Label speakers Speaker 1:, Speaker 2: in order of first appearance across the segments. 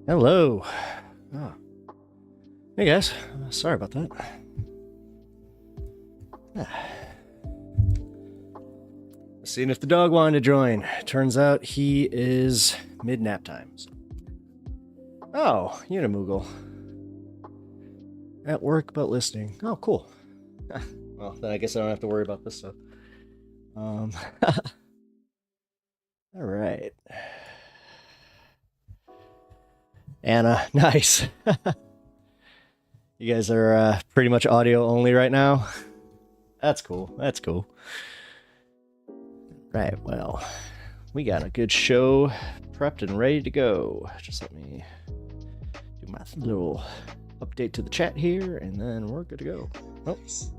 Speaker 1: Hello. Oh. Hey guys, sorry about that. Seeing if the dog wanted to join. Turns out he is mid-nap time. Oh, Unimoogle. At work but listening. Oh, cool. Well, then I guess I don't have to worry about this stuff. All right. Anna, nice. You guys are pretty much audio only right now. That's cool. That's cool. Right, well, we got a good show prepped and ready to go. Just let me do my little update to the chat here, and then we're good to go. Oops.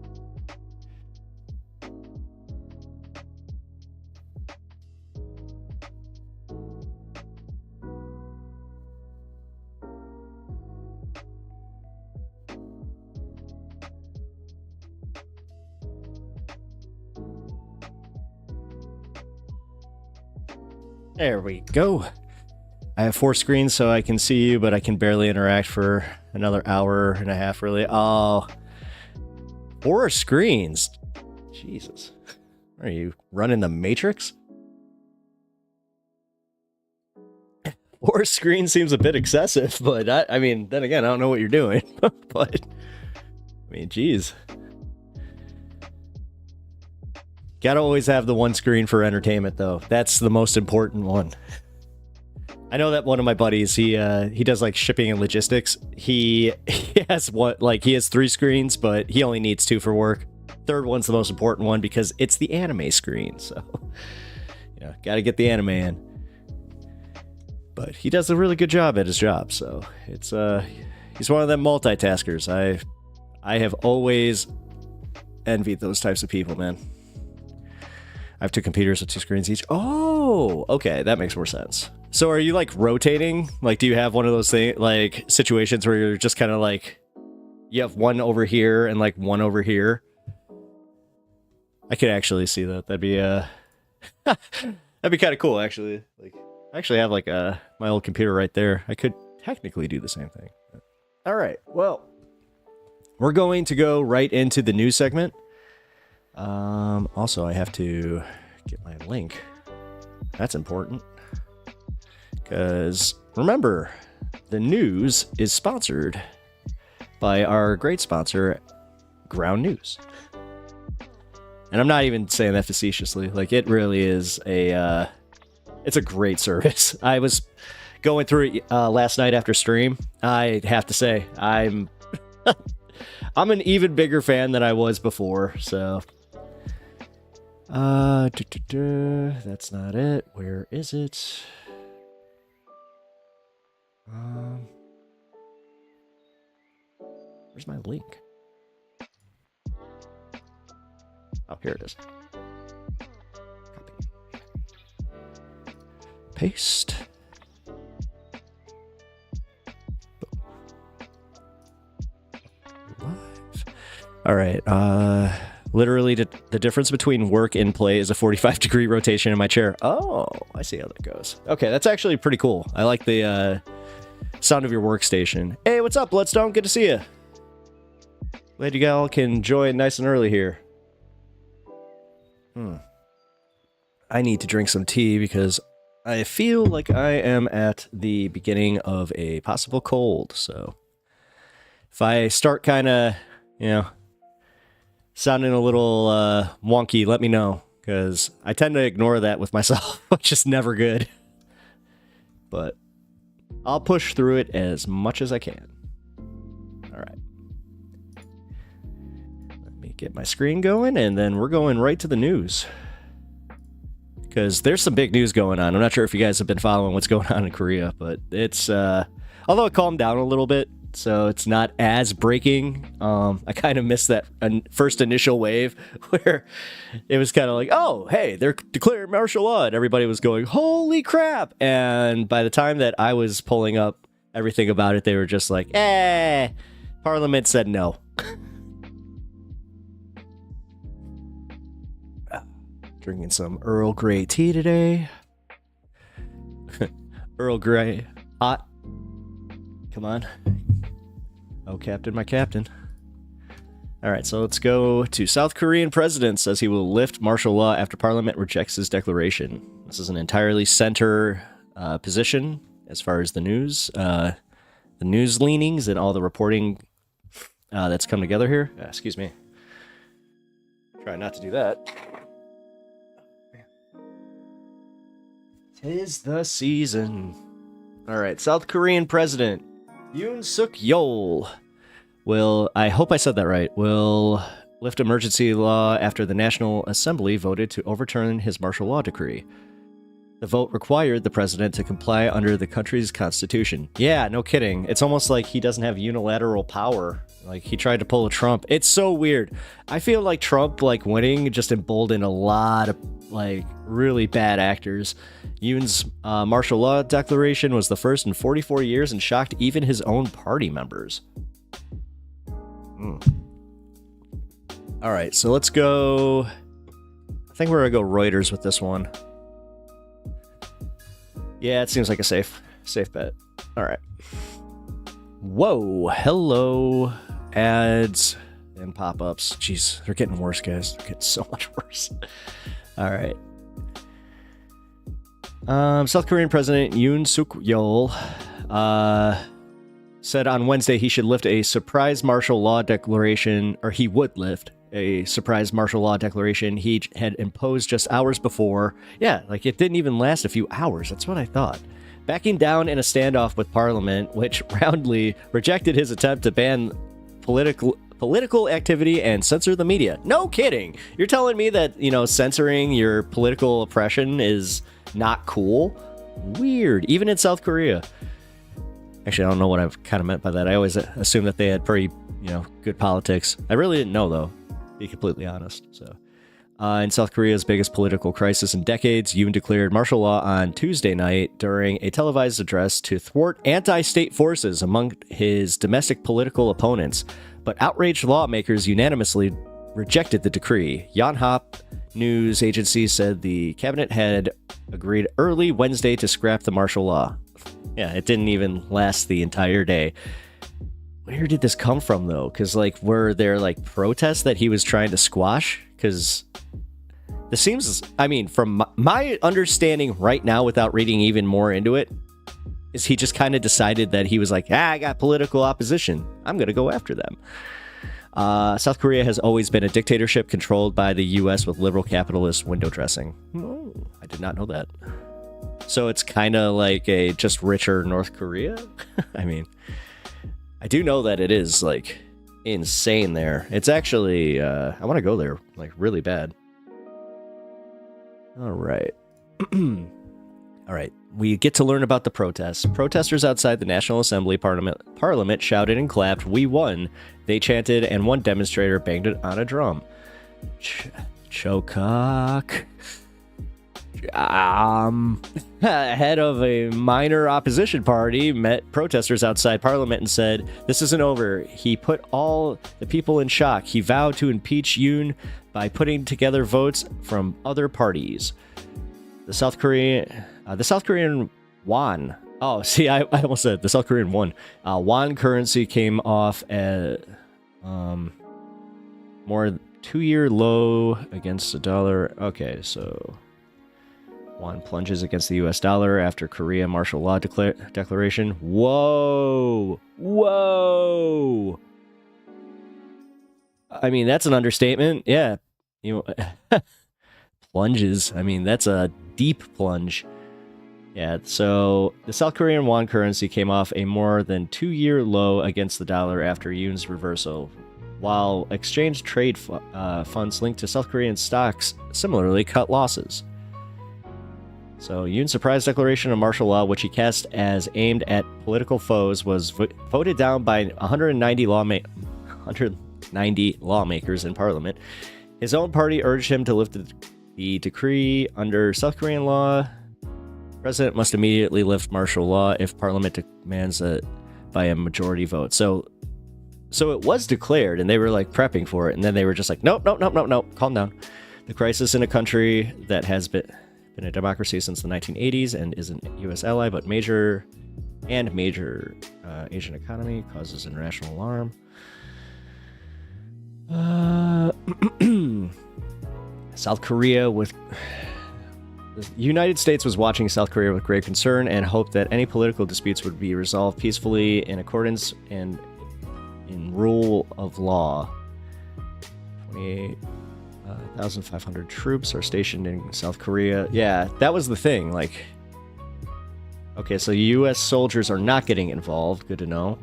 Speaker 1: There we go. I have 4 screens so I can see you, but I can barely interact for another hour and a half, really. Oh, 4 screens. Jesus. Are you running the Matrix? 4 screens seems a bit excessive, but I mean, then again, I don't know what you're doing. But, I mean, geez. Gotta always have the one screen for entertainment, though. That's the most important one. I know that one of my buddies, he does like shipping and logistics. He has he has 3 screens, but he only needs 2 for work. Third one's the most important one because it's the anime screen. So, yeah, gotta get the anime in. But he does a really good job at his job. So it's he's one of them multitaskers. I have always envied those types of people, man. I have 2 computers with 2 screens each. Oh, okay, that makes more sense. So are you like rotating? Like, do you have one of those like situations where you're just kind of like, you have one over here and like one over here? I could actually see that. That'd be that'd be kind of cool, actually. Like, I actually have like my old computer right there. I could technically do the same thing. All right, well, we're going to go right into the news segment. Also, I have to get my link. That's important. Because remember, the news is sponsored by our great sponsor, Ground News. And I'm not even saying that facetiously. Like, it really is it's a great service. I was going through it last night after stream. I have to say, I'm an even bigger fan than I was before, so. That's not it. Where is it? Where's my link? Oh, here it is. Copy. Paste. Live. All right. Literally, the difference between work and play is a 45-degree rotation in my chair. Oh, I see how that goes. Okay, that's actually pretty cool. I like the sound of your workstation. Hey, what's up, Bloodstone? Good to see you. Glad you all can join nice and early here. I need to drink some tea because I feel like I am at the beginning of a possible cold. So if I start kind of, sounding a little wonky, let me know, because I tend to ignore that with myself, which is never good. But I'll push through it as much as I can. All right. Let me get my screen going, and then we're going right to the news. Because there's some big news going on. I'm not sure if you guys have been following what's going on in Korea, but it's, although it calmed down a little bit, so it's not as breaking. I kind of missed that first initial wave where it was kind of like, oh, hey, they're declaring martial law, and everybody was going, holy crap. And by the time that I was pulling up everything about it, they were just like, Parliament said no. Drinking some Earl Grey tea today. Earl Grey, hot. Come on. Oh, Captain, my Captain. All right, so let's go to South Korean president says he will lift martial law after Parliament rejects his declaration. This is an entirely center position as far as the news leanings and all the reporting that's come together here. Excuse me. Try not to do that. 'Tis the season. All right, South Korean president Yoon Suk Yeol will, I hope I said that right, will lift emergency law after the National Assembly voted to overturn his martial law decree. The vote required the president to comply under the country's constitution. Yeah, no kidding. It's almost like he doesn't have unilateral power. Like, he tried to pull a Trump. It's so weird. I feel like Trump, winning just emboldened a lot of, really bad actors. Yoon's martial law declaration was the first in 44 years and shocked even his own party members. All right, so let's go. I think we're going to go Reuters with this one. Yeah, it seems like a safe bet. All right. Whoa, hello, ads and pop-ups. Jeez, they're getting worse, guys. They're getting so much worse. All right. South Korean President Yoon Suk Yeol said on Wednesday he should lift a surprise martial law declaration, or he would lift a surprise martial law declaration he had imposed just hours before. Yeah, it didn't even last a few hours. That's what I thought. Backing down in a standoff with Parliament, which roundly rejected his attempt to ban political activity and censor the media. No kidding. You're telling me that, censoring your political oppression is not cool? Weird. Even in South Korea. Actually, I don't know what I've kind of meant by that. I always assumed that they had pretty, good politics. I really didn't know, though, to be completely honest. So, in South Korea's biggest political crisis in decades, Yoon declared martial law on Tuesday night during a televised address to thwart anti-state forces among his domestic political opponents. But outraged lawmakers unanimously rejected the decree. Yonhap news agency said the cabinet had agreed early Wednesday to scrap the martial law. Yeah, it didn't even last the entire day. Where did this come from, though? Because, were there, protests that he was trying to squash? Because This seems, I mean, from my understanding right now, without reading even more into it, is he just kind of decided that he was like, I got political opposition, I'm going to go after them. South Korea has always been a dictatorship controlled by the U.S. with liberal capitalist window dressing. Oh, I did not know that. So it's kind of like a just richer North Korea? I mean, I do know that it is, like, insane there. It's actually, I want to go there, like, really bad. All right. All right. We get to learn about the protests. Protesters outside the National Assembly Parliament shouted and clapped, "We won!" They chanted, and one demonstrator banged it on a drum. Chokak. Head of a minor opposition party met protesters outside Parliament and said, "This isn't over." He put all the people in shock. He vowed to impeach Yoon by putting together votes from other parties. The South Korean won. Oh, see, I almost said the South Korean won. Won currency came off at more 2-year low against the dollar. Okay, so won plunges against the U.S. dollar after Korea martial law declaration. Whoa, whoa. I mean, that's an understatement. Yeah, you know, plunges. I mean, that's a deep plunge. Yeah, so the South Korean won currency came off a more than 2-year low against the dollar after Yoon's reversal, while exchange trade funds linked to South Korean stocks similarly cut losses. So Yoon's surprise declaration of martial law, which he cast as aimed at political foes, was voted down by 190 lawmakers in parliament. His own party urged him to lift the decree. Under South Korean law, the president must immediately lift martial law if parliament demands it by a majority vote. So it was declared, and they were like prepping for it, and then they were just like, nope, calm down. The crisis in a country that has been a democracy since the 1980s and is a U.S. ally, but major Asian economy causes international alarm. South Korea with... The United States was watching South Korea with grave concern and hoped that any political disputes would be resolved peacefully in accordance and in rule of law. 28,500 troops are stationed in South Korea. Yeah, that was the thing. Like, okay, so U.S. soldiers are not getting involved. Good to know.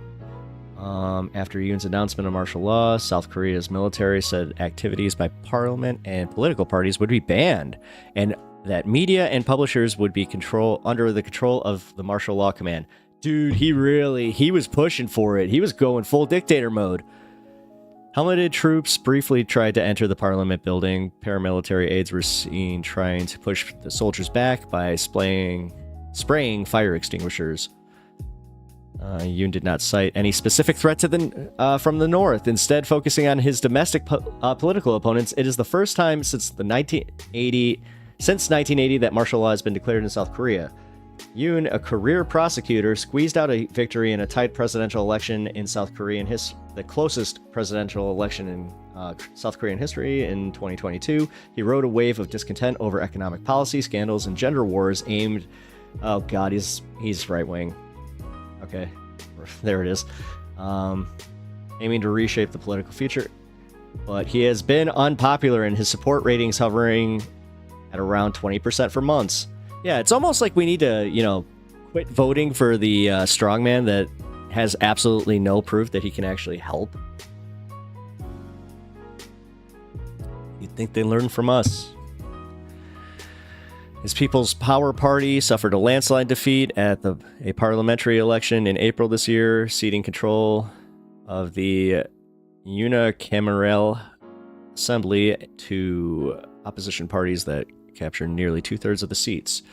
Speaker 1: After Yoon's announcement of martial law, South Korea's military said activities by parliament and political parties would be banned, and that media and publishers would be under the control of the martial law command. Dude, he was pushing for it. He was going full dictator mode. Helmeted troops briefly tried to enter the parliament building. Paramilitary aides were seen trying to push the soldiers back by spraying fire extinguishers. Yoon did not cite any specific threat from the north, instead focusing on his domestic political opponents. It is the first time since 1980 that martial law has been declared in South Korea. Yoon, a career prosecutor, squeezed out a victory in a tight presidential election in South Korean the closest presidential election in South Korean history in 2022. He rode a wave of discontent over economic policy, scandals, and gender wars aimed... Oh god, he's right-wing. Okay, there it is. Aiming to reshape the political future. But he has been unpopular, and his support ratings hovering at around 20% for months. Yeah, it's almost like we need to, quit voting for the strongman that has absolutely no proof that he can actually help. You'd think they learn from us. His People's Power Party suffered a landslide defeat at a parliamentary election in April this year, ceding control of the unicameral assembly to opposition parties that captured nearly 2/3 of the seats.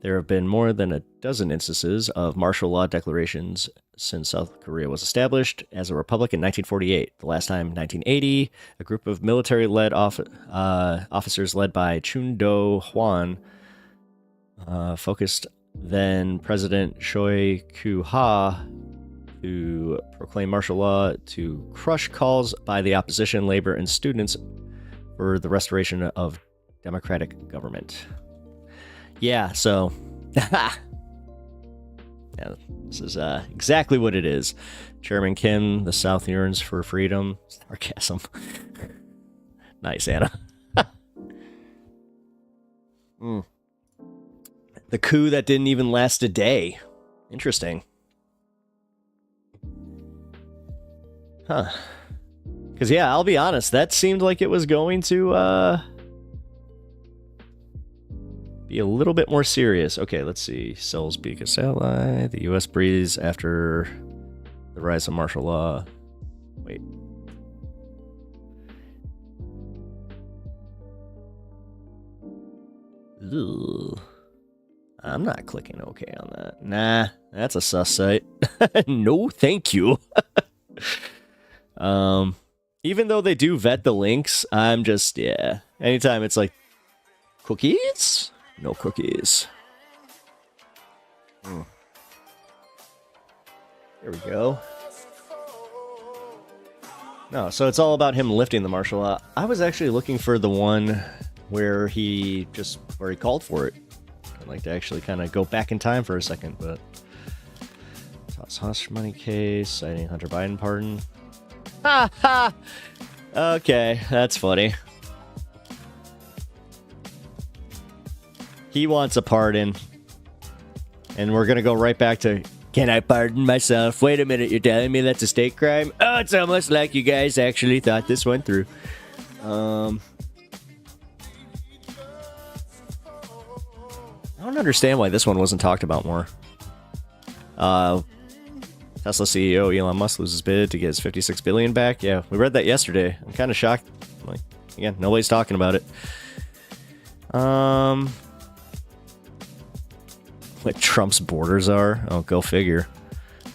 Speaker 1: There have been more than a dozen instances of martial law declarations since South Korea was established as a republic in 1948. The last time, 1980, a group of military-led officers led by Chun Do-hwan focused then President Choi Koo-ha to proclaim martial law to crush calls by the opposition, labor, and students for the restoration of democratic government. Yeah, so... yeah, this is exactly what it is. Chairman Kim, the South yearns for freedom. Sarcasm. Nice, Anna. The coup that didn't even last a day. Interesting. Huh. Because, yeah, I'll be honest, that seemed like it was going to be a little bit more serious. Okay, let's see. Seoul's biggest ally. The U.S. breathes after the rise of martial law. Wait. Ugh. I'm not clicking OK on that. Nah, that's a sus site. No, thank you. Even though they do vet the links, I'm just, yeah. Anytime it's like, cookies? No cookies. There we go. No, so it's all about him lifting the martial law. I was actually looking for the one where he called for it. I'd like to actually kind of go back in time for a second, but toss hush money case, citing Hunter Biden pardon. Ha ha! Okay, that's funny. He wants a pardon. And we're gonna go right back to, can I pardon myself? Wait a minute, you're telling me that's a state crime? Oh, it's almost like you guys actually thought this one through. I don't understand why this one wasn't talked about more. Tesla CEO Elon Musk loses bid to get his $56 billion back. Yeah, we read that yesterday. I'm kind of shocked. Like, again, nobody's talking about it. What Trump's borders are? Oh, go figure.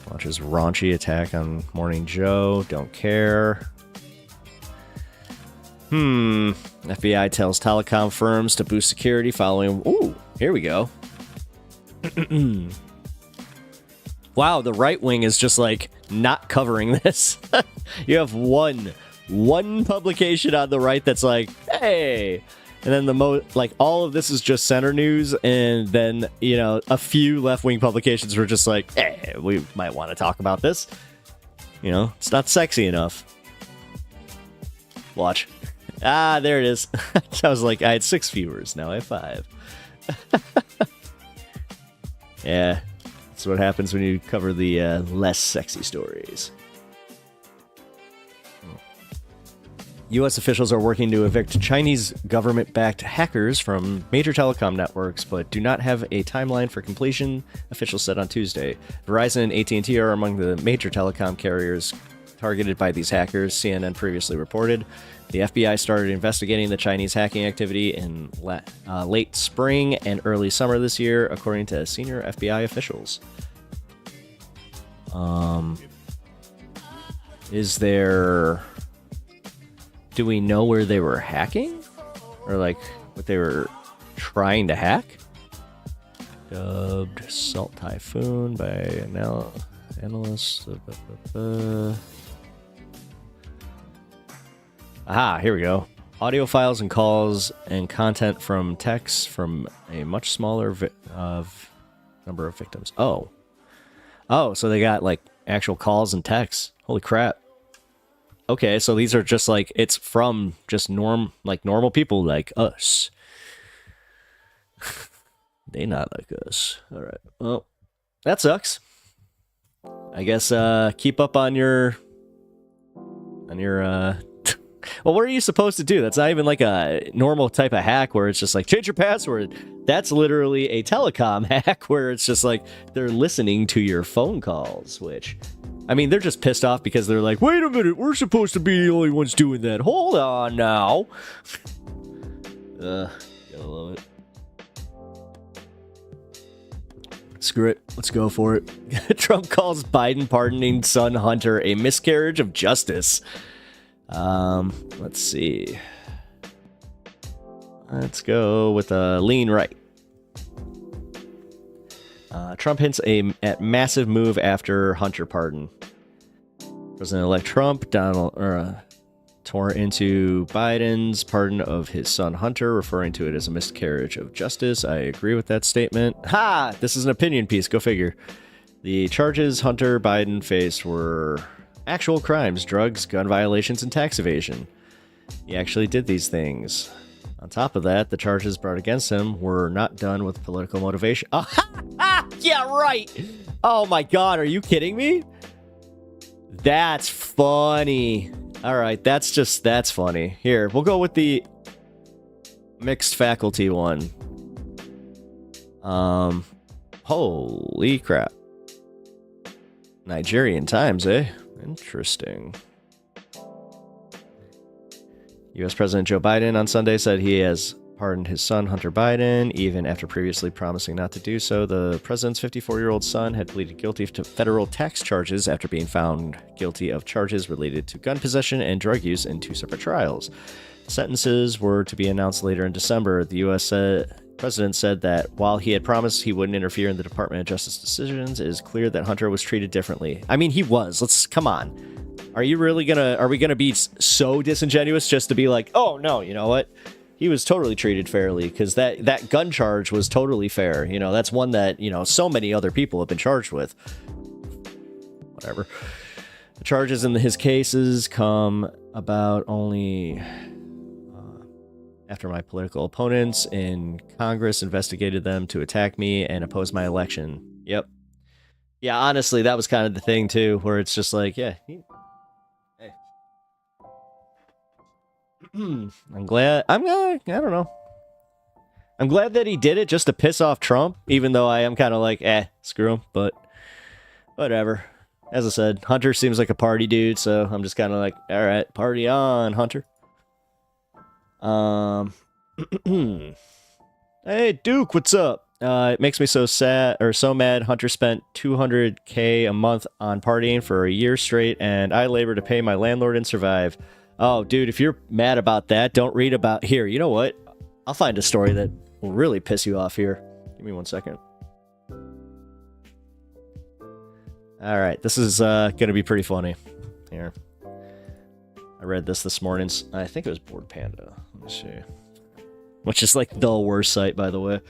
Speaker 1: Launches raunchy attack on Morning Joe. Don't care. FBI tells telecom firms to boost security following... Ooh, here we go. Wow, the right wing is just like not covering this. You have one publication on the right that's like, hey, and then all of this is just center news, and then, you know, a few left-wing publications were just like, hey, we might want to talk about this. You know, it's not sexy enough. Watch. Ah, there it is. I was like, I had 6 viewers, now I have 5. Yeah, that's what happens when you cover the less sexy stories. U.S. officials are working to evict Chinese government-backed hackers from major telecom networks, but do not have a timeline for completion, officials said on Tuesday. Verizon and AT&T are among the major telecom carriers targeted by these hackers, CNN previously reported. The FBI started investigating the Chinese hacking activity in late spring and early summer this year, according to senior FBI officials. Do we know where they were hacking? Or, like, what they were trying to hack? Dubbed Salt Typhoon by analysts. Aha, here we go. Audio files and calls and content from texts from a much smaller number of victims. Oh, so they got, like, actual calls and texts. Holy crap. Okay, so these are just like, it's from just normal people like us. They not like us. All right. Well, that sucks. I guess keep up on your well, what are you supposed to do? That's not even like a normal type of hack where it's just like change your password. That's literally a telecom hack where it's just like they're listening to your phone calls, which, I mean, they're just pissed off because they're like, wait a minute, we're supposed to be the only ones doing that. Hold on now. Gotta love it. Screw it. Let's go for it. Trump calls Biden pardoning son Hunter a miscarriage of justice. Let's see. Let's go with a lean right. Trump hints at massive move after Hunter pardon. President-elect Trump, tore into Biden's pardon of his son Hunter, referring to it as a miscarriage of justice. I agree with that statement. Ha! This is an opinion piece. Go figure. The charges Hunter Biden faced were actual crimes, drugs, gun violations, and tax evasion. He actually did these things. On top of that, the charges brought against him were not done with political motivation. Oh, yeah, right. Oh my God, are you kidding me? That's funny. All right, that's funny. Here, we'll go with the mixed faculty one. Holy crap. Nigerian Times, eh? Interesting. U.S. President Joe Biden on Sunday said he has pardoned his son, Hunter Biden, even after previously promising not to do so. The president's 54-year-old son had pleaded guilty to federal tax charges after being found guilty of charges related to gun possession and drug use in 2 separate trials. Sentences were to be announced later in December. The U.S. president said that while he had promised he wouldn't interfere in the Department of Justice decisions, it is clear that Hunter was treated differently. I mean, he was. Come on. Are we gonna be so disingenuous just to be like, oh no, you know what? He was totally treated fairly, because that gun charge was totally fair. You know, that's one that, you know, so many other people have been charged with. Whatever. The charges in his cases come about only after my political opponents in Congress investigated them to attack me and oppose my election. Yep. Yeah, honestly, that was kind of the thing too, where it's just like, yeah. I'm glad. I don't know. I'm glad that he did it just to piss off Trump, even though I am kind of like, screw him, but whatever. As I said, Hunter seems like a party dude, so I'm just kind of like, all right, party on, Hunter. Hey, Duke, what's up? It makes me so sad, or so mad. Hunter spent $200K a month on partying for a year straight, and I labor to pay my landlord and survive. Oh, dude, if you're mad about that, don't read about... Here, you know what? I'll find a story that will really piss you off here. Give me 1 second. All right, this is going to be pretty funny. Here. I read this morning. I think it was Bored Panda. Let me see. Which is like the worst site, by the way.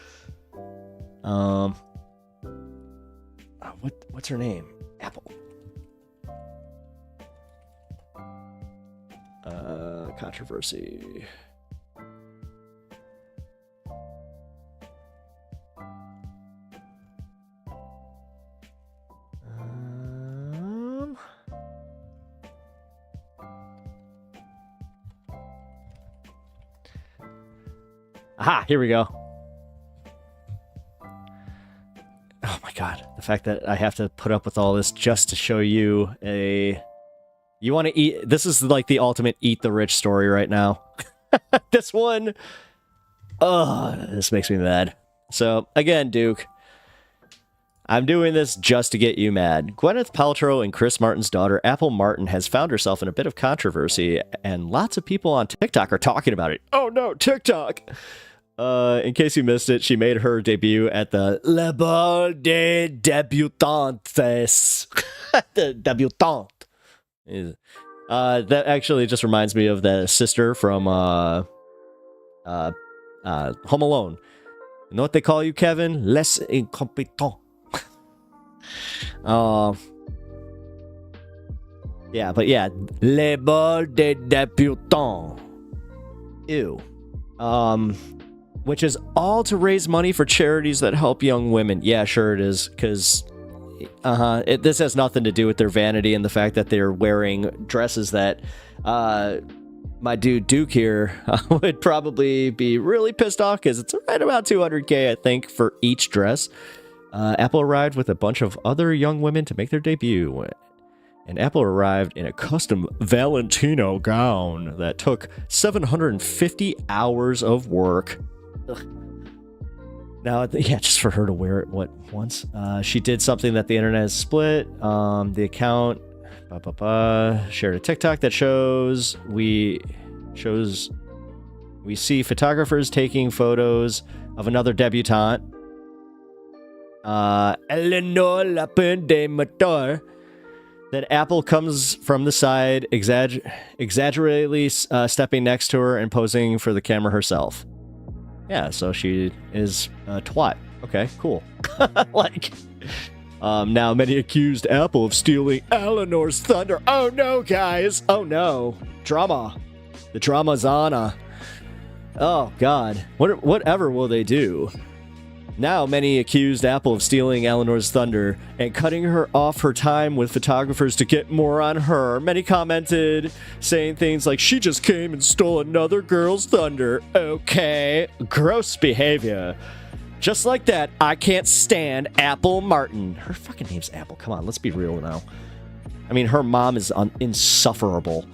Speaker 1: What's her name? Apple. Controversy. Aha, here we go. Oh my God, the fact that I have to put up with all this just to show you a... You want to eat... This is like the ultimate eat the rich story right now. This one... Oh, this makes me mad. So, again, Duke, I'm doing this just to get you mad. Gwyneth Paltrow and Chris Martin's daughter, Apple Martin, has found herself in a bit of controversy, and lots of people on TikTok are talking about it. Oh no, TikTok! In case you missed it, she made her debut at the Le Bal des Débutantes. The debutante. That actually just reminds me of the sister from Home Alone. You know what they call you, Kevin? Les incompetents. Yeah, but yeah, Le Bal des Débutants. Ew. Which is all to raise money for charities that help young women. Yeah, sure it is, because this has nothing to do with their vanity and the fact that they're wearing dresses that my dude Duke here would probably be really pissed off, because it's right about $200K, I think, for each dress. Apple arrived with a bunch of other young women to make their debut, and Apple arrived in a custom Valentino gown that took 750 hours of work. Ugh. Now, yeah, just for her to wear it, once? She did something that the internet has split. The account shared a TikTok that shows we see photographers taking photos of another debutante. Eleanor Lapin de Matar. Then Apple comes from the side, exaggeratedly stepping next to her and posing for the camera herself. Yeah, so she is a twat. Okay, cool. Like, now many accused Apple of stealing Eleanor's thunder. Oh no, guys! Oh no. Drama. The drama's on. Oh god. Whatever will they do? Now many accused Apple of stealing Eleanor's thunder and cutting her off her time with photographers to get more on her. Many commented saying things like, she just came and stole another girl's thunder. Okay. Gross behavior. Just like that, I can't stand Apple Martin. Her fucking name's Apple. Come on, let's be real now. I mean, her mom is insufferable.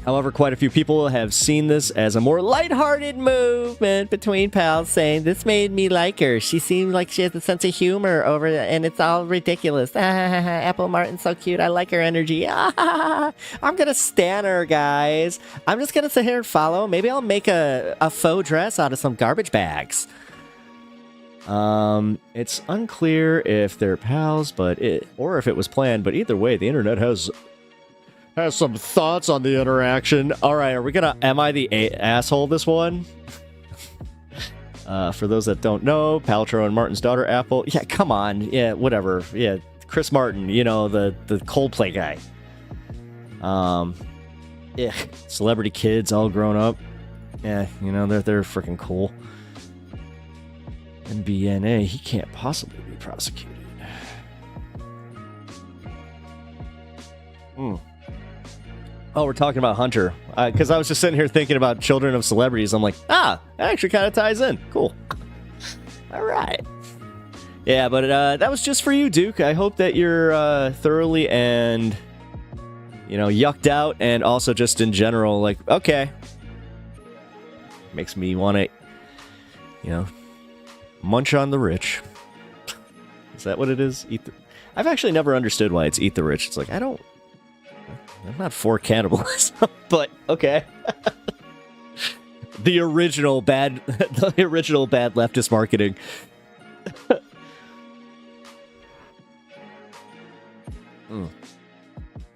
Speaker 1: However, quite a few people have seen this as a more lighthearted movement between pals, saying, this made me like her. She seemed like she has a sense of humor over it, and it's all ridiculous. Apple Martin's so cute. I like her energy. I'm gonna stan her, guys. I'm just gonna sit here and follow. Maybe I'll make a faux dress out of some garbage bags. It's unclear if they're pals, or if it was planned, but either way, the internet has some thoughts on the interaction. All right, are we gonna am I the asshole this one? For those that don't know, Paltrow and Martin's daughter Apple. Yeah, come on. Yeah, whatever. Yeah, Chris Martin, you know, the Coldplay guy. Yeah, celebrity kids all grown up. Yeah, you know, they're freaking cool. And BNA, he can't possibly be prosecuted. Oh, we're talking about Hunter. Because I was just sitting here thinking about children of celebrities. I'm like, that actually kind of ties in. Cool. All right. Yeah, but that was just for you, Duke. I hope that you're thoroughly and, you know, yucked out, and also just in general, like, okay. Makes me want to, you know, munch on the rich. Is that what it is? I've actually never understood why it's eat the rich. It's like, I'm not for cannibalism, but okay. the original bad leftist marketing.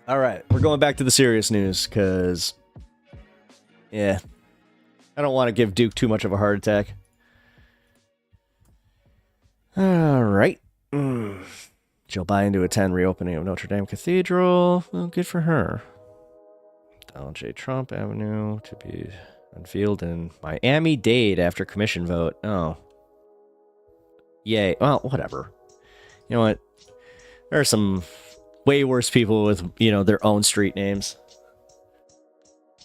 Speaker 1: All right, we're going back to the serious news because, yeah, I don't want to give Duke too much of a heart attack. All right. Joe Biden to attend reopening of Notre Dame Cathedral. Well, good for her. Donald J. Trump Avenue to be unveiled in Miami-Dade after commission vote. Oh. Yay. Well, whatever. You know what? There are some way worse people with, you know, their own street names.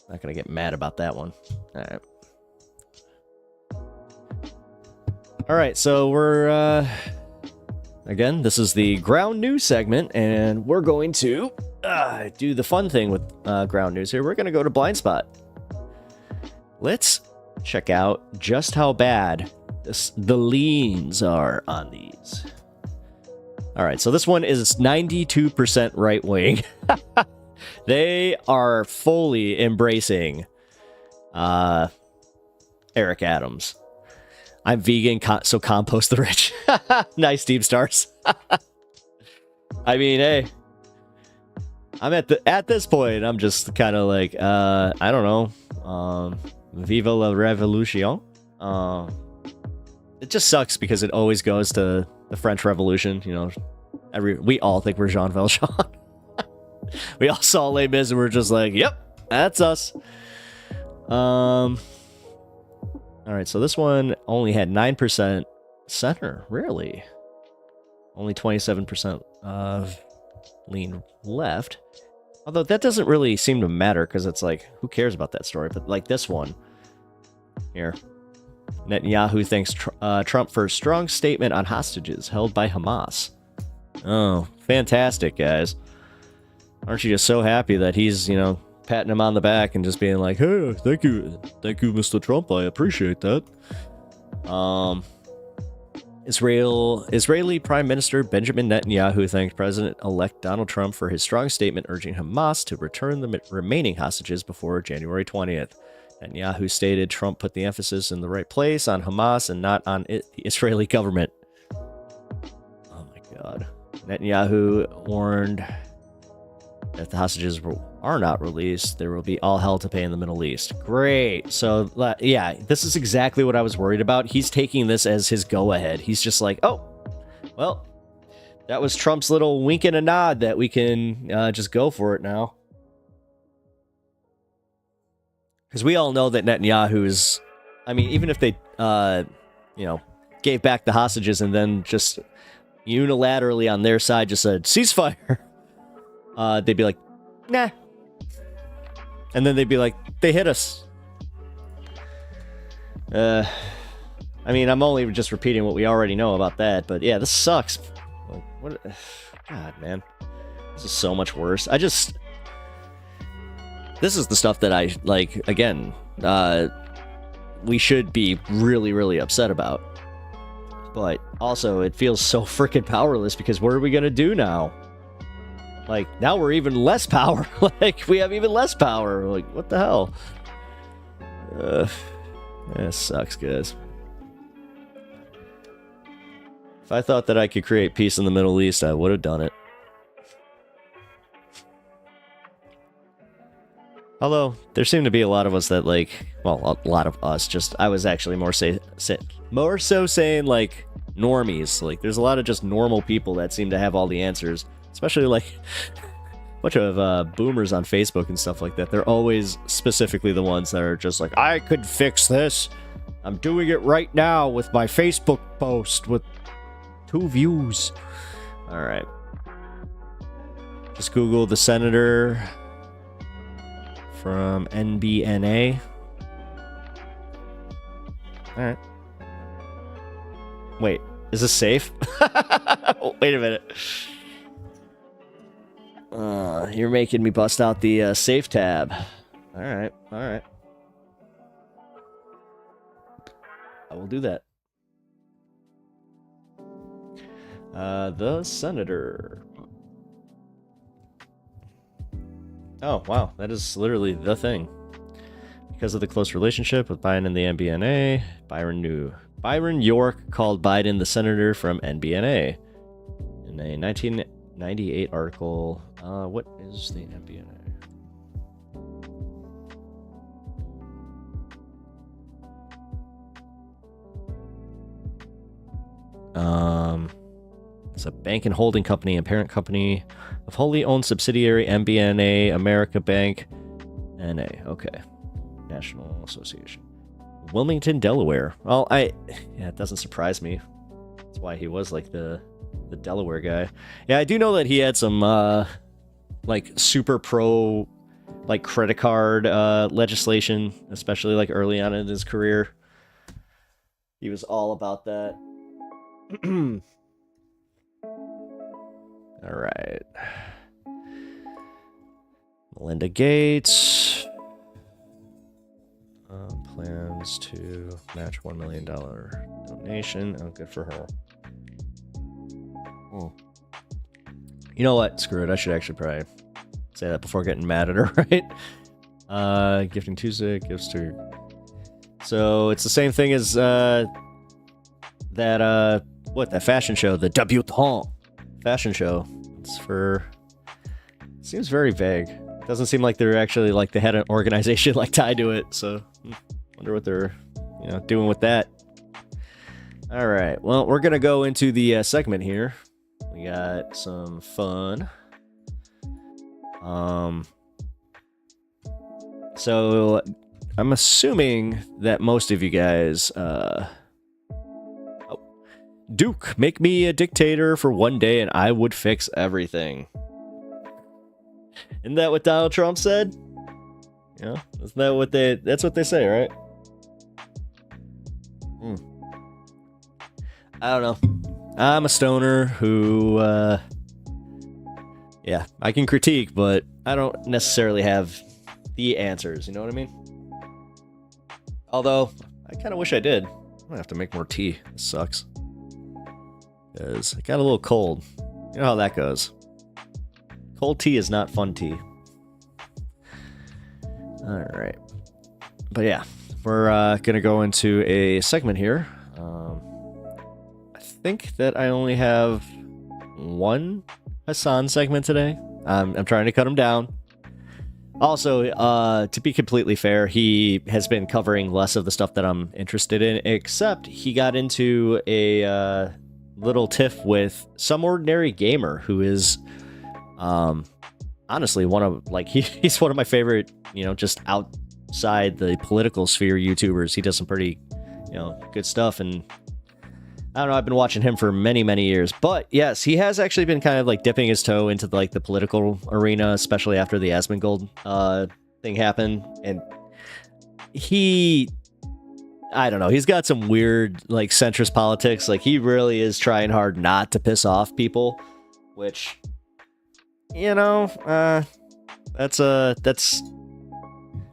Speaker 1: Not gonna get mad about that one. All right. All right, so we're... Again, this is the ground news segment, and we're going to do the fun thing with ground news here. We're going to go to Blind Spot. Let's check out just how bad the leans are on these. All right, so this one is 92% right-wing. They are fully embracing Eric Adams. I'm vegan, so compost the rich. Nice, Deep Stars. I mean, hey, I'm at this point, I'm just kind of like, I don't know, Viva la Revolution. It just sucks because it always goes to the French Revolution. You know, we all think we're Jean Valjean. We all saw Les Mis and we're just like, yep, that's us. All right, so this one only had 9% center, really. Only 27% of lean left. Although that doesn't really seem to matter because it's like, who cares about that story? But like this one here. Netanyahu thanks Trump for a strong statement on hostages held by Hamas. Oh, fantastic, guys. Aren't you just so happy that he's, you know, patting him on the back and just being like, hey, thank you, Mr. Trump, I appreciate that. Israeli Prime Minister Benjamin Netanyahu thanked President-elect Donald Trump for his strong statement urging Hamas to return the remaining hostages before January 20th. Netanyahu stated Trump put the emphasis in the right place, on Hamas and not on the Israeli government. Oh my god. Netanyahu warned that if the hostages are not released, there will be all hell to pay in the Middle East. Great. So, yeah, this is exactly what I was worried about. He's taking this as his go-ahead. He's just like, oh, well, that was Trump's little wink and a nod that we can just go for it now. Because we all know that Netanyahu's, I mean, even if they, gave back the hostages and then just unilaterally on their side just said, ceasefire, they'd be like, nah. And then they'd be like, they hit us. I mean, I'm only just repeating what we already know about that, but yeah, this sucks. Like, what? God, man. This is so much worse. This is the stuff that I, like, again, we should be really, really upset about. But also, it feels so freaking powerless because what are we going to do now? Like, now we're even less power. Like, we have even less power. Like, what the hell? That sucks, guys. If I thought that I could create peace in the Middle East, I would have done it. Although, there seem to be a lot of us that, like, well, a lot of us, just, I was actually more so saying, like, normies. Like, there's a lot of just normal people that seem to have all the answers. Especially, like, a bunch of boomers on Facebook and stuff like that. They're always specifically the ones that are just like, I could fix this. I'm doing it right now with my Facebook post with 2 views. Alright. Just Google the senator from NBNA. Alright. Wait, is this safe? Wait a minute. You're making me bust out the safe tab. Alright, alright. I will do that. The senator. Oh, wow. That is literally the thing. Because of the close relationship with Biden and the NBNA, Byron York called Biden the senator from NBNA. In a 1998 article, what is the NBNA? It's a bank and holding company and parent company of wholly owned subsidiary MBNA America Bank NA. Okay. National Association. Wilmington, Delaware. Well, it doesn't surprise me. That's why he was like the Delaware guy. Yeah, I do know that he had some like super pro like credit card legislation, especially like early on in his career. He was all about that. All right. Melinda Gates plans to match $1 million donation. Oh, good for her. Oh. You know what? Screw it. I should actually probably say that before getting mad at her, right? Gifting Tuesday, gifts to... So, it's the same thing as that fashion show, the debutante fashion show. It's for... Seems very vague. Doesn't seem like they're actually, like, they had an organization, like, tied to it, so... Wonder what they're, doing with that. Alright, well, we're gonna go into the segment here. We got some fun. So, I'm assuming that most of you guys, Duke, make me a dictator for one day and I would fix everything. Isn't that what Donald Trump said? Yeah, isn't that that's what they say, right? I don't know. I'm a stoner who, yeah, I can critique, but I don't necessarily have the answers, you know what I mean? Although, I kind of wish I did. I'm gonna have to make more tea. This sucks. Because it got a little cold. You know how that goes. Cold tea is not fun tea. Alright. But yeah, we're gonna go into a segment here. I think that I only have one Hasan segment today. I'm trying to cut him down. Also, to be completely fair, he has been covering less of the stuff that I'm interested in, except he got into a little tiff with Some Ordinary Gamer, who is honestly one of, like, he's one of my favorite, just outside the political sphere YouTubers. He does some pretty, good stuff, and I don't know, I've been watching him for many, many years. But yes, he has actually been kind of like dipping his toe into like the political arena, especially after the Asmongold thing happened. And I don't know, he's got some weird like centrist politics. Like, he really is trying hard not to piss off people, which, that's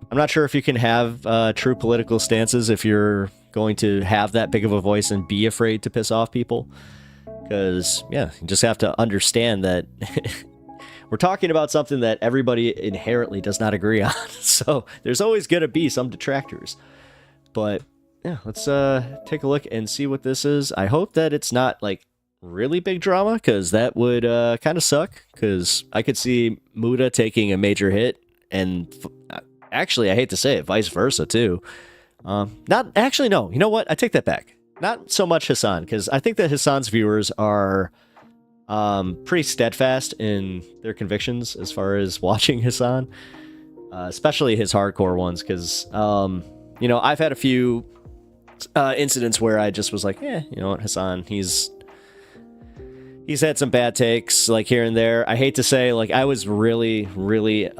Speaker 1: I'm not sure if you can have true political stances if you're going to have that big of a voice and be afraid to piss off people. Because, yeah, you just have to understand that we're talking about something that everybody inherently does not agree on. So there's always going to be some detractors. But, yeah, let's take a look and see what this is. I hope that it's not, like, really big drama, because that would kind of suck. Because I could see Muda taking a major hit, and actually, I hate to say it, vice versa, too. Not actually, no. You know what? I take that back. Not so much Hasan, because I think that Hasan's viewers are pretty steadfast in their convictions as far as watching Hasan, especially his hardcore ones. Because I've had a few incidents where I just was like, you know what, Hasan, he's had some bad takes, like, here and there. I hate to say, like, I was really, really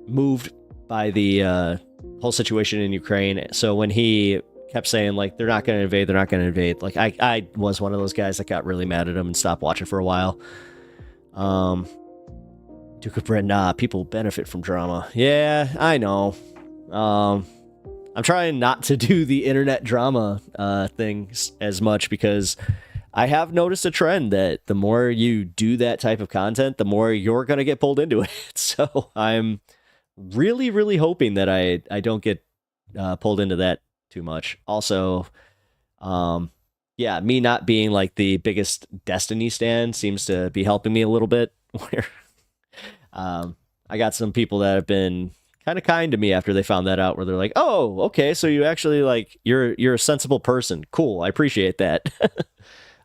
Speaker 1: moved by the whole situation in Ukraine. So when he kept saying, like, they're not going to invade, like, I was one of those guys that got really mad at him and stopped watching for a while. Duke of Brent, nah, people benefit from drama. Yeah, I know. I'm trying not to do the internet drama things as much, because I have noticed a trend that the more you do that type of content, the more you're going to get pulled into it. So I'm really, really hoping that I don't get pulled into that too much. Also, me not being like the biggest Destiny stan seems to be helping me a little bit. Where I got some people that have been kind of kind to me after they found that out, where they're like, "Oh, okay, so you actually, like, you're a sensible person. Cool, I appreciate that."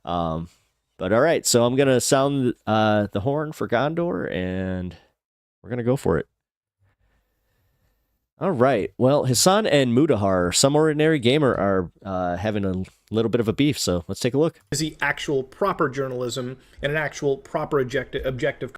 Speaker 1: But all right, so I'm gonna sound the horn for Gondor, and we're gonna go for it. All right. Well, Hasan and Mudahar, Some Ordinary Gamer, are having a little bit of a beef, so let's take a look.
Speaker 2: Is the actual proper journalism and an actual proper objective.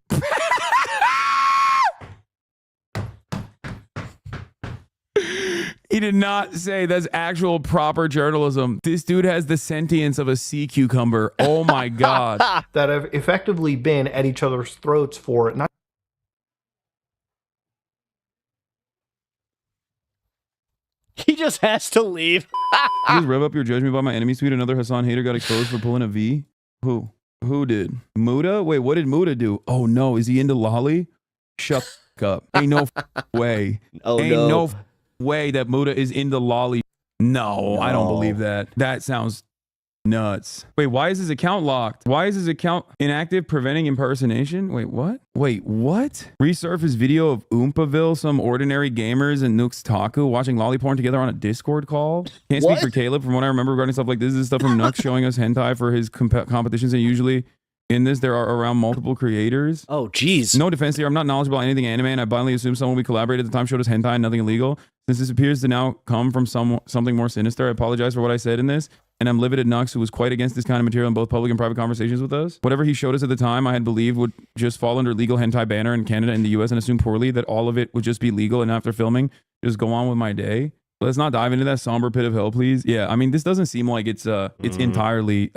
Speaker 3: He did not say that's actual proper journalism. This dude has the sentience of a sea cucumber. Oh my God.
Speaker 2: That have effectively been at each other's throats for not.
Speaker 1: He just has to leave.
Speaker 3: You just rev up your judgment by my enemy's tweet. Another Hasan hater got exposed for pulling a V. Who? Who did? Muda? Wait, what did Muda do? Oh no, is he into lolly? Shut up. Ain't no way.
Speaker 1: Oh,
Speaker 3: Ain't no way that Muda is into lolly. No, I don't believe that. That sounds nuts. Wait, why is his account locked? Why is his account inactive, preventing impersonation? Wait, what? Wait, what? Resurface video of Oompaville, Some Ordinary Gamers, and Nooks Taku watching lolly porn together on a Discord call. Can't speak for Caleb. From what I remember regarding stuff like this is stuff from Nooks showing us hentai for his competitions, and usually in this there are around multiple creators.
Speaker 1: Oh, geez.
Speaker 3: No defense here. I'm not knowledgeable about anything anime, and I blindly assume someone we collaborated at the time showed us hentai and nothing illegal. Since this appears to now come from something more sinister, I apologize for what I said in this, and I'm livid at Nux, who was quite against this kind of material in both public and private conversations with us. Whatever he showed us at the time, I had believed would just fall under legal hentai banner in Canada and the US, and assume poorly that all of it would just be legal, and after filming, just go on with my day. Let's not dive into that somber pit of hell, please. Yeah, I mean, this doesn't seem like it's entirely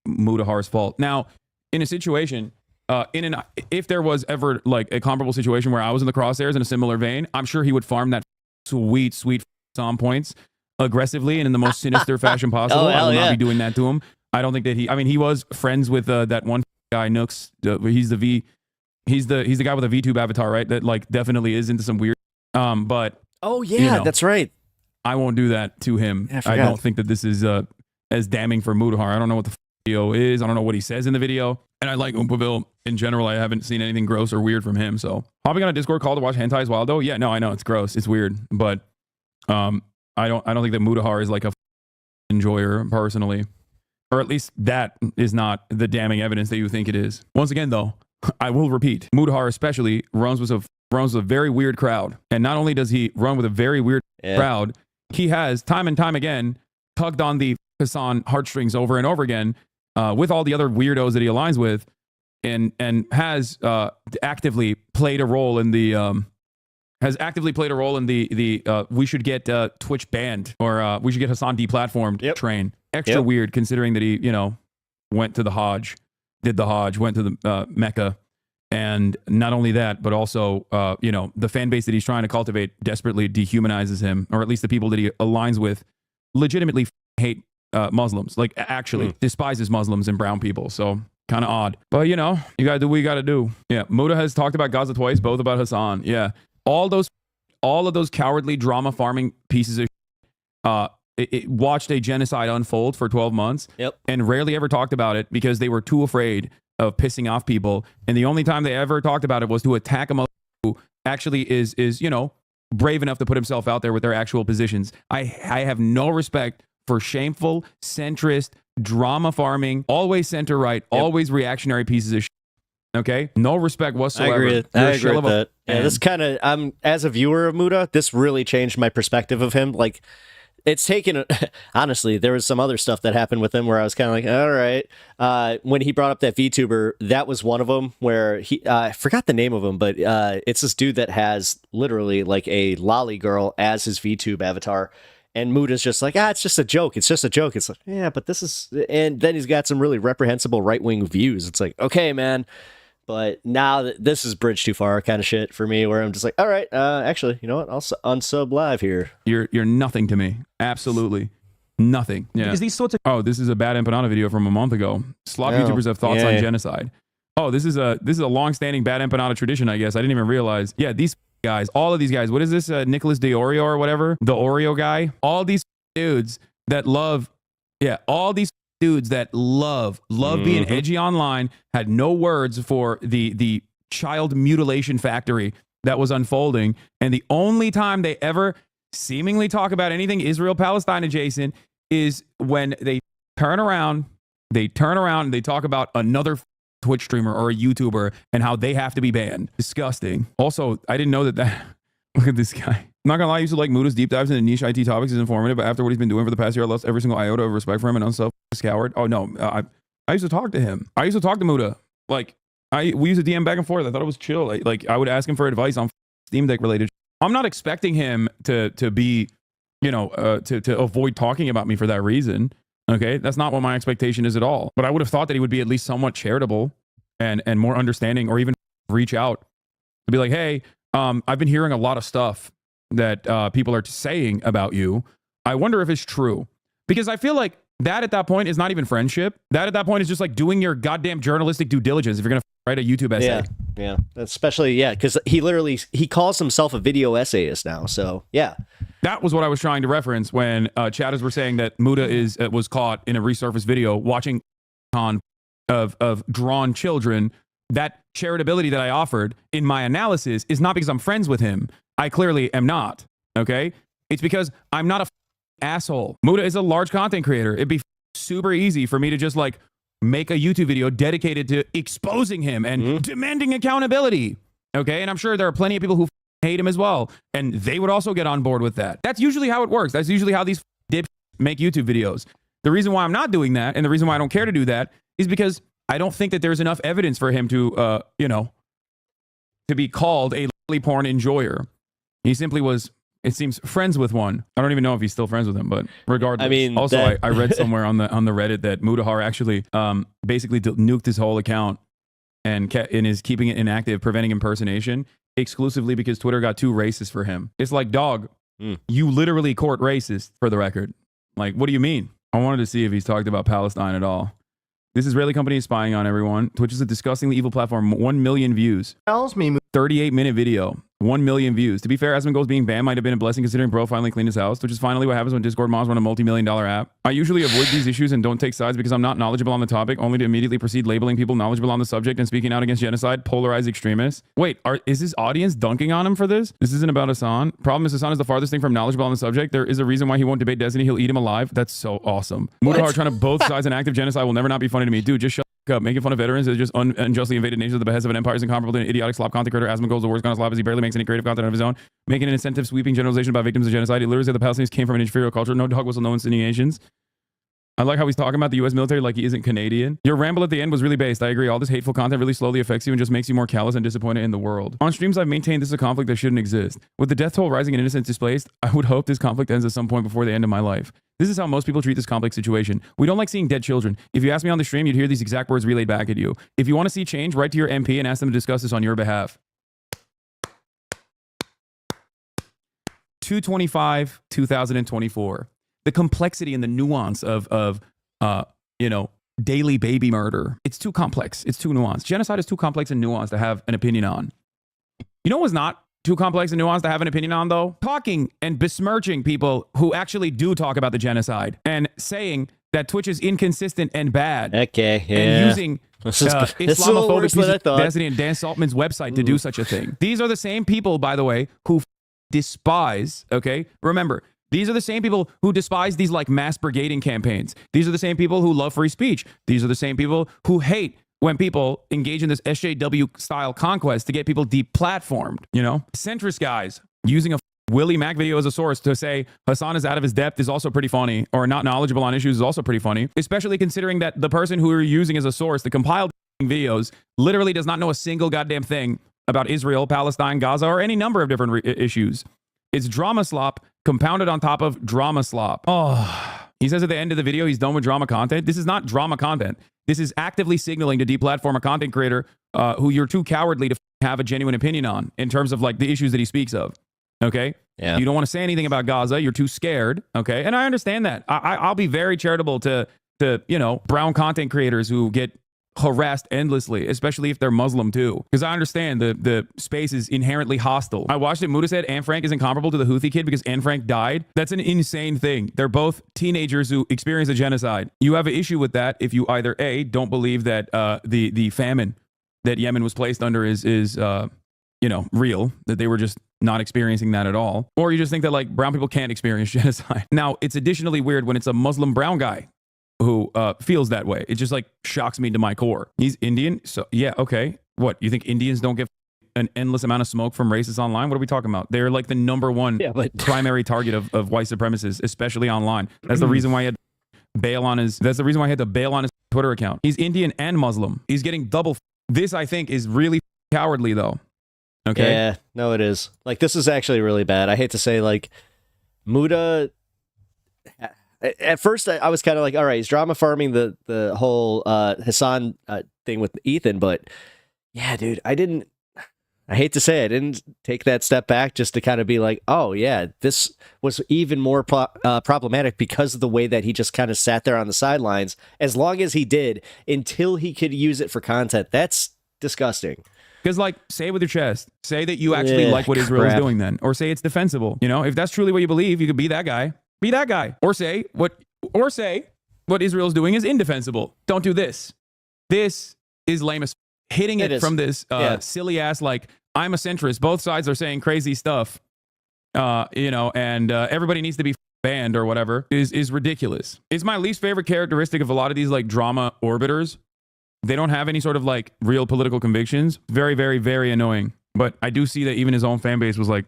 Speaker 3: Mudahar's fault. Now, in a situation, if there was ever like a comparable situation where I was in the crosshairs in a similar vein, I'm sure he would farm that sweet Psalm points aggressively and in the most sinister fashion possible. I will not be doing that to him. I don't think that he was friends with that one guy Nooks. He's the guy with a VTube avatar, right? That like definitely is into some weird. But
Speaker 1: oh yeah, that's right.
Speaker 3: I won't do that to him. I don't think that this is as damning for Mudahar. I don't know what the video is. I don't know what he says in the video. And I like Oompaville in general. I haven't seen anything gross or weird from him. So hopping on a Discord call to watch hentai is wild though. Yeah, no, I know it's gross. It's weird. But I don't think that Mudahar is like a enjoyer personally. Or at least that is not the damning evidence that you think it is. Once again though, I will repeat, Mudahar especially runs with a very weird crowd. And not only does he run with a very weird crowd, he has time and time again tugged on the Hasan heartstrings over and over again with all the other weirdos that he aligns with, and has actively played a role in the we should get Twitch banned, or we should get Hasan deplatformed train. Extra weird considering that he, went to the Hajj, did the Hajj, went to the Mecca. And not only that, but also, the fan base that he's trying to cultivate desperately dehumanizes him, or at least the people that he aligns with legitimately hate Muslims, like actually despises Muslims and brown people. So kind of odd. But, you got to do what you got to do. Yeah. Muda has talked about Gaza twice, both about Hasan. Yeah. All of those cowardly drama farming pieces of it watched a genocide unfold for 12 months and rarely ever talked about it because they were too afraid of pissing off people. And the only time they ever talked about it was to attack a mother who actually is brave enough to put himself out there with their actual positions. I have no respect for shameful, centrist, drama farming, always center right, always reactionary pieces of shit. Okay? No respect whatsoever.
Speaker 1: I agree with that. Yeah, this kind of, as a viewer of Muda, this really changed my perspective of him. Like, it's taken, honestly, there was some other stuff that happened with him where I was kind of like, all right. When he brought up that VTuber, that was one of them where I forgot the name of him, but it's this dude that has literally like a lolly girl as his VTube avatar. And Muda's just like, it's just a joke. It's just a joke. It's like, yeah, but this is, and then he's got some really reprehensible right-wing views. It's like, okay, man. But now this is bridge too far kind of shit for me, where I'm just like, all right, actually, you know what? I'll unsub live here.
Speaker 3: You're nothing to me. Absolutely nothing. Yeah.
Speaker 4: Because these sorts of
Speaker 3: this is a bad empanada video from a month ago. Slav YouTubers have thoughts on genocide. Oh, this is a long-standing bad empanada tradition, I guess. I didn't even realize. Yeah, these guys, all of these guys. What is this? Nicholas De Oreo or whatever? The Oreo guy. All these dudes that love. Yeah, all these dudes that love being edgy online had no words for the child mutilation factory that was unfolding, and the only time they ever seemingly talk about anything Israel-Palestine adjacent is when they turn around and they talk about another Twitch streamer or a YouTuber and how they have to be banned. Disgusting. Also, I didn't know that look at this guy. I'm not gonna lie, I used to like Muda's deep dives into niche IT topics is informative, but after what he's been doing for the past year, I lost every single iota of respect for him and unself coward. Oh no, I used to talk to him. I used to talk to Muda. Like we used to DM back and forth. I thought it was chill. Like I would ask him for advice on Steam Deck related. I'm not expecting him to be, to avoid talking about me for that reason. Okay, that's not what my expectation is at all. But I would have thought that he would be at least somewhat charitable and more understanding, or even reach out to be like, hey, I've been hearing a lot of stuff that people are saying about you. I wonder if it's true. Because I feel like that at that point is not even friendship. That at that point is just like doing your goddamn journalistic due diligence if you're going to write a YouTube essay.
Speaker 1: Yeah. Especially, because he calls himself a video essayist now. So, yeah.
Speaker 3: That was what I was trying to reference when chatters were saying that Muda was caught in a resurfaced video watching of drawn children. That charitability that I offered in my analysis is not because I'm friends with him. I clearly am not. Okay? It's because I'm not a asshole. Muda is a large content creator. It'd be super easy for me to just like make a YouTube video dedicated to exposing him and demanding accountability. Okay? And I'm sure there are plenty of people who hate him as well. And they would also get on board with that. That's usually how it works. That's usually how these dips make YouTube videos. The reason why I'm not doing that, and the reason why I don't care to do that, is because I don't think that there's enough evidence for him to, to be called a lily porn enjoyer. He simply was, it seems, friends with one. I don't even know if he's still friends with him, but regardless. I mean, also, I read somewhere on the Reddit that Mudahar actually basically nuked his whole account and is keeping it inactive, preventing impersonation, exclusively because Twitter got too racist for him. It's like, dog, you literally court racist, for the record. Like, what do you mean? I wanted to see if he's talked about Palestine at all. This Israeli company is spying on everyone. Twitch is a disgustingly evil platform. 1 million views.
Speaker 4: tells me
Speaker 3: 38-minute video. 1 million views. To be fair, Asmongold's being banned might have been a blessing considering bro finally cleaned his house, which is finally what happens when Discord mods run a multi-million-dollar app. I usually avoid these issues and don't take sides because I'm not knowledgeable on the topic, only to immediately proceed labeling people knowledgeable on the subject and speaking out against genocide, polarized extremists. Wait, is his audience dunking on him for this? This isn't about Hasan. Problem is Hasan is the farthest thing from knowledgeable on the subject. There is a reason why he won't debate Destiny. He'll eat him alive. That's so awesome. Mudahar trying to both sides an active genocide will never not be funny to me. Dude, just shut up. Making fun of veterans that just unjustly invaded nations at the behest of an empire is incomparable to an idiotic slop content creator. Asmongold's the worst kind of slop as he barely makes any creative content of his own, making an incentive sweeping generalization about victims of genocide. He literally said the Palestinians came from an inferior culture. No dog whistle, no insinuations. I like how he's talking about the U.S. military like he isn't Canadian. Your ramble at the end was really based. I agree. All this hateful content really slowly affects you and just makes you more callous and disappointed in the world. On streams, I've maintained this is a conflict that shouldn't exist. With the death toll rising and innocents displaced, I would hope this conflict ends at some point before the end of my life. This is how most people treat this complex situation. We don't like seeing dead children. If you ask me on the stream, you'd hear these exact words relayed back at you. If you want to see change, write to your MP and ask them to discuss this on your behalf. 2/25/2024. The complexity and the nuance of daily baby murder. It's too complex. It's too nuanced. Genocide is too complex and nuanced to have an opinion on. You know what's not too complex and nuanced to have an opinion on, though? Talking and besmirching people who actually do talk about the genocide and saying that Twitch is inconsistent and bad.
Speaker 1: Okay, yeah.
Speaker 3: And using
Speaker 1: this is a little
Speaker 3: Islamophobic
Speaker 1: worse than I thought.
Speaker 3: Destiny and Dan Saltman's website to do such a thing. These are the same people, by the way, who despise, okay? Remember, these are the same people who despise these like mass brigading campaigns. These are the same people who love free speech. These are the same people who hate when people engage in this SJW style conquest to get people deplatformed, you know? Centrist guys using a Willie Mac video as a source to say Hasan is out of his depth is also pretty funny, or not knowledgeable on issues is also pretty funny, especially considering that the person who you're using as a source to compile videos literally does not know a single goddamn thing about Israel, Palestine, Gaza, or any number of different issues. It's drama slop compounded on top of drama slop. Oh, he says at the end of the video he's done with drama content. This is not drama content. This is actively signaling to deplatform a content creator who you're too cowardly to have a genuine opinion on in terms of like the issues that he speaks of. Okay?
Speaker 1: Yeah.
Speaker 3: You don't want to say anything about Gaza. You're too scared. Okay? And I understand that. I'll be very charitable to brown content creators who get harassed endlessly, especially if they're Muslim too. Because I understand the space is inherently hostile. I watched it. Muda said Anne Frank isn't comparable to the Houthi kid because Anne Frank died. That's an insane thing. They're both teenagers who experienced a genocide. You have an issue with that if you either A, don't believe that the famine that Yemen was placed under is real, that they were just not experiencing that at all, or you just think that like brown people can't experience genocide. Now, it's additionally weird when it's a Muslim brown guy who feels that way. It just like shocks me to my core. He's Indian, so yeah, okay. What, you think Indians don't get an endless amount of smoke from racists online? What are we talking about? They're like the number one primary target of white supremacists, especially online. That's the reason why he had to bail on his. That's the reason why he had to bail on his Twitter account. He's Indian and Muslim. He's getting double. This I think is really cowardly though. Okay.
Speaker 1: Yeah, no, it is. Like, this is actually really bad. I hate to say, like, Muda. At first, I was kind of like, all right, he's drama farming the whole Hasan thing with Ethan, but yeah, dude, I hate to say I didn't take that step back just to kind of be like, oh yeah, this was even more problematic because of the way that he just kind of sat there on the sidelines as long as he did until he could use it for content. That's disgusting.
Speaker 3: Because, like, say it with your chest. Say that you actually like what Israel is doing then. Or say it's defensible. You know, if that's truly what you believe, you could be that guy. Be that guy. Or say what Israel's doing is indefensible. Don't do this. This is lame as hitting it from this silly ass, like, I'm a centrist. Both sides are saying crazy stuff. And everybody needs to be banned or whatever is ridiculous. It's my least favorite characteristic of a lot of these, like, drama orbiters. They don't have any sort of like real political convictions. Very, very, very annoying. But I do see that even his own fan base was like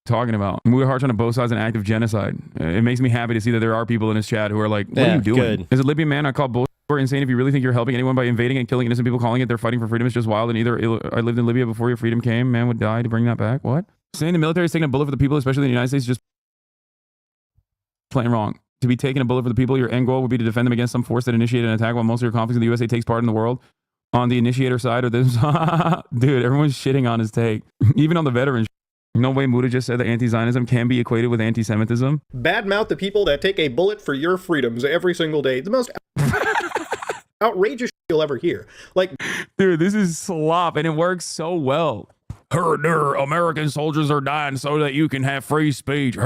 Speaker 3: talking about Mudahar trying to both sides an act of genocide. It makes me happy to see that there are people in his chat who are like, what are you doing? Good. As a Libyan man, I call bullshit insane if you really think you're helping anyone by invading and killing innocent people. Calling it they're fighting for freedom is just wild. And either I lived in Libya before your freedom came. Man would die to bring that back. What? Saying the military is taking a bullet for the people, especially in the United States, is just plain wrong. To be taking a bullet for the people, your end goal would be to defend them against some force that initiated an attack while most of your conflicts in the USA takes part in the world. On the initiator side of this, dude, everyone's shitting on his take. Even on the veteran. No way Muda just said that anti-Zionism can be equated with anti-Semitism.
Speaker 2: Badmouth the people that take a bullet for your freedoms every single day. The most outrageous you'll ever hear. Like,
Speaker 3: dude, this is slop, and it works so well. American soldiers are dying so that you can have free speech. You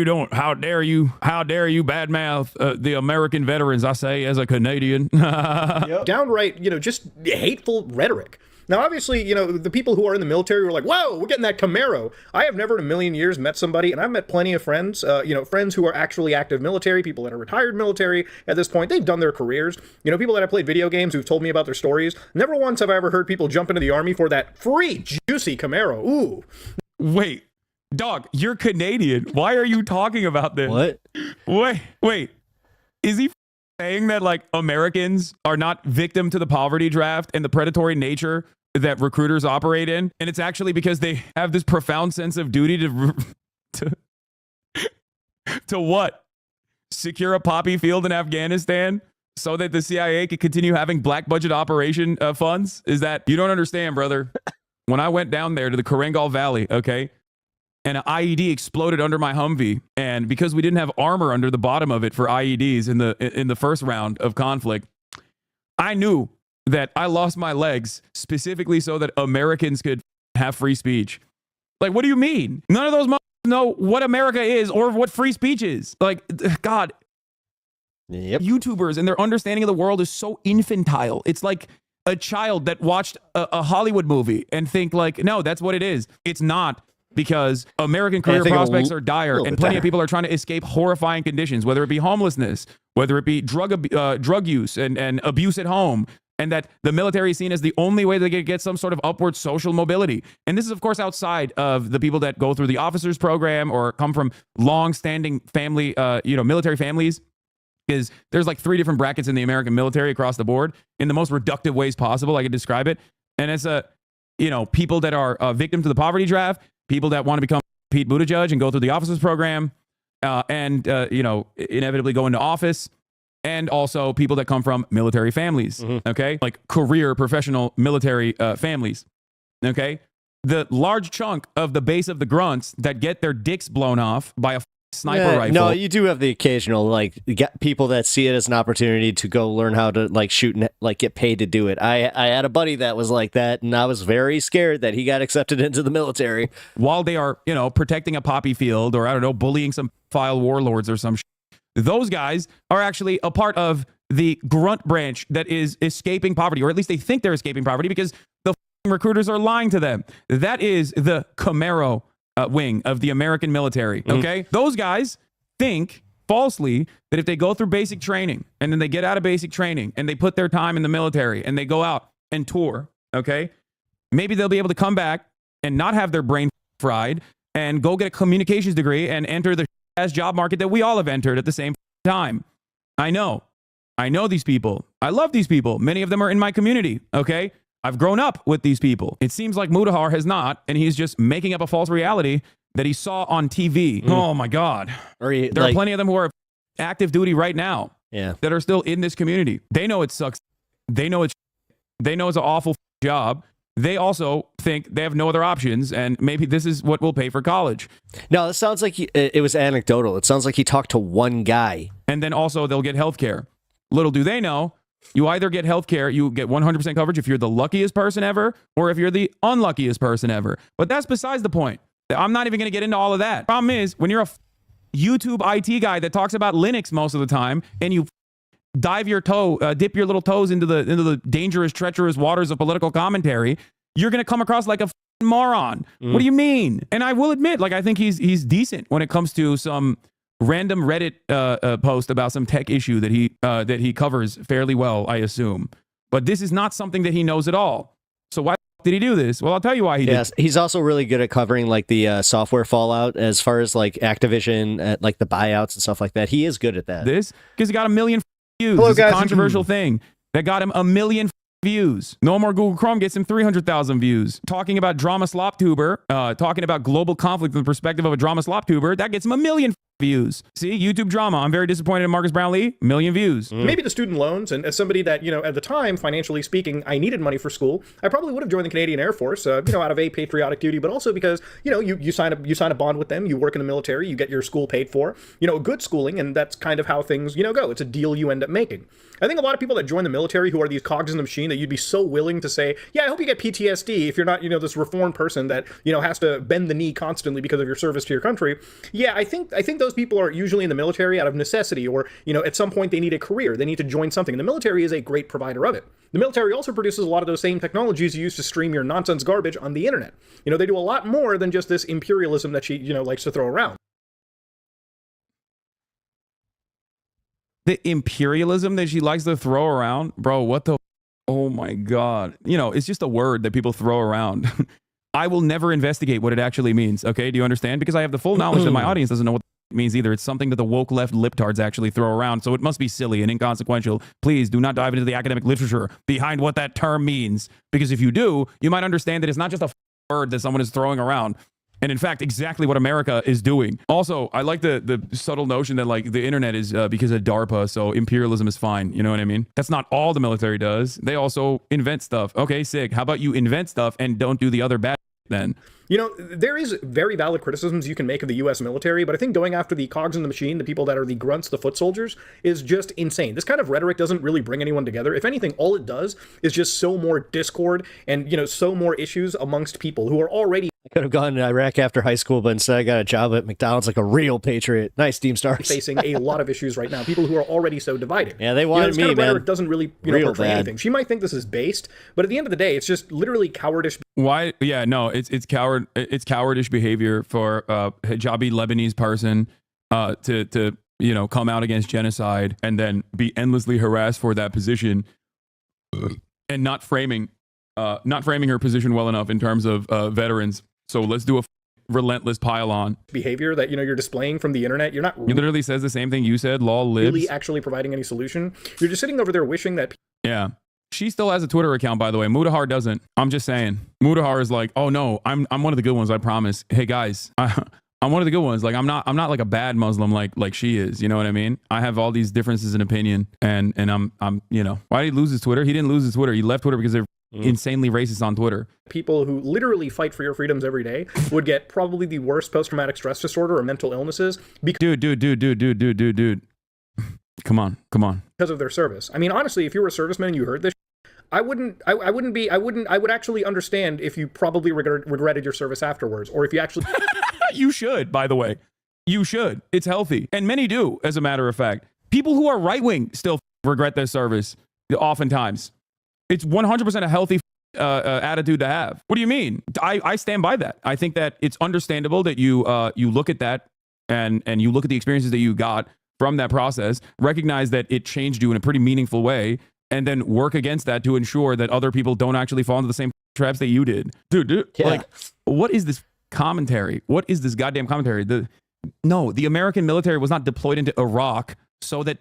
Speaker 3: don't, how dare you badmouth the American veterans, I say, as a Canadian.
Speaker 2: Yep. Downright, just hateful rhetoric. Now, obviously, the people who are in the military were like, whoa, we're getting that Camaro. I have never in a million years met somebody, and I've met plenty of friends, friends who are actually active military, people that are retired military at this point. They've done their careers. People that have played video games who've told me about their stories. Never once have I ever heard people jump into the army for that free, juicy Camaro. Ooh.
Speaker 3: Wait, dog, you're Canadian. Why are you talking about this?
Speaker 1: What?
Speaker 3: Wait. Is he saying that, like, Americans are not victim to the poverty draft and the predatory nature that recruiters operate in, and it's actually because they have this profound sense of duty to what? Secure a poppy field in Afghanistan so that the CIA could continue having black budget operation funds? Is that, you don't understand, brother? When I went down there to the Korengal Valley, okay, and an IED exploded under my Humvee, and because we didn't have armor under the bottom of it for IEDs in the first round of conflict, I knew that I lost my legs specifically so that Americans could have free speech. Like, what do you mean? None of those know what America is or what free speech is. Like, God.
Speaker 1: Yep.
Speaker 3: YouTubers and their understanding of the world is so infantile. It's like a child that watched a Hollywood movie and think like, no, that's what it is. It's not, because American career prospects are dire, and plenty of people are trying to escape horrifying conditions, whether it be homelessness, whether it be drug use and abuse at home, and that the military is seen as the only way they can get some sort of upward social mobility. And this is, of course, outside of the people that go through the officers program or come from long-standing family, military families. Is there's like 3 different brackets in the American military across the board in the most reductive ways possible I could describe it. And it's people that are victims to the poverty draft, people that want to become Pete Buttigieg and go through the officers program, and inevitably go into office, and also people that come from military families, okay? Like career professional military families, okay? The large chunk of the base of the grunts that get their dicks blown off by a sniper rifle.
Speaker 1: No, you do have the occasional get people that see it as an opportunity to go learn how to shoot and get paid to do it. I had a buddy that was like that, and I was very scared that he got accepted into the military
Speaker 3: while they are protecting a poppy field, or I don't know, bullying some file warlords or some shit. Those guys are actually a part of the grunt branch that is escaping poverty, or at least they think they're escaping poverty because the recruiters are lying to them. That is the Camaro wing of the American military, okay? Those guys think falsely that if they go through basic training and then they get out of basic training and they put their time in the military and they go out and tour, okay, maybe they'll be able to come back and not have their brain fried and go get a communications degree and enter the ass job market that we all have entered at the same time. I know these people. I love these people. Many of them are in my community, okay? I've grown up with these people. It seems like Mudahar has not, and he's just making up a false reality that he saw on TV. Oh my God. There are plenty of them who are active duty right now that are still in this community. They know it sucks. They know it's an awful job. They also think they have no other options, and maybe this is what will pay for college.
Speaker 1: No, it sounds like it was anecdotal. It sounds like he talked to one guy.
Speaker 3: And then also they'll get health care. Little do they know, you either get health care, you get 100% coverage if you're the luckiest person ever, or if you're the unluckiest person ever. But that's besides the point. I'm not even going to get into all of that. Problem is, when you're a YouTube IT guy that talks about Linux most of the time, and you dip your little toes into the dangerous, treacherous waters of political commentary, you're going to come across like a moron. What do you mean? And I will admit, I think he's decent when it comes to some random Reddit post about some tech issue that he covers fairly well, I assume. But this is not something that he knows at all. So why did he do this? Well, I'll tell you why he did.
Speaker 1: Yes, he's also really good at covering the software fallout as far as Activision, the buyouts and stuff like that. He is good at that.
Speaker 3: This because he got 1 million views.
Speaker 2: Hello,
Speaker 3: it's
Speaker 2: guys.
Speaker 3: A controversial thing that got him 1 million views. No More Google Chrome gets him 300,000 views. Talking about drama slop tuber, talking about global conflict from the perspective of a drama slop tuber, that gets him 1 million views. See, YouTube drama. I'm very disappointed in Marcus Brownlee. Million views.
Speaker 2: Maybe the student loans, and as somebody that, at the time, financially speaking, I needed money for school, I probably would have joined the Canadian Air Force, out of a patriotic duty, but also because, you sign a bond with them, you work in the military, you get your school paid for, good schooling, and that's kind of how things, go. It's a deal you end up making. I think a lot of people that join the military who are these cogs in the machine that you'd be so willing to say, yeah, I hope you get PTSD if you're not, this reformed person that, has to bend the knee constantly because of your service to your country. Yeah, I think those people are usually in the military out of necessity, or, at some point they need a career, they need to join something. And the military is a great provider of it. The military also produces a lot of those same technologies you use to stream your nonsense garbage on the internet. They do a lot more than just this imperialism that she, likes to throw around.
Speaker 3: The imperialism that she likes to throw around, bro, what the, oh my God. It's just a word that people throw around. I will never investigate what it actually means. Okay. Do you understand? Because I have the full knowledge that my audience doesn't know what it means either. It's something that the woke left liptards actually throw around. So it must be silly and inconsequential. Please do not dive into the academic literature behind what that term means. Because if you do, you might understand that it's not just a word that someone is throwing around. And in fact, exactly what America is doing. Also, I like the subtle notion that like the internet is because of DARPA, so imperialism is fine. You know what I mean? That's not all the military does. They also invent stuff. Okay, sick. How about you invent stuff and don't do the other bad then?
Speaker 2: There is very valid criticisms you can make of the U.S. military, but I think going after the cogs in the machine, the people that are the grunts, the foot soldiers, is just insane. This kind of rhetoric doesn't really bring anyone together. If anything, all it does is just sow more discord and, sow more issues amongst people who are already...
Speaker 1: I could have gone to Iraq after high school, but instead I got a job at McDonald's like a real patriot. Nice, Team Stars.
Speaker 2: Facing a lot of issues right now. People who are already so divided.
Speaker 1: Yeah, they wanted
Speaker 2: this
Speaker 1: me,
Speaker 2: kind of
Speaker 1: man.
Speaker 2: rhetoric doesn't really, portray anything. She might think this is based, but at the end of the day, it's just literally cowardice.
Speaker 3: Why? Yeah, no, it's cowardish behavior for a hijabi Lebanese person to come out against genocide and then be endlessly harassed for that position and not framing her position well enough in terms of veterans. So let's do a relentless pile on
Speaker 2: behavior that you're displaying from the internet. You're not
Speaker 3: He literally says the same thing you said. Law lives.
Speaker 2: Really actually providing any solution. You're just sitting over there wishing that.
Speaker 3: Yeah. She still has a Twitter account, by the way. Mudahar doesn't. I'm just saying. Mudahar is like, oh no, I'm one of the good ones. I promise. Hey guys, I'm one of the good ones. Like I'm not like a bad Muslim like she is. You know what I mean? I have all these differences in opinion, and I'm why did he lose his Twitter? He didn't lose his Twitter. He left Twitter because they're insanely racist on Twitter.
Speaker 2: People who literally fight for your freedoms every day would get probably the worst post-traumatic stress disorder or mental illnesses.
Speaker 3: Dude. Come on.
Speaker 2: Because of their service. I mean, honestly, if you were a serviceman and you heard this, I would actually understand if you probably regretted your service afterwards, or if you actually...
Speaker 3: You should, by the way. You should. It's healthy. And many do, as a matter of fact. People who are right-wing still regret their service, oftentimes. It's 100% a healthy attitude to have. What do you mean? I stand by that. I think that it's understandable that you look at that and you look at the experiences that you got from that process, recognize that it changed you in a pretty meaningful way, and then work against that to ensure that other people don't actually fall into the same traps that you did. Dude,
Speaker 1: yeah.
Speaker 3: Like, what is this commentary? What is this goddamn commentary? The American military was not deployed into Iraq so that,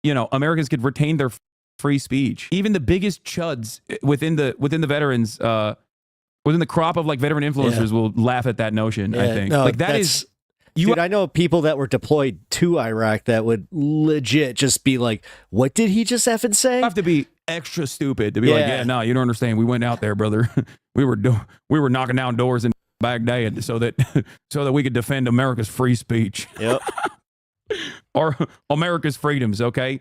Speaker 3: Americans could retain their free speech. Even the biggest chuds within the veterans, within the crop of like veteran influencers will laugh at that notion, I think.
Speaker 1: No,
Speaker 3: like that is...
Speaker 1: Dude, I know people that were deployed to Iraq that would legit just be like, what did he just effing say?
Speaker 3: You have to be extra stupid to be like, yeah, no, you don't understand. We went out there, brother. we were knocking down doors in Baghdad so that we could defend America's free speech.
Speaker 1: Yep.
Speaker 3: Or America's freedoms, okay?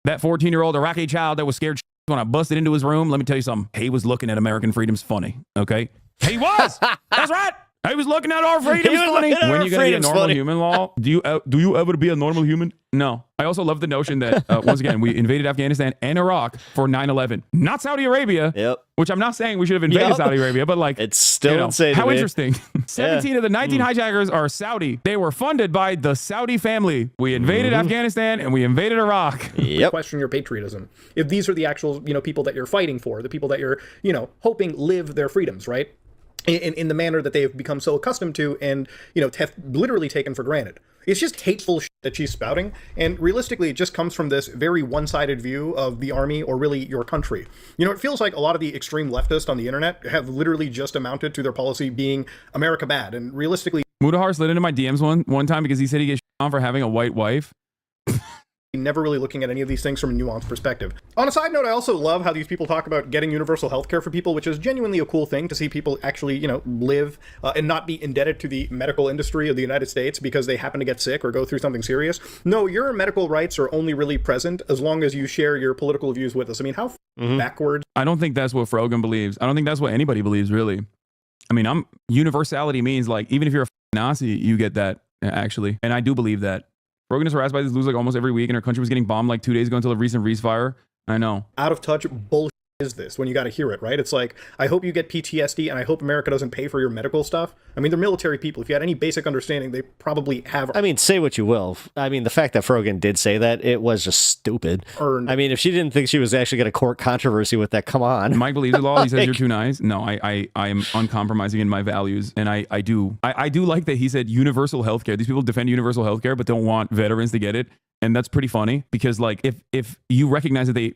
Speaker 3: That 14-year-old Iraqi child that was scared when I busted into his room, let me tell you something. He was looking at American freedoms funny, okay? He was! That's right! He was looking at our freedoms funny. When you gonna be a normal human, Law? Do you ever be a normal human? No. I also love the notion that, once again, we invaded Afghanistan and Iraq for 9/11. Not Saudi Arabia.
Speaker 1: Yep.
Speaker 3: Which I'm not saying we should have invaded Saudi Arabia, but like...
Speaker 1: It's still insane.
Speaker 3: How interesting. 17 of the 19 hijackers are Saudi. They were funded by the Saudi family. We invaded Afghanistan and we invaded Iraq.
Speaker 1: Yep.
Speaker 2: Question your patriotism. If these are the actual, people that you're fighting for, the people that you're, hoping live their freedoms, right? In the manner that they've become so accustomed to and, have literally taken for granted. It's just hateful shit that she's spouting, and realistically, it just comes from this very one-sided view of the army or really your country. It feels like a lot of the extreme leftists on the internet have literally just amounted to their policy being America bad, and realistically...
Speaker 3: Mudahar slid into my DMs one time because he said he gets on for having a white wife.
Speaker 2: Never really looking at any of these things from a nuanced perspective. On a side note, I also love how these people talk about getting universal healthcare for people, which is genuinely a cool thing to see people actually, live and not be indebted to the medical industry of the United States because they happen to get sick or go through something serious. No, your medical rights are only really present as long as you share your political views with us. I mean, how backwards?
Speaker 3: I don't think that's what Rogan believes. I don't think that's what anybody believes, really. I mean, universality means like even if you're a Nazi, you get that actually, and I do believe that. Rogan is harassed by these losers like almost every week, and her country was getting bombed like 2 days ago until a recent ceasefire. I know.
Speaker 2: Out of touch bullshit is this when you got to hear it, right? It's like, I hope you get PTSD and I hope America doesn't pay for your medical stuff. I mean, they're military people. If you had any basic understanding, they probably have.
Speaker 1: I mean, say what you will. I mean, the fact that Rogan did say that, it was just stupid.
Speaker 2: Earned.
Speaker 1: I mean, if she didn't think she was actually going to court controversy with that, come on.
Speaker 3: Mike believes it all. He says you're too nice. No, I am uncompromising in my values, and I do like that he said universal healthcare. These people defend universal healthcare, but don't want veterans to get it, and that's pretty funny because like if you recognize that they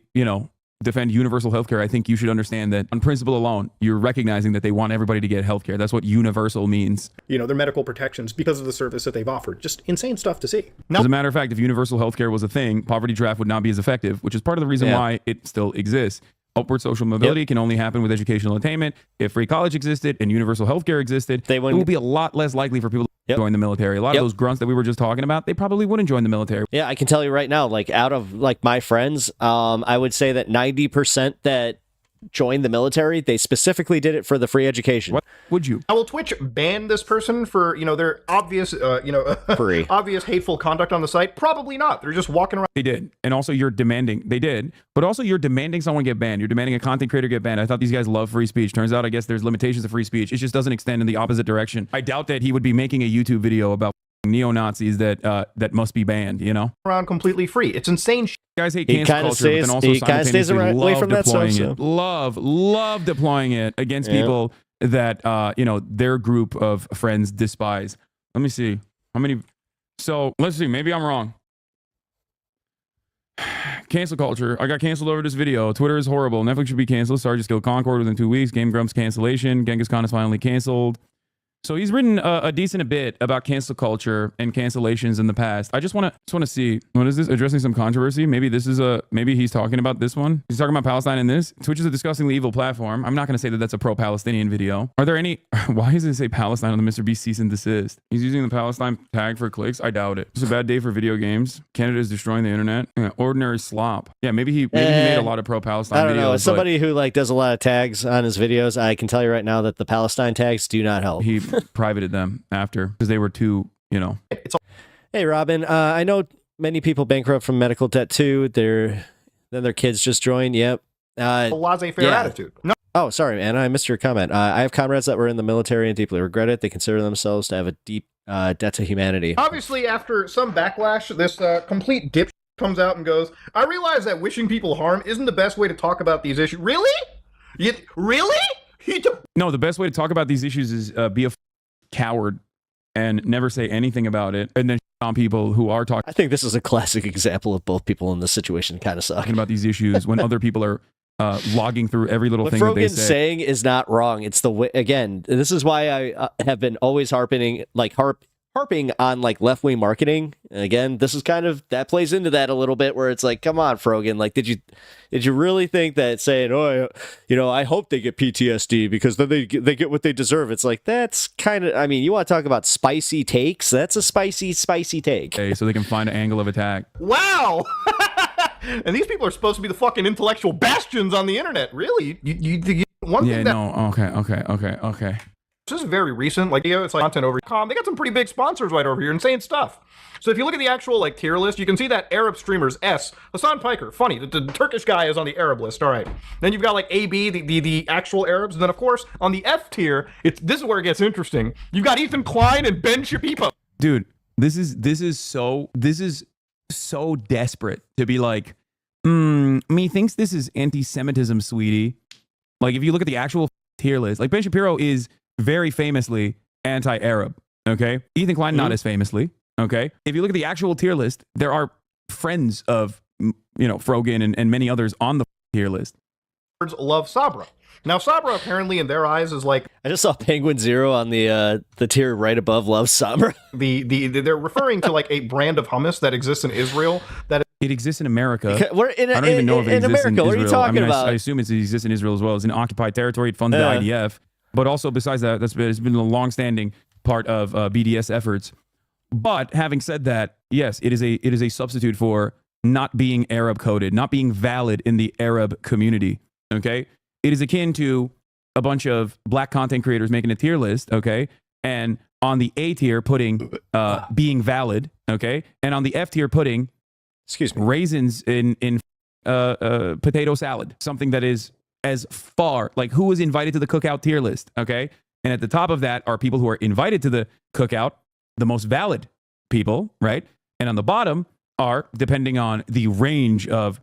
Speaker 3: defend universal healthcare, I think you should understand that on principle alone, you're recognizing that they want everybody to get healthcare. That's what universal means.
Speaker 2: Their medical protections because of the service that they've offered. Just insane stuff to see.
Speaker 3: Now, as a matter of fact, if universal healthcare was a thing, poverty draft would not be as effective, which is part of the reason why it still exists. Upward social mobility can only happen with educational attainment. If free college existed and universal healthcare existed, it would be a lot less likely for people to join the military. A lot of those grunts that we were just talking about, they probably wouldn't join the military.
Speaker 1: Yeah, I can tell you right now, like out of like my friends, I would say that 90% that joined the military, they specifically did it for the free education.
Speaker 3: What would you?
Speaker 2: Will Twitch ban this person for, their obvious,
Speaker 1: free.
Speaker 2: obvious hateful conduct on the site? Probably not. They're just walking around.
Speaker 3: They did. And also you're demanding, they did, but also you're demanding someone get banned. You're demanding a content creator get banned. I thought these guys love free speech. Turns out, I guess there's limitations to free speech. It just doesn't extend in the opposite direction. I doubt that he would be making a YouTube video about neo-Nazis that must be banned,
Speaker 2: around completely free. It's insane.
Speaker 3: Guys hate cancel culture, but then also simultaneously
Speaker 1: away from that
Speaker 3: deploying
Speaker 1: stuff,
Speaker 3: it. Love deploying it against people that their group of friends despise. Let me see how many. So let's see. Maybe I'm wrong. Cancel culture. I got canceled over this video. Twitter is horrible. Netflix should be canceled. Sorry, just killed Concord within 2 weeks. Game Grumps cancellation. Genghis Khan is finally canceled. So he's written a decent bit about cancel culture and cancellations in the past. I just want to see, what is this? Addressing some controversy? Maybe this is maybe he's talking about this one. He's talking about Palestine in this. Twitch is a disgustingly evil platform. I'm not going to say that that's a pro-Palestinian video. Are there any, why does it say Palestine on the Mr. Beast cease and desist? He's using the Palestine tag for clicks? I doubt it. It's a bad day for video games. Canada is destroying the internet. Yeah, ordinary slop. Yeah, maybe he made a lot of pro-Palestine videos.
Speaker 1: I don't know. As somebody who like does a lot of tags on his videos, I can tell you right now that the Palestine tags do not help.
Speaker 3: He privated them after because they were too,
Speaker 1: Hey, Robin, I know many people bankrupt from medical debt too. Then their kids just joined. Yep.
Speaker 2: A laissez-faire attitude. No.
Speaker 1: Oh, sorry, man. I missed your comment. I have comrades that were in the military and deeply regret it. They consider themselves to have a deep debt to humanity.
Speaker 2: Obviously, after some backlash, this complete dip comes out and goes, I realize that wishing people harm isn't the best way to talk about these issues. Really? Really?
Speaker 3: No, the best way to talk about these issues is be a coward and never say anything about it, and then on people who are talking.
Speaker 1: I think this is a classic example of both people in this situation kind of suck.
Speaker 3: Talking about these issues when other people are logging through every little thing that they say.
Speaker 1: What Rogan's saying is not wrong. It's the way, again, this is why I have been always harping on like left-wing marketing. And again, this is kind of, that plays into that a little bit where it's like, come on, Rogan, like, did you really think that saying, I hope they get PTSD because then they get what they deserve? It's like, that's kind of, I mean, you want to talk about spicy takes? That's a spicy take.
Speaker 3: Okay, so they can find an angle of attack.
Speaker 2: Wow. And these people are supposed to be the fucking intellectual bastions on the internet. Really?
Speaker 3: Okay.
Speaker 2: This is very recent, it's like content over .com. They got some pretty big sponsors right over here, insane stuff. So if you look at the actual tier list, you can see that Arab streamers S, Hasan Piker, funny, the Turkish guy is on the Arab list, all right. Then you've got AB, the actual Arabs, and then of course on the F tier, this is where it gets interesting. You've got Ethan Klein and Ben Shapipo.
Speaker 3: Dude, this is so desperate to be like, methinks this is anti-Semitism, sweetie. Like if you look at the actual tier list, like Ben Shapiro is very famously anti-Arab, okay? Ethan Klein, not as famously, okay? If you look at the actual tier list, there are friends of, Rogan and many others on the tier list.
Speaker 2: love Sabra. Now, Sabra apparently in their eyes is like
Speaker 1: I just saw Penguin Zero on the tier right above Love Sabra.
Speaker 2: they're referring to like a brand of hummus that exists in Israel that
Speaker 3: It exists in America.
Speaker 1: I
Speaker 3: I don't even know if it
Speaker 1: in
Speaker 3: exists
Speaker 1: America.
Speaker 3: in
Speaker 1: What are
Speaker 3: Israel.
Speaker 1: you talking
Speaker 3: I mean,
Speaker 1: about?
Speaker 3: I assume it exists in Israel as well. It's an occupied territory. It funds the IDF. But also, besides that, it's been a long-standing part of BDS efforts. But having said that, yes, it is a substitute for not being Arab coded, not being valid in the Arab community. Okay, it is akin to a bunch of black content creators making a tier list. Okay, and on the A tier putting being valid. Okay, and on the F tier putting raisins in potato salad, something that is as far like who is invited to the cookout tier list. Okay, and at the top of that are people who are invited to the cookout, the most valid people, right? And on the bottom are, depending on the range of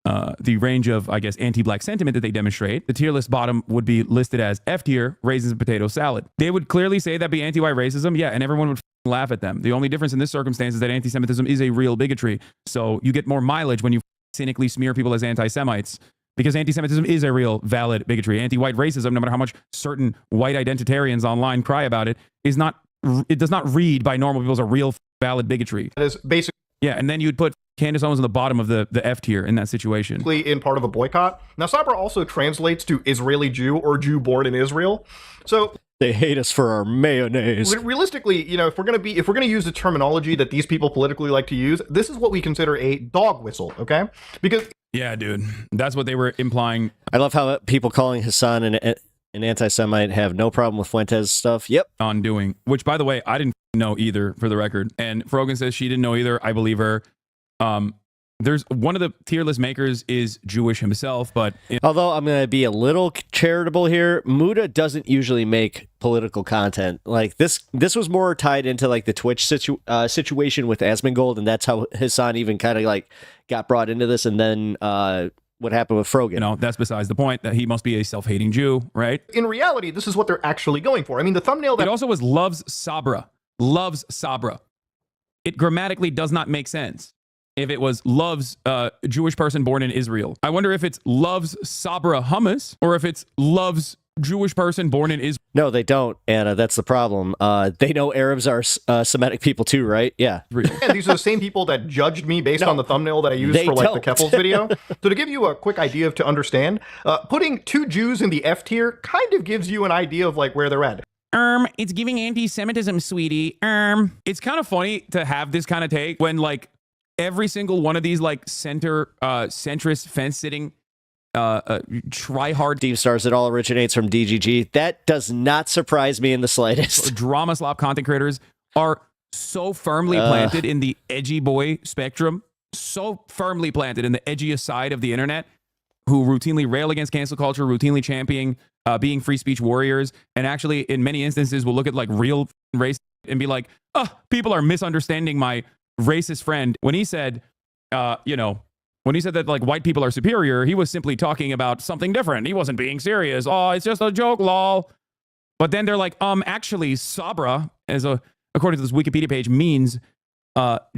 Speaker 3: I guess anti-black sentiment that they demonstrate, the tier list bottom would be listed as F tier, raisins and potato salad. They would clearly say that be anti-white racism, yeah, and everyone would laugh at them. The only difference in this circumstance is that anti-Semitism is a real bigotry, so you get more mileage when you cynically smear people as anti-Semites, because anti-Semitism is a real valid bigotry. Anti-white racism, no matter how much certain white identitarians online cry about it, it does not read by normal people as a real valid bigotry.
Speaker 2: is basically
Speaker 3: Yeah, and then you'd put Candace Owens on the bottom of the F tier in that situation.
Speaker 2: in part of a boycott. Now, Sabra also translates to Israeli Jew or Jew born in Israel. So
Speaker 1: They hate us for our mayonnaise.
Speaker 2: realistically, you know, if we're gonna use the terminology that these people politically like to use, this is what we consider a dog whistle, okay? Because
Speaker 3: Yeah, dude. That's what they were implying.
Speaker 1: I love how people calling Hasan an anti-Semite have no problem with Fuentes stuff. Yep.
Speaker 3: On doing, which by the way, I didn't know either, for the record. And Rogan says she didn't know either. I believe her. There's one of the tier list makers is Jewish himself, but
Speaker 1: Although I'm going to be a little charitable here, Muda doesn't usually make political content. Like this was more tied into like the Twitch situation with Asmongold, and that's how Hasan even kind of like got brought into this. And then what happened with Frogan?
Speaker 3: you know, that's besides the point. That he must be a self-hating Jew, right?
Speaker 2: in reality, this is what they're actually going for. I mean, the thumbnail
Speaker 3: It
Speaker 2: that
Speaker 3: also was loves Sabra. Loves Sabra. It grammatically does not make sense. If it was loves Jewish person born in Israel. I wonder if it's loves Sabra hummus or if it's loves Jewish person born in Israel.
Speaker 1: No, they don't, Anna. That's the problem. They know Arabs are Semitic people too, right? Yeah.
Speaker 2: and these are the same people that judged me based on the thumbnail that I used
Speaker 1: they
Speaker 2: for like the
Speaker 1: don't.
Speaker 2: Keffels video. So to give you a quick idea to understand, putting two Jews in the F tier kind of gives you an idea of like where they're at.
Speaker 3: It's giving anti-Semitism, sweetie. It's kind of funny to have this kind of take when like every single one of these like centrist fence-sitting try-hard
Speaker 1: Deep Stars, it all originates from DGG. That does not surprise me in the slightest.
Speaker 3: drama slop content creators are so firmly planted in the edgy boy spectrum, so firmly planted in the edgiest side of the internet, who routinely rail against cancel culture, routinely championing being free speech warriors, and actually in many instances will look at like real race and be like, oh, people are misunderstanding my racist friend. When he said, when he said that like white people are superior, he was simply talking about something different. He wasn't being serious. Oh, it's just a joke, lol. But then they're like, actually, Sabra, according to this Wikipedia page, means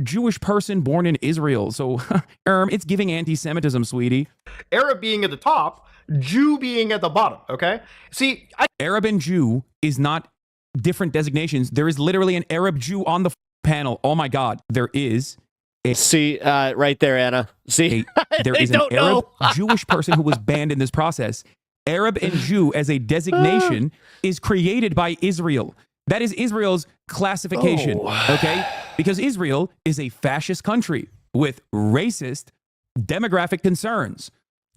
Speaker 3: Jewish person born in Israel. So it's giving anti-Semitism, sweetie.
Speaker 2: Arab being at the top, Jew being at the bottom, okay? See,
Speaker 3: Arab and Jew is not different designations. There is literally an Arab Jew on the panel. Oh my God. There is.
Speaker 1: See, right there, Anna. See,
Speaker 3: There is an Arab Jewish person who was banned in this process. Arab and Jew as a designation is created by Israel. That is Israel's classification, okay? Because Israel is a fascist country with racist demographic concerns.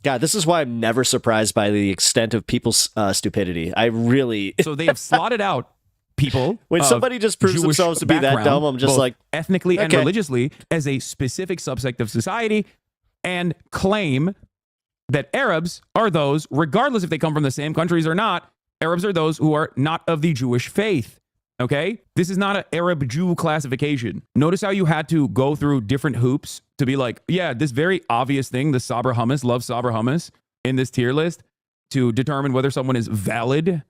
Speaker 1: God, this is why I'm never surprised by the extent of people's stupidity. I really...
Speaker 3: So they have slotted out people
Speaker 1: when somebody just proves
Speaker 3: Jewish
Speaker 1: themselves to be that
Speaker 3: background,
Speaker 1: dumb, I'm just
Speaker 3: both
Speaker 1: like...
Speaker 3: ethnically and
Speaker 1: okay.
Speaker 3: religiously as a specific subsect of society, and claim that Arabs are those, regardless if they come from the same countries or not, Arabs are those who are not of the Jewish faith. Okay? This is not an Arab Jew classification. Notice how you had to go through different hoops to be like, yeah, this very obvious thing, the Sabra hummus, love Sabra hummus in this tier list, to determine whether someone is valid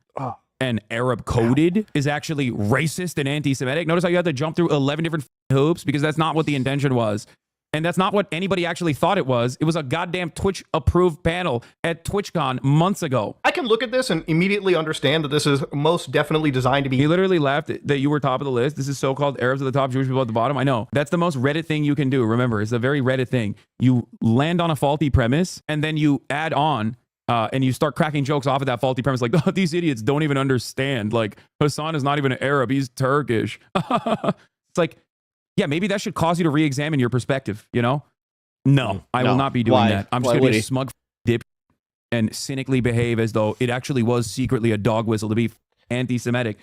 Speaker 3: and Arab coded is actually racist and anti-Semitic. Notice how you had to jump through 11 different hoops because that's not what the intention was. And that's not what anybody actually thought it was. It was a goddamn Twitch-approved panel at TwitchCon months ago.
Speaker 2: I can look at this and immediately understand that this is most definitely designed to be...
Speaker 3: He literally laughed that you were top of the list. This is so-called Arabs at the top, Jewish people at the bottom. I know. That's the most Reddit thing you can do. Remember, it's a very Reddit thing. You land on a faulty premise, and then you add on, and you start cracking jokes off of that faulty premise. Like, oh, these idiots don't even understand. Like, Hasan is not even an Arab. He's Turkish. It's like... Yeah, maybe that should cause you to re-examine your perspective, you know? No, I will not be doing that. I'm just going to be a smug dip and cynically behave as though it actually was secretly a dog whistle to be anti-Semitic.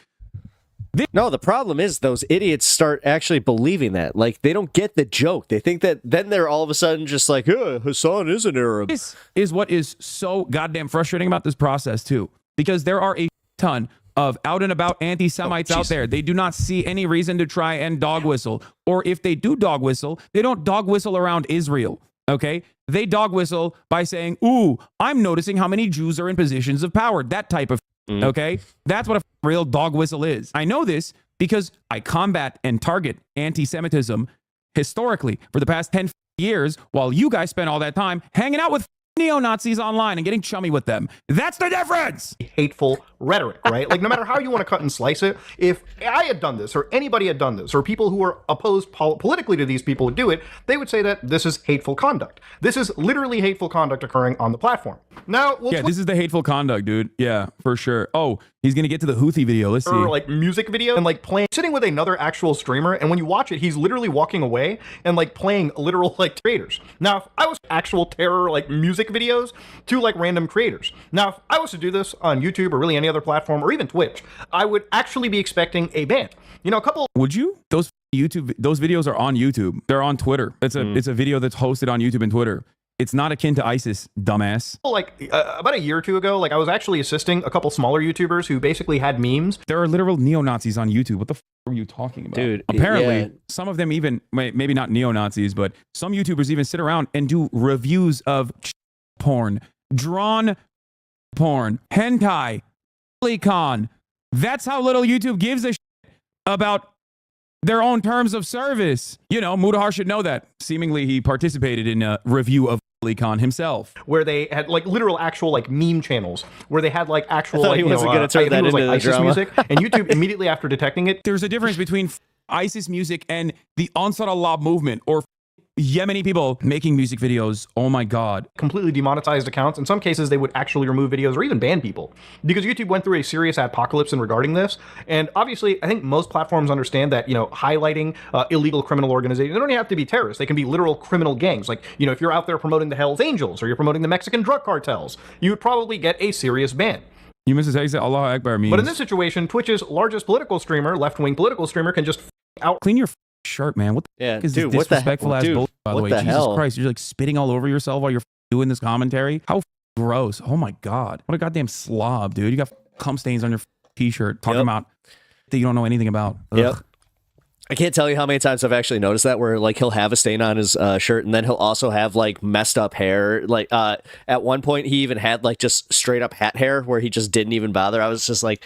Speaker 1: No, the problem is those idiots start actually believing that. Like, they don't get the joke. They think that then they're all of a sudden just like, Hasan is an Arab.
Speaker 3: This is what is so goddamn frustrating about this process, too. Because there are a ton of out and about anti-Semites out there. They do not see any reason to try and dog whistle. Or if they do dog whistle, they don't dog whistle around Israel. Okay? They dog whistle by saying, ooh, I'm noticing how many Jews are in positions of power. That type of okay? That's what a real dog whistle is. I know this because I combat and target anti-Semitism historically for the past 10 years while you guys spend all that time hanging out with neo-Nazis online and getting chummy with them. That's the difference.
Speaker 2: Hateful rhetoric, right? Like, no matter how you want to cut and slice it, if I had done this or anybody had done this or people who are opposed politically to these people would do it, they would say that this is hateful conduct. This is literally hateful conduct occurring on the platform. Now,
Speaker 3: yeah, this is the hateful conduct, dude. Yeah, for sure. Oh, he's going to get to the Houthi video. Let's see.
Speaker 2: Like music video and like playing, sitting with another actual streamer. And when you watch it, he's literally walking away and like playing literal like creators. Now, if I was actual terror, like music videos to like random creators. Now, if I was to do this on YouTube or really any other platform or even Twitch, I would actually be expecting a ban. You know, a couple.
Speaker 3: Would you? Those videos are on YouTube. They're on Twitter. It's a video that's hosted on YouTube and Twitter. It's not akin to ISIS, dumbass.
Speaker 2: Like about a year or two ago, like I was actually assisting a couple smaller YouTubers who basically had memes.
Speaker 3: There are literal neo-Nazis on YouTube. What the f are you talking about?
Speaker 1: Dude,
Speaker 3: apparently some of them even, maybe not neo-Nazis, but some YouTubers even sit around and do reviews of porn, drawn porn, hentai, telecom. That's how little YouTube gives a shit about their own terms of service. You know, Mudahar should know that. Seemingly, he participated in a review of telecom himself,
Speaker 2: where they had like literal actual like meme channels, where they had like actual.
Speaker 1: I thought
Speaker 2: like,
Speaker 1: he wasn't going to turn that into the
Speaker 2: ISIS
Speaker 1: drama.
Speaker 2: music, and YouTube immediately after detecting it.
Speaker 3: There's a difference between ISIS music and the Ansar Allah movement or Yemeni people making music videos. Oh my God.
Speaker 2: Completely demonetized accounts. In some cases, they would actually remove videos or even ban people because YouTube went through a serious apocalypse in regarding this. And obviously, I think most platforms understand that, you know, highlighting illegal criminal organizations, they don't even have to be terrorists. They can be literal criminal gangs. Like, you know, if you're out there promoting the Hells Angels or you're promoting the Mexican drug cartels, you would probably get a serious ban.
Speaker 3: You missed how you said Allah Akbar means.
Speaker 2: But in this situation, Twitch's largest political streamer, left-wing political streamer, can just out.
Speaker 3: Clean your shirt, man. What the is this disrespectful ass bullshit, by the way? Jesus Christ, you're like spitting all over yourself while you're doing this commentary. How gross. Oh my God. What a goddamn slob, dude. You got cum stains on your t-shirt talking about that you don't know anything about. Ugh.
Speaker 1: Yep. I can't tell you how many times I've actually noticed that, where like he'll have a stain on his shirt and then he'll also have like messed up hair. Like at one point he even had like just straight up hat hair where he just didn't even bother. I was just like,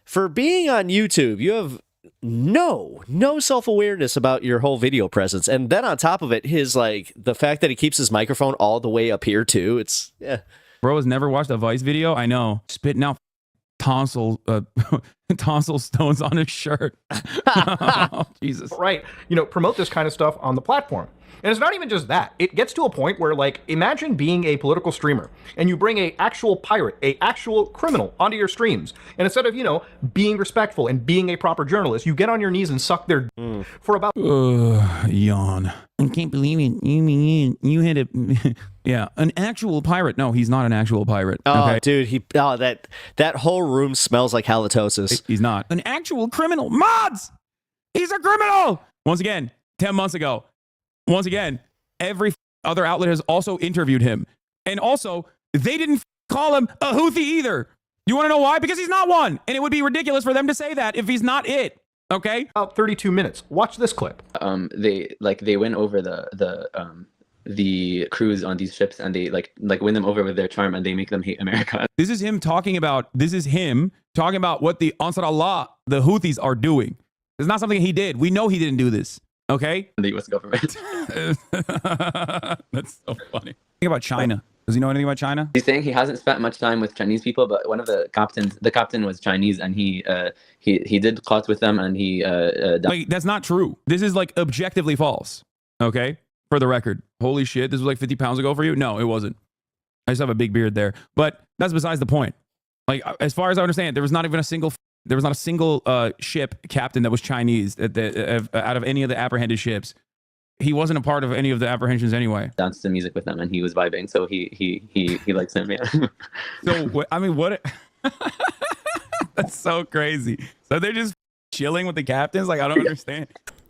Speaker 1: for being on YouTube, you have no self-awareness about your whole video presence. And then on top of it, his like the fact that he keeps his microphone all the way up here too. It's
Speaker 3: Bro has never watched a Vice video. I know. Spitting out tonsil stones on his shirt. Oh, Jesus.
Speaker 2: Right. You know, promote this kind of stuff on the platform. And it's not even just that. It gets to a point where, like, imagine being a political streamer and you bring a actual pirate, a actual criminal onto your streams. And instead of, you know, being respectful and being a proper journalist, you get on your knees and suck their for about...
Speaker 3: Yawn. I can't believe it. You had a... Yeah, an actual pirate. No, he's not an actual pirate.
Speaker 1: Oh,
Speaker 3: okay?
Speaker 1: dude, that whole room smells like halitosis.
Speaker 3: He's not. An actual criminal. Mods! He's a criminal! Once again, 10 months ago. Once again, every other outlet has also interviewed him. And also, they didn't call him a Houthi either. You want to know why? Because he's not one. And it would be ridiculous for them to say that if he's not it. Okay?
Speaker 2: About 32 minutes. Watch this clip.
Speaker 4: They win over the crews on these ships, and they like win them over with their charm, and they make them hate America.
Speaker 3: This is him talking about what the Ansar Allah, the Houthis, are doing. It's not something he did. We know he didn't do this. Okay?
Speaker 4: The U.S. government.
Speaker 3: That's so funny. Think about China. Does he know anything about China?
Speaker 4: He's saying he hasn't spent much time with Chinese people, but one of the captain was Chinese, and he did caught with them, and he
Speaker 3: Like, that's not true. This is like objectively false. Okay? For the record. Holy shit, this was like 50 pounds ago for you? No, it wasn't. I just have a big beard there. But that's besides the point. Like, as far as I understand, there was not a single ship captain that was Chinese out of any of the apprehended ships. He wasn't a part of any of the apprehensions anyway.
Speaker 4: danced to music with them, and he was vibing, so he likes him. Yeah.
Speaker 3: So I mean, what? That's so crazy. So they're just chilling with the captains. Like, I don't understand.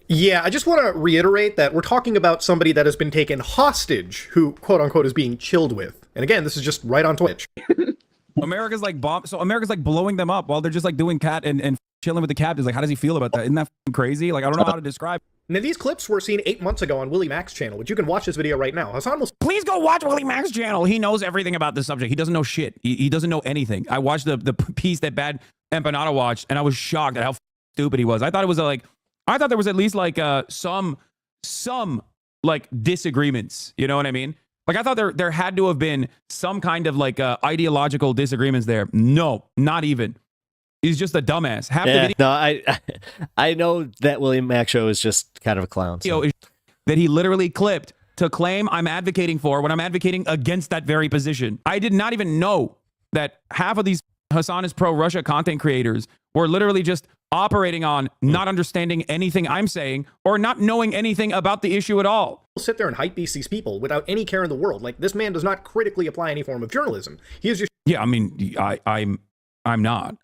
Speaker 2: Yeah, I just want to reiterate that we're talking about somebody that has been taken hostage, who quote unquote is being chilled with. And again, this is just right on Twitch.
Speaker 3: America's like America's like blowing them up while they're just like doing cat and chilling with the captains. Like, how does he feel about that? Isn't that crazy? Like, I don't know how to describe.
Speaker 2: Now, these clips were seen 8 months ago on Willie Mack's channel, which you can watch this video right now. Hasan will...
Speaker 3: Please go watch Willie Mack's channel. He knows everything about this subject. He doesn't know shit. He doesn't know anything. I watched the piece that Bad Empanada watched, and I was shocked at how stupid he was. I thought there was at least like some like disagreements. You know what I mean? Like, I thought there had to have been some kind of like ideological disagreements there. No, not even. He's just a dumbass. Half the video,
Speaker 1: no, I know that William Mack show is just kind of a clown. So.
Speaker 3: That he literally clipped to claim I'm advocating for when I'm advocating against that very position. I did not even know that half of these Hasan is pro-Russia content creators were literally just operating on not understanding anything I'm saying or not knowing anything about the issue at all.
Speaker 2: Sit there and hype these people without any care in the world. Like, this man does not critically apply any form of journalism. He is just...
Speaker 3: Yeah, I mean, I'm not.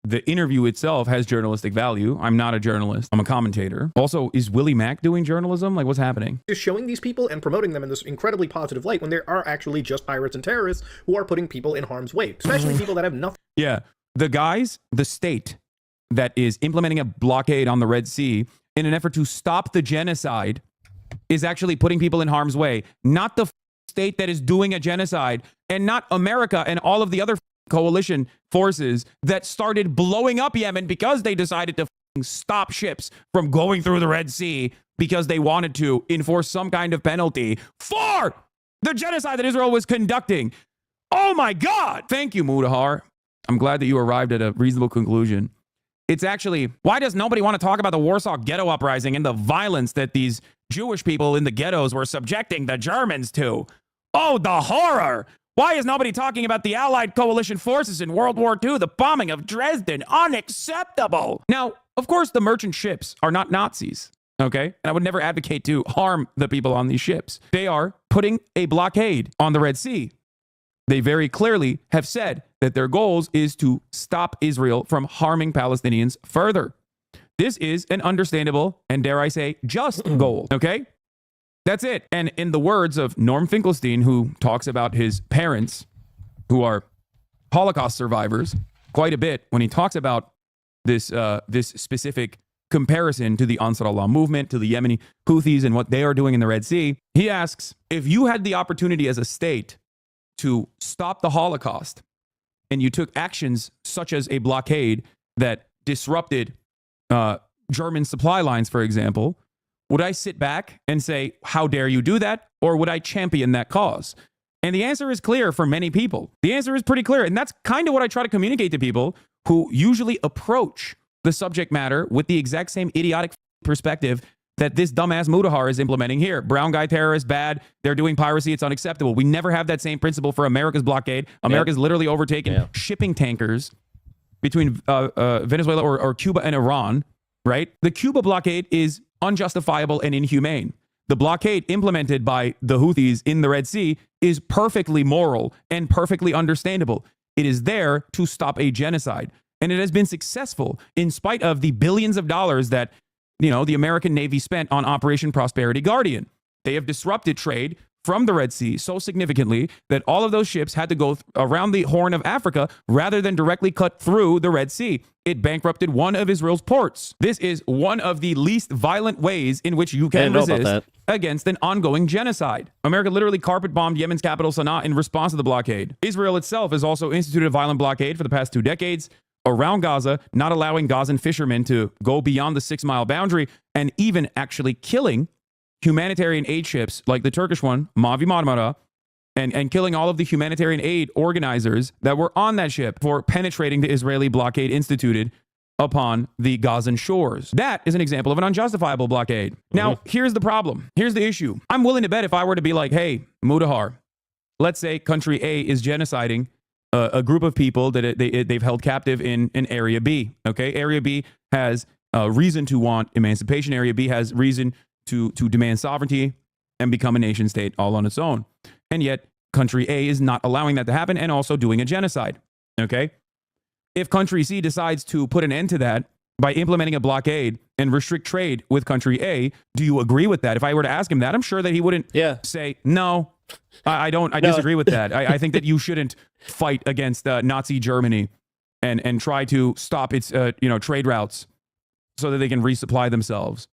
Speaker 3: The interview itself has journalistic value. I'm not a journalist. I'm a commentator. Also, is Willie Mack doing journalism? Like, what's happening?
Speaker 2: Just showing these people and promoting them in this incredibly positive light when there are actually just pirates and terrorists who are putting people in harm's way, especially people that have nothing.
Speaker 3: Yeah, the state that is implementing a blockade on the Red Sea in an effort to stop the genocide is actually putting people in harm's way. Not the state that is doing a genocide, and not America and all of the other coalition forces that started blowing up Yemen because they decided to stop ships from going through the Red Sea because they wanted to enforce some kind of penalty for the genocide that Israel was conducting. Oh my God. Thank you, Mudahar. I'm glad that you arrived at a reasonable conclusion. It's actually, why does nobody want to talk about the Warsaw Ghetto Uprising and the violence that these Jewish people in the ghettos were subjecting the Germans to? Oh, the horror. Why is nobody talking about the Allied coalition forces in World War II, the bombing of Dresden? Unacceptable. Now, of course, the merchant ships are not Nazis, okay? And I would never advocate to harm the people on these ships. They are putting a blockade on the Red Sea. They very clearly have said that their goals is to stop Israel from harming Palestinians further. This is an understandable and, dare I say, just goal, okay? That's it. And in the words of Norm Finkelstein, who talks about his parents, who are Holocaust survivors, quite a bit when he talks about this specific comparison to the Ansar Allah movement, to the Yemeni Houthis and what they are doing in the Red Sea. He asks, if you had the opportunity as a state to stop the Holocaust and you took actions such as a blockade that disrupted German supply lines, for example, would I sit back and say, how dare you do that? Or would I champion that cause? And the answer is clear for many people. The answer is pretty clear. And that's kind of what I try to communicate to people who usually approach the subject matter with the exact same idiotic perspective that this dumbass Mudahar is implementing here. Brown guy terrorists, bad. They're doing piracy. It's unacceptable. We never have that same principle for America's blockade. America's literally overtaken shipping tankers between Venezuela or Cuba and Iran, right? The Cuba blockade is unjustifiable and inhumane. The blockade implemented by the Houthis in the Red Sea is perfectly moral and perfectly understandable. It is there to stop a genocide. And it has been successful in spite of the billions of dollars that, the American Navy spent on Operation Prosperity Guardian. They have disrupted trade from the Red Sea so significantly that all of those ships had to go around the Horn of Africa rather than directly cut through the Red Sea. It bankrupted one of Israel's ports. This is one of the least violent ways in which you can resist against an ongoing genocide. America literally carpet bombed Yemen's capital Sana'a in response to the blockade. Israel itself has also instituted a violent blockade for the past 2 decades. around Gaza, not allowing Gazan fishermen to go beyond the 6-mile boundary, and even actually killing humanitarian aid ships like the Turkish one, Mavi Marmara, and killing all of the humanitarian aid organizers that were on that ship for penetrating the Israeli blockade instituted upon the Gazan shores. That is an example of an unjustifiable blockade. Now, here's the problem. Here's the issue. I'm willing to bet if I were to be like, hey, Mudahar, let's say country A is genociding a group of people that they've held captive in Area B. Okay, Area B has reason to want emancipation. Area B has reason to demand sovereignty and become a nation state all on its own. And yet, country A is not allowing that to happen and also doing a genocide. Okay, if country C decides to put an end to that by implementing a blockade and restrict trade with country A, do you agree with that? If I were to ask him that, I'm sure that he wouldn't say no. I don't. I disagree with that. I think that you shouldn't fight against Nazi Germany and try to stop its trade routes so that they can resupply themselves.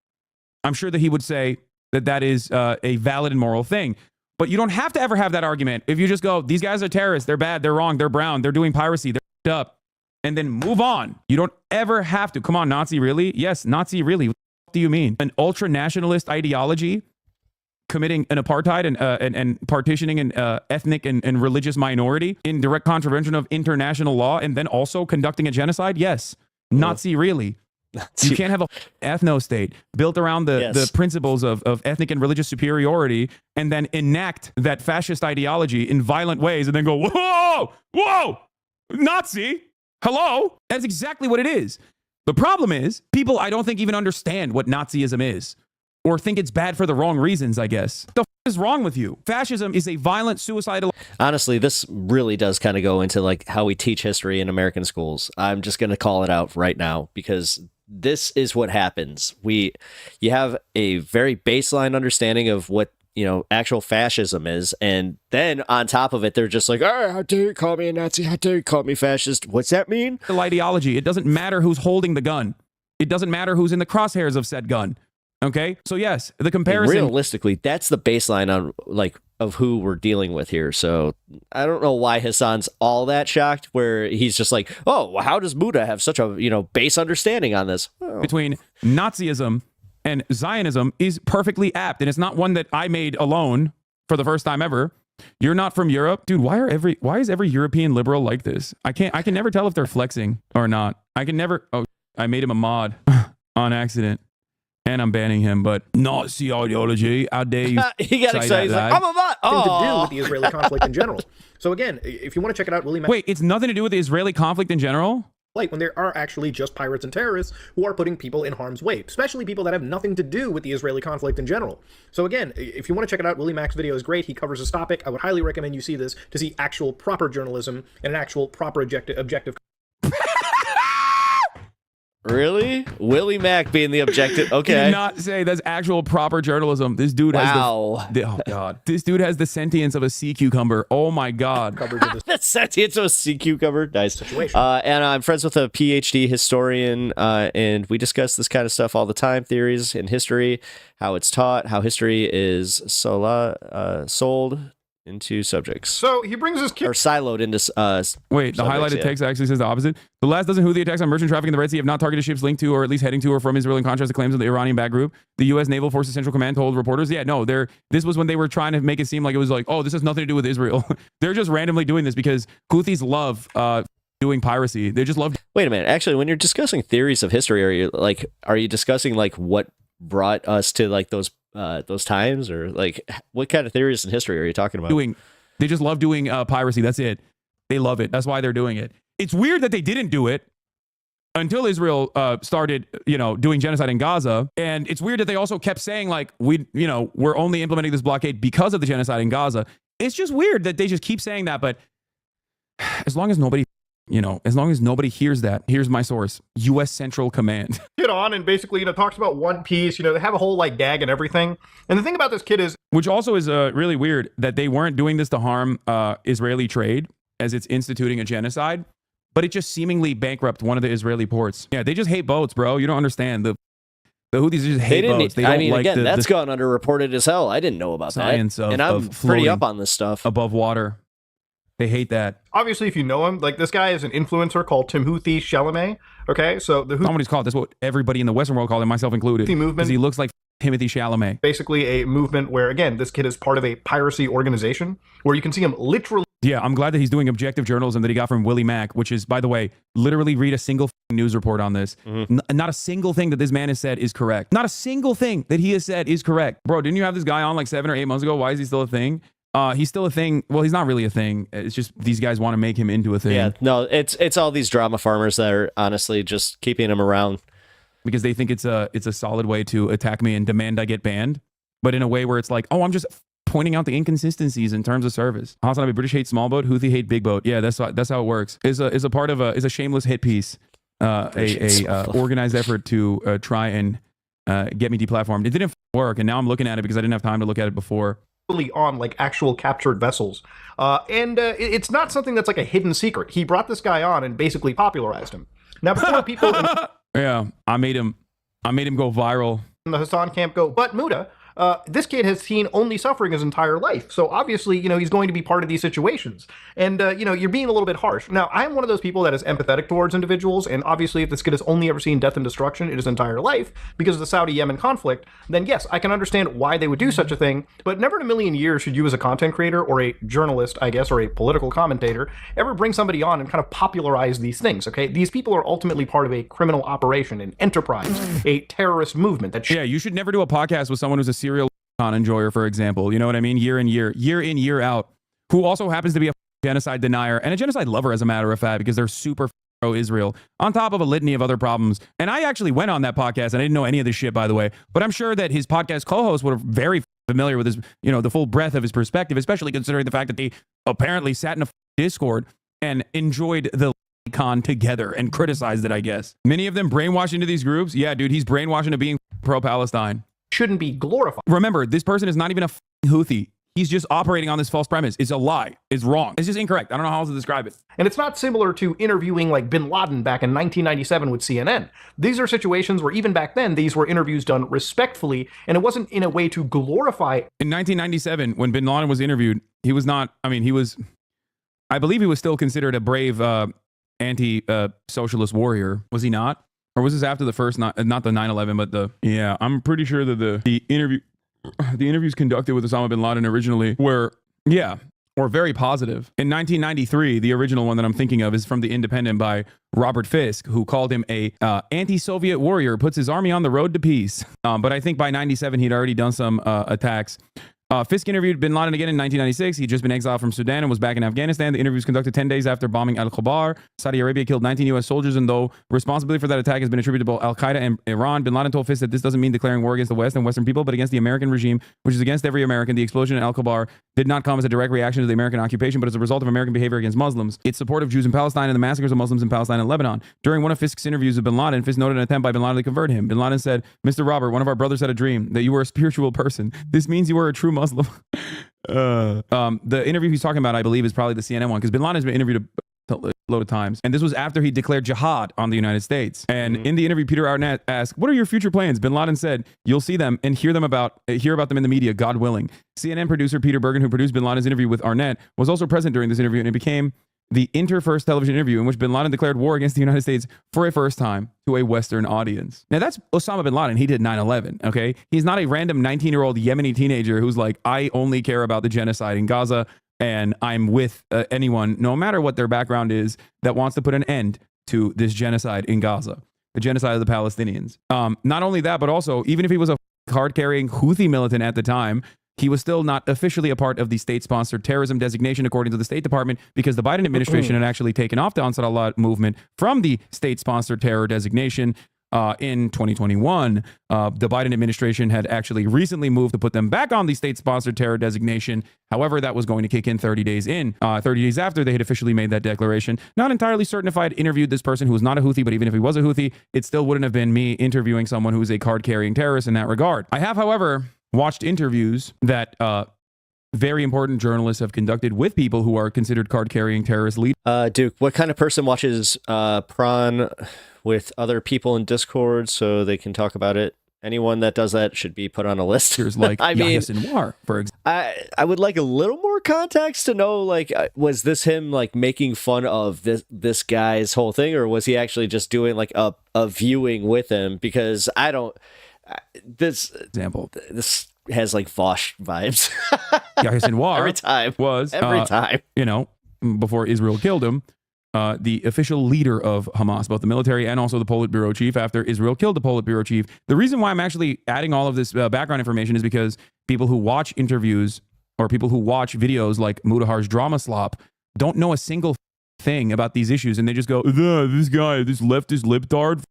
Speaker 3: I'm sure that he would say that that is a valid and moral thing. But you don't have to ever have that argument. If you just go, these guys are terrorists, they're bad, they're wrong, they're brown, they're doing piracy, they're f***ed up, and then move on. You don't ever have to. Come on, Nazi, really? Yes, Nazi, really. What do you mean? An ultra-nationalist ideology committing an apartheid and partitioning an ethnic and religious minority in direct contravention of international law and then also conducting a genocide? Yes. Nazi, really. You can't have a ethno-state built around the principles of ethnic and religious superiority and then enact that fascist ideology in violent ways and then go, whoa, Nazi, hello? That's exactly what it is. The problem is, people I don't think even understand what Nazism is or think it's bad for the wrong reasons, I guess. The f*** is wrong with you? Fascism is a violent, suicidal...
Speaker 1: Honestly, this really does kind of go into like how we teach history in American schools. I'm just going to call it out right now because this is what happens. You have a very baseline understanding of what, actual fascism is. And then on top of it, they're just like, oh, how dare you call me a Nazi? How dare you call me fascist? What's that mean?
Speaker 3: Ideology. It doesn't matter who's holding the gun. It doesn't matter who's in the crosshairs of said gun. Okay, so yes, the comparison.
Speaker 1: And realistically, that's the baseline on of who we're dealing with here. So I don't know why Hasan's all that shocked, where he's just like, "Oh, how does Muda have such a base understanding on this?" Oh.
Speaker 3: Between Nazism and Zionism is perfectly apt, and it's not one that I made alone for the first time ever. You're not from Europe, dude. Why is every European liberal like this? I can never tell if they're flexing or not. I can never. Oh, I made him a mod on accident. And I'm banning him, but Nazi ideology. How dare you?
Speaker 1: He got excited. He's like, I'm a bot.
Speaker 2: Nothing to do with the Israeli conflict in general. So again, if you want to check it out, Willie.
Speaker 3: Wait, it's nothing to do with the Israeli conflict in general?
Speaker 2: Like when there are actually just pirates and terrorists who are putting people in harm's way, especially people that have nothing to do with the Israeli conflict in general. So again, if you want to check it out, Willie Mack's video is great. He covers this topic. I would highly recommend you see this to see actual proper journalism and an actual proper objective.
Speaker 1: Really? Willie Mack being the objective. Okay.
Speaker 3: He did not say that's actual proper journalism. This dude has oh god. This dude has the sentience of a sea cucumber. Oh my god.
Speaker 1: The sentience of a sea cucumber. Nice. Situation. And I'm friends with a PhD historian, and we discuss this kind of stuff all the time. Theories in history, how it's taught, how history is sold into subjects.
Speaker 2: So he brings his kid
Speaker 1: or siloed into
Speaker 3: wait, the highlighted text actually says the opposite. The last dozen Houthi attacks on merchant traffic in the Red Sea have not targeted ships linked to or at least heading to or from Israel, in contrast to claims of the Iranian backed group. The U.S. Naval Forces Central Command told reporters, this was when they were trying to make it seem like it was like, oh, this has nothing to do with Israel. They're just randomly doing this because Houthis love doing piracy. They just love.
Speaker 1: Wait a minute. Actually, when you're discussing theories of history, are you discussing like what brought us to like those times, or like what kind of theories in history are you talking about?
Speaker 3: They just love doing piracy. That's it. They love it. That's why they're doing it. It's weird that they didn't do it until Israel started, doing genocide in Gaza. And it's weird that they also kept saying like, we're only implementing this blockade because of the genocide in Gaza. It's just weird that they just keep saying that. But as long as nobody hears that, here's my source, U.S. Central Command.
Speaker 2: Kid on and basically, talks about One Piece, they have a whole like gag and everything. And the thing about this kid is,
Speaker 3: which also is really weird that they weren't doing this to harm Israeli trade as it's instituting a genocide, but it just seemingly bankrupt one of the Israeli ports. Yeah, they just hate boats, bro. You don't understand. The Houthis just hate boats. They don't like
Speaker 1: again, that's gone underreported as hell. I didn't know about
Speaker 3: science
Speaker 1: that. And I'm pretty up on this stuff.
Speaker 3: Above water. They hate that.
Speaker 2: Obviously, if you know him, like this guy is an influencer called Timothy Chalamet. Okay, so the
Speaker 3: Somebody's called. That's what everybody in the Western world called him, myself included.
Speaker 2: Houthi movement.
Speaker 3: Because he looks like Timothy Chalamet.
Speaker 2: Basically a movement where, again, this kid is part of a piracy organization where you can see him literally.
Speaker 3: Yeah, I'm glad that he's doing objective journalism that he got from Willie Mack, which is, by the way, literally read a single news report on this. Not a single thing that this man has said is correct. Not a single thing that he has said is correct. Bro, didn't you have this guy on like 7 or 8 months ago? Why is he still a thing? He's still a thing. Well, he's not really a thing. It's just these guys want to make him into a thing.
Speaker 1: Yeah, no, it's all these drama farmers that are honestly just keeping him around.
Speaker 3: Because they think it's a solid way to attack me and demand I get banned. But in a way where it's like, oh, I'm just pointing out the inconsistencies in terms of service. Hasan, British hate small boat, Houthi hate big boat. Yeah, that's how it works. Is a part of a shameless hit piece, organized effort to try and get me deplatformed. It didn't work, and now I'm looking at it because I didn't have time to look at it before.
Speaker 2: On like actual captured vessels. It's not something that's like a hidden secret. He brought this guy on and basically popularized him. Now, before people
Speaker 3: yeah, I made him go viral.
Speaker 2: in the Hasan camp go, but Muda, this kid has seen only suffering his entire life. So obviously, he's going to be part of these situations. And, you're being a little bit harsh. Now, I'm one of those people that is empathetic towards individuals. And obviously, if this kid has only ever seen death and destruction in his entire life because of the Saudi-Yemen conflict, then yes, I can understand why they would do such a thing. But never in a million years should you as a content creator or a journalist, I guess, or a political commentator ever bring somebody on and kind of popularize these things, okay? These people are ultimately part of a criminal operation, an enterprise, a terrorist movement.
Speaker 3: Yeah, you should never do a podcast with someone who's a serial enjoyer, for example. You know what I mean? Year in, year out, who also happens to be a genocide denier and a genocide lover, as a matter of fact, because they're super pro-Israel, on top of a litany of other problems. And I actually went on that podcast, and I didn't know any of this shit, by the way, but I'm sure that his podcast co-hosts were very familiar with his, the full breadth of his perspective, especially considering the fact that they apparently sat in a Discord and enjoyed the con together and criticized it, I guess. Many of them brainwashed into these groups. Yeah, dude, he's brainwashed into being pro-Palestine.
Speaker 2: Shouldn't be glorified.
Speaker 3: Remember, this person is not even a Houthi. He's just operating on this false premise. It's a lie. It's wrong. It's just incorrect. I don't know how else to describe it.
Speaker 2: And it's not similar to interviewing like bin Laden back in 1997 with CNN. These are situations where even back then, these were interviews done respectfully, and it wasn't in a way to glorify.
Speaker 3: In 1997, when bin Laden was interviewed, he was not, I believe he was still considered a brave anti-socialist warrior. Was he not? Or was this after the first, not the 9/11, but yeah, I'm pretty sure that the interviews conducted with Osama bin Laden originally were very positive. In 1993, the original one that I'm thinking of is from The Independent by Robert Fisk, who called him a anti-Soviet warrior, puts his army on the road to peace. But I think by 97, he'd already done some attacks. Fisk interviewed bin Laden again in 1996. He'd just been exiled from Sudan and was back in Afghanistan. The interview was conducted 10 days after bombing Al-Khobar. Saudi Arabia killed 19 U.S. soldiers, and though responsibility for that attack has been attributed to both Al-Qaeda and Iran, bin Laden told Fisk that this doesn't mean declaring war against the West and Western people, but against the American regime, which is against every American. The explosion in Al-Khobar did not come as a direct reaction to the American occupation, but as a result of American behavior against Muslims. Its support of Jews in Palestine and the massacres of Muslims in Palestine and Lebanon. During one of Fisk's interviews with bin Laden, Fisk noted an attempt by bin Laden to convert him. Bin Laden said, "Mr. Robert, one of our brothers had a dream that you were a spiritual person. This means you were a true Muslim." The interview he's talking about, I believe, is probably the CNN one, because bin Laden has been interviewed a load of times, and this was after he declared jihad on the United States. And in the interview, Peter Arnett asked, "What are your future plans?" Bin Laden said, "You'll see them and hear about them in the media, God willing." CNN producer Peter Bergen, who produced bin Laden's interview with Arnett, was also present during this interview, and it became the first television interview in which bin Laden declared war against the United States for a first time to a Western audience. Now, that's Osama bin Laden. He did 9/11, okay? He's not a random 19-year-old Yemeni teenager who's like, I only care about the genocide in Gaza, and I'm with anyone, no matter what their background is, that wants to put an end to this genocide in Gaza, the genocide of the Palestinians. Not only that, but also, even if he was a card-carrying Houthi militant at the time, he was still not officially a part of the state-sponsored terrorism designation, according to the State Department, because the Biden administration had actually taken off the Ansar Allah movement from the state-sponsored terror designation in 2021. The Biden administration had actually recently moved to put them back on the state-sponsored terror designation. However, that was going to kick in 30 days after they had officially made that declaration. Not entirely certain if I'd interviewed this person who was not a Houthi, but even if he was a Houthi, it still wouldn't have been me interviewing someone who's a card-carrying terrorist in that regard. I have, however, watched interviews that very important journalists have conducted with people who are considered card-carrying terrorist leaders.
Speaker 1: Duke, what kind of person watches prawn with other people in Discord so they can talk about it anyone that does that should be put on a list.
Speaker 3: Here's like
Speaker 1: I mean,
Speaker 3: Sinwar, for example.
Speaker 1: I would like a little more context to know, like, was this him like making fun of this guy's whole thing, or was he actually just doing like a viewing with him? Because I don't. This has like Vosh vibes.
Speaker 3: Yahya Sinwar
Speaker 1: every time
Speaker 3: was
Speaker 1: every time.
Speaker 3: You know, before Israel killed him, the official leader of Hamas, both the military and also the Politburo chief, after Israel killed the Politburo chief. The reason why I'm actually adding all of this background information is because people who watch interviews or people who watch videos like Mudahar's Drama Slop don't know a single thing about these issues, and they just go, this guy, this leftist libtard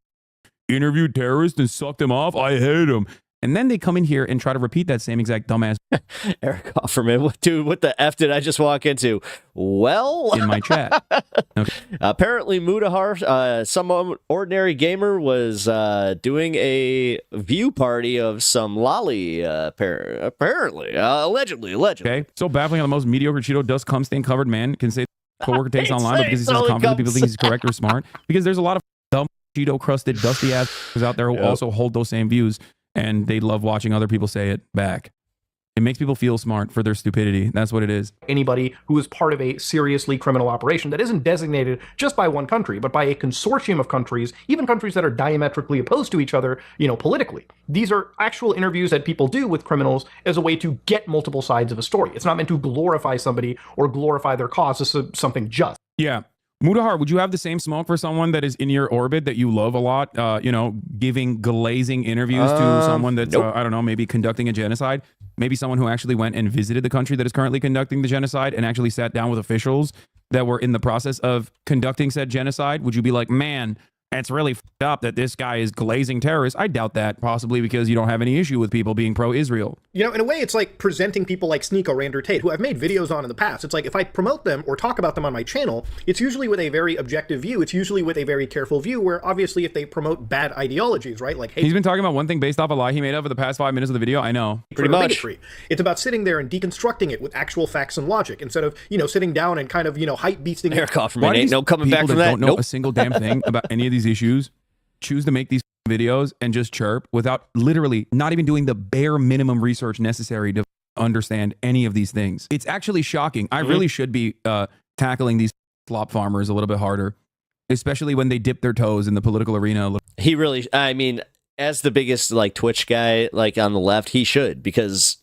Speaker 3: interviewed terrorists and sucked him off. I hate him. And then they come in here and try to repeat that same exact dumbass.
Speaker 1: Eric Offerman, dude, what the F did I just walk into? Well,
Speaker 3: in my chat. Okay.
Speaker 1: Apparently, Mudahar, some ordinary gamer, was doing a view party of some lolly, apparently, allegedly.
Speaker 3: Okay, so baffling how the most mediocre Cheeto dust cum stain covered man can say coworker takes online, but because he's so confident people think he's correct or smart. Because there's a lot of dumb Cheeto crusted dusty ass out there who also hold those same views. And they love watching other people say it back. It makes people feel smart for their stupidity. That's what it is.
Speaker 2: Anybody who is part of a seriously criminal operation that isn't designated just by one country, but by a consortium of countries, even countries that are diametrically opposed to each other, politically. These are actual interviews that people do with criminals as a way to get multiple sides of a story. It's not meant to glorify somebody or glorify their cause as something just.
Speaker 3: Yeah. Mudahar, would you have the same smoke for someone that is in your orbit that you love a lot, giving glazing interviews to someone that's, I don't know, maybe conducting a genocide? Maybe someone who actually went and visited the country that is currently conducting the genocide and actually sat down with officials that were in the process of conducting said genocide? Would you be like, man, it's really f***ed up that this guy is glazing terrorists? I doubt that, possibly because you don't have any issue with people being pro-Israel.
Speaker 2: In a way, it's like presenting people like Sneeko Rander Tate, who I've made videos on in the past. It's like, if I promote them or talk about them on my channel, it's usually with a very objective view. It's usually with a very careful view, where obviously if they promote bad ideologies, right? Like,
Speaker 3: he's been talking about one thing based off a lie he made up for the past 5 minutes of the video. I know.
Speaker 1: Pretty much.
Speaker 2: Bigotry. It's about sitting there and deconstructing it with actual facts and logic, instead of, sitting down and kind of, hype beasting.
Speaker 1: Eric Offerman ain't no coming back from that.
Speaker 3: Don't know a single damn thing about any of these issues. Choose to make these videos and just chirp without literally not even doing the bare minimum research necessary to understand any of these things. It's actually shocking. I really should be tackling these slop farmers a little bit harder, especially when they dip their toes in the political arena.
Speaker 1: He really, I mean, as the biggest like Twitch guy, like on the left, he should, because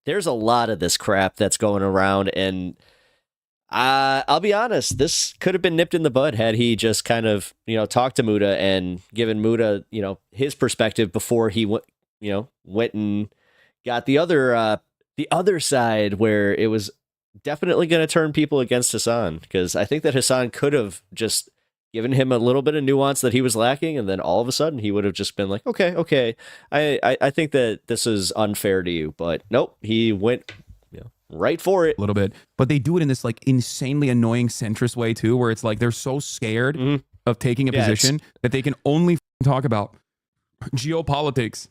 Speaker 1: there's a lot of this crap that's going around, and I'll be honest, this could have been nipped in the bud had he just kind of, talked to Muda and given Muda, his perspective before he went and got the other side, where it was definitely going to turn people against Hasan. Because I think that Hasan could have just given him a little bit of nuance that he was lacking, and then all of a sudden he would have just been like, okay, I think that this is unfair to you. But nope, he went right for it
Speaker 3: a little bit, but they do it in this like insanely annoying centrist way too, where it's like they're so scared of taking a position that they can only talk about geopolitics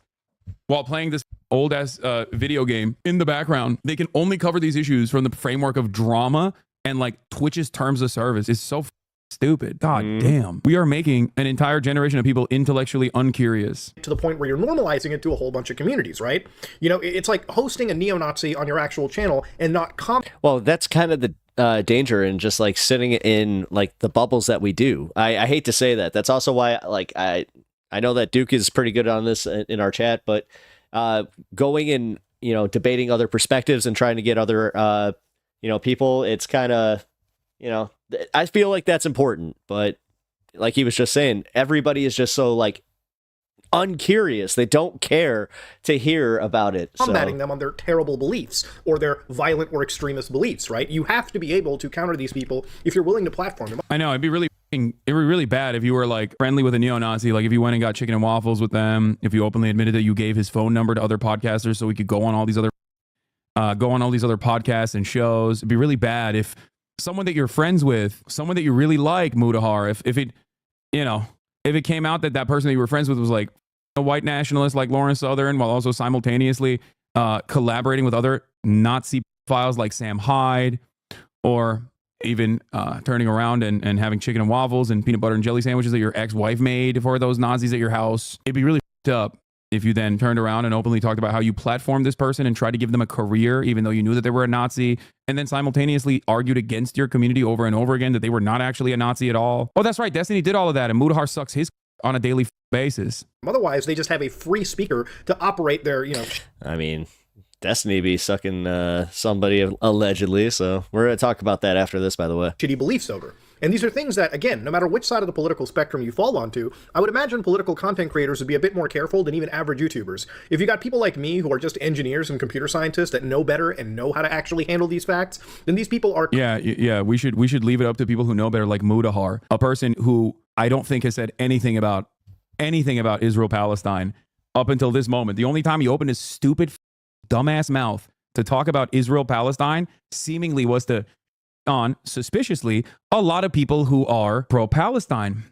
Speaker 3: while playing this old ass video game in the background. They can only cover these issues from the framework of drama, and like Twitch's terms of service is so stupid. God damn. We are making an entire generation of people intellectually uncurious.
Speaker 2: To the point where you're normalizing it to a whole bunch of communities, right? It's like hosting a neo-Nazi on your actual channel and not
Speaker 1: Well, that's kind of the danger in just like sitting in like the bubbles that we do. I hate to say that. That's also why I know that Duke is pretty good on this in our chat, but going and, debating other perspectives and trying to get other, people, it's kind of, I feel like that's important, but like he was just saying, everybody is just so like uncurious. They don't care to hear about it.
Speaker 2: Combating them on their terrible beliefs or their violent or extremist beliefs, right? You have to be able to counter these people if you're willing to platform them.
Speaker 3: I know, it'd be really bad if you were like friendly with a neo-Nazi, like if you went and got chicken and waffles with them, if you openly admitted that you gave his phone number to other podcasters so we could go on all these other podcasts and shows. It'd be really bad if someone that you're friends with, someone that you really like, Mudahar, if it came out that that person that you were friends with was like a white nationalist like Lawrence Southern, while also simultaneously collaborating with other Nazi files like Sam Hyde, or even turning around and having chicken and waffles and peanut butter and jelly sandwiches that your ex-wife made for those Nazis at your house. It'd be really f***ed up if you then turned around and openly talked about how you platformed this person and tried to give them a career, even though you knew that they were a Nazi, and then simultaneously argued against your community over and over again that they were not actually a Nazi at all. Oh, that's right. Destiny did all of that, and Mudahar sucks his on a daily basis.
Speaker 2: Otherwise, they just have a free speaker to operate their,
Speaker 1: I mean, Destiny be sucking somebody allegedly, so we're going to talk about that after this, by the way.
Speaker 2: shitty beliefs over. And these are things that, again, no matter which side of the political spectrum you fall onto, I would imagine political content creators would be a bit more careful than even average YouTubers. If you got people like me who are just engineers and computer scientists that know better and know how to actually handle these facts, then these people are...
Speaker 3: Yeah, we should leave it up to people who know better, like Mudahar, a person who I don't think has said anything about Israel-Palestine up until this moment. The only time he opened his stupid, dumbass mouth to talk about Israel-Palestine seemingly was to on, suspiciously, a lot of people who are pro-Palestine.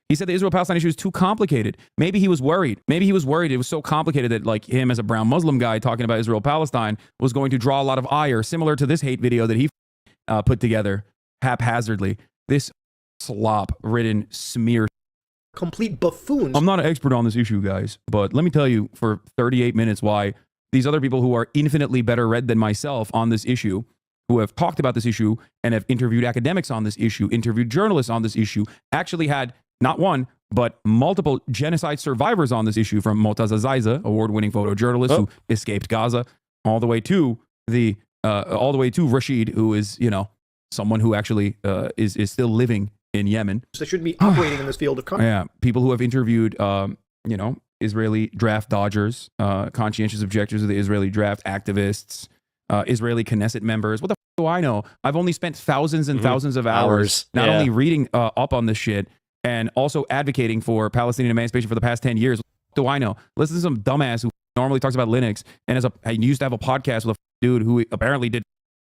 Speaker 3: He said the Israel-Palestine issue is too complicated. Maybe he was worried. Maybe he was worried it was so complicated that, like, him as a brown Muslim guy talking about Israel-Palestine was going to draw a lot of ire, similar to this hate video that he put together haphazardly. This slop-ridden smear.
Speaker 2: Complete buffoons.
Speaker 3: I'm not an expert on this issue, guys, but let me tell you for 38 minutes why these other people who are infinitely better read than myself on this issue, who have talked about this issue and have interviewed academics on this issue, interviewed journalists on this issue, actually had not one, but multiple genocide survivors on this issue, from Motaz Azaiza, award-winning photojournalist who escaped Gaza, all the way to Rashid, who is, someone who actually is still living in Yemen.
Speaker 2: They shouldn't be operating in this field of content.
Speaker 3: Yeah, people who have interviewed, Israeli draft dodgers, conscientious objectors of the Israeli draft, activists, Israeli Knesset members. What the f do I know? I've only spent thousands and thousands of hours not only reading up on this shit and also advocating for Palestinian emancipation for the past 10 years. What the f do I know? Listen to some dumbass who normally talks about Linux and used to have a podcast with a dude who apparently did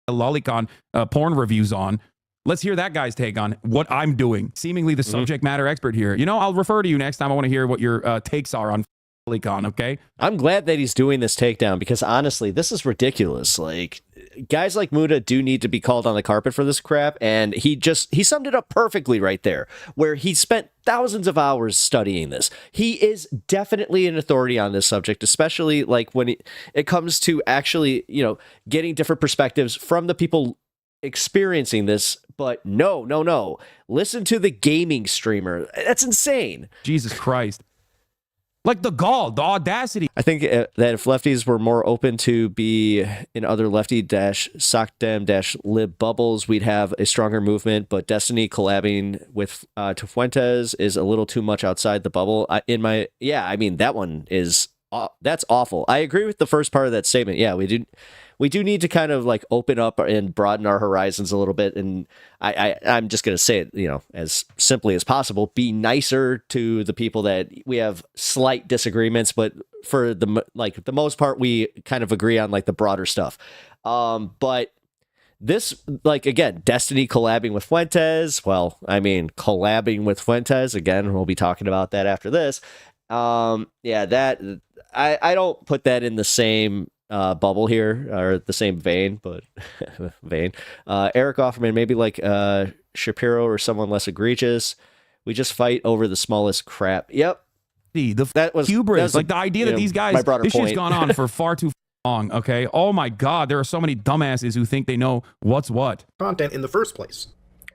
Speaker 3: lolicon porn reviews on. Let's hear that guy's take on what I'm doing. Seemingly the subject matter expert here. I'll refer to you next time. I want to hear what your takes are on Lolicon, okay?
Speaker 1: I'm glad that he's doing this takedown because honestly, this is ridiculous. Like, guys like Muda do need to be called on the carpet for this crap, and he summed it up perfectly right there, where he spent thousands of hours studying this. He is definitely an authority on this subject, especially like when it comes to actually, getting different perspectives from the people experiencing this. But no. Listen to the gaming streamer. That's insane.
Speaker 3: Jesus Christ. Like the gall, the audacity.
Speaker 1: I think that if lefties were more open to be in other lefty-sockdem-lib bubbles, we'd have a stronger movement. But Destiny collabing with Fuentes is a little too much outside the bubble. That one is that's awful. I agree with the first part of that statement. Yeah, we do need to kind of like open up and broaden our horizons a little bit. And I'm just going to say it, as simply as possible, be nicer to the people that we have slight disagreements, but for the most part, we kind of agree on like the broader stuff. But this, again, Destiny collabing with Fuentes. Well, collabing with Fuentes again, we'll be talking about that after this. I don't put that in the same bubble here, or the same vein, but Eric Offerman, maybe like Shapiro or someone less egregious. We just fight over the smallest crap. Yep.
Speaker 3: That was hubris. The idea that these guys, this shit's gone on for far too long, okay? Oh my God, there are so many dumbasses who think they know what's what.
Speaker 2: Content in the first place.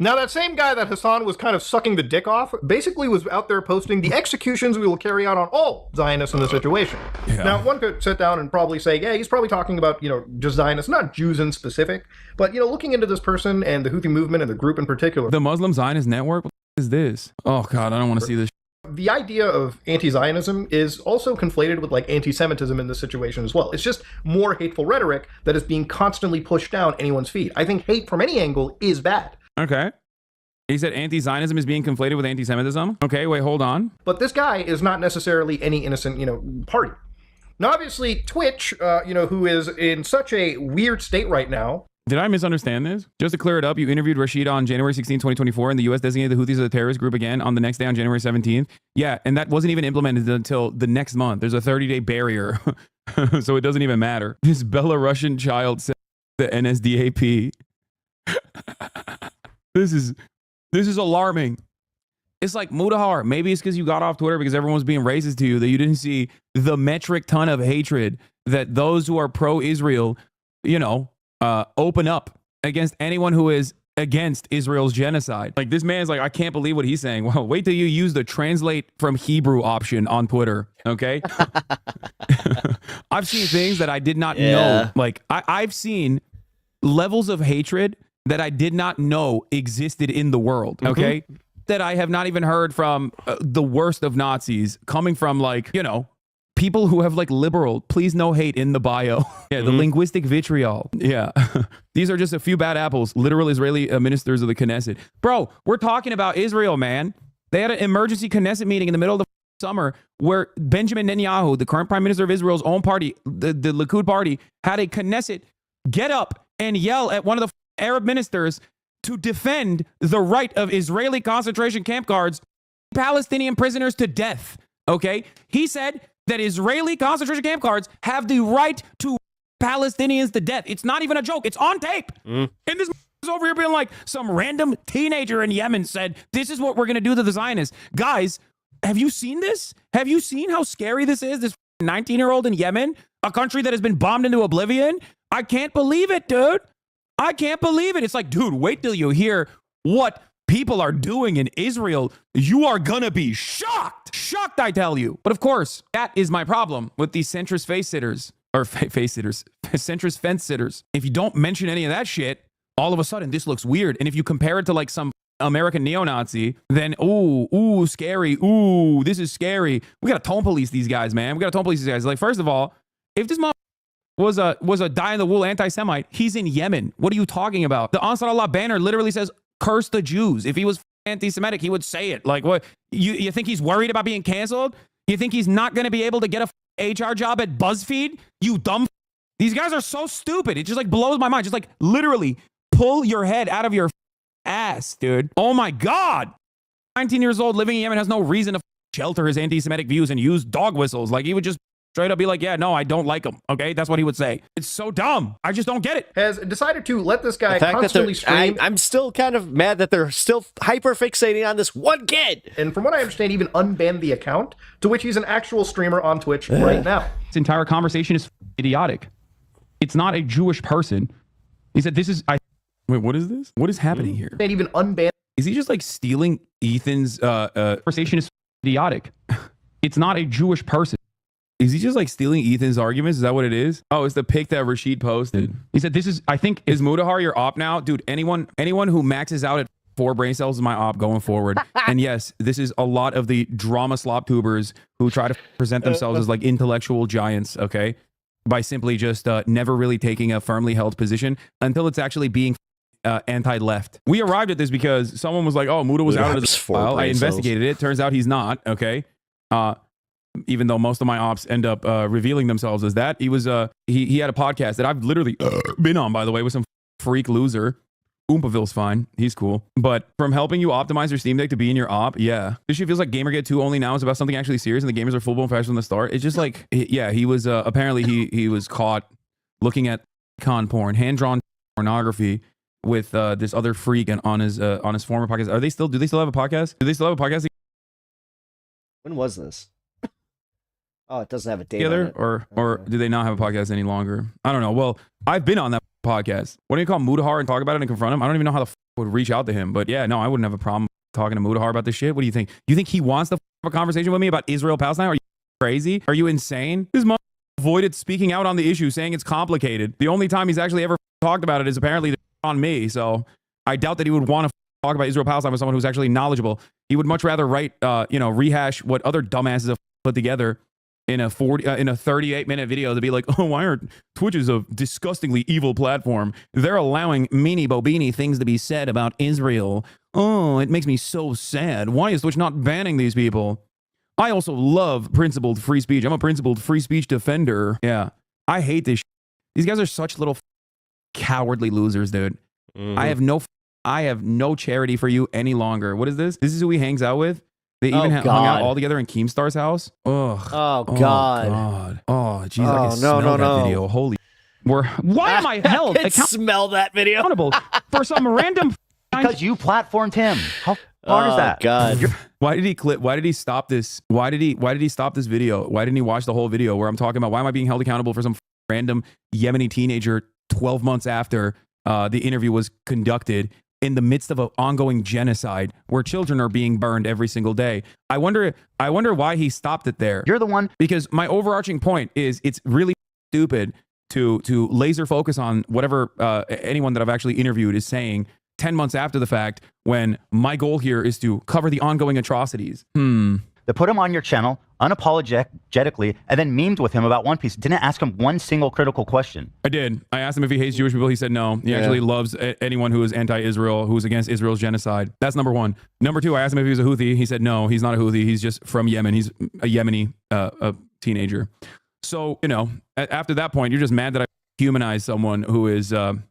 Speaker 2: Now, that same guy that Hasan was kind of sucking the dick off basically was out there posting the executions we will carry out on all Zionists in the situation. Yeah. Now, one could sit down and probably say, yeah, he's probably talking about, just Zionists, not Jews in specific, but, looking into this person and the Houthi movement and the group in particular.
Speaker 3: The Muslim Zionist Network? What is this? Oh, God, I don't want to see this.
Speaker 2: The idea of anti-Zionism is also conflated with anti-Semitism in this situation as well. It's just more hateful rhetoric that is being constantly pushed down anyone's feed. I think hate from any angle is bad.
Speaker 3: Okay. He said anti-Zionism is being conflated with anti-Semitism. Okay, wait, hold on.
Speaker 2: But this guy is not necessarily any innocent, party. Now, obviously, Twitch, who is in such a weird state right now.
Speaker 3: Did I misunderstand this? Just to clear it up, you interviewed Rashid on January 16, 2024, and the U.S. designated the Houthis as a terrorist group again on the next day on January 17th. Yeah, and that wasn't even implemented until the next month. There's a 30-day barrier, so it doesn't even matter. This Belarusian child said the NSDAP. This is alarming. It's like, Mudahar, maybe it's because you got off Twitter because everyone was being racist to you that you didn't see the metric ton of hatred that those who are pro-Israel, open up against anyone who is against Israel's genocide. Like, this man's like, I can't believe what he's saying. Well, wait till you use the translate from Hebrew option on Twitter, okay? I've seen things that I did not know. Like, I've seen levels of hatred that I did not know existed in the world, okay? That I have not even heard from the worst of Nazis coming from, like, people who have like liberal, please no hate in the bio. Yeah, the linguistic vitriol. Yeah. These are just a few bad apples, literal Israeli ministers of the Knesset. Bro, we're talking about Israel, man. They had an emergency Knesset meeting in the middle of the summer where Benjamin Netanyahu, the current prime minister of Israel's own party, the Likud party, had a Knesset get up and yell at one of the Arab ministers to defend the right of Israeli concentration camp guards, Palestinian prisoners to death. Okay? He said that Israeli concentration camp guards have the right to Palestinians to death. It's not even a joke. It's on tape. And this is over here being like, some random teenager in Yemen said, this is what we're going to do to the Zionists. Guys, have you seen this? Have you seen how scary this is? This 19-year-old in Yemen, a country that has been bombed into oblivion? I can't believe it, dude. I can't believe it. It's like, dude, wait till you hear what people are doing in Israel. You are gonna be shocked. Shocked, I tell you. But of course, that is my problem with these centrist face sitters. Or face sitters. Centrist fence sitters. If you don't mention any of that shit, all of a sudden this looks weird. And if you compare it to like some American neo-Nazi, then ooh, scary. Ooh, this is scary. We gotta tone police these guys, man. We gotta tone police these guys. Like, first of all, if this mom was a die-in-the-wool anti-Semite, he's in Yemen. What are you talking about? The Ansar Allah banner literally says, curse the Jews. If he was anti-Semitic, he would say it. Like, what? You think he's worried about being canceled? You think he's not going to be able to get a HR job at BuzzFeed? You dumb. These guys are so stupid. It just like blows my mind. Just like literally pull your head out of your ass, dude. Oh my God. 19 years old, living in Yemen, has no reason to shelter his anti-Semitic views and use dog whistles. Like, he would just straight up be like, yeah, no, I don't like him. Okay, that's what he would say. It's so dumb. I just don't get it.
Speaker 2: Has decided to let this guy constantly stream.
Speaker 1: I'm still kind of mad that they're still hyper fixating on this one kid.
Speaker 2: And from what I understand, even unbanned the account, to which he's an actual streamer on Twitch right now.
Speaker 3: This entire conversation is idiotic. It's not a Jewish person. He said, wait, what is this? What is happening here?
Speaker 2: And even unbanned.
Speaker 3: Is he just like stealing Ethan's conversation is idiotic? It's not a Jewish person. Is he just like stealing Ethan's arguments? Is that what it is? Oh, it's the pic that Rashid posted. He said, is Mudahar your op now? Dude, anyone who maxes out at 4 brain cells is my op going forward. And yes, this is a lot of the drama slop tubers who try to present themselves as like intellectual giants, okay? By simply just never really taking a firmly held position until it's actually being anti-left. We arrived at this because someone was like, oh, Muda was out of his file. I investigated it. Turns out he's not, okay? Even though most of my ops end up revealing themselves as that. He was he had a podcast that I've literally been on, by the way, with some freak loser. Oompaville's fine. He's cool. But from helping you optimize your Steam Deck to be in your op, yeah. This shit feels like Gamergate 2 only now is about something actually serious and the gamers are full-blown fashists from the start. It's just like, yeah, he was, apparently he was caught looking at con porn, hand-drawn pornography with this other freak on his former podcast. Do they still have a podcast? Do they still have a podcast?
Speaker 1: When was this? Oh, it doesn't have a date
Speaker 3: Together,
Speaker 1: on it.
Speaker 3: Or do they not have a podcast any longer? I don't know. Well, I've been on that podcast. Why don't you call Mudahar and talk about it and confront him? I don't even know how the would reach out to him. But yeah, no, I wouldn't have a problem talking to Mudahar about this shit. What do you think? You think he wants to have a conversation with me about Israel Palestine? Are you crazy? Are you insane? This mother avoided speaking out on the issue, saying it's complicated. The only time he's actually ever talked about it is apparently on me. So I doubt that he would want to talk about Israel Palestine with someone who's actually knowledgeable. He would much rather write, rehash what other dumbasses have put together in a 38-minute video to be like, oh, why are Twitch is a disgustingly evil platform? They're allowing meanie bobini things to be said about Israel. Oh, it makes me so sad. Why is Twitch not banning these people? I also love principled free speech. I'm a principled free speech defender. Yeah, I hate this. These guys are such little cowardly losers, dude. I have no charity for you any longer. What is this? This is who he hangs out with. They even hung out all together in Keemstar's house. Ugh.
Speaker 1: Oh God.
Speaker 3: Oh jeez. I can smell that video. Holy. Why am I held
Speaker 1: smell that video
Speaker 3: accountable for some random
Speaker 5: Because you platformed him. How hard is that?
Speaker 1: God.
Speaker 3: Why did he clip? Why did he stop this? Why did he stop this video? Why didn't he watch the whole video where I'm talking about why am I being held accountable for some random Yemeni teenager 12 months after the interview was conducted in the midst of an ongoing genocide where children are being burned every single day? I wonder why he stopped it there.
Speaker 5: You're the one.
Speaker 3: Because my overarching point is it's really stupid to laser focus on whatever anyone that I've actually interviewed is saying 10 months after the fact, when my goal here is to cover the ongoing atrocities.
Speaker 5: They put him on your channel unapologetically and then memed with him about One Piece. Didn't ask him one single critical question.
Speaker 3: I did. I asked him if he hates Jewish people. He said no. He actually loves anyone who is anti-Israel, who's against Israel's genocide. That's number one. Number two, I asked him if he was a Houthi. He said no, he's not a Houthi. He's just from Yemen. He's a Yemeni a teenager. So, after that point, you're just mad that I humanize someone who is, on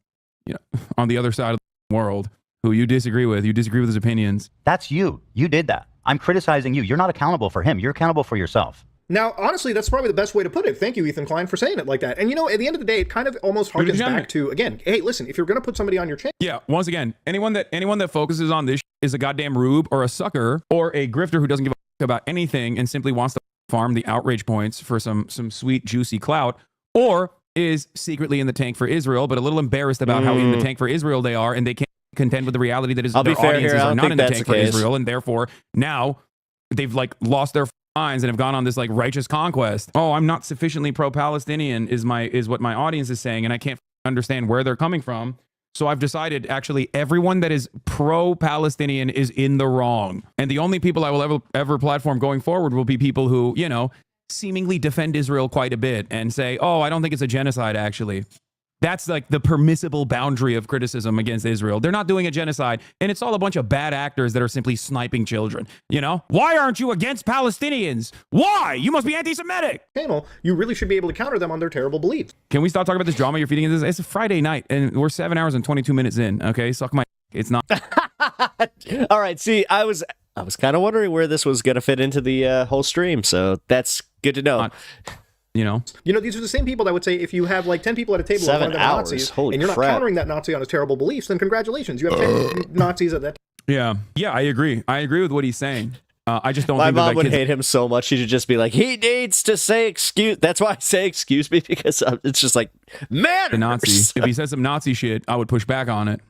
Speaker 3: the other side of the world, who you disagree with. You disagree with his opinions.
Speaker 5: That's you. You did that. I'm criticizing you. You're not accountable for him. You're accountable for yourself.
Speaker 2: Now, honestly, that's probably the best way to put it. Thank you, Ethan Klein, for saying it like that. And at the end of the day, it kind of almost harkens back to, again, hey, listen, if you're going to put somebody on your channel.
Speaker 3: Yeah, once again, anyone that focuses on this is a goddamn rube or a sucker or a grifter who doesn't give a about anything and simply wants to farm the outrage points for some sweet, juicy clout, or is secretly in the tank for Israel, but a little embarrassed about how in the tank for Israel they are, and they can't contend with the reality that their audiences are not in the tank for Israel, and therefore now they've lost their minds and have gone on this righteous conquest. Oh, I'm not sufficiently pro-Palestinian is what my audience is saying, and I can't understand where they're coming from. So I've decided actually everyone that is pro-Palestinian is in the wrong, and the only people I will ever platform going forward will be people who seemingly defend Israel quite a bit and say, oh, I don't think it's a genocide actually. That's the permissible boundary of criticism against Israel. They're not doing a genocide, and it's all a bunch of bad actors that are simply sniping children. Why aren't you against Palestinians? Why? You must be anti-Semitic.
Speaker 2: Channel, you really should be able to counter them on their terrible beliefs.
Speaker 3: Can we stop talking about this drama you're feeding into this? It's a Friday night, and we're 7 hours and 22 minutes in. Okay, suck my. It's not.
Speaker 1: All right. See, I was kind of wondering where this was going to fit into the whole stream, so that's good to know.
Speaker 2: These are the same people that would say if you have 10 people at a table,
Speaker 1: 7
Speaker 2: one of them
Speaker 1: hours,
Speaker 2: Nazis,
Speaker 1: holy
Speaker 2: and you're not
Speaker 1: crap.
Speaker 2: countering that Nazi on his terrible beliefs, then congratulations, you have 10 Nazis at that.
Speaker 3: Yeah, I agree. I agree with what he's saying. I just don't
Speaker 1: My
Speaker 3: think
Speaker 1: mom would
Speaker 3: kid's
Speaker 1: hate him so much. She should just be like, he needs to say excuse. That's why I say excuse me, because it's just man.
Speaker 3: a Nazi. If he said some Nazi shit, I would push back on it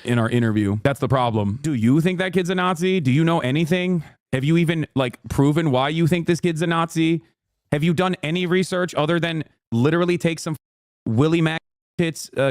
Speaker 3: in our interview. That's the problem. Do you think that kid's a Nazi? Do you know anything? Have you even proven why you think this kid's a Nazi? Have you done any research other than literally take some Willie Mac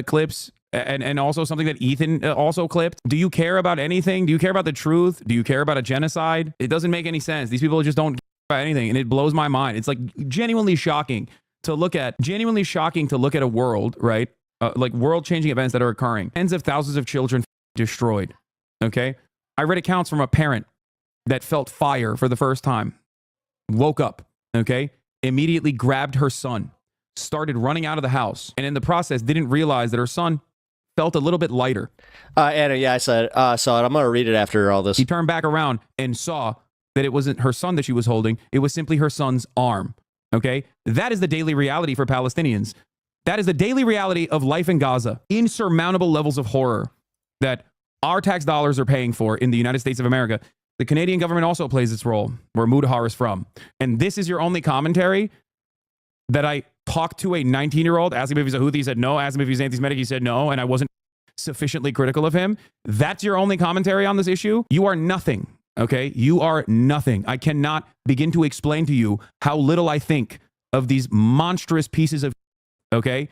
Speaker 3: clips and also something that Ethan also clipped? Do you care about anything? Do you care about the truth? Do you care about a genocide? It doesn't make any sense. These people just don't care about anything, and it blows my mind. It's genuinely shocking to look at a world, right? World-changing events that are occurring. Tens of thousands of children destroyed. Okay? I read accounts from a parent that felt fire for the first time, woke up, okay? Immediately grabbed her son, started running out of the house, and in the process didn't realize that her son felt a little bit lighter.
Speaker 1: Anna, yeah, I saw it. I'm going to read it after all this.
Speaker 3: He turned back around and saw that it wasn't her son that she was holding. It was simply her son's arm. Okay? That is the daily reality for Palestinians. That is the daily reality of life in Gaza. Insurmountable levels of horror that our tax dollars are paying for in the United States of America. The Canadian government also plays its role, where Mudahar is from. And this is your only commentary? That I talked to a 19-year-old, asked him if he's a Houthi, he said no. Asked him if he's anti-Semitic, he said no. And I wasn't sufficiently critical of him. That's your only commentary on this issue? You are nothing, okay? You are nothing. I cannot begin to explain to you how little I think of these monstrous pieces of, okay?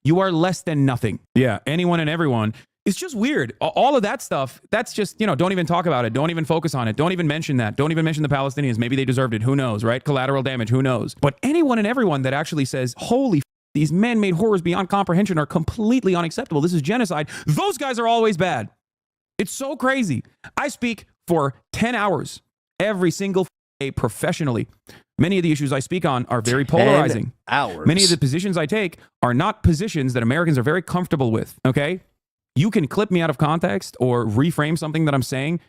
Speaker 3: You are less than nothing. Yeah, anyone and everyone. It's just weird. All of that stuff, that's just, don't even talk about it. Don't even focus on it. Don't even mention that. Don't even mention the Palestinians. Maybe they deserved it. Who knows, right? Collateral damage. Who knows? But anyone and everyone that actually says, holy these man-made horrors beyond comprehension are completely unacceptable. This is genocide. Those guys are always bad. It's so crazy. I speak for 10 hours every single day professionally. Many of the issues I speak on are very polarizing.
Speaker 1: Hours.
Speaker 3: Many of the positions I take are not positions that Americans are very comfortable with, okay? You can clip me out of context or reframe something that I'm saying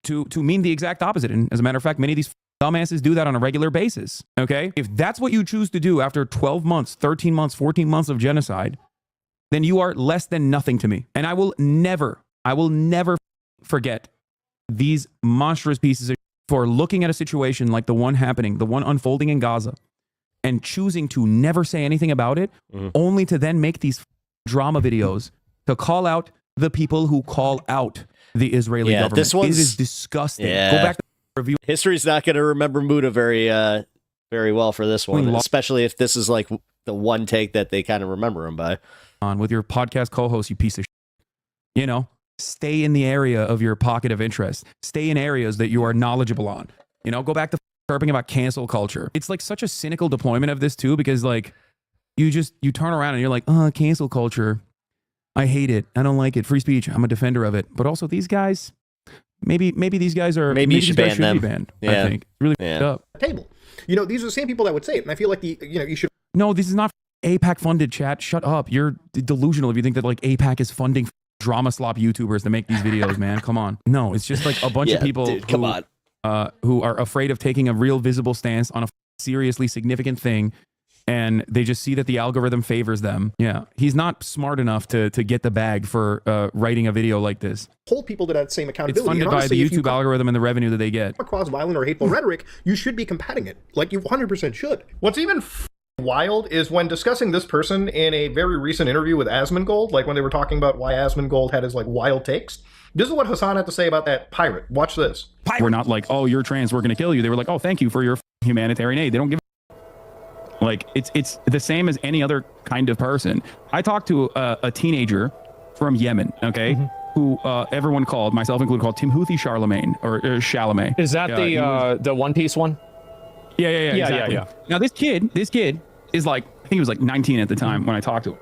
Speaker 3: to mean the exact opposite. And as a matter of fact, many of these dumbasses do that on a regular basis. Okay? If that's what you choose to do after 12 months, 13 months, 14 months of genocide, then you are less than nothing to me. And I will never forget these monstrous pieces of for looking at a situation like the one happening, the one unfolding in Gaza, and choosing to never say anything about it, only to then make these drama videos to call out the people who call out the Israeli government. It is disgusting. Go back to the review.
Speaker 1: History's not going to remember Muda very well for this one, especially if this is like the one take that they kind of remember him by.
Speaker 3: On with your podcast co-host, you piece of shit. You know, stay in the area of your pocket of interest. Stay in areas that you are knowledgeable on. You know, go back to chirping about cancel culture. It's like such a cynical deployment of this too, because like you turn around and you're like, cancel culture. I hate it. I don't like it. Free speech. I'm a defender of it. But also these guys, maybe these guys are
Speaker 1: maybe you should ban them.
Speaker 3: Be banned, I think. Really up.
Speaker 2: Table. You know, these are the same people that would say it, and I feel like you should.
Speaker 3: No, this is not APAC funded, chat. Shut up. You're delusional if you think that like APAC is funding drama slop YouTubers to make these videos, man. Come on. No, it's just like a bunch of people who are afraid of taking a real visible stance on a seriously significant thing, and they just see that the algorithm favors them. Yeah, he's not smart enough to get the bag for writing a video like this.
Speaker 2: Hold people to that same accountability.
Speaker 3: It's funded by the YouTube algorithm and the revenue that they get.
Speaker 2: Across violent or hateful rhetoric, you should be combating it. Like you 100% should. What's even wild is when discussing this person in a very recent interview with Asmongold, like when they were talking about why Asmongold had his like wild takes. This is what Hasan had to say about that pirate. Watch this.
Speaker 3: We're not like, oh, you're trans, we're going to kill you. They were like, oh, thank you for your humanitarian aid. They don't give like it's the same as any other kind of person. I talked to a teenager from Yemen, okay, who everyone called, myself included, called Houthi Charlemagne or Chalamet.
Speaker 6: Is that the One Piece one?
Speaker 3: Yeah, exactly. Now this kid is like, I think he was like 19 at the time when I talked to him,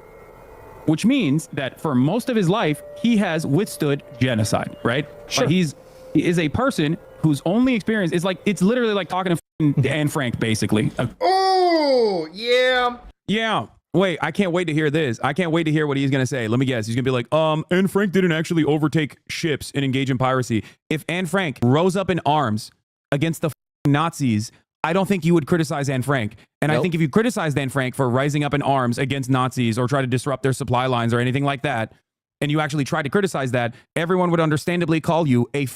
Speaker 3: which means that for most of his life he has withstood genocide, right?
Speaker 6: Sure.
Speaker 3: But he is a person whose only experience is like, it's literally like talking to Anne Frank, basically.
Speaker 2: Oh yeah.
Speaker 3: Yeah. Wait, I can't wait to hear this. I can't wait to hear what he's going to say. Let me guess. He's going to be like, Anne Frank didn't actually overtake ships and engage in piracy. If Anne Frank rose up in arms against the Nazis, I don't think you would criticize Anne Frank. And I think if you criticized Anne Frank for rising up in arms against Nazis or try to disrupt their supply lines or anything like that, and you actually tried to criticize that, everyone would understandably call you a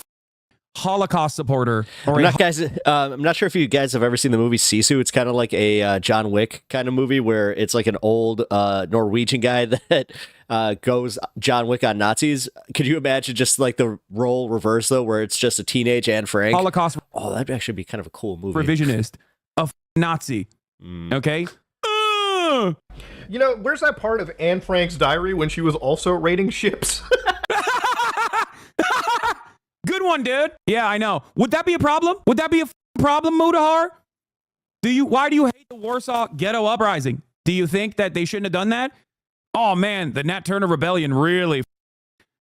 Speaker 3: Holocaust supporter. Or
Speaker 1: I'm not sure if you guys have ever seen the movie Sisu. It's kind of like a John Wick kind of movie where it's like an old Norwegian guy that goes John Wick on Nazis. Could you imagine just like the role reverse though, where it's just a teenage Anne Frank?
Speaker 3: Holocaust.
Speaker 1: Oh, that'd actually be kind of a cool movie.
Speaker 3: Revisionist. A Nazi. Okay?
Speaker 2: You know, where's that part of Anne Frank's diary when she was also raiding ships?
Speaker 3: Good one, dude. Yeah, I know. Would that be a problem? Would that be a problem, Mudahar? Why do you hate the Warsaw Ghetto Uprising? Do you think that they shouldn't have done that? Oh man, the Nat Turner Rebellion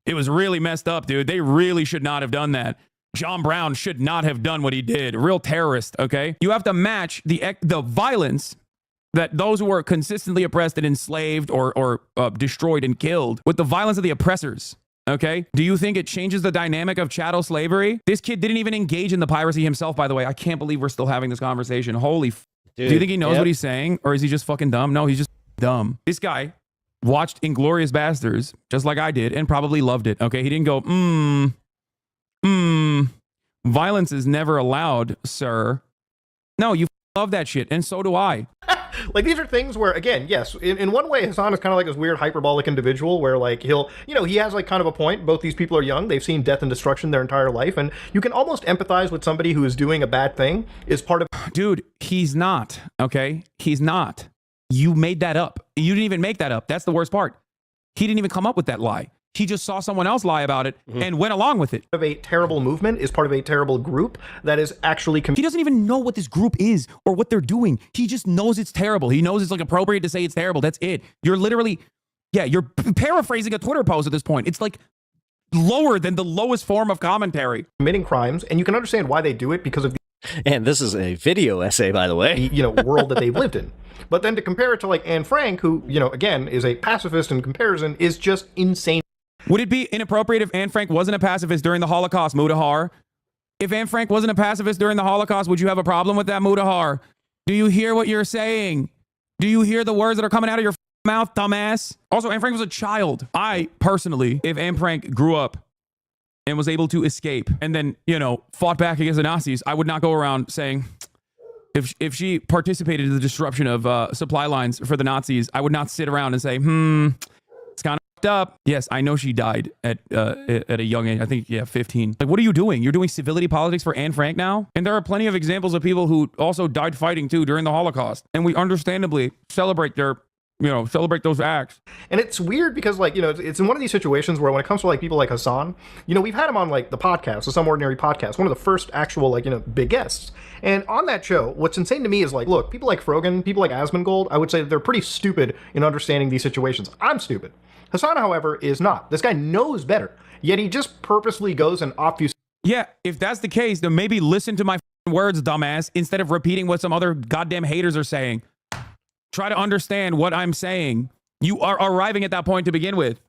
Speaker 3: it was really messed up, dude. They really should not have done that. John Brown should not have done what he did. Real terrorist, okay? You have to match the violence that those who were consistently oppressed and enslaved or destroyed and killed with the violence of the oppressors. Okay. Do you think it changes the dynamic of chattel slavery? This kid didn't even engage in the piracy himself, by the way. I can't believe we're still having this conversation. Holy Dude, do you think he knows what he's saying? Or is he just fucking dumb? No, he's just dumb. This guy watched Inglourious Basterds just like I did and probably loved it. Okay. He didn't go, violence is never allowed, sir. No, you love that shit. And so do I.
Speaker 2: Like, these are things where, again, yes, in one way, Hasan is kind of like this weird hyperbolic individual where, like, he has, like, kind of a point. Both these people are young. They've seen death and destruction their entire life. And you can almost empathize with somebody who is doing a bad thing is part of...
Speaker 3: Dude, he's not, okay? He's not. You made that up. You didn't even make that up. That's the worst part. He didn't even come up with that lie. He just saw someone else lie about it and went along with it.
Speaker 2: Of a terrible movement is part of a terrible group that is actually...
Speaker 3: He doesn't even know what this group is or what they're doing. He just knows it's terrible. He knows it's like appropriate to say it's terrible. That's it. You're literally, you're paraphrasing a Twitter post at this point. It's like lower than the lowest form of commentary.
Speaker 2: Committing crimes, and you can understand why they do it because of the...
Speaker 1: And this is a video essay, by the way.
Speaker 2: World that they've lived in. But then to compare it to like Anne Frank, who, again, is a pacifist in comparison, is just insane.
Speaker 3: Would it be inappropriate if Anne Frank wasn't a pacifist during the Holocaust, Mudahar? If Anne Frank wasn't a pacifist during the Holocaust, would you have a problem with that, Mudahar? Do you hear what you're saying? Do you hear the words that are coming out of your mouth, dumbass? Also, Anne Frank was a child. I, personally, if Anne Frank grew up and was able to escape and then, you know, fought back against the Nazis, I would not go around saying, if she participated in the disruption of supply lines for the Nazis, I would not sit around and say, it's kind of fucked up. Yes, I know she died at a young age. I think, 15. Like, what are you doing? You're doing civility politics for Anne Frank now? And there are plenty of examples of people who also died fighting too during the Holocaust. And we understandably celebrate those acts.
Speaker 2: And it's weird because, like, you know, it's in one of these situations where when it comes to, like, people like Hasan, you know, we've had him on, like, the podcast, the Some Ordinary Podcast, one of the first actual, like, you know, big guests. And on that show, what's insane to me is, like, look, people like Rogan, people like Asmongold, I would say that they're pretty stupid in understanding these situations. I'm stupid. Hasan, however, is not. This guy knows better, yet he just purposely goes and obfuscates.
Speaker 3: Yeah, if that's the case, then maybe listen to my words, dumbass, instead of repeating what some other goddamn haters are saying. Try to understand what I'm saying. You are arriving at that point to begin with.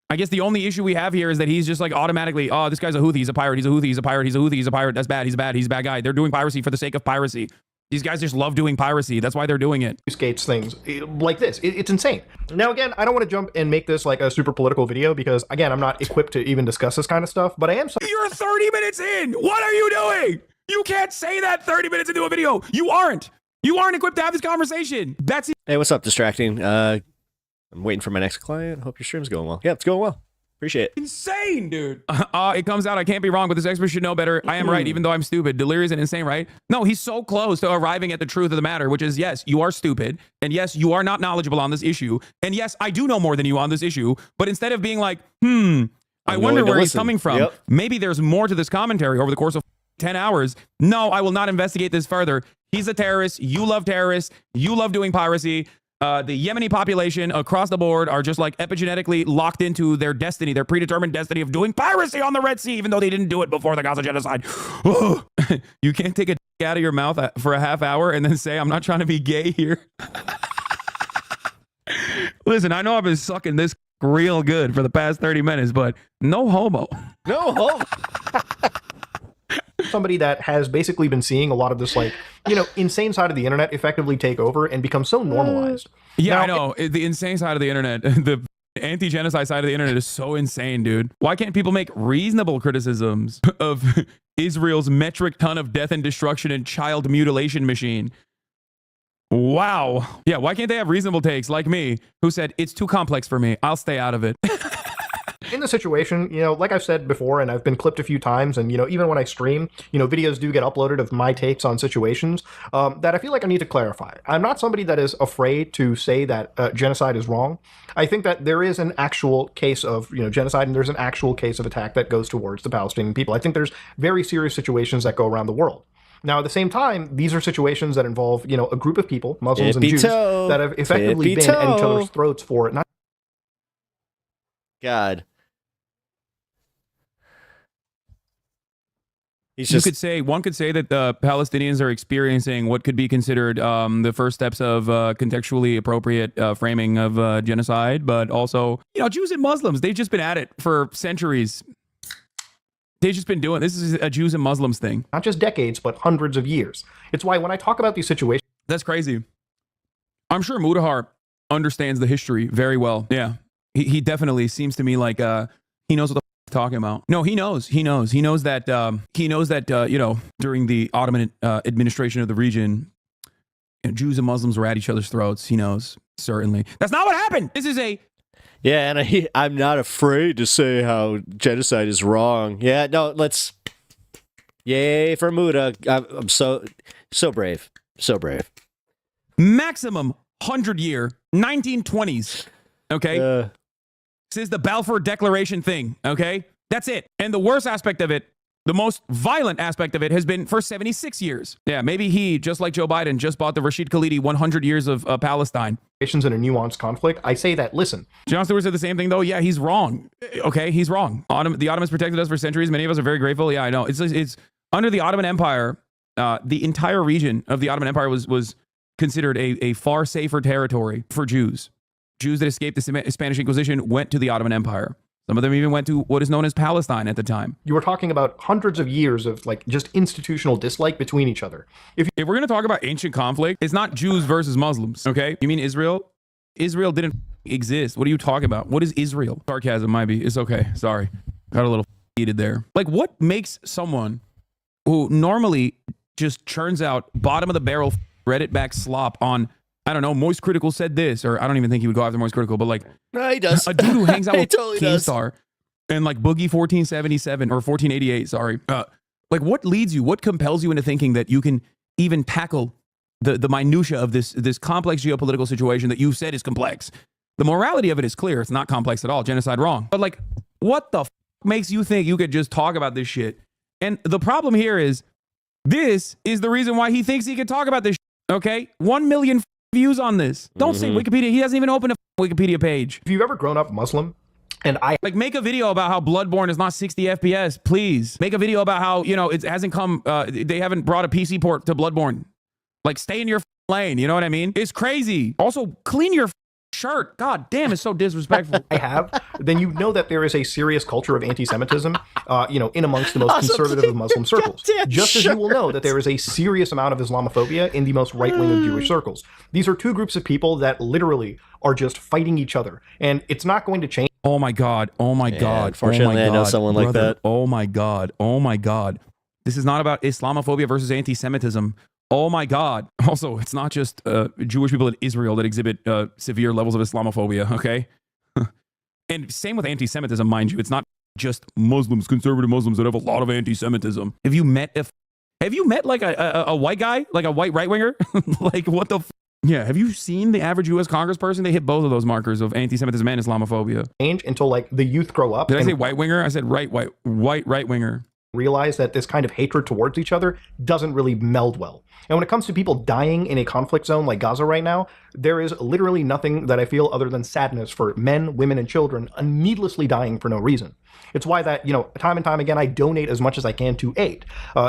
Speaker 3: I guess the only issue we have here is that he's just like automatically, oh, this guy's a Houthi, he's a pirate, he's a Houthi, he's a pirate, he's a Houthi, he's a pirate, that's bad, he's a bad guy. They're doing piracy for the sake of piracy. These guys just love doing piracy. That's why they're doing it.
Speaker 2: Things like this. It's insane. Now, again, I don't want to jump and make this like a super political video because, again, I'm not equipped to even discuss this kind of stuff, but I am.
Speaker 3: You're 30 minutes in. What are you doing? You can't say that 30 minutes into a video. You aren't equipped to have this conversation. That's it.
Speaker 1: Hey, what's up, Distracting? I'm waiting for my next client. Hope your stream's going well. Yeah, it's going well. Appreciate it.
Speaker 3: Insane, dude. It comes out, I can't be wrong, but this expert should know better. I am right, even though I'm stupid. Delirious and insane, right? No, he's so close to arriving at the truth of the matter, which is, yes, you are stupid. And yes, you are not knowledgeable on this issue. And yes, I do know more than you on this issue. But instead of being like, I wonder where he's coming from. Yep. Maybe there's more to this commentary over the course of 10 hours. No, I will not investigate this further. He's a terrorist. You love terrorists. You love doing piracy. The Yemeni population across the board are just like epigenetically locked into their destiny, their predetermined destiny of doing piracy on the Red Sea, even though they didn't do it before the Gaza genocide. You can't take a dick out of your mouth for a half hour and then say, I'm not trying to be gay here. Listen, I know I've been sucking this real good for the past 30 minutes, but no homo.
Speaker 1: No homo.
Speaker 2: Somebody that has basically been seeing a lot of this, like, you know, insane side of the internet effectively take over and become so normalized.
Speaker 3: Yeah, now, I know. The insane side of the internet, the anti-genocide side of the internet is so insane, dude. Why can't people make reasonable criticisms of Israel's metric ton of death and destruction and child mutilation machine? Wow. Yeah, why can't they have reasonable takes like me, who said, it's too complex for me. I'll stay out of it.
Speaker 2: In the situation, you know, like I've said before, and I've been clipped a few times, and, you know, even when I stream, you know, videos do get uploaded of my takes on situations that I feel like I need to clarify. I'm not somebody that is afraid to say that genocide is wrong. I think that there is an actual case of, you know, genocide, and there's an actual case of attack that goes towards the Palestinian people. I think there's very serious situations that go around the world. Now, at the same time, these are situations that involve, you know, a group of people, Muslims and Jews, that have effectively been at each other's throats for not.
Speaker 1: God.
Speaker 3: One could say that the Palestinians are experiencing what could be considered the first steps of contextually appropriate framing of genocide, but also, you know, Jews and Muslims, they've just been at it for centuries. They've just been doing this. Is a Jews and Muslims thing.
Speaker 2: Not just decades, but hundreds of years. It's why when I talk about these situations,
Speaker 3: that's crazy. I'm sure Mudahar understands the history very well. Yeah, he definitely seems to me like he knows what the talking about. No, he knows that you know, during the Ottoman administration of the region, you know, Jews and Muslims were at each other's throats. He knows, certainly. That's not what happened. This is a
Speaker 1: yeah, and I'm not afraid to say how genocide is wrong. Yeah, no, let's yay for Muda. I'm so brave, so brave.
Speaker 3: Maximum 100-year 1920s. Okay. This is the Balfour Declaration thing, okay? That's it. And the worst aspect of it, the most violent aspect of it, has been for 76 years. Yeah, maybe he, just like Joe Biden, just bought the Rashid Khalidi 100 years of Palestine.
Speaker 2: In a nuanced conflict, I say that, listen.
Speaker 3: Jon Stewart said the same thing, though. Yeah, he's wrong. Okay, he's wrong. The Ottomans protected us for centuries. Many of us are very grateful. Yeah, I know. It's under the Ottoman Empire, the entire region of the Ottoman Empire was considered a far safer territory for Jews. Jews that escaped the Spanish Inquisition went to the Ottoman Empire. Some of them even went to what is known as Palestine at the time.
Speaker 2: You were talking about hundreds of years of like just institutional dislike between each other. If
Speaker 3: we're going to talk about ancient conflict, it's not Jews versus Muslims, okay? You mean Israel? Israel didn't exist. What are you talking about? What is Israel? Sarcasm might be. It's okay. Sorry. Got a little needed there. Like, what makes someone who normally just churns out bottom of the barrel Reddit back slop on, I don't know, Moist Critical said this, or I don't even think he would go after Moist Critical, but like,
Speaker 1: No, he does.
Speaker 3: a dude who hangs out
Speaker 1: He
Speaker 3: with
Speaker 1: totally does.
Speaker 3: Keemstar and like Boogie 1477 or 1488, sorry. Like, what leads you, what compels you into thinking that you can even tackle the minutia of this complex geopolitical situation that you said is complex? The morality of it is clear. It's not complex at all. Genocide wrong. But like, what the makes you think you could just talk about this shit? And the problem here is, this is the reason why he thinks he could talk about this shit, okay? 1 million views on this. Don't say Wikipedia. He hasn't even opened a Wikipedia page.
Speaker 2: If you've ever grown up Muslim, and I
Speaker 3: Like, make a video about how Bloodborne is not 60 FPS, please. Make a video about how, you know, it hasn't come, they haven't brought a PC port to Bloodborne. Like, stay in your lane, you know what I mean? It's crazy. Also, clean your shirt. God damn, it's so disrespectful.
Speaker 2: have, then you know that there is a serious culture of anti-Semitism, in amongst the most conservative of Muslim circles. Just as you will know that there is a serious amount of Islamophobia in the most right-wing of Jewish circles. These are two groups of people that literally are just fighting each other, and it's not going to change.
Speaker 3: Oh my God. Oh my God.
Speaker 1: Unfortunately,
Speaker 3: oh my
Speaker 1: I know
Speaker 3: God,
Speaker 1: someone like
Speaker 3: brother.
Speaker 1: that.
Speaker 3: Oh my God. Oh my God. This is not about Islamophobia versus anti-Semitism. Oh my God. Also, it's not just Jewish people in Israel that exhibit severe levels of Islamophobia, okay? And same with anti-Semitism, mind you. It's not just Muslims, conservative Muslims that have a lot of anti-Semitism. Have you met like a white guy, like a white right-winger? Like, what the yeah, have you seen the average U.S. congressperson? They hit both of those markers of anti-Semitism and Islamophobia.
Speaker 2: Change until like the youth grow up.
Speaker 3: Did I
Speaker 2: and
Speaker 3: say right-winger? I said right-winger.
Speaker 2: realize that this kind of hatred towards each other doesn't really meld well. And when it comes to people dying in a conflict zone like Gaza right now, there is literally nothing that I feel other than sadness for men, women, and children needlessly dying for no reason. It's why that, time and time again, I donate as much as I can to aid.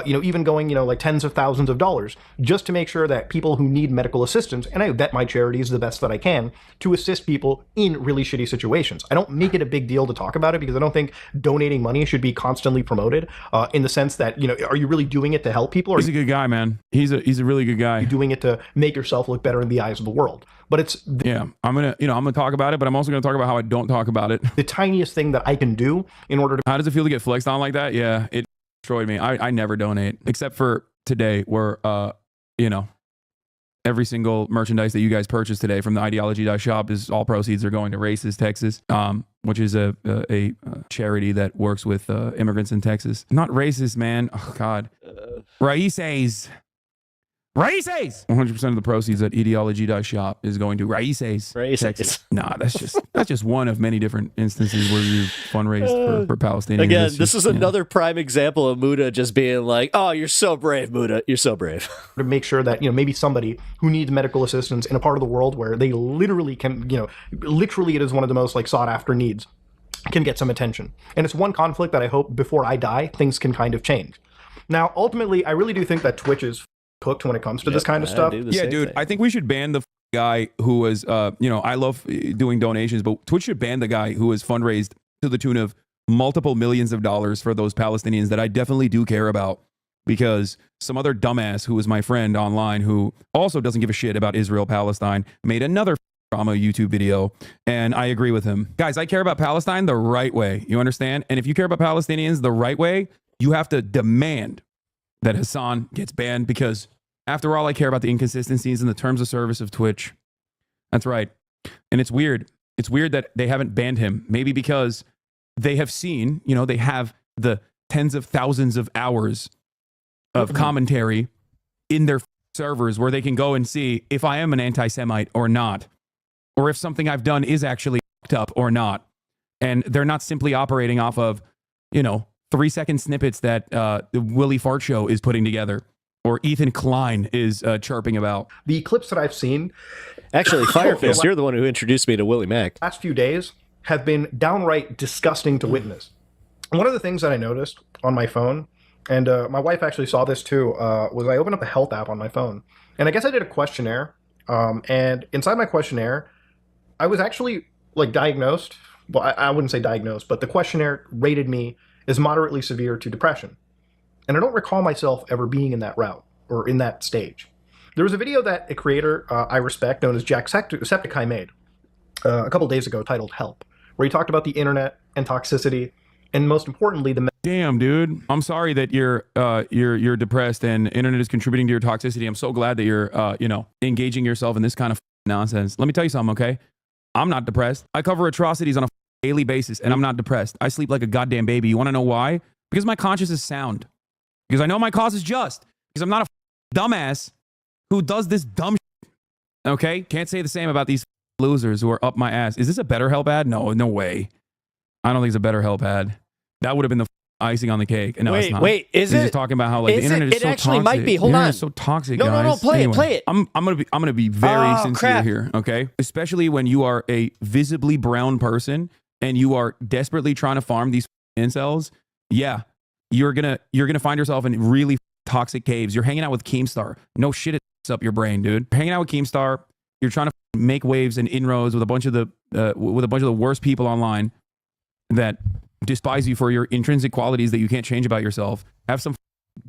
Speaker 2: Even going, like tens of thousands of dollars just to make sure that people who need medical assistance, and I vet my charities the best that I can to assist people in really shitty situations. I don't make it a big deal to talk about it because I don't think donating money should be constantly promoted in the sense that, are you really doing it to help people? Or
Speaker 3: He's a good guy, man. He's a really good guy.
Speaker 2: are you doing it to make yourself look better in the eyes of the world? But it's
Speaker 3: Yeah, I'm gonna talk about it, but I'm also gonna talk about how I don't talk about it.
Speaker 2: the tiniest thing that I can do in order to
Speaker 3: How does it feel to get flexed on like that? Yeah, it destroyed me. I never donate except for today, where every single merchandise that you guys purchased today from the ideology.shop is all proceeds are going to Racist Texas, which is a charity that works with immigrants in Texas. Not racist, man. Oh God, Raices. 100% of the proceeds at ideology.shop is going to Raices. Texas. Nah, that's just one of many different instances where you fundraised for Palestinians.
Speaker 1: Again, this is another prime example of Muda just being like, "Oh, you're so brave, Muda. You're so brave."
Speaker 2: to make sure that maybe somebody who needs medical assistance in a part of the world where they literally can literally it is one of the most sought after needs can get some attention. And it's one conflict that I hope before I die things can kind of change. Now ultimately I really do think that Twitch is cooked when it comes to this kind of stuff.
Speaker 3: Yeah, dude, I think we should ban the guy who was I love doing donations, but Twitch should ban the guy who has fundraised to the tune of multiple millions of dollars for those Palestinians that I definitely do care about, because some other dumbass who was my friend online who also doesn't give a shit about Israel Palestine made another drama YouTube video, and I agree with him. Guys, I care about Palestine the right way, you understand? And if you care about Palestinians the right way, you have to demand that Hasan gets banned, because after all, I care about the inconsistencies in the terms of service of Twitch. That's right. And it's weird. It's weird that they haven't banned him. Maybe because they have seen, they have the tens of thousands of hours of commentary in their servers where they can go and see if I am an anti-Semite or not, or if something I've done is actually fucked up or not. And they're not simply operating off of, 3-second snippets that the Willie Fart Show is putting together, or Ethan Klein is chirping about.
Speaker 2: The clips that I've seen
Speaker 1: Actually, Firefist, you're the one who introduced me to Willie Mack.
Speaker 2: last few days have been downright disgusting to witness. One of the things that I noticed on my phone, and my wife actually saw this too, was I opened up a health app on my phone, and I guess I did a questionnaire, and inside my questionnaire, I was actually diagnosed. Well, I wouldn't say diagnosed, but the questionnaire rated me as moderately severe to depression. And I don't recall myself ever being in that route or in that stage. There was a video that a creator I respect, known as Jacksepticeye, made a couple days ago titled Help, where he talked about the internet and toxicity, and most importantly, the
Speaker 3: damn, dude. I'm sorry that you're depressed and internet is contributing to your toxicity. I'm so glad that you're engaging yourself in this kind of nonsense. Let me tell you something, okay? I'm not depressed. I cover atrocities on a daily basis, and I'm not depressed. I sleep like a goddamn baby. You want to know why? Because my conscience is sound. Because I know my cause is just. Because I'm not a dumbass who does this dumb shit. Okay? Can't say the same about these losers who are up my ass. Is this a BetterHelp ad? No way. I don't think it's a BetterHelp ad. That would have been the icing on the cake. No, it's not.
Speaker 1: Wait, is
Speaker 3: He's
Speaker 1: it?
Speaker 3: just talking about how like the internet is so toxic.
Speaker 1: It actually might be. Hold on.
Speaker 3: It's so toxic,
Speaker 1: No,
Speaker 3: guys.
Speaker 1: play it.
Speaker 3: I'm gonna be very sincere
Speaker 1: crap.
Speaker 3: here, okay? Especially when you are a visibly brown person and you are desperately trying to farm these incels. Yeah, you're gonna find yourself in really toxic caves. You're hanging out with Keemstar. No shit, it up your brain, dude. Hanging out with Keemstar. You're trying to make waves and inroads with a bunch of the worst people online that despise you for your intrinsic qualities that you can't change about yourself. Have some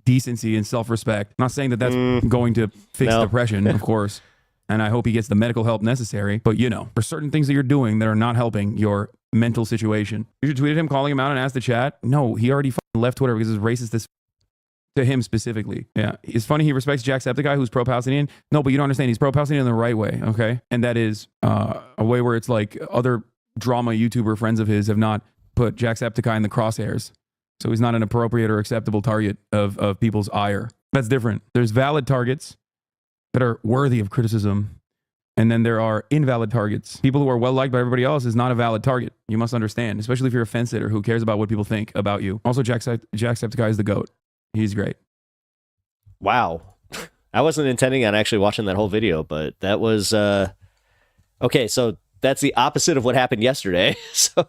Speaker 3: decency and self-respect. I'm not saying that that's going to fix depression, of course. And I hope he gets the medical help necessary. But for certain things that you're doing that are not helping your mental situation. You should tweet at him, calling him out and ask the chat. No, he already left Twitter because it's racist this to him specifically. Yeah. It's funny he respects Jacksepticeye, who's pro-Palestinian. No, but you don't understand. He's pro-Palestinian in the right way, okay? And that is a way where it's like other drama YouTuber friends of his have not put Jacksepticeye in the crosshairs. So he's not an appropriate or acceptable target of people's ire. That's different. There's valid targets that are worthy of criticism. And then there are invalid targets. People who are well liked by everybody else is not a valid target. You must understand, especially if you're a fence sitter who cares about what people think about you. Also, Jacksepticeye is the GOAT. He's great.
Speaker 1: Wow. I wasn't intending on actually watching that whole video, but that was okay. So that's the opposite of what happened yesterday. So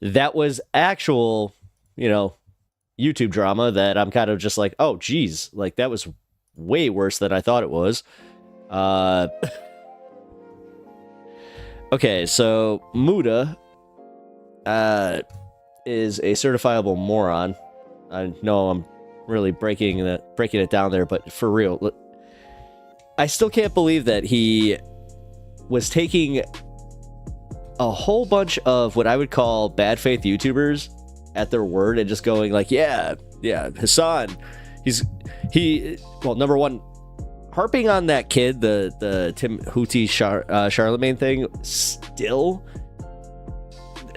Speaker 1: that was actual, YouTube drama that I'm kind of just like, oh, geez, like that was way worse than I thought it was. Okay, so Muda is a certifiable moron. I know I'm really breaking it down there, but for real, I still can't believe that he was taking a whole bunch of what I would call bad faith YouTubers at their word and just going like, yeah, Hasan, well, number one, harping on that kid, the Tim Houthi Charlemagne thing, still,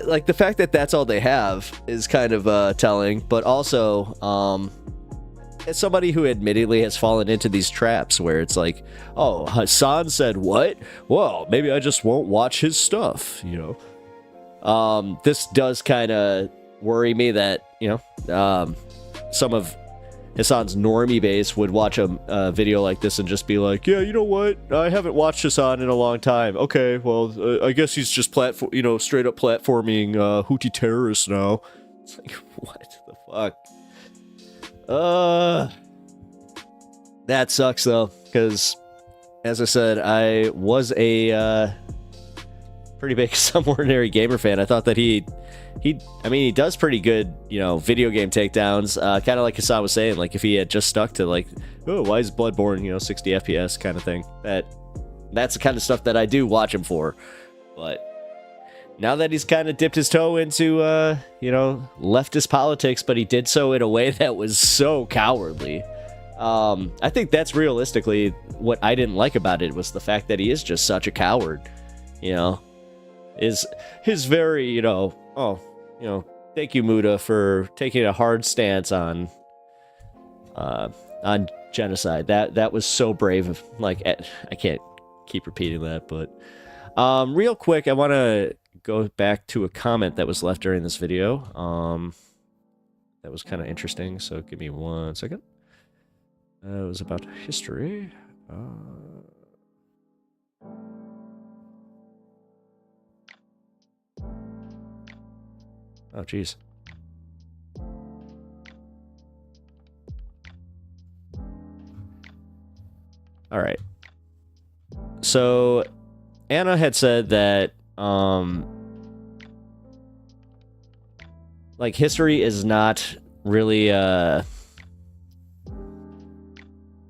Speaker 1: like the fact that that's all they have is kind of telling, but also, as somebody who admittedly has fallen into these traps where it's like, oh, Hasan said what? Well, maybe I just won't watch his stuff, This does kind of worry me that, some of Hasan's normie base would watch a video like this and just be like, yeah, you know what? I haven't watched Hasan in a long time. Okay, well, I guess he's just straight up platforming Houthi terrorists now. It's like, what the fuck? That sucks though, because as I said, I was a pretty big Some Ordinary Gamer fan. I thought that he does pretty good, video game takedowns. Kind of like Hasan was saying, like if he had just stuck to like, oh, why is Bloodborne, 60 FPS kind of thing. That's the kind of stuff that I do watch him for. But now that he's kind of dipped his toe into, leftist politics, but he did so in a way that was so cowardly. I think that's realistically what I didn't like about it, was the fact that he is just such a coward, is his very, thank you, Muda, for taking a hard stance on genocide. That was so brave. Like, I can't keep repeating that, but real quick, I want to go back to a comment that was left during this video. That was kind of interesting, so give me 1 second. It was about history. Oh, geez. All right. So Anna had said that like history is not really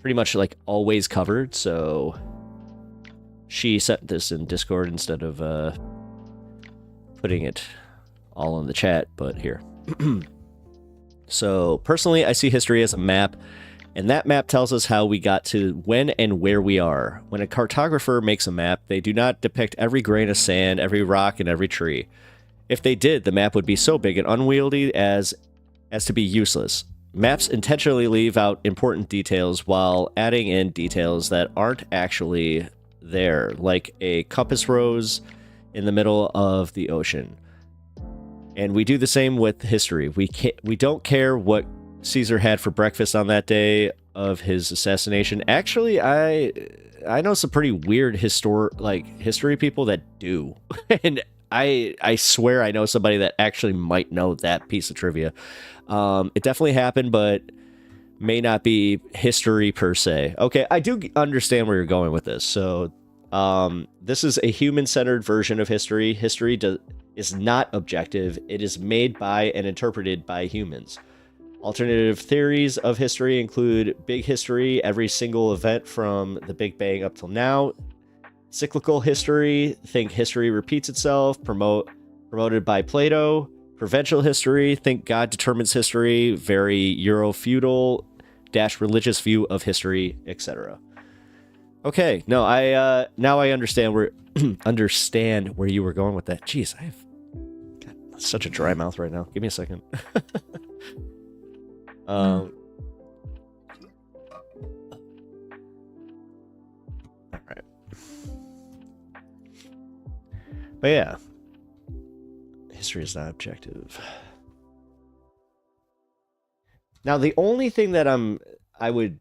Speaker 1: pretty much like always covered, so she sent this in Discord instead of putting it all in the chat, but here. So personally, I see history as a map, and that map tells us how we got to when and where we are. When a cartographer makes a map, they do not depict every grain of sand, every rock, and every tree. If they did, the map would be so big and unwieldy as to be useless. Maps intentionally leave out important details while adding in details that aren't actually there, like a compass rose in the middle of the ocean. And we do the same with history. We don't care what Caesar had for breakfast on that day of his assassination. Actually, I know some pretty weird history people that do. And I swear I know somebody that actually might know that piece of trivia. It definitely happened, but may not be history per se. Okay, I do understand where you're going with this. So this is a human-centered version of history. History is not objective. It is made by and interpreted by humans. Alternative theories of history include big history, every single event from the Big Bang up till now. Cyclical history, think history repeats itself, promoted by Plato. Provincial history, think God determines history, very Euro-feudal -- religious view of history, etc. Okay, no, now I understand where you were going with that. Jeez, I have got such a dry mouth right now. Give me a second. All right. But yeah, history is not objective. Now, the only thing that I would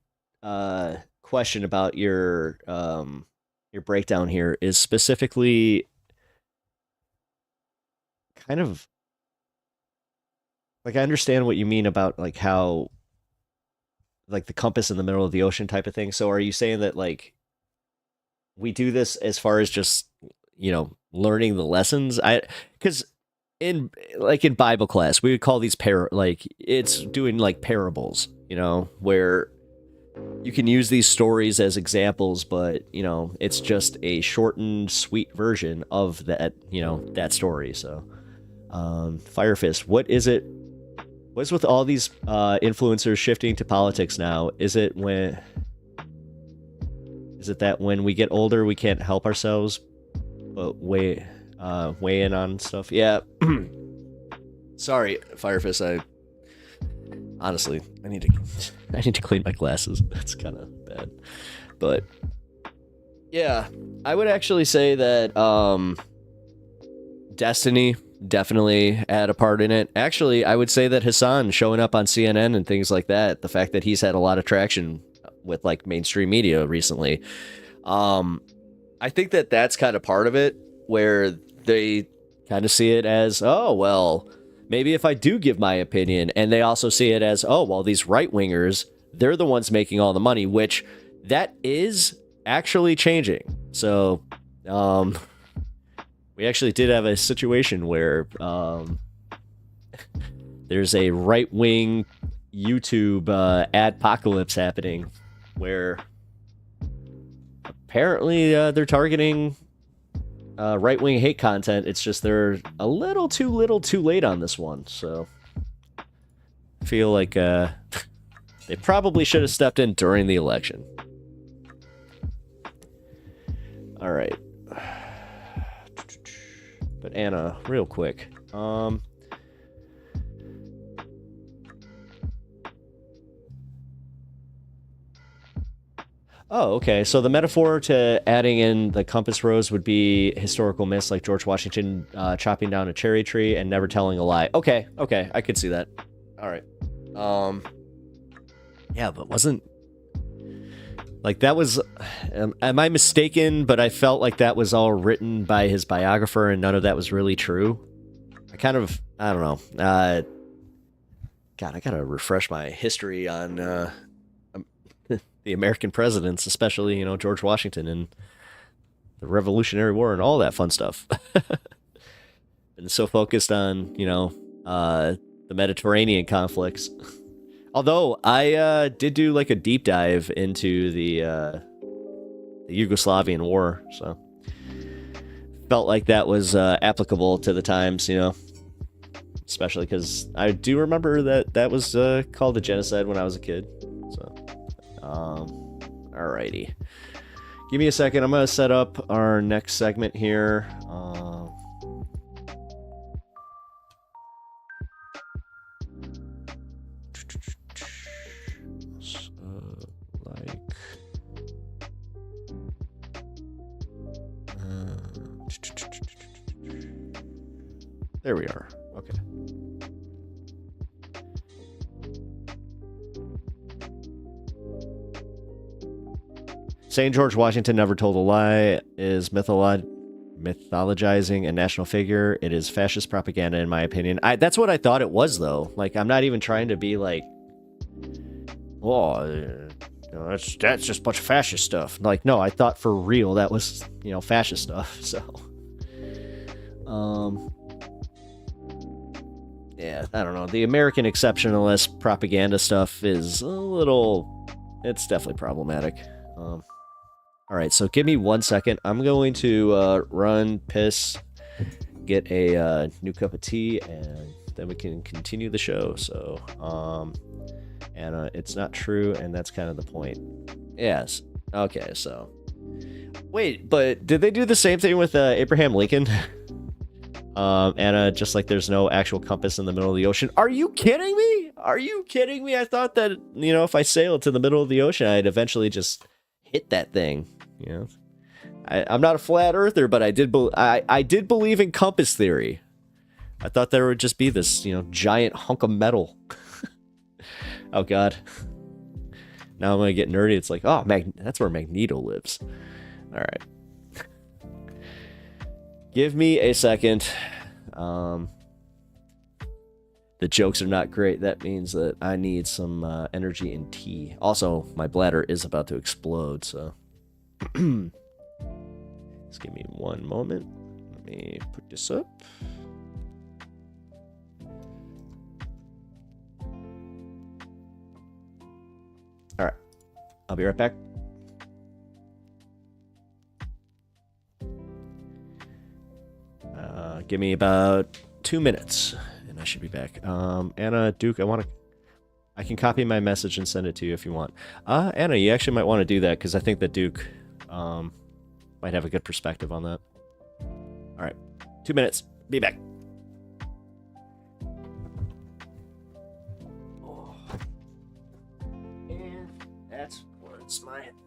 Speaker 1: question about your breakdown here is specifically kind of like, I understand what you mean about like how like the compass in the middle of the ocean type of thing. So are you saying that like we do this as far as just, you know, learning the lessons? Because in Bible class, we would call these it's doing like parables, you know, where you can use these stories as examples, but you know, it's just a shortened, sweet version of that, you know, that story. So Fire Fist, what is it? What's with all these influencers shifting to politics now? Is it that when we get older we can't help ourselves but weigh in on stuff? Yeah. Sorry, Fire Fist, honestly, I need to clean my glasses. That's kind of bad. But yeah, I would actually say that Destiny definitely had a part in it. Actually, I would say that Hasan showing up on CNN and things like that, the fact that he's had a lot of traction with like mainstream media recently, I think that that's kind of part of it, where they kind of see it as, oh, well, maybe if I do give my opinion, and they also see it as, oh, well, these right-wingers, they're the ones making all the money, which that is actually changing. So, we actually did have a situation where there's a right-wing YouTube adpocalypse happening where apparently they're targeting right-wing hate content. It's just they're a little too late on this one. So I feel like they probably should have stepped in during the election. All right. But Anna, real quick. Oh, okay. So the metaphor to adding in the compass rose would be historical myths like George Washington chopping down a cherry tree and never telling a lie. Okay, I could see that. All right. Yeah, but wasn't like that was, am I mistaken? But I felt like that was all written by his biographer and none of that was really true. I don't know. God, I gotta refresh my history on the American presidents, especially, you know, George Washington and the Revolutionary War and all that fun stuff. Been so focused on, you know, the Mediterranean conflicts. Although I did do like a deep dive into the Yugoslavian War, so felt like that was applicable to the times, you know. especially because I do remember that was called a genocide when I was a kid. So, alrighty. Give me a second. I'm gonna set up our next segment here. Like. There we are. Okay. Saying George Washington never told a lie is mythologizing a national figure. It is fascist propaganda, in my opinion. That's what I thought it was, though. Like, I'm not even trying to be like, oh, that's just a bunch of fascist stuff. Like, no, I thought for real that was, fascist stuff. So, yeah, I don't know. The American exceptionalist propaganda stuff is it's definitely problematic. All right, so give me 1 second. I'm going to run, piss, get a new cup of tea, and then we can continue the show. So, and it's not true, and that's kind of the point. Yes. Okay, so. Wait, but did they do the same thing with Abraham Lincoln? Anna, just like there's no actual compass in the middle of the ocean. Are you kidding me? Are you kidding me? I thought that, if I sailed to the middle of the ocean, I'd eventually just hit that thing. I'm not a flat earther, but I did believe in compass theory. I thought there would just be this, giant hunk of metal. Oh, God. Now I'm going to get nerdy. It's like, oh, that's where Magneto lives. All right. Give me a second. The jokes are not great. That means that I need some energy and tea. Also, my bladder is about to explode, so... Just give me one moment. Let me put this up. All right. I'll be right back. Give me about 2 minutes, and I should be back. Anna, Duke, I can copy my message and send it to you if you want. Anna, you actually might want to do that, because I think that Duke might have a good perspective on that. All right. 2 minutes. Be back. Oh. And that's what's my headphones.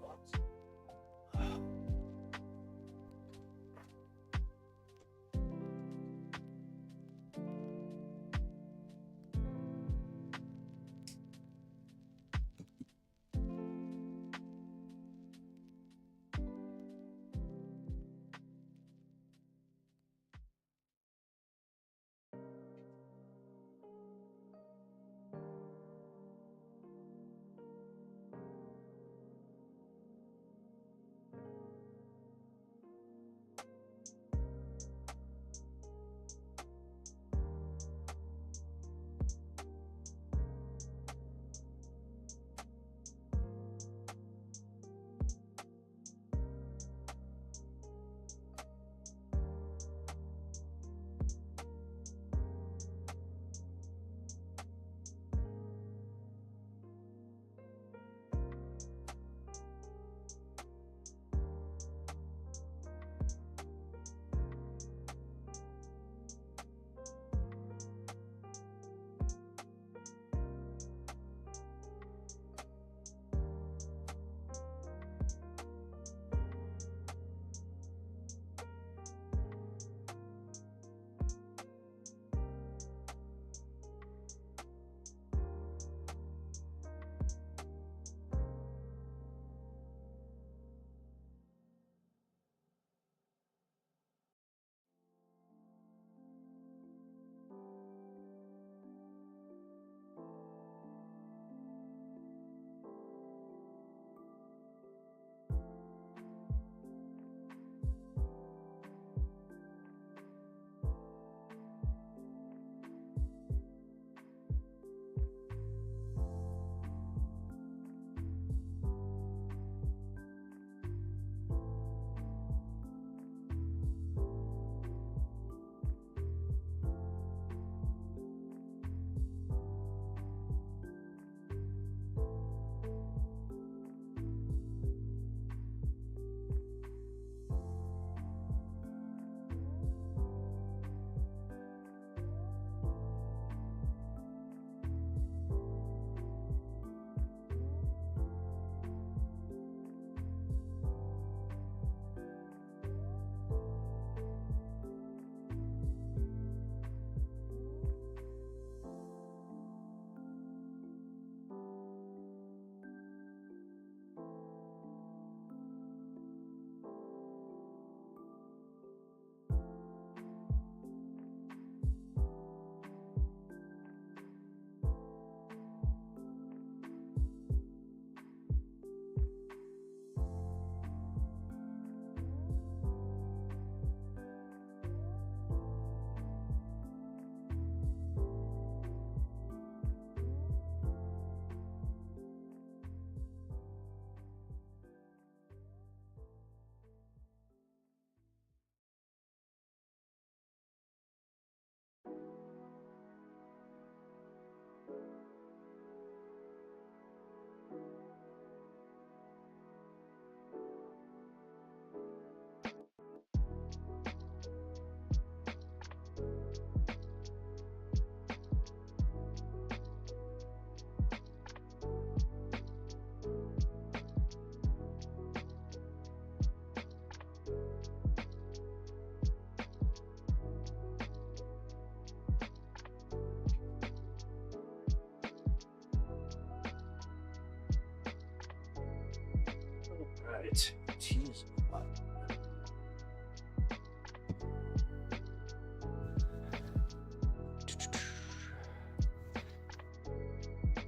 Speaker 1: right. Jeez.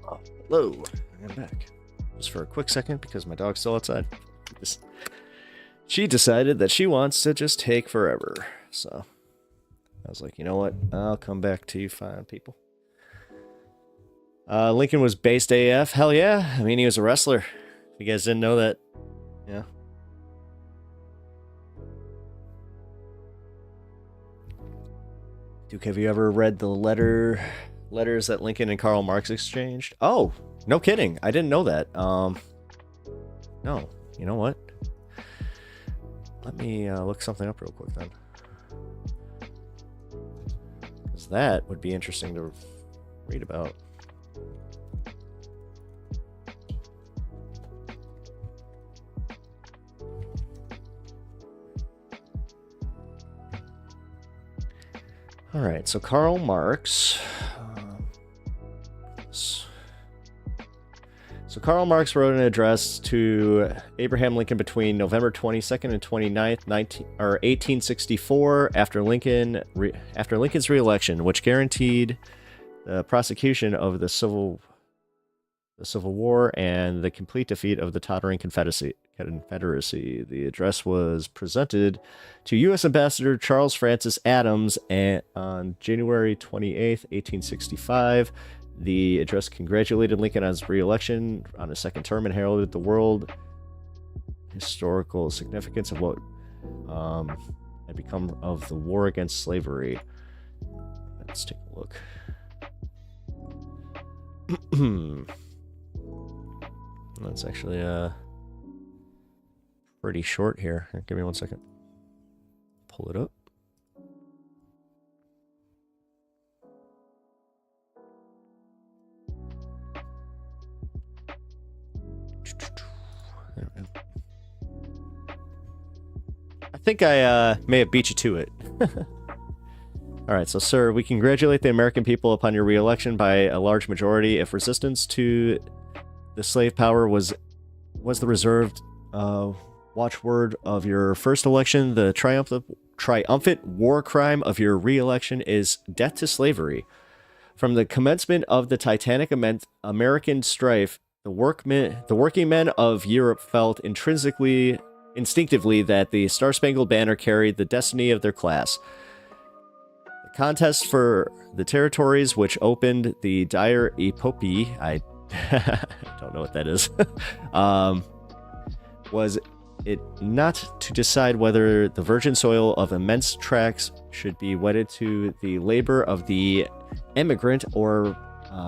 Speaker 1: Oh, hello. I'm back. Just for a quick second because my dog's still outside. She decided that she wants to just take forever. So I was like, you know what? I'll come back to you fine, people. Lincoln was based AF. Hell yeah. I mean, he was a wrestler. If you guys didn't know that. Yeah. Duke, have you ever read the letters that Lincoln and Karl Marx exchanged? Oh, no kidding. I didn't know that. No. You know what? Let me look something up real quick then. Because that would be interesting to read about. All right, so Karl Marx. So Karl Marx wrote an address to Abraham Lincoln between November 22nd and 29th, 1864, after Lincoln's re-election, which guaranteed the prosecution of the Civil War and the complete defeat of the tottering Confederacy. The address was presented to U.S. Ambassador Charles Francis Adams on January 28th, 1865. The address congratulated Lincoln on his re-election on his second term and heralded the world historical significance of what had become of the war against slavery. Let's take a look. That's actually pretty short here. Give me 1 second. Pull it up. I think I may have beat you to it. All right, so sir, we congratulate the American people upon your re-election by a large majority. If resistance to the slave power was the reserved watchword of your first election, the triumphant war crime of your re-election is death to slavery. From the commencement of the Titanic American strife, the working men of Europe felt instinctively that the Star-Spangled Banner carried the destiny of their class. The contest for the territories which opened the dire epopee, I don't know what that is, was it not to decide whether the virgin soil of immense tracts should be wedded to the labor of the emigrant or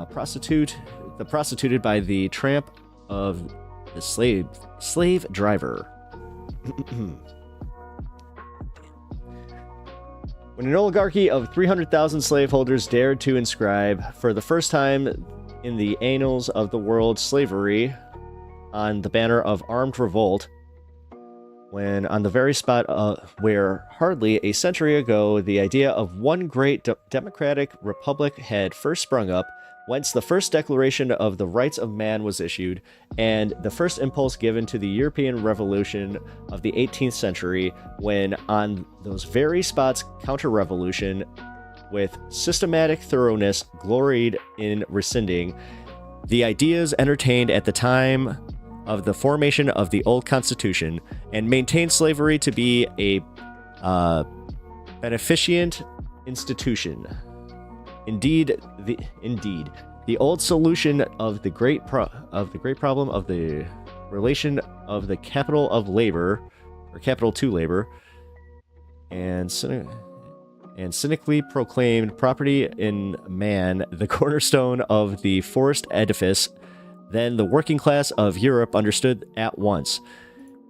Speaker 1: prostituted by the tramp of the slave driver. When an oligarchy of 300,000 slaveholders dared to inscribe, for the first time in the annals of the world, slavery on the banner of armed revolt, when on the very spot where hardly a century ago the idea of one great democratic republic had first sprung up, whence the first declaration of the rights of man was issued, and the first impulse given to the European Revolution of the 18th century, when on those very spots counter-revolution, with systematic thoroughness, gloried in rescinding the ideas entertained at the time of the formation of the old Constitution, and maintained slavery to be a beneficent institution. Indeed, the old solution of the great problem of the relation of the capital of labor, or capital to labor, and cynically proclaimed property in man the cornerstone of the forced edifice, then the working class of Europe understood at once,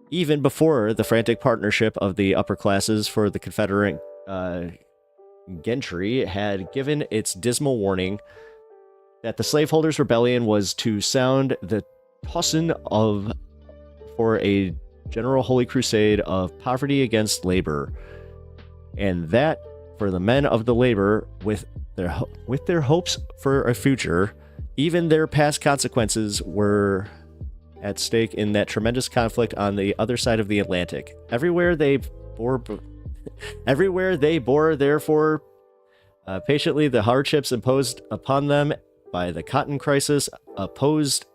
Speaker 1: even before the frantic partnership of the upper classes for the Confederate gentry had given its dismal warning, that the slaveholders' rebellion was to sound the tocsin for a general holy crusade of poverty against labor, and that for the men of the labor, with their hopes for a future, even their past consequences were at stake in that tremendous conflict on the other side of the Atlantic. Everywhere they bore, therefore, patiently the hardships imposed upon them by the cotton crisis, opposed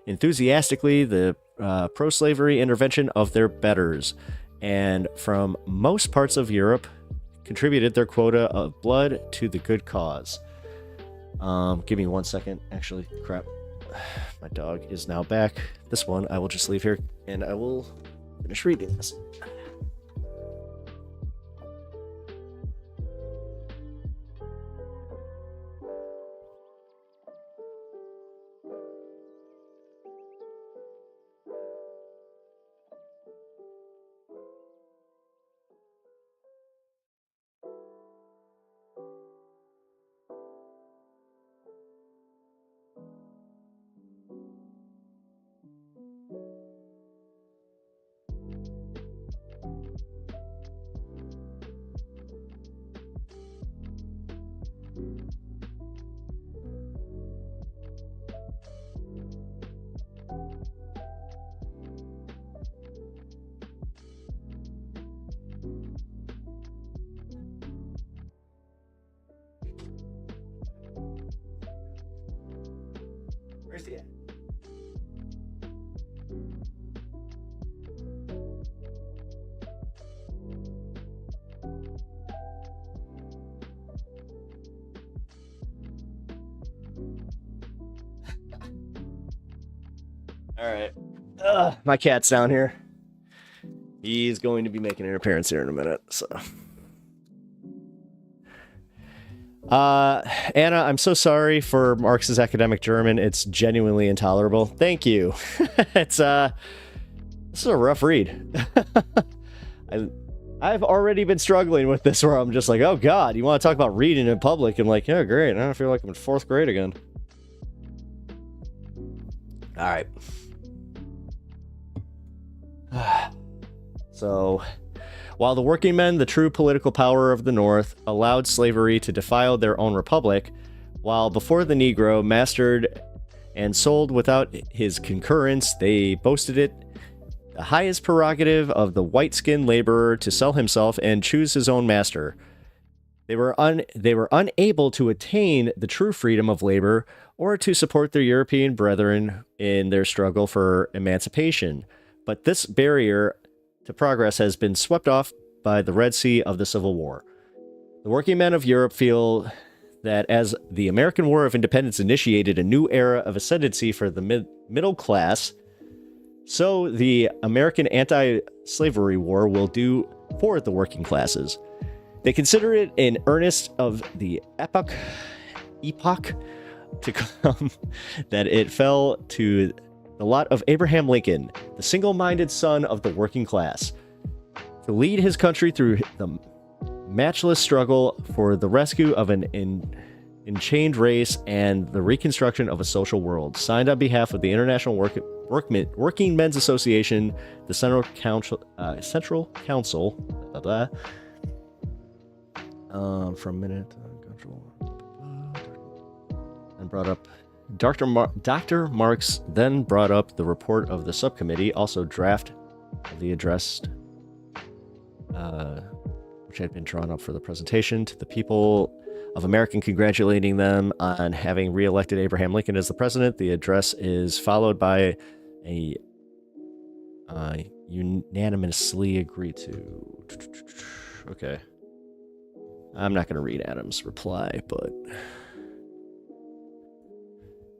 Speaker 1: enthusiastically the pro-slavery intervention of their betters, and from most parts of Europe contributed their quota of blood to the good cause. Give me 1 second. Actually, crap. My dog is now back. This one I will just leave here and I will finish reading this. Where's he at? All right. My cat's down here. He's going to be making an appearance here in a minute, so. Anna, I'm so sorry for Marx's academic German. It's genuinely intolerable. Thank you. This is a rough read. I've already been struggling with this where I'm just like, oh God, you want to talk about reading in public? I'm like, yeah, great. I feel like I'm in 4th grade again. All right. So, while the working men, the true political power of the North, allowed slavery to defile their own republic, while before the Negro mastered and sold without his concurrence, they boasted it the highest prerogative of the white-skinned laborer to sell himself and choose his own master. They were unable to attain the true freedom of labor or to support their European brethren in their struggle for emancipation. But this barrier to progress has been swept off by the Red Sea of the Civil War. The working men of Europe feel that as the American War of Independence initiated a new era of ascendancy for the middle class, so the American anti-slavery war will do for the working classes. They consider it an earnest of the epoch to come that it fell to the lot of Abraham Lincoln, the single-minded son of the working class, to lead his country through the matchless struggle for the rescue of an enchained race and the reconstruction of a social world. Signed on behalf of the International Working Men's Association, the Central Council, from minute control, and brought up. Dr. Marx then brought up the report of the subcommittee, also draft of the address, which had been drawn up for the presentation to the people of America, congratulating them on having re-elected Abraham Lincoln as the president. The address is followed by a unanimously agreed to. Okay. I'm not going to read Adams' reply, but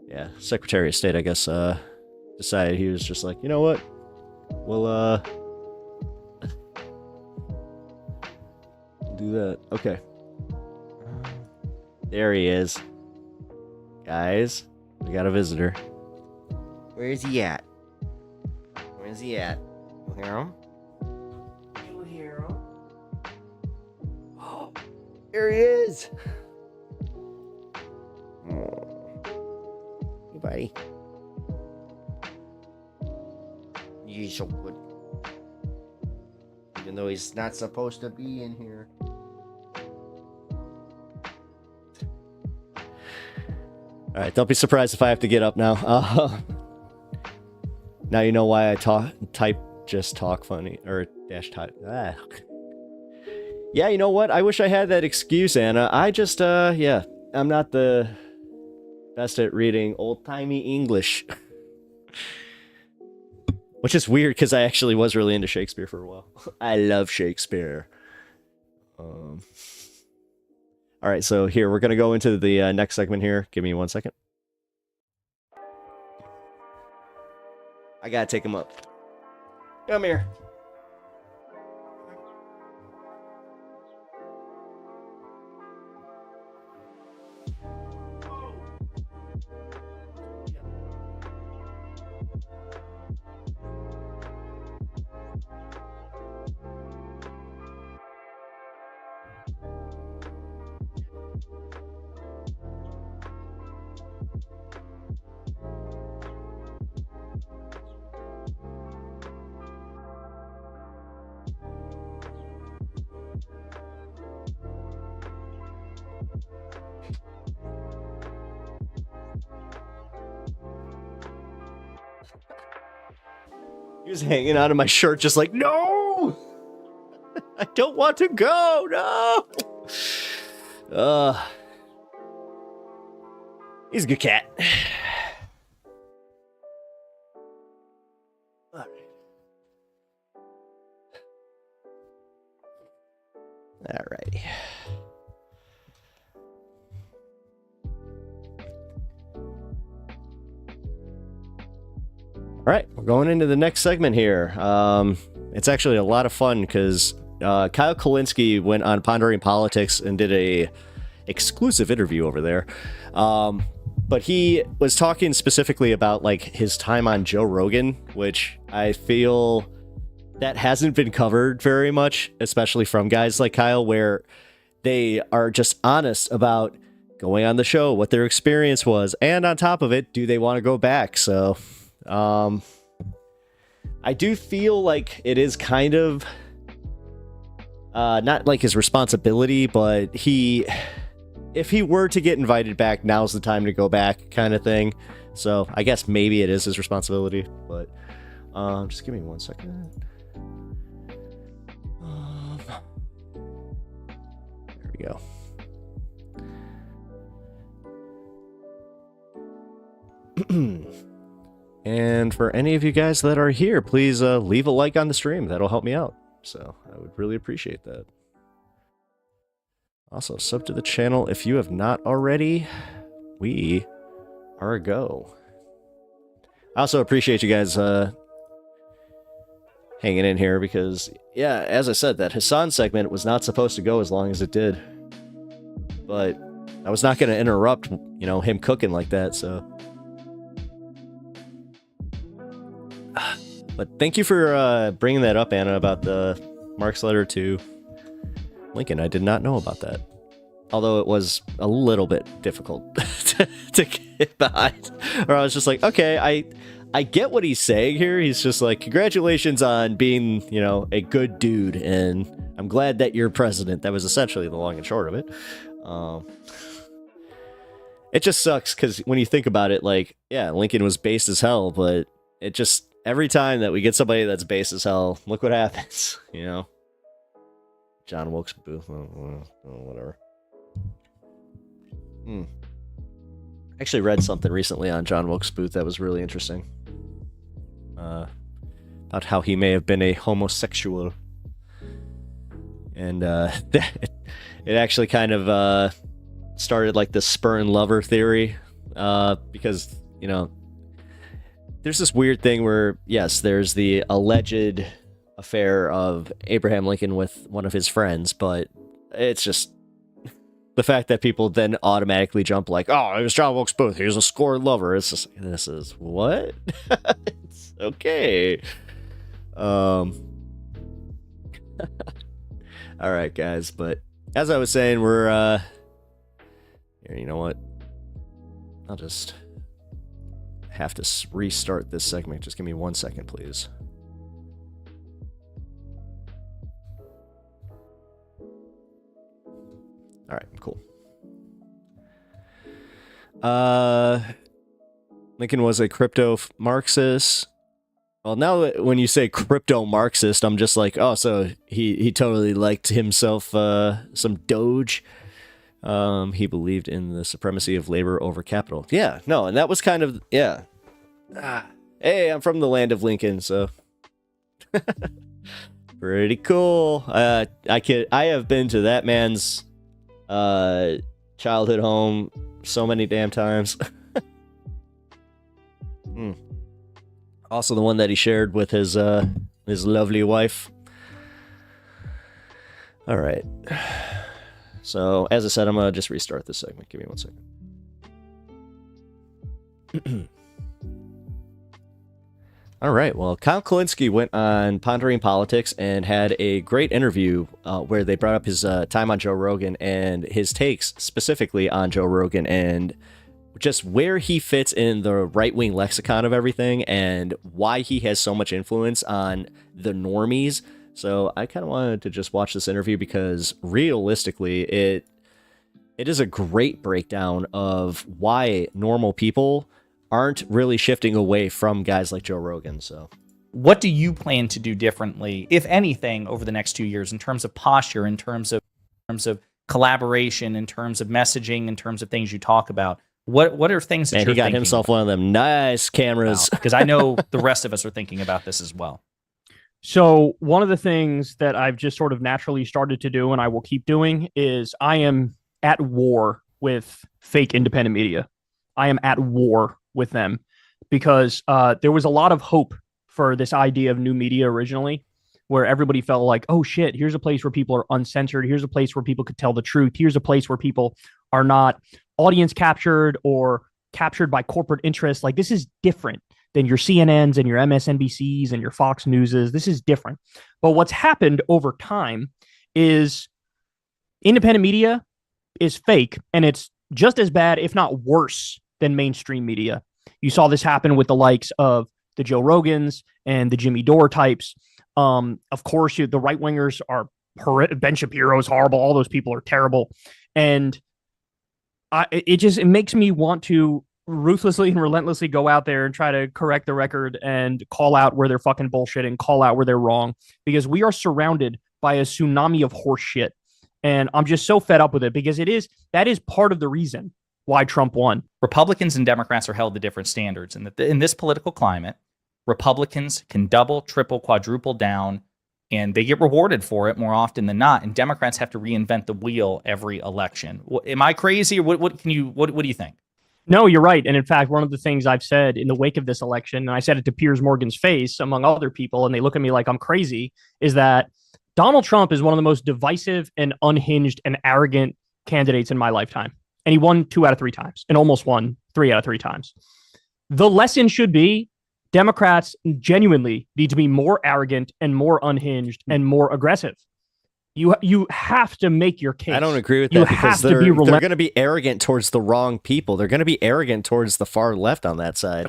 Speaker 1: yeah, Secretary of State, I guess, decided he was just like, you know what? We'll do that. Okay. There he is. Guys, we got a visitor. Where is he at? Where's he at? You hear him? You hear him? Oh, there he is. Hey, buddy. He's so good. Even though he's not supposed to be in here. Alright, don't be surprised if I have to get up now. Now you know why I talk funny or dash type. Yeah, you know what? I wish I had that excuse, Anna. I just yeah, I'm not the best at reading old-timey English. Which is weird because I actually was really into Shakespeare for a while. I love Shakespeare. All right, so here we're gonna go into the next segment here. Give me 1 second. I gotta take him up. Come here. He was hanging out of my shirt just like, no! I don't want to go, no! He's a good cat. Alrighty. All right, we're going into the next segment here. It's actually a lot of fun because Kyle Kulinski went on Pondering Politics and did a exclusive interview over there. But he was talking specifically about like his time on Joe Rogan, which I feel that hasn't been covered very much, especially from guys like Kyle, where they are just honest about going on the show, what their experience was, and on top of it, do they want to go back? So I do feel like it is kind of not like his responsibility, but if he were to get invited back, now's the time to go back kind of thing. So I guess maybe it is his responsibility, but just give me 1 second. There we go. And for any of you guys that are here, please leave a like on the stream. That'll help me out. So I would really appreciate that. Also, sub to the channel if you have not already. We are a go. I also appreciate you guys hanging in here because, yeah, as I said, that Hasan segment was not supposed to go as long as it did. But I was not going to interrupt, you know, him cooking like that, so... But thank you for bringing that up, Anna, about the Mark's letter to Lincoln. I did not know about that. Although it was a little bit difficult to get behind. Or I was just like, okay, I get what he's saying here. He's just like, congratulations on being, you know, a good dude. And I'm glad that you're president. That was essentially the long and short of it. It just sucks because when you think about it, like, yeah, Lincoln was based as hell, but it just... Every time that we get somebody that's base as hell, look what happens, you know? John Wilkes Booth, whatever. I actually read something recently on John Wilkes Booth that was really interesting. About how he may have been a homosexual. And it actually kind of started like the spurn lover theory. Because, you know, there's this weird thing where, yes, there's the alleged affair of Abraham Lincoln with one of his friends, but it's just the fact that people then automatically jump like, oh, it was John Wilkes Booth, he was a scorned lover. It's just, this is what? It's okay. All right, guys, but as I was saying, we're, here, you know what? I'll just... have to restart this segment. Just give me 1 second, please. All right, cool. Lincoln was a crypto Marxist. Well, now that when you say crypto Marxist, I'm just like, oh, so he totally liked himself some Doge. He believed in the supremacy of labor over capital. Yeah, no, and that was kind of hey, I'm from the land of Lincoln, so pretty cool. I have been to that man's childhood home so many damn times. Also, the one that he shared with his lovely wife. All right. So, as I said, I'm gonna just restart this segment. Give me 1 second. All right. Well, Kyle Kulinski went on Pondering Politics and had a great interview where they brought up his time on Joe Rogan and his takes specifically on Joe Rogan and just where he fits in the right-wing lexicon of everything and why he has so much influence on the normies. So I kind of wanted to just watch this interview because realistically, it is a great breakdown of why normal people aren't really shifting away from guys like Joe Rogan. So
Speaker 7: what do you plan to do differently, if anything, over the next 2 years in terms of posture, in terms of collaboration, in terms of messaging, in terms of things you talk about? What are things that you're
Speaker 1: he got
Speaker 7: thinking
Speaker 1: himself one of them nice cameras.
Speaker 7: Because I know the rest of us are thinking about this as well.
Speaker 8: So one of the things that I've just sort of naturally started to do, and I will keep doing, is I am at war with fake independent media. I am at war with them because there was a lot of hope for this idea of new media originally, where everybody felt like, oh shit, here's a place where people are uncensored. Here's a place where people could tell the truth. Here's a place where people are not audience captured or captured by corporate interests. Like, this is different than your CNNs and your MSNBCs and your Fox Newses. This is different. But what's happened over time is independent media is fake, and it's just as bad, if not worse, than mainstream media. You saw this happen with the likes of the Joe Rogans and the Jimmy Dore types. Of course, the right-wingers are horrific. Ben Shapiro is horrible. All those people are terrible. And it makes me want to ruthlessly and relentlessly go out there and try to correct the record and call out where they're fucking bullshitting, call out where they're wrong, because we are surrounded by a tsunami of horse shit. And I'm just so fed up with it because that is part of the reason why Trump won.
Speaker 7: Republicans and Democrats are held to different standards. And in this political climate, Republicans can double, triple, quadruple down, and they get rewarded for it more often than not. And Democrats have to reinvent the wheel every election. Am I crazy, or what do you think?
Speaker 8: No, you're right. And in fact, one of the things I've said in the wake of this election, and I said it to Piers Morgan's face, among other people, and they look at me like I'm crazy, is that Donald Trump is one of the most divisive and unhinged and arrogant candidates in my lifetime. And he won 2 out of 3 times and almost won 3 out of 3 times. The lesson should be Democrats genuinely need to be more arrogant and more unhinged and more aggressive. You have to make your case.
Speaker 1: I don't agree with that because they're going to be arrogant towards the wrong people. They're going to be arrogant towards the far left on that side.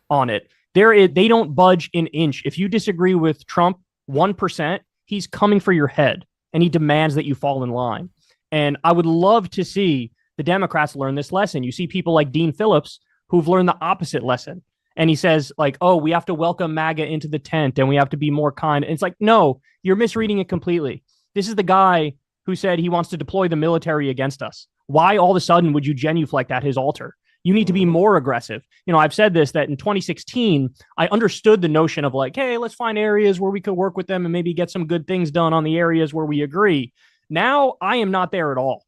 Speaker 8: On it. They don't budge an inch. If you disagree with Trump 1%, he's coming for your head and he demands that you fall in line. And I would love to see the Democrats learn this lesson. You see people like Dean Phillips who've learned the opposite lesson. And he says, like, oh, we have to welcome MAGA into the tent and we have to be more kind. And it's like, no, you're misreading it completely. This is the guy who said he wants to deploy the military against us. Why all of a sudden would you genuflect at his altar? You need to be more aggressive. You know, I've said this, that in 2016, I understood the notion of like, hey, let's find areas where we could work with them and maybe get some good things done on the areas where we agree. Now I am not there at all.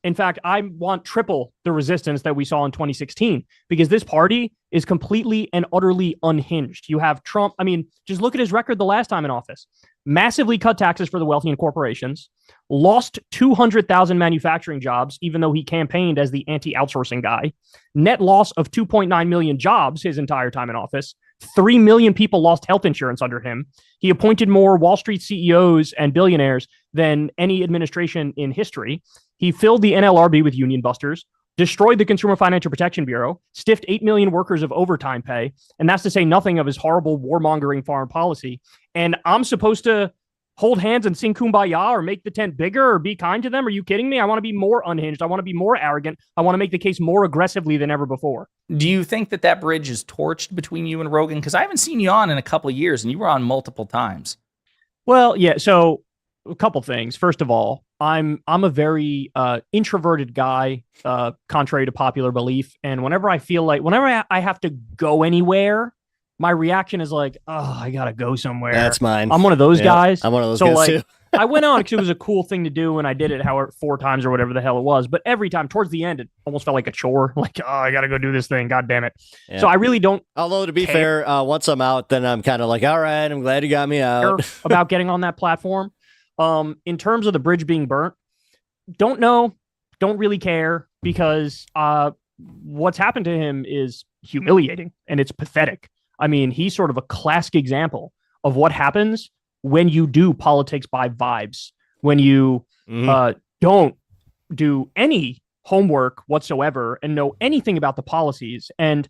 Speaker 8: In fact, I want triple the resistance that we saw in 2016 because this party is completely and utterly unhinged. You have Trump. I mean, just look at his record the last time in office. Massively cut taxes for the wealthy and corporations, lost 200,000 manufacturing jobs, even though he campaigned as the anti-outsourcing guy, net loss of 2.9 million jobs his entire time in office, 3 million people lost health insurance under him. He appointed more Wall Street CEOs and billionaires than any administration in history. He filled the NLRB with union busters, destroyed the Consumer Financial Protection Bureau, stiffed 8 million workers of overtime pay, and that's to say nothing of his horrible warmongering foreign policy. And I'm supposed to hold hands and sing kumbaya or make the tent bigger or be kind to them? Are you kidding me? I want to be more unhinged. I want to be more arrogant. I want to make the case more aggressively than ever before.
Speaker 7: Do you think that bridge is torched between you and Rogan? Because I haven't seen you on in a couple of years, and you were on multiple times.
Speaker 8: Well, yeah. So a couple things. First of all, I'm a very introverted guy, contrary to popular belief. And whenever I have to go anywhere, my reaction is like, oh, I gotta go somewhere.
Speaker 1: That's mine.
Speaker 8: I'm one of those guys.
Speaker 1: I'm one of those
Speaker 8: so
Speaker 1: guys
Speaker 8: like,
Speaker 1: too.
Speaker 8: I went on because it was a cool thing to do, and I did it 4 times or whatever the hell it was. But every time towards the end, it almost felt like a chore. Like, oh, I gotta go do this thing. God damn it.
Speaker 1: Yeah.
Speaker 8: So I really don't.
Speaker 1: Although to be fair, once I'm out, then I'm kind of like, all right, I'm glad you got me out.
Speaker 8: About getting on that platform. In terms of the bridge being burnt, don't know, don't really care, because what's happened to him is humiliating and it's pathetic. I mean, he's sort of a classic example of what happens when you do politics by vibes, when you don't do any homework whatsoever and know anything about the policies. And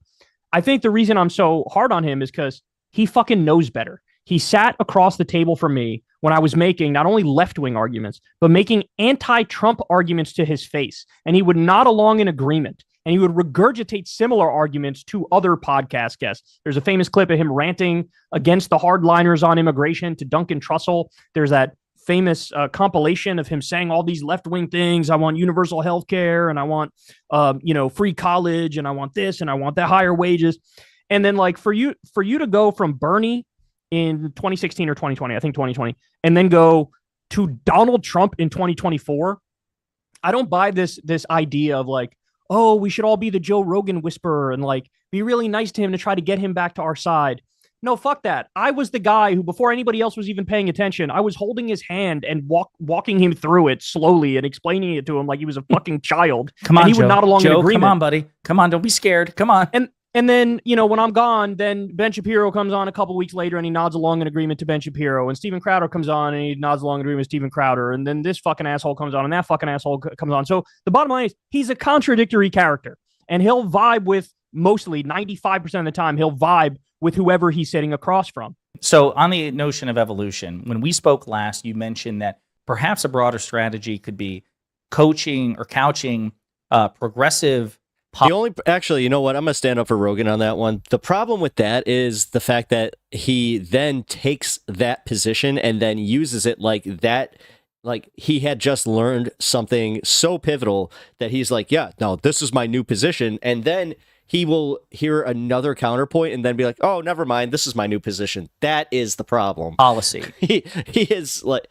Speaker 8: I think the reason I'm so hard on him is because he fucking knows better. He sat across the table from me when I was making not only left-wing arguments, but making anti-Trump arguments to his face. And he would nod along in agreement. And he would regurgitate similar arguments to other podcast guests. There's a famous clip of him ranting against the hardliners on immigration to Duncan Trussell. There's that famous compilation of him saying all these left-wing things. I want universal health care, and I want free college, and I want this, and I want that, higher wages. And then like for you to go from Bernie in 2016 or 2020, I think 2020, and then go to Donald Trump in 2024, I don't buy this idea of like, oh, we should all be the Joe Rogan whisperer and like be really nice to him to try to get him back to our side. No, fuck that. I was the guy who, before anybody else was even paying attention, I was holding his hand and walking him through it slowly and explaining it to him like he was a fucking child.
Speaker 7: Come on,
Speaker 8: and he would nod along in agreement.
Speaker 7: Come on, buddy. Come on, don't be scared. Come on.
Speaker 8: And then, when I'm gone, then Ben Shapiro comes on a couple weeks later and he nods along in agreement to Ben Shapiro. And Steven Crowder comes on and he nods along in agreement with Steven Crowder. And then this fucking asshole comes on and that fucking asshole comes on. So the bottom line is he's a contradictory character. And he'll vibe with, mostly 95% of the time, he'll vibe with whoever he's sitting across from.
Speaker 7: So on the notion of evolution, when we spoke last, you mentioned that perhaps a broader strategy could be coaching or couching progressive.
Speaker 1: Actually, you know what? I'm going to stand up for Rogan on that one. The problem with that is the fact that he then takes that position and then uses it like that. Like he had just learned something so pivotal that he's like, yeah, no, this is my new position. And then he will hear another counterpoint and then be like, oh, never mind. This is my new position. That is the problem.
Speaker 7: Policy.
Speaker 1: He is like,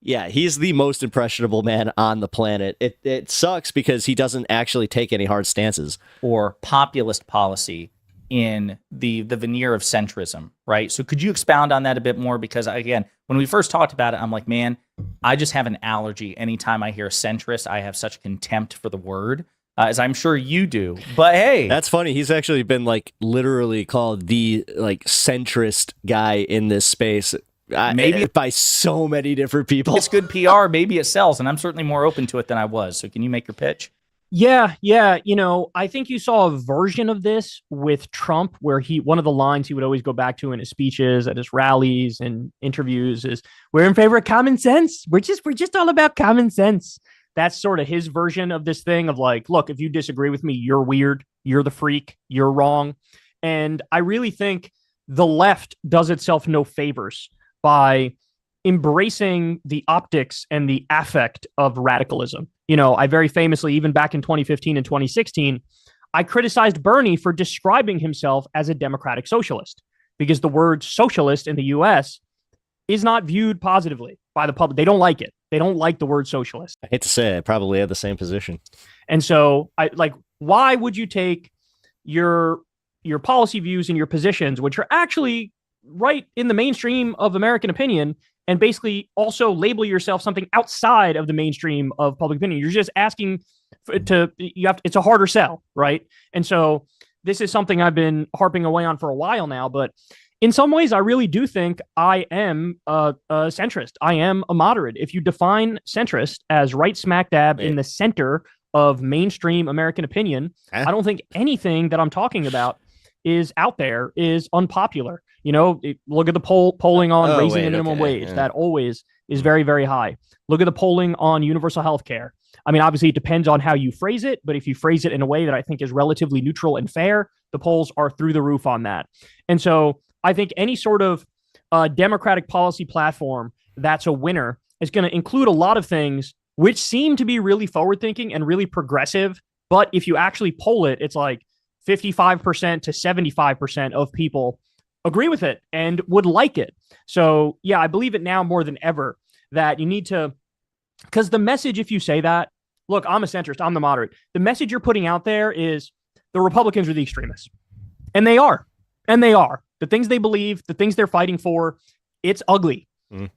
Speaker 1: yeah, he's the most impressionable man on the planet. It sucks because he doesn't actually take any hard stances.
Speaker 7: Or populist policy in the veneer of centrism, right? So could you expound on that a bit more? Because again, when we first talked about it, I'm like, man, I just have an allergy. Anytime I hear centrist, I have such contempt for the word, as I'm sure you do. But hey,
Speaker 1: that's funny. He's actually been like literally called the like centrist guy in this space. Maybe by so many different people.
Speaker 7: It's good PR. Maybe it sells, and I'm certainly more open to it than I was. So can you make your pitch?
Speaker 8: Yeah. I think you saw a version of this with Trump, where one of the lines he would always go back to in his speeches, at his rallies and interviews is, "We're in favor of common sense. We're just all about common sense." That's sort of his version of this thing of like, look, if you disagree with me, you're weird, you're the freak, you're wrong. And I really think the left does itself no favors by embracing the optics and the affect of radicalism. I very famously, even back in 2015 and 2016, I criticized Bernie for describing himself as a democratic socialist, because the word socialist in the US is not viewed positively by the public. They don't like it. They don't like the word socialist.
Speaker 1: I hate to say it, I probably had the same position.
Speaker 8: And so why would you take your policy views and your positions, which are actually right in the mainstream of American opinion, and basically also label yourself something outside of the mainstream of public opinion? You're just asking it's a harder sell, right? And so this is something I've been harping away on for a while now, but in some ways I really do think I am a centrist. I am a moderate. If you define centrist as right smack dab in the center of mainstream American opinion, I don't think anything that I'm talking about is out there is unpopular. Look at the polling on raising the minimum wage. Yeah. That always is very, very high. Look at the polling on universal health care. I mean, obviously, it depends on how you phrase it, but if you phrase it in a way that I think is relatively neutral and fair, the polls are through the roof on that. And so I think any sort of Democratic policy platform that's a winner is going to include a lot of things which seem to be really forward-thinking and really progressive. But if you actually poll it, it's like 55% to 75% of people agree with it and would like it. So, yeah, I believe it now more than ever that you need to, because the message, if you say that, look, I'm a centrist, I'm the moderate. The message you're putting out there is the Republicans are the extremists. And they are. And they are. The things they believe, the things they're fighting for, it's ugly.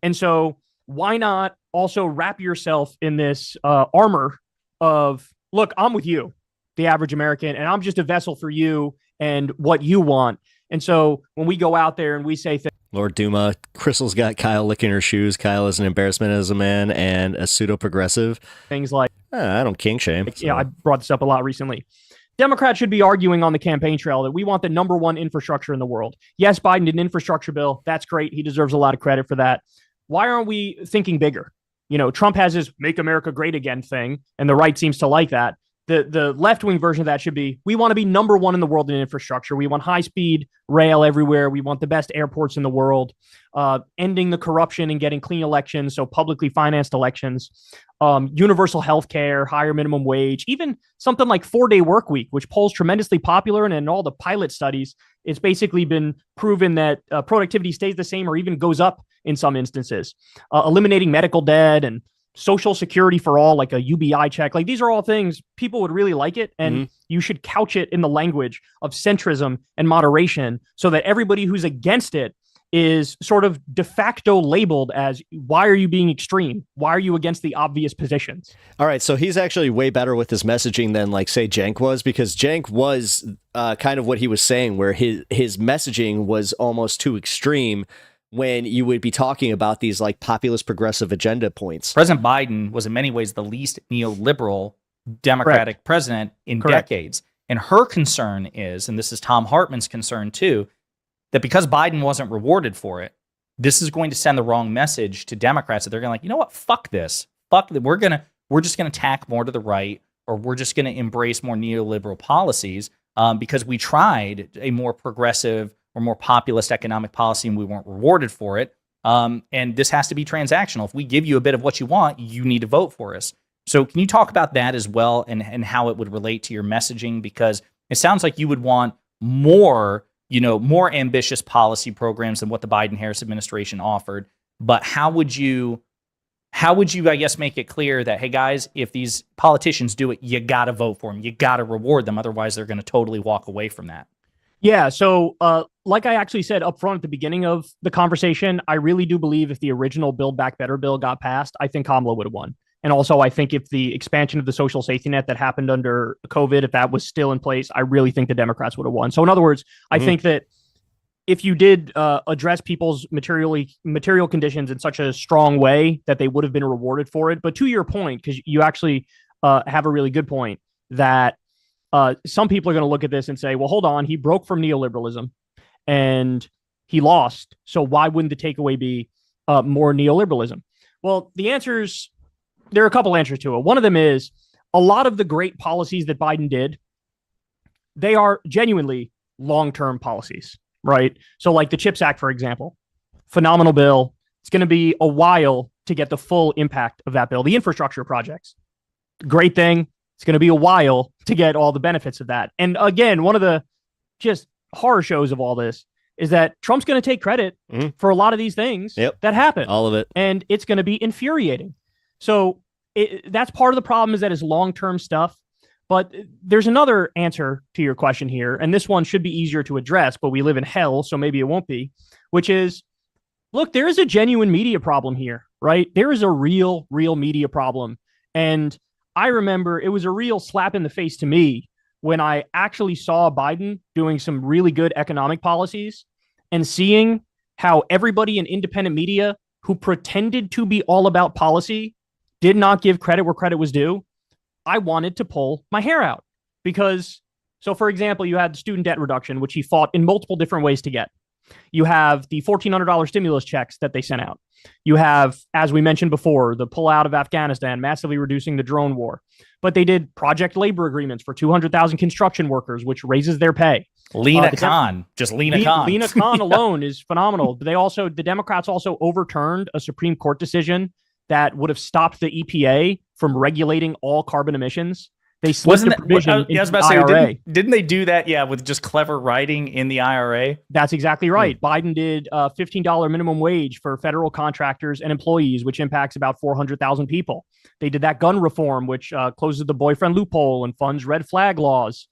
Speaker 8: And so why not also wrap yourself in this armor of, look, I'm with you, the average American, and I'm just a vessel for you and what you want. And so when we go out there and we say things,
Speaker 1: Lord Duma, Crystal's got Kyle licking her shoes. Kyle is an embarrassment as a man and a pseudo-progressive.
Speaker 8: things like,
Speaker 1: I don't kink shame. So.
Speaker 8: yeah, I brought this up a lot recently. Democrats should be arguing on the campaign trail that we want the number one infrastructure in the world. Yes, Biden did an infrastructure bill. That's great. He deserves a lot of credit for that. Why aren't we thinking bigger? You know, Trump has his Make America Great Again thing, and the right seems to like that. The left-wing version of that should be, we want to be number one in the world in infrastructure. We want high-speed rail everywhere. We want the best airports in the world, ending the corruption and getting clean elections, so publicly financed elections, universal health care, higher minimum wage, even something like 4-day work week, which polls tremendously popular. And in all the pilot studies, it's basically been proven that productivity stays the same or even goes up in some instances. Eliminating medical debt and Social Security for all, like a UBI check. Like, these are all things people would really like it. And you should couch it in the language of centrism and moderation so that everybody who's against it is sort of de facto labeled as, why are you being extreme? Why are you against the obvious positions?
Speaker 1: All right, so he's actually way better with his messaging than, like, say, Cenk was, because Cenk was kind of what he was saying, where his messaging was almost too extreme when you would be talking about these, like, populist progressive agenda points.
Speaker 7: President Biden was in many ways the least neoliberal Democratic president in decades. And her concern is, and this is Tom Hartman's concern too, that because Biden wasn't rewarded for it, this is going to send the wrong message to Democrats that they're going to, like, you know what, fuck this. Fuck that. We're just going to tack more to the right, or we're just going to embrace more neoliberal policies because we tried a more progressive or more populist economic policy and we weren't rewarded for it. And this has to be transactional. If we give you a bit of what you want, you need to vote for us. So can you talk about that as well, and how it would relate to your messaging? Because it sounds like you would want more ambitious policy programs than what the Biden-Harris administration offered. But how would you, I guess, make it clear that, hey guys, if these politicians do it, you got to vote for them. You got to reward them. Otherwise, they're going to totally walk away from that.
Speaker 8: Yeah. So like I actually said up front at the beginning of the conversation, I really do believe if the original Build Back Better bill got passed, I think Kamala would have won. And also, I think if the expansion of the social safety net that happened under COVID, if that was still in place, I really think the Democrats would have won. So in other words, I think that if you did address people's material conditions in such a strong way, that they would have been rewarded for it. But to your point, because you actually have a really good point, that some people are going to look at this and say, well, hold on, he broke from neoliberalism and he lost. So why wouldn't the takeaway be more neoliberalism? Well, there are a couple answers to it. One of them is a lot of the great policies that Biden did, they are genuinely long-term policies, right? So like the CHIPS Act, for example, phenomenal bill. It's going to be a while to get the full impact of that bill. The infrastructure projects, great thing. It's going to be a while to get all the benefits of that. And again, one of the just horror shows of all this is that Trump's going to take credit for a lot of these things that happen.
Speaker 1: All of it.
Speaker 8: And it's going to be infuriating. So that's part of the problem, is that it's long-term stuff. But there's another answer to your question here, and this one should be easier to address, but we live in hell, so maybe it won't be, which is, look, there is a genuine media problem here, right? There is a real media problem. And I remember it was a real slap in the face to me when I actually saw Biden doing some really good economic policies and seeing how everybody in independent media who pretended to be all about policy did not give credit where credit was due. I wanted to pull my hair out because, so for example, you had student debt reduction, which he fought in multiple different ways to get. You have the $1,400 stimulus checks that they sent out. You have, as we mentioned before, the pullout of Afghanistan, massively reducing the drone war. But they did project labor agreements for 200,000 construction workers, which raises their pay.
Speaker 7: Lena Khan, just Lena Khan.
Speaker 8: Lena Khan alone is phenomenal. The Democrats also overturned a Supreme Court decision that would have stopped the EPA from regulating all carbon emissions. They slipped the provision
Speaker 7: I was about to say, didn't they do that? Yeah, with just clever writing in the IRA.
Speaker 8: That's exactly right. Biden did a $15 minimum wage for federal contractors and employees, which impacts about 400,000 people. They did that gun reform, which closes the boyfriend loophole and funds red flag laws.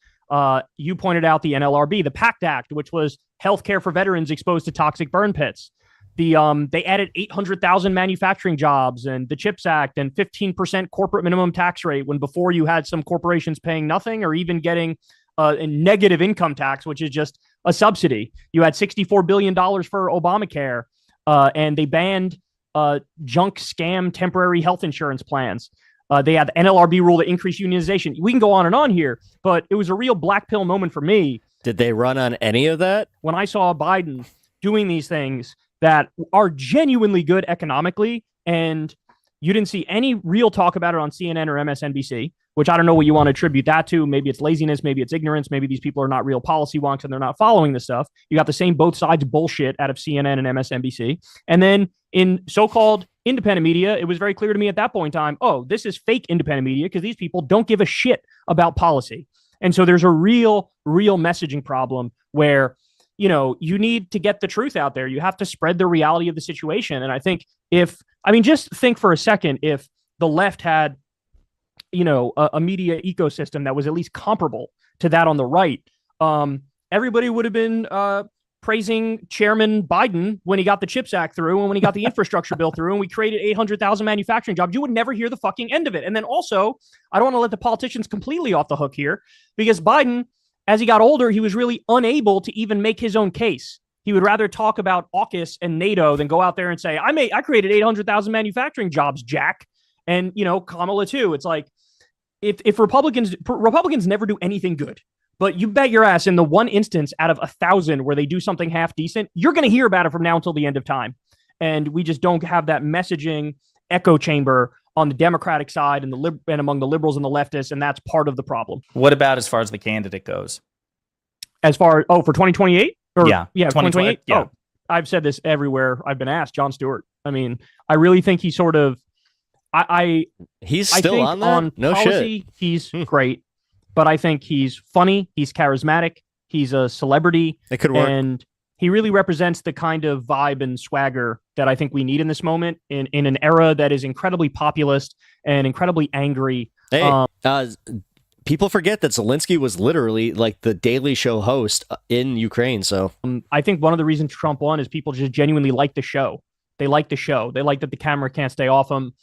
Speaker 8: You pointed out the NLRB, the PACT Act, which was healthcare for veterans exposed to toxic burn pits. They added 800,000 manufacturing jobs, and the CHIPS Act, and 15% corporate minimum tax rate, when before you had some corporations paying nothing or even getting a negative income tax, which is just a subsidy. You had $64 billion for Obamacare, and they banned junk scam temporary health insurance plans. They had the NLRB rule to increase unionization. We can go on and on here, but it was a real black pill moment for me.
Speaker 1: Did they run on any of that?
Speaker 8: When I saw Biden doing these things that are genuinely good economically, and you didn't see any real talk about it on CNN or MSNBC, which I don't know what you want to attribute that to. Maybe it's laziness, maybe it's ignorance, maybe these people are not real policy wonks and they're not following this stuff. You got the same both sides bullshit out of CNN and MSNBC. And then in so-called independent media, it was very clear to me at that point in time, oh, this is fake independent media because these people don't give a shit about policy. And so there's a real messaging problem where, you know, you need to get the truth out there. You have to spread the reality of the situation. And I think just think for a second, if the left had, you know, a media ecosystem that was at least comparable to that on the right, everybody would have been praising Chairman Biden when he got the CHIPS Act through and when he got the infrastructure bill through and we created 800,000 manufacturing jobs. You would never hear the fucking end of it. And then also, I don't want to let the politicians completely off the hook here, because Biden, as he got older, he was really unable to even make his own case. He would rather talk about AUKUS and NATO than go out there and say, I created 800,000 manufacturing jobs, Jack. And, you know, Kamala too. It's like, if Republicans never do anything good, but you bet your ass in the one instance out of 1,000 where they do something half decent, you're going to hear about it from now until the end of time. And we just don't have that messaging echo chamber on the Democratic side and and among the liberals and the leftists, and that's part of the problem.
Speaker 7: What about as far as the candidate goes?
Speaker 8: For 2028?
Speaker 7: Yeah,
Speaker 8: 2028.
Speaker 7: Yeah.
Speaker 8: Oh, I've said this everywhere I've been asked. Jon Stewart. I mean, I really think he's sort of.
Speaker 1: He's still on that.
Speaker 8: On
Speaker 1: no
Speaker 8: policy,
Speaker 1: shit.
Speaker 8: He's great, but I think he's funny. He's charismatic. He's a celebrity.
Speaker 1: It could work.
Speaker 8: And he really represents the kind of vibe and swagger that I think we need in this moment in an era that is incredibly populist and incredibly angry.
Speaker 1: Hey, people forget that Zelensky was literally like the Daily Show host in Ukraine. So
Speaker 8: I think one of the reasons Trump won is people just genuinely like the show. They like the show. They like that the camera can't stay off him.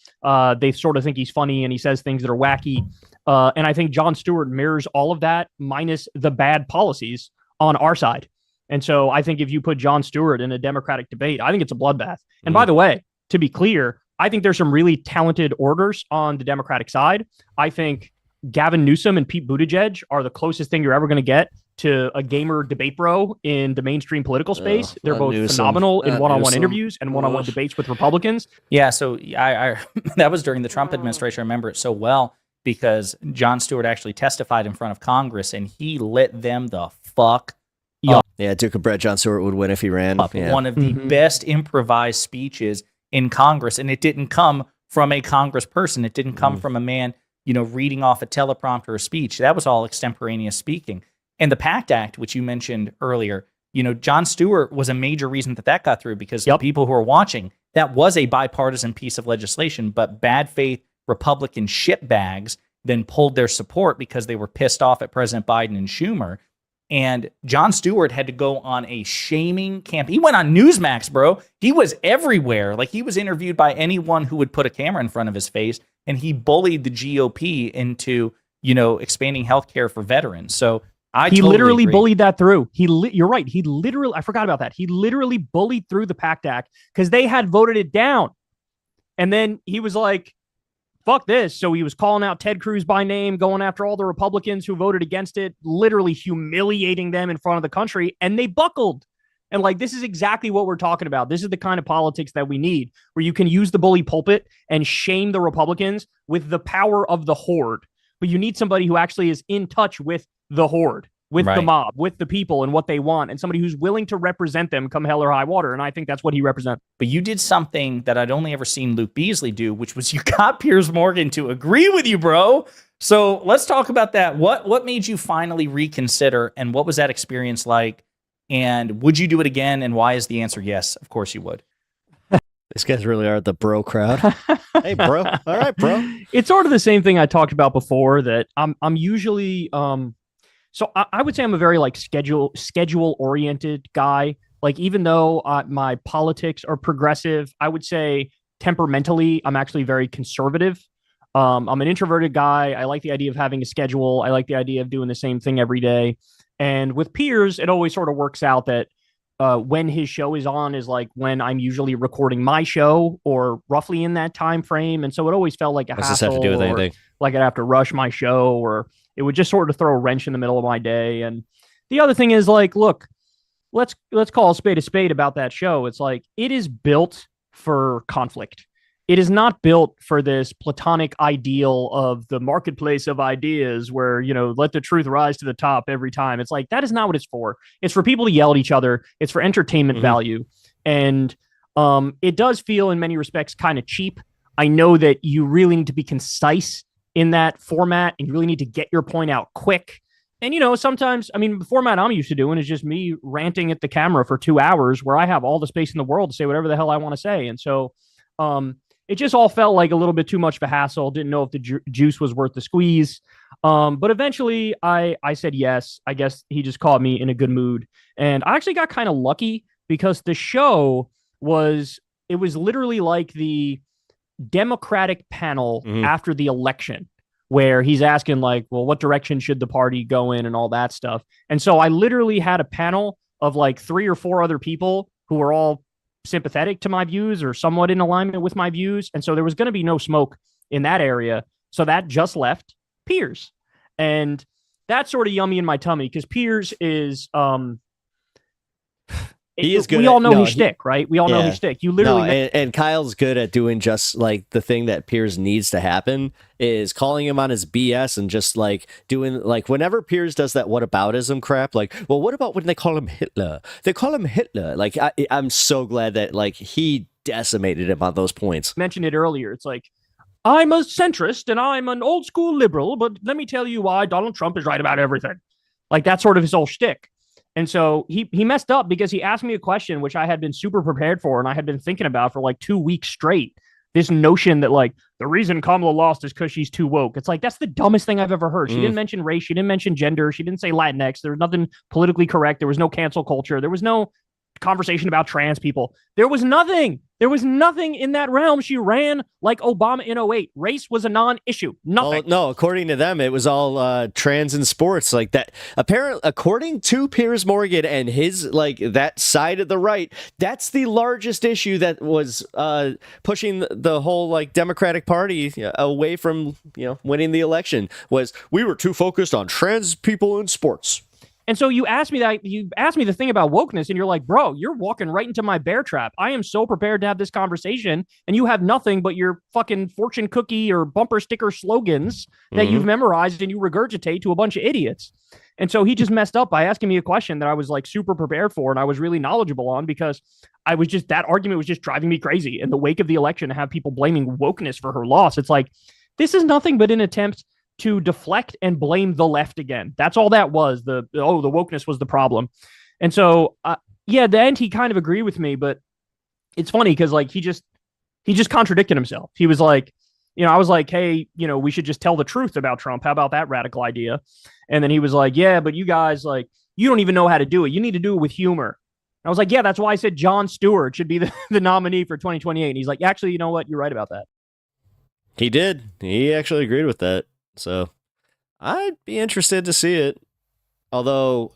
Speaker 8: They sort of think he's funny and he says things that are wacky. And I think Jon Stewart mirrors all of that minus the bad policies on our side. And so I think if you put Jon Stewart in a Democratic debate, I think it's a bloodbath. And by the way, to be clear, I think there's some really talented orators on the Democratic side. I think Gavin Newsom and Pete Buttigieg are the closest thing you're ever going to get to a gamer debate bro in the mainstream political space. They're both phenomenal in one-on-one interviews and one-on-one debates with Republicans.
Speaker 7: Yeah, so I that was during the Trump administration. I remember it so well because Jon Stewart actually testified in front of Congress and he lit them the fuck up.
Speaker 1: Yeah, Duke of Brett, Jon Stewart would win if he ran. Yeah.
Speaker 7: One of the best improvised speeches in Congress, and it didn't come from a Congress person. It didn't come from a man, you know, reading off a teleprompter or speech. That was all extemporaneous speaking. And the PACT Act, which you mentioned earlier, you know, Jon Stewart was a major reason that got through because the people who are watching, that was a bipartisan piece of legislation, but bad faith Republican shitbags then pulled their support because they were pissed off at President Biden and Schumer. And Jon Stewart had to go on a shaming campaign. He went on Newsmax, bro. He was everywhere. Like, he was interviewed by anyone who would put a camera in front of his face, and he bullied the GOP into, you know, expanding healthcare for veterans. So he
Speaker 8: literally
Speaker 7: agree.
Speaker 8: bullied that through. You're right. I forgot about that. He literally bullied through the PACT Act because they had voted it down. And then he was like, fuck this. So he was calling out Ted Cruz by name, going after all the Republicans who voted against it, literally humiliating them in front of the country. And they buckled. And like, this is exactly what we're talking about. This is the kind of politics that we need, where you can use the bully pulpit and shame the Republicans with the power of the horde. But you need somebody who actually is in touch with the horde, with the mob, with the people and what they want, and somebody who's willing to represent them come hell or high water. And I think that's what he represents.
Speaker 7: But you did something that I'd only ever seen Luke Beasley do, which was you got Piers Morgan to agree with you, bro. So let's talk about that. What made you finally reconsider, and what was that experience like? And would you do it again? And why is the answer yes? Of course you would.
Speaker 1: These guys really are the bro crowd. Hey, bro. All right, bro.
Speaker 8: It's sort of the same thing I talked about before, that I'm usually so I would say I'm a very like schedule oriented guy. Like, even though my politics are progressive, I would say temperamentally I'm actually very conservative. I'm an introverted guy. I like the idea of having a schedule. I like the idea of doing the same thing every day. And with Piers, it always sort of works out that when his show is on is like when I'm usually recording my show, or roughly in that time frame. And so it always felt like a hassle. Does this have to do with anything? Like I'd have to rush my show, or it would just sort of throw a wrench in the middle of my day. And the other thing is, like, look, let's call a spade about that show. It's like, it is built for conflict. It is not built for this platonic ideal of the marketplace of ideas where, you know, let the truth rise to the top every time. It's like, that is not what it's for. It's for people to yell at each other. It's for entertainment value. And it does feel in many respects kind of cheap. I know that you really need to be concise in that format, and you really need to get your point out quick. And, you know, sometimes, I mean, the format I'm used to doing is just me ranting at the camera for 2 hours, where I have all the space in the world to say whatever the hell I want to say. And so, it just all felt like a little bit too much of a hassle. Didn't know if the juice was worth the squeeze. But eventually I said yes. I guess he just caught me in a good mood. And I actually got kind of lucky, because the show was literally like the Democratic panel after the election, where he's asking like, well, what direction should the party go in and all that stuff. And so I literally had a panel of like 3 or 4 other people who were all sympathetic to my views or somewhat in alignment with my views. And so there was going to be no smoke in that area. So that just left Piers. And that's sort of yummy in my tummy, because Piers is he is good. We all know his shtick, right? We all know his shtick. You literally
Speaker 1: and Kyle's good at doing just like the thing that Piers needs to happen, is calling him on his BS, and just like doing like, whenever Piers does that whataboutism crap, like, well, what about when they call him Hitler? They call him Hitler. Like, I'm so glad that like he decimated him on those points.
Speaker 8: Mentioned it earlier. It's like, I'm a centrist and I'm an old school liberal, but let me tell you why Donald Trump is right about everything. Like, that's sort of his whole shtick. And so he messed up, because he asked me a question which I had been super prepared for, and I had been thinking about for like 2 weeks straight. This notion that like the reason Kamala lost is because she's too woke. It's like, that's the dumbest thing I've ever heard. She didn't mention race. She didn't mention gender. She didn't say Latinx. There was nothing politically correct. There was no cancel culture. There was no conversation about trans people. There was nothing. There was nothing in that realm. She ran like Obama in 2008. Race was a non-issue. Nothing.
Speaker 1: Well, no, according to them, it was all trans in sports. Like that. Apparently, according to Piers Morgan and his like that side of the right, that's the largest issue that was pushing the whole like Democratic Party away from winning the election. Was we were too focused on trans people in sports.
Speaker 8: And so you asked me the thing about wokeness, and you're like, bro, you're walking right into my bear trap. I am so prepared to have this conversation, and you have nothing but your fucking fortune cookie or bumper sticker slogans that you've memorized and you regurgitate to a bunch of idiots. And so he just messed up by asking me a question that I was like super prepared for, and I was really knowledgeable on, because I was just, that argument was just driving me crazy in the wake of the election, to have people blaming wokeness for her loss. It's like, this is nothing but an attempt to deflect and blame the left again. That's all that was. The wokeness was the problem. And so, at the end, he kind of agreed with me, but it's funny because like he just contradicted himself. He was like, I was like, hey, we should just tell the truth about Trump. How about that radical idea? And then he was like, yeah, but you guys, like, you don't even know how to do it. You need to do it with humor. And I was like, yeah, that's why I said Jon Stewart should be the nominee for 2028. And he's like, actually, you know what? You're right about that.
Speaker 1: He did. He actually agreed with that. So I'd be interested to see it. Although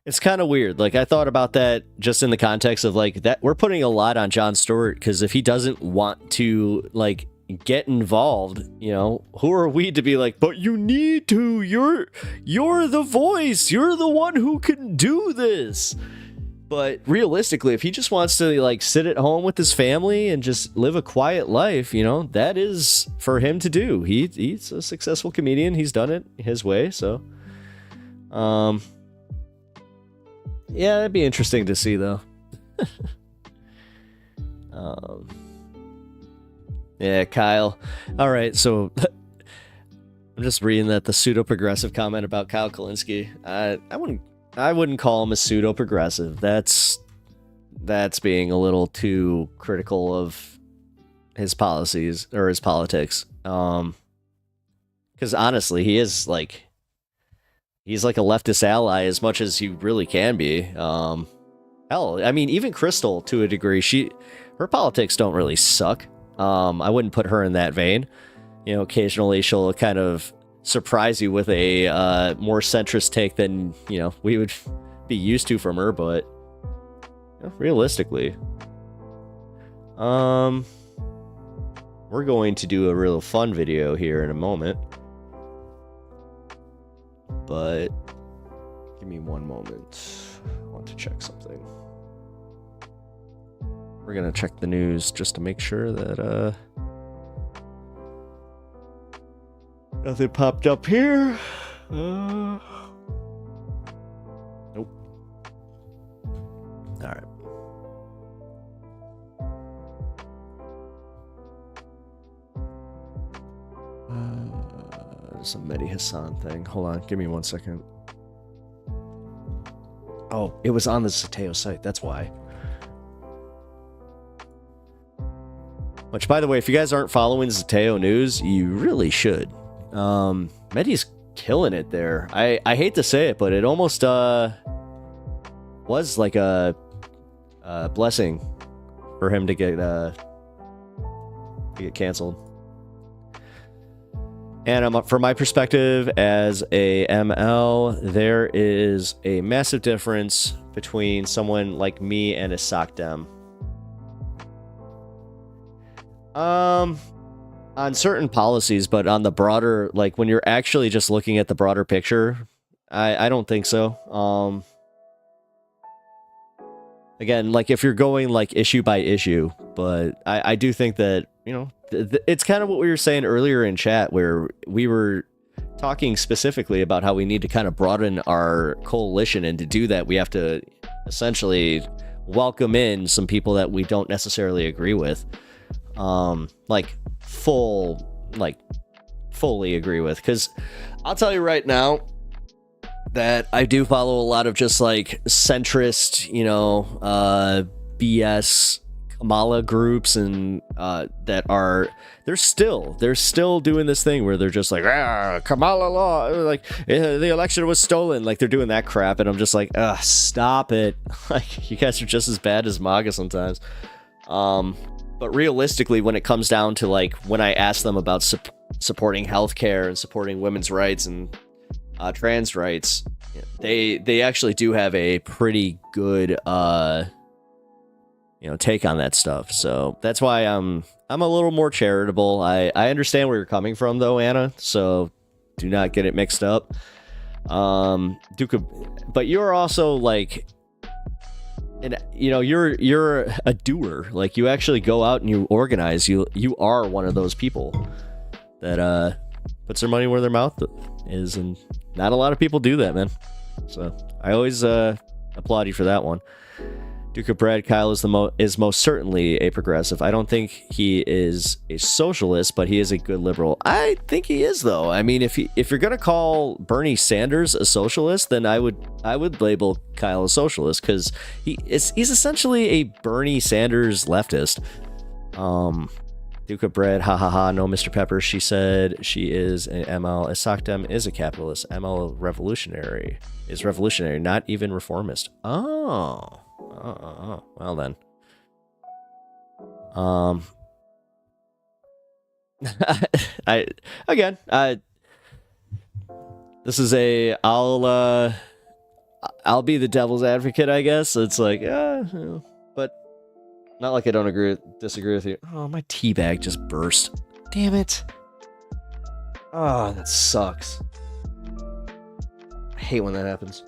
Speaker 1: it's kind of weird. Like, I thought about that just in the context of like that we're putting a lot on Jon Stewart, because if he doesn't want to like get involved, who are we to be like, but you need to, you're the voice, you're the one who can do this. But realistically, if he just wants to like sit at home with his family and just live a quiet life, you know, that is for him to do. He's a successful comedian. He's done it his way. So, yeah, that'd be interesting to see though. Yeah, Kyle. All right, so I'm just reading that the pseudo-progressive comment about Kyle Kulinski. I wouldn't call him a pseudo-progressive. That's being a little too critical of his policies or his politics. Because honestly, he's like a leftist ally as much as he really can be. Hell, I mean, even Crystal to a degree, her politics don't really suck. I wouldn't put her in that vein. You know, occasionally she'll kind of surprise you with a more centrist take than, you know, we would be used to from her, but you know, realistically, we're going to do a real fun video here in a moment, but give me one moment. I want to check something. We're gonna check the news just to make sure that nothing popped up here. Nope. All right. There's a Mehdi Hasan thing. Hold on, give me 1 second. Oh, it was on the Zateo site. That's why. Which, by the way, if you guys aren't following Zateo news, you really should. Mehdi's killing it there. I hate to say it, but it almost was like a blessing for him to get canceled. And from my perspective as a ML, there is a massive difference between someone like me and a SOC Dem. On certain policies, but on the broader, like when you're actually just looking at the broader picture, I don't think so. Again, like if you're going like issue by issue, but I do think that, you know, it's kind of what we were saying earlier in chat, where we were talking specifically about how we need to kind of broaden our coalition, and to do that, we have to essentially welcome in some people that we don't necessarily agree with. Fully agree with, because I'll tell you right now that I do follow a lot of just like centrist, you know, BS Kamala groups, and that are they're still doing this thing where they're just like, Kamala law, like the election was stolen, like they're doing that crap, and I'm just like, stop it. Like, you guys are just as bad as MAGA sometimes. But realistically, when it comes down to like when I ask them about supporting healthcare and supporting women's rights and trans rights, they actually do have a pretty good take on that stuff. So that's why I'm a little more charitable. I understand where you're coming from though, Anna, so do not get it mixed up. But you're also like, and you know, you're a doer. Like, you actually go out and you organize. You are one of those people that puts their money where their mouth is, and not a lot of people do that, man. So I always applaud you for that one. Duke of Bread, Kyle is most certainly a progressive. I don't think he is a socialist, but he is a good liberal. I think he is, though. I mean, if you're gonna call Bernie Sanders a socialist, then I would label Kyle a socialist, because he's essentially a Bernie Sanders leftist. Duke of Bread, ha ha ha, no Mr. Pepper. She said she is an ML. A SOCDEM is a capitalist. ML is revolutionary, not even reformist. Oh. Well then. This is I'll be the devil's advocate, I guess. It's like, but not like I don't disagree with you. Oh, my tea bag just burst. Damn it. Oh, that sucks. I hate when that happens.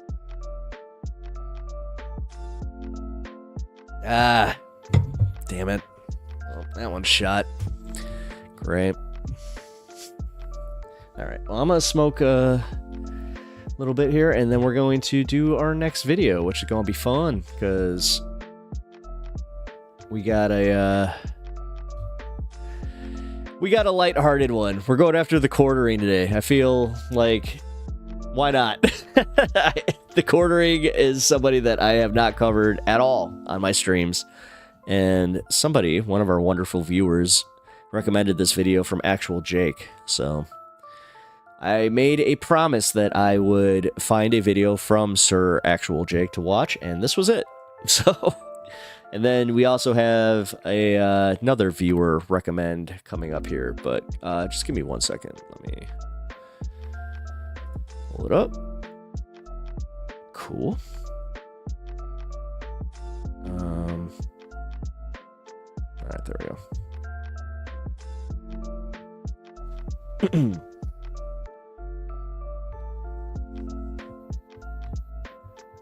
Speaker 1: Ah, damn it. Oh, that one's shot. Great. All right. Well, I'm going to smoke a little bit here, and then we're going to do our next video, which is going to be fun, because we got a lighthearted one. We're going after the quartering today. I feel like, why not? The quartering is somebody that I have not covered at all on my streams. And somebody, one of our wonderful viewers, recommended this video from Actual Jake. So I made a promise that I would find a video from Sir Actual Jake to watch, and this was it. So, and then we also have another viewer recommend coming up here, but just give me 1 second. Let me pull it up. Cool. All right, there we go.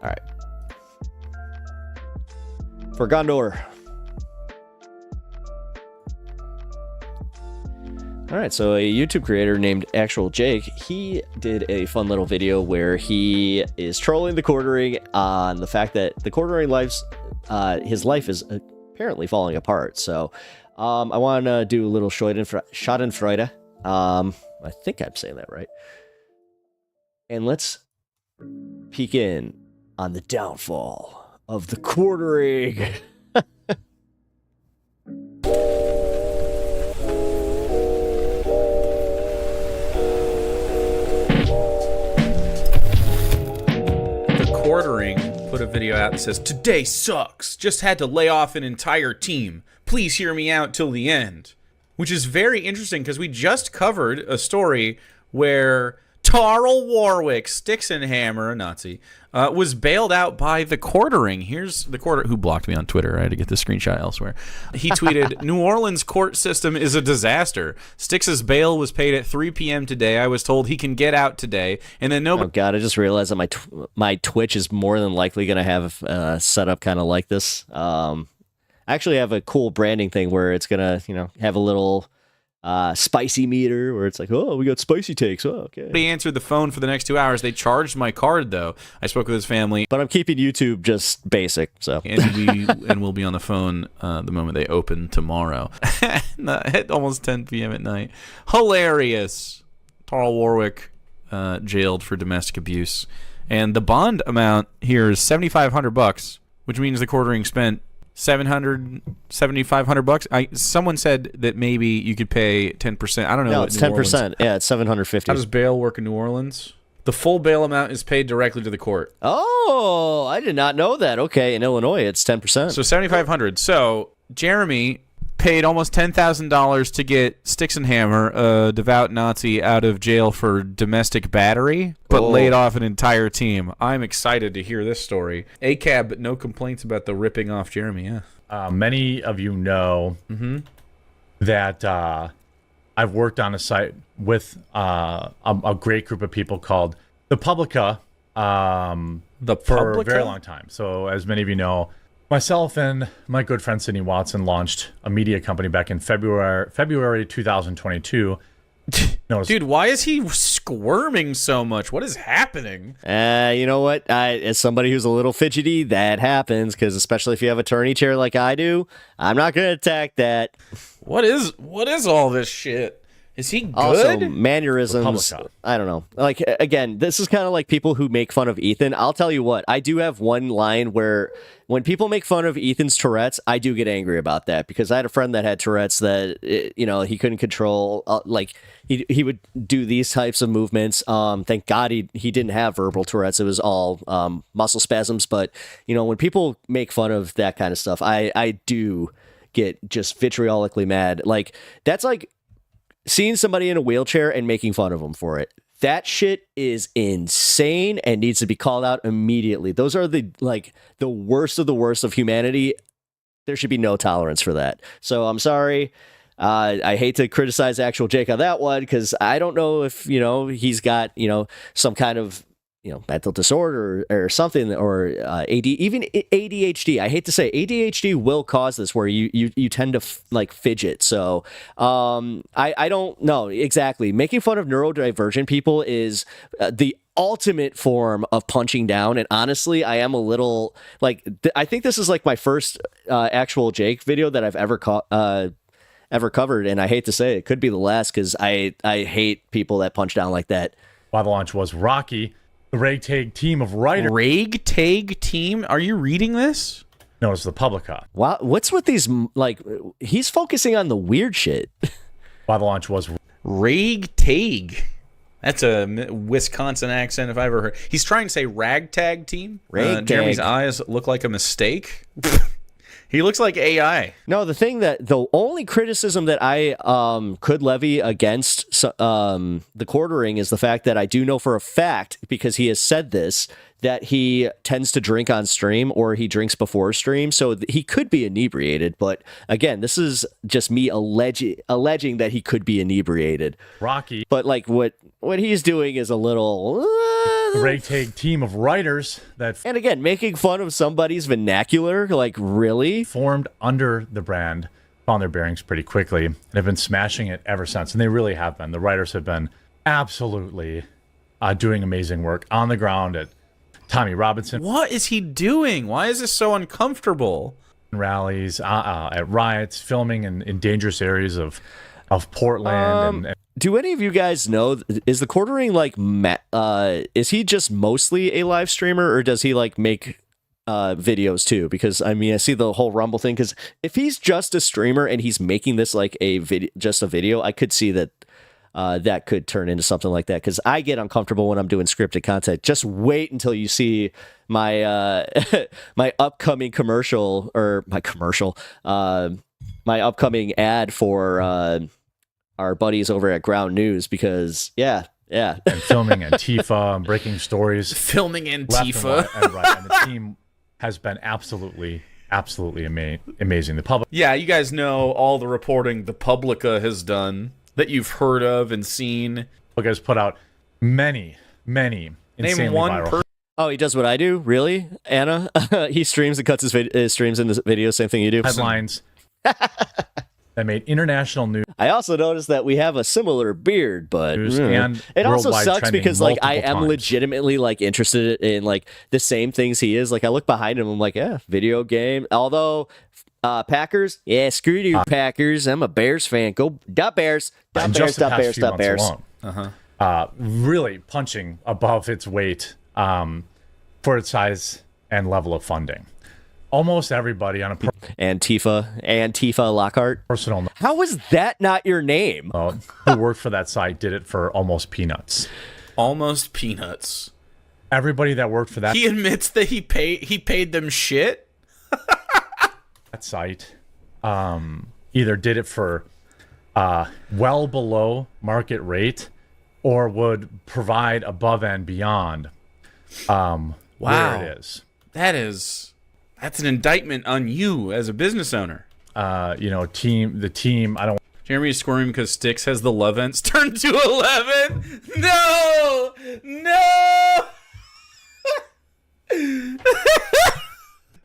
Speaker 1: All right. For Gondor. All right, so a YouTube creator named Actual Jake, he did a fun little video where he is trolling the quartering on the fact that the quartering his life is apparently falling apart. So I want to do a little Schadenfreude. I think I'm saying that right. And let's peek in on the downfall of the quartering.
Speaker 9: Quartering put a video out that says, "Today sucks. Just had to lay off an entire team. Please hear me out till the end." Which is very interesting because we just covered a story where Tarl Warwick, Sticks and Hammer, a Nazi, was bailed out by the quartering. Here's the quarter who blocked me on Twitter. I had to get the screenshot elsewhere. He tweeted, "New Orleans court system is a disaster. Sticks's bail was paid at 3 p.m. today. I was told he can get out today." And then nobody...
Speaker 1: Oh, God, I just realized that my Twitch is more than likely going to have set up kind of like this. I actually have a cool branding thing where it's going to, have a little... spicy meter where it's like, oh, we got spicy takes. Oh, okay.
Speaker 9: He answered the phone for the next 2 hours. They charged my card though. I spoke with his family,
Speaker 1: but I'm keeping YouTube just basic. So
Speaker 9: and we'll be on the phone the moment they open tomorrow at almost 10 p.m. at night. Hilarious. Tarl Warwick jailed for domestic abuse, and the bond amount here is $7,500, which means the quartering spent $7,500. Someone said that maybe you could pay 10%. I don't know.
Speaker 1: No, it's 10%. Yeah, it's $750.
Speaker 9: How does bail work in New Orleans? The full bail amount is paid directly to the court.
Speaker 1: Oh, I did not know that. Okay, in Illinois, it's 10%.
Speaker 9: So $7,500. So Jeremy paid almost $10,000 to get Sticks and Hammer, a devout Nazi, out of jail for domestic battery, but laid off an entire team. I'm excited to hear this story. ACAB, but no complaints about the ripping off Jeremy. Yeah.
Speaker 10: Many of you know that I've worked on a site with a great group of people called The Publica for a very long time. So as many of you know, myself and my good friend Sydney Watson launched a media company back in February 2022.
Speaker 9: Dude, why is he squirming so much? What is happening?
Speaker 1: You know what? As somebody who's a little fidgety, that happens, because especially if you have a attorney chair like I do, I'm not going to attack that.
Speaker 9: What is all this shit? Is he good?
Speaker 1: Also, mannerisms. I don't know. Like, again, this is kind of like people who make fun of Ethan. I'll tell you what, I do have one line where when people make fun of Ethan's Tourette's, I do get angry about that, because I had a friend that had Tourette's that, he couldn't control. He would do these types of movements. Thank God he didn't have verbal Tourette's. It was all muscle spasms. But, when people make fun of that kind of stuff, I do get just vitriolically mad. Like, that's like seeing somebody in a wheelchair and making fun of them for it. That shit is insane and needs to be called out immediately. Those are the worst of the worst of humanity. There should be no tolerance for that. So I'm sorry. I hate to criticize Actual Jake on that one, because I don't know if, he's got, some kind of, mental disorder or something, or even ADHD. I hate to say ADHD will cause this, where you tend to fidget. So I don't know exactly. Making fun of neurodivergent people is the ultimate form of punching down. And honestly, I am a little I think this is my first actual Jake video that I've ever covered, and I hate to say it could be the last, because I hate people that punch down like that.
Speaker 10: Why the launch was Rocky. The ragtag team of writers.
Speaker 9: Ragtag team? Are you reading this?
Speaker 10: No, it's the Publica.
Speaker 1: Wow, what's with these? He's focusing on the weird shit.
Speaker 10: Why the launch was
Speaker 9: Ragtag. That's a Wisconsin accent if I ever heard. He's trying to say ragtag team. Jeremy's eyes look like a mistake. He looks like AI.
Speaker 1: No, the only criticism that I could levy against the quartering is the fact that I do know for a fact, because he has said this, that he tends to drink on stream, or he drinks before stream, so he could be inebriated. But again, this is just me alleging that he could be inebriated.
Speaker 10: Rocky.
Speaker 1: But what he's doing is a little...
Speaker 10: the ragtag team of writers that...
Speaker 1: And again, making fun of somebody's vernacular, really?
Speaker 10: Formed under the brand, found their bearings pretty quickly, and have been smashing it ever since. And they really have been. The writers have been absolutely doing amazing work on the ground at Tommy Robinson.
Speaker 9: What is he doing? Why is this so uncomfortable?
Speaker 10: Rallies, at riots, filming in dangerous areas of Portland.
Speaker 1: Do any of you guys know, is the quartering is he just mostly a live streamer, or does he make videos too? Because I see the whole Rumble thing, because if he's just a streamer and he's making this just a video, I could see that that could turn into something like that, because I get uncomfortable when I'm doing scripted content. Just wait until you see my my upcoming commercial, or my upcoming ad for our buddies over at Ground News, because and
Speaker 10: filming Antifa and breaking stories,
Speaker 9: filming Antifa,
Speaker 10: and the team has been absolutely amazing. The public,
Speaker 9: you guys know all the reporting the Publica has done that you've heard of and seen.
Speaker 10: Publica has put out many insanely viral.
Speaker 1: Oh, he does what I do? Really, Anna? He streams and cuts his streams into videos. Same thing you do.
Speaker 10: Headlines that made international news.
Speaker 1: I also noticed that we have a similar beard, but it also sucks because I am legitimately interested in the same things he is. I look behind him, I'm video game. Although Packers, screw you Packers. I'm a Bears fan. Go Bears. Bears.
Speaker 10: Really punching above its weight for its size and level of funding. Almost everybody on a
Speaker 1: Antifa Lockhart.
Speaker 10: Personal note.
Speaker 1: How was that not your name?
Speaker 10: Who worked for that site did it for almost peanuts.
Speaker 9: Almost peanuts.
Speaker 10: Everybody that worked for that.
Speaker 9: He admits that he paid them shit.
Speaker 10: That site either did it for well below market rate, or would provide above and beyond where it is.
Speaker 9: That's an indictment on you as a business owner.
Speaker 10: The team, I don't...
Speaker 9: Jeremy is squirming because Styx has the love ends turned to 11. No!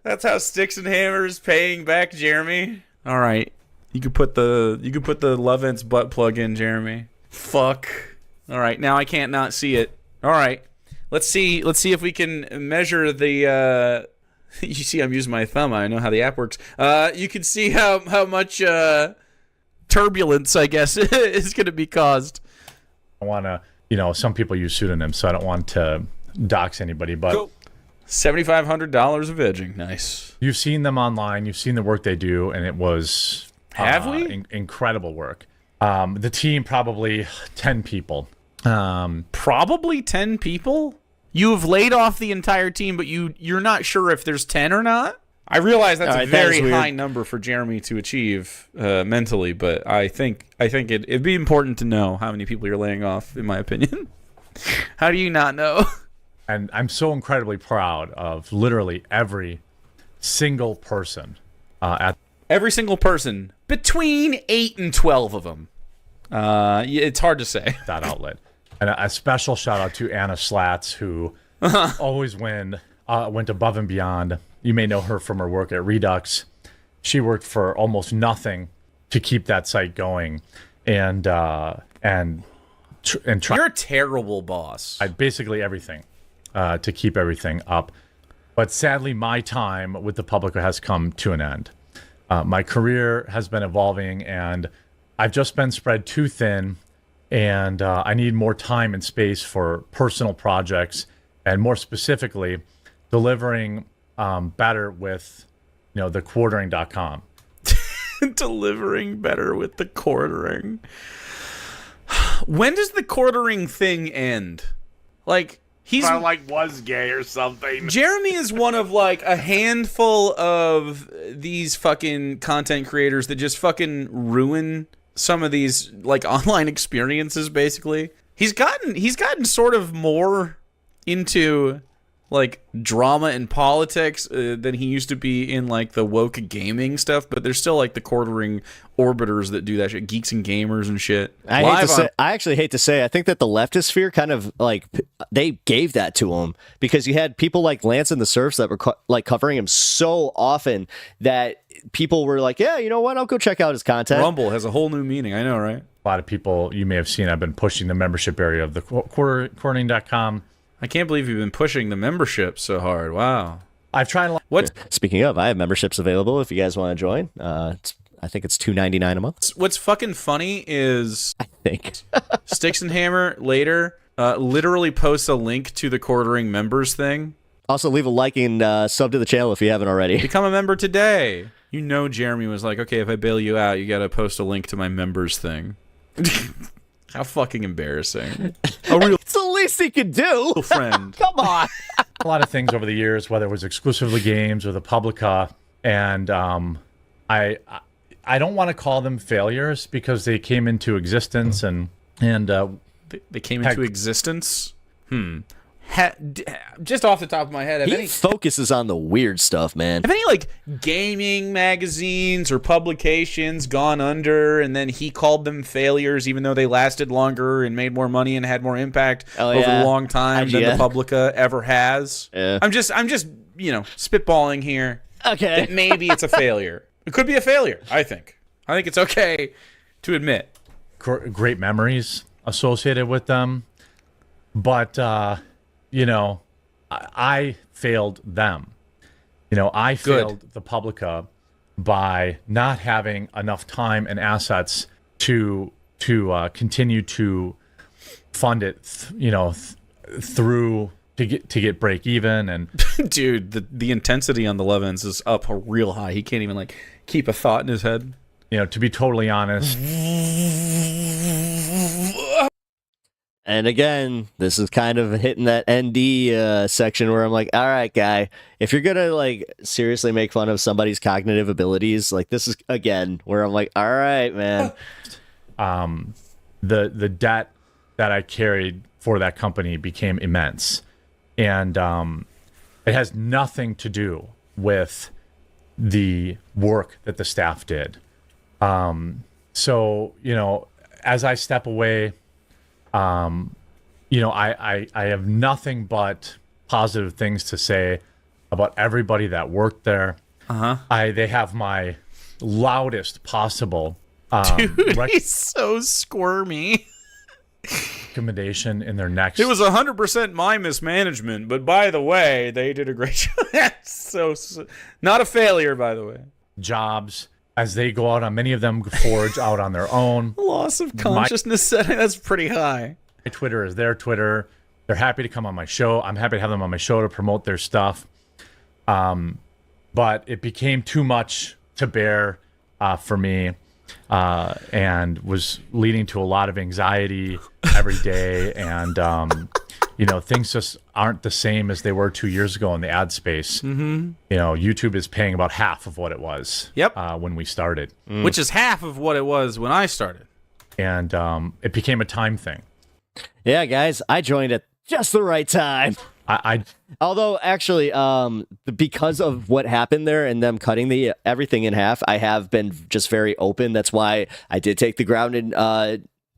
Speaker 9: That's how Styx and Hammer is paying back Jeremy. All right. You could put the love ends butt plug in, Jeremy. Fuck. All right. Now I can't not see it. All right. Let's see if we can measure the you see, I'm using my thumb. I know how the app works. You can see how much turbulence, I guess, is going to be caused.
Speaker 10: I want to, some people use pseudonyms, so I don't want to dox anybody. But
Speaker 9: $7,500 of edging, nice.
Speaker 10: You've seen them online. You've seen the work they do, and it was incredible work. The team, probably 10 people.
Speaker 9: Probably 10 people? You have laid off the entire team, but you're not sure if there's 10 or not? I realize that's a very high number for Jeremy to achieve mentally, but I think it'd be important to know how many people you're laying off, in my opinion. How do you not know?
Speaker 10: And I'm so incredibly proud of literally every single person
Speaker 9: every single person, between 8 and 12 of them. It's hard to say.
Speaker 10: That outlet. And a special shout out to Anna Slatz, who always went above and beyond. You may know her from her work at Redux. She worked for almost nothing to keep that site going, and try.
Speaker 9: You're a terrible boss.
Speaker 10: Basically everything to keep everything up. But sadly, my time with the Publica has come to an end. My career has been evolving, and I've just been spread too thin, and I need more time and space for personal projects, and more specifically, delivering better with, the quartering.com.
Speaker 9: Delivering better with the quartering. When does the quartering thing end? Like, he's
Speaker 11: was gay or something.
Speaker 9: Jeremy is one of like a handful of these fucking content creators that just fucking ruin some of these like online experiences. Basically, he's gotten sort of more into like drama and politics than he used to be in like the woke gaming stuff, but there's still like the quartering orbiters that do that shit, geeks and gamers and shit.
Speaker 1: I actually hate to say, I think that the leftist sphere kind of like they gave that to him, because you had people like Lance and the Surfs that were like covering him so often that people were like, yeah, you know what, I'll go check out his content.
Speaker 9: Rumble has a whole new meaning. I know, right?
Speaker 10: A lot of people, you may have seen, I've been pushing the membership area of the quartering.com.
Speaker 9: I can't believe you've been pushing the membership so hard. Wow.
Speaker 10: I've tried.
Speaker 9: What?
Speaker 1: Speaking of, I have memberships available if you guys want to join. I think it's $2.99 a month.
Speaker 9: What's fucking funny is
Speaker 1: I think
Speaker 9: Sticks and Hammer later literally posts a link to the quartering members thing.
Speaker 1: Also, leave a like and sub to the channel if you haven't already.
Speaker 9: Become a member today. You know, Jeremy was like, okay, if I bail you out, you got to post a link to my members thing. How fucking embarrassing.
Speaker 1: It's the least he could do.
Speaker 9: Friend.
Speaker 1: Come on.
Speaker 10: A lot of things over the years, whether it was exclusively games or the Publica, and I don't want to call them failures because they came into existence and
Speaker 9: they came into existence. Just off the top of my head,
Speaker 1: he focuses on the weird stuff, man.
Speaker 9: Have any like gaming magazines or publications gone under, and then he called them failures, even though they lasted longer and made more money and had more impact over a long time than the Publica ever has?
Speaker 1: Yeah.
Speaker 9: I'm just spitballing here.
Speaker 1: Okay,
Speaker 9: that maybe it's a failure. It could be a failure. I think it's okay to admit.
Speaker 10: Great memories associated with them, but. I failed them. I failed the Publica by not having enough time and assets to continue to fund it. Through to get break even. And
Speaker 9: dude, the intensity on the Levins is up real high. He can't even like keep a thought in his head.
Speaker 10: To be totally honest.
Speaker 1: And again, this is kind of hitting that ND section where I'm like, all right, guy, if you're gonna like seriously make fun of somebody's cognitive abilities, like this is again where I'm like, all right, man.
Speaker 10: The debt that I carried for that company became immense, and it has nothing to do with the work that the staff did. So as I step away. I have nothing but positive things to say about everybody that worked there. They have my loudest possible
Speaker 9: dude, he's so squirmy.
Speaker 10: Recommendation in their next.
Speaker 9: It was 100% my mismanagement, but by the way, they did a great job. so not a failure, by the way.
Speaker 10: Jobs. As they go out on, many of them forge out on their own.
Speaker 9: Loss of consciousness setting, that's pretty high.
Speaker 10: My Twitter is their Twitter. They're happy to come on my show. I'm happy to have them on my show to promote their stuff. But it became too much to bear for me and was leading to a lot of anxiety every day. And, things just aren't the same as they were 2 years ago in the ad space.
Speaker 9: Mm-hmm.
Speaker 10: YouTube is paying about half of what it was when we started.
Speaker 9: Which is half of what it was when I started.
Speaker 10: And it became a time thing.
Speaker 1: Yeah, guys, I joined at just the right time. Although, actually, because of what happened there and them cutting everything in half, I have been just very open. That's why I did take the Grounded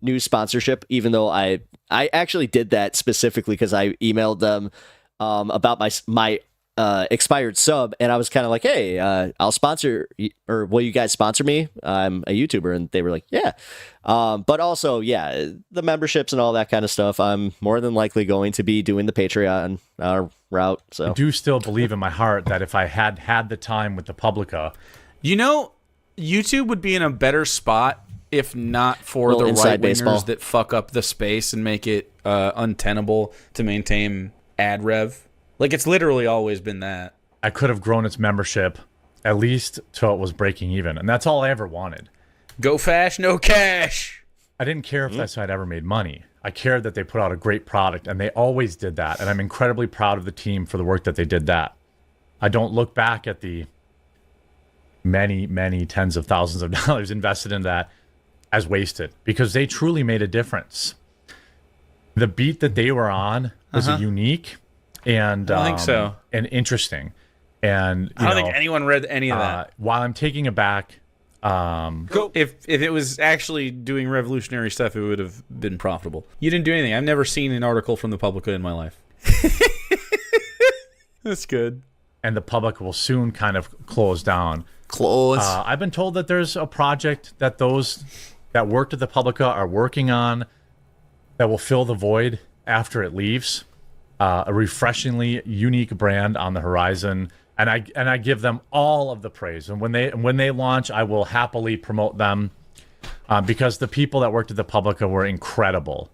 Speaker 1: news sponsorship, even though I actually did that specifically because I emailed them about my expired sub, and I was kind of like, hey, I'll sponsor, or will you guys sponsor me? I'm a YouTuber, and they were like, yeah. But also, yeah, the memberships and all that kind of stuff, I'm more than likely going to be doing the Patreon route. So
Speaker 10: I do still believe in my heart that if I had the time with the Publica,
Speaker 9: YouTube would be in a better spot if not for the right-wingers that fuck up the space and make it untenable to maintain ad rev. Like, it's literally always been that.
Speaker 10: I could have grown its membership at least till it was breaking even, and that's all I ever wanted.
Speaker 9: Go fast, no cash.
Speaker 10: I didn't care if that site ever made money. I cared that they put out a great product, and they always did that, and I'm incredibly proud of the team for the work that they did that. I don't look back at the many, many tens of thousands of dollars invested in that as wasted, because they truly made a difference. The beat that they were on was unique and
Speaker 9: I think so.
Speaker 10: And interesting. And
Speaker 9: I don't think anyone read any of that.
Speaker 10: While I'm taking it back,
Speaker 9: if it was actually doing revolutionary stuff, it would have been profitable. You didn't do anything. I've never seen an article from the Publica in my life. That's good.
Speaker 10: And the Publica will soon kind of close down. I've been told that there's a project that those that worked at the Publica are working on that will fill the void after it leaves. A refreshingly unique brand on the horizon, and I give them all of the praise. And when they launch, I will happily promote them because the people that worked at the Publica were incredible.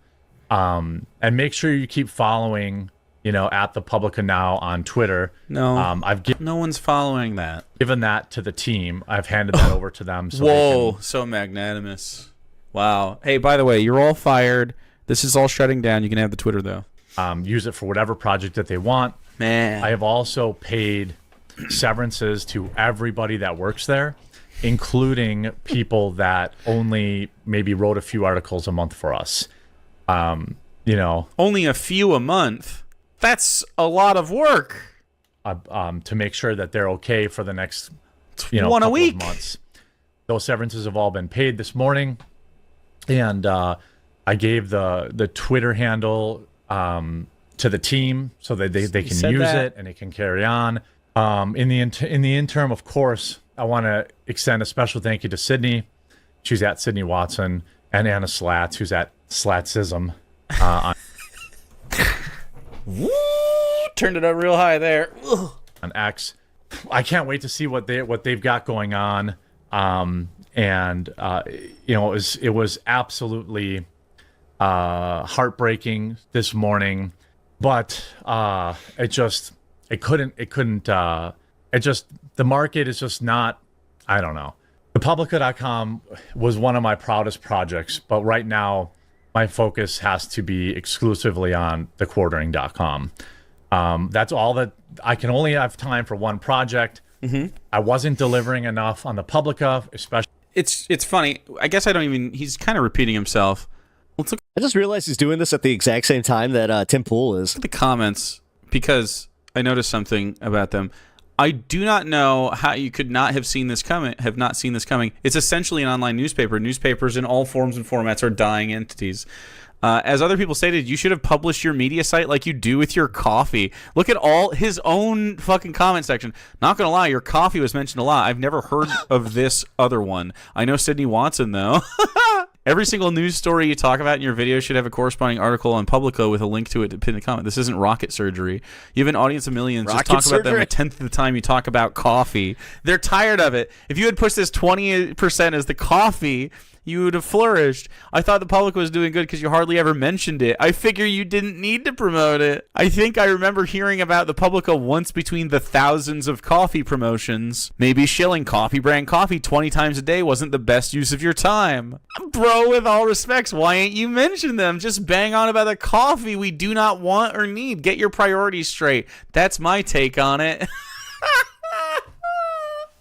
Speaker 10: And make sure you keep following, at the Publica now on Twitter.
Speaker 9: No, no one's following that.
Speaker 10: Given that to the team. I've handed that over to them. So
Speaker 9: so magnanimous. Wow. Hey, by the way, you're all fired. This is all shutting down. You can have the Twitter though.
Speaker 10: Use it for whatever project that they want.
Speaker 9: Man,
Speaker 10: I have also paid severances to everybody that works there, including people that only maybe wrote a few articles a month for us.
Speaker 9: Only a few a month. That's a lot of work.
Speaker 10: To make sure that they're okay for the next,
Speaker 9: one a week
Speaker 10: of months. Those severances have all been paid this morning, and I gave the Twitter handle to the team so that they can use it and it can carry on. In the interim, of course, I want to extend a special thank you to Sydney. She's at Sydney Watson, and Anna Slats, who's at Slatsism.
Speaker 9: Woo! Turned it up real high there.
Speaker 10: On X. I can't wait to see what they've got going on. It was absolutely heartbreaking this morning, but the market is just not, I don't know. Thepublica.com was one of my proudest projects, but right now my focus has to be exclusively on thequartering.com. That's all that I can only have time for one project. I wasn't delivering enough on the Publica, especially.
Speaker 9: It's funny. I guess he's kind of repeating himself. Let's look.
Speaker 1: I just realized he's doing this at the exact same time that Tim Pool is.
Speaker 9: Look at the comments, because I noticed something about them. I do not know how you could not have seen this coming. It's essentially an online newspaper. Newspapers in all forms and formats are dying entities. As other people stated, you should have published your media site like you do with your coffee. Look at all his own fucking comment section. Not gonna lie, your coffee was mentioned a lot. I've never heard of this other one. I know Sydney Watson though. Every single news story you talk about in your video should have a corresponding article on Publica with a link to it to pin the comment. This isn't rocket surgery. You have an audience of millions. Just talk about them a tenth of the time you talk about coffee. They're tired of it. If you had pushed this 20% as the coffee, you would have flourished. I thought the Publica was doing good because you hardly ever mentioned it. I figure you didn't need to promote it. I think I remember hearing about the Publica once between the thousands of coffee promotions. Maybe shilling coffee brand coffee 20 times a day wasn't the best use of your time. Bro, with all respects, why ain't you mention them? Just bang on about the coffee we do not want or need. Get your priorities straight. That's my take on it.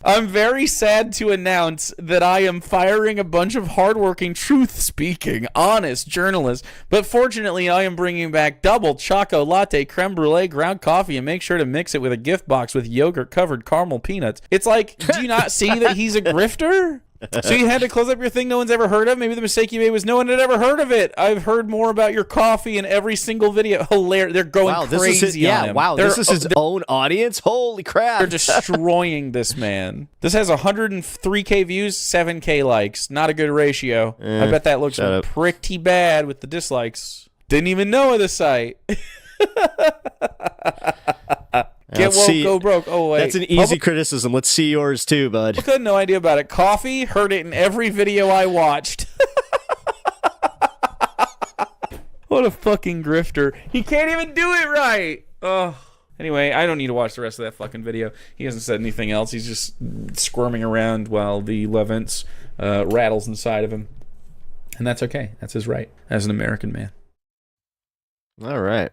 Speaker 9: I'm very sad to announce that I am firing a bunch of hardworking, truth-speaking, honest journalists, but fortunately I am bringing back double choco latte, creme brulee, ground coffee, and make sure to mix it with a gift box with yogurt-covered caramel peanuts. It's like, do you not see that he's a grifter? So you had to close up your thing no one's ever heard of? Maybe the mistake you made was no one had ever heard of it. I've heard more about your coffee in every single video. Hilarious. They're going crazy on him.
Speaker 1: Wow, this is his own audience? Holy crap.
Speaker 9: They're destroying this man. This has 103K views, 7K likes. Not a good ratio. I bet that looks pretty bad with the dislikes. Didn't even know of the site. Get woke, go broke. Oh, wait.
Speaker 1: That's an easy criticism. Let's see yours too, bud.
Speaker 9: I had no idea about it. Coffee, heard it in every video I watched. What a fucking grifter. He can't even do it right. Oh. Anyway, I don't need to watch the rest of that fucking video. He hasn't said anything else. He's just squirming around while the Levents rattles inside of him. And that's okay. That's his right as an American man.
Speaker 1: All right.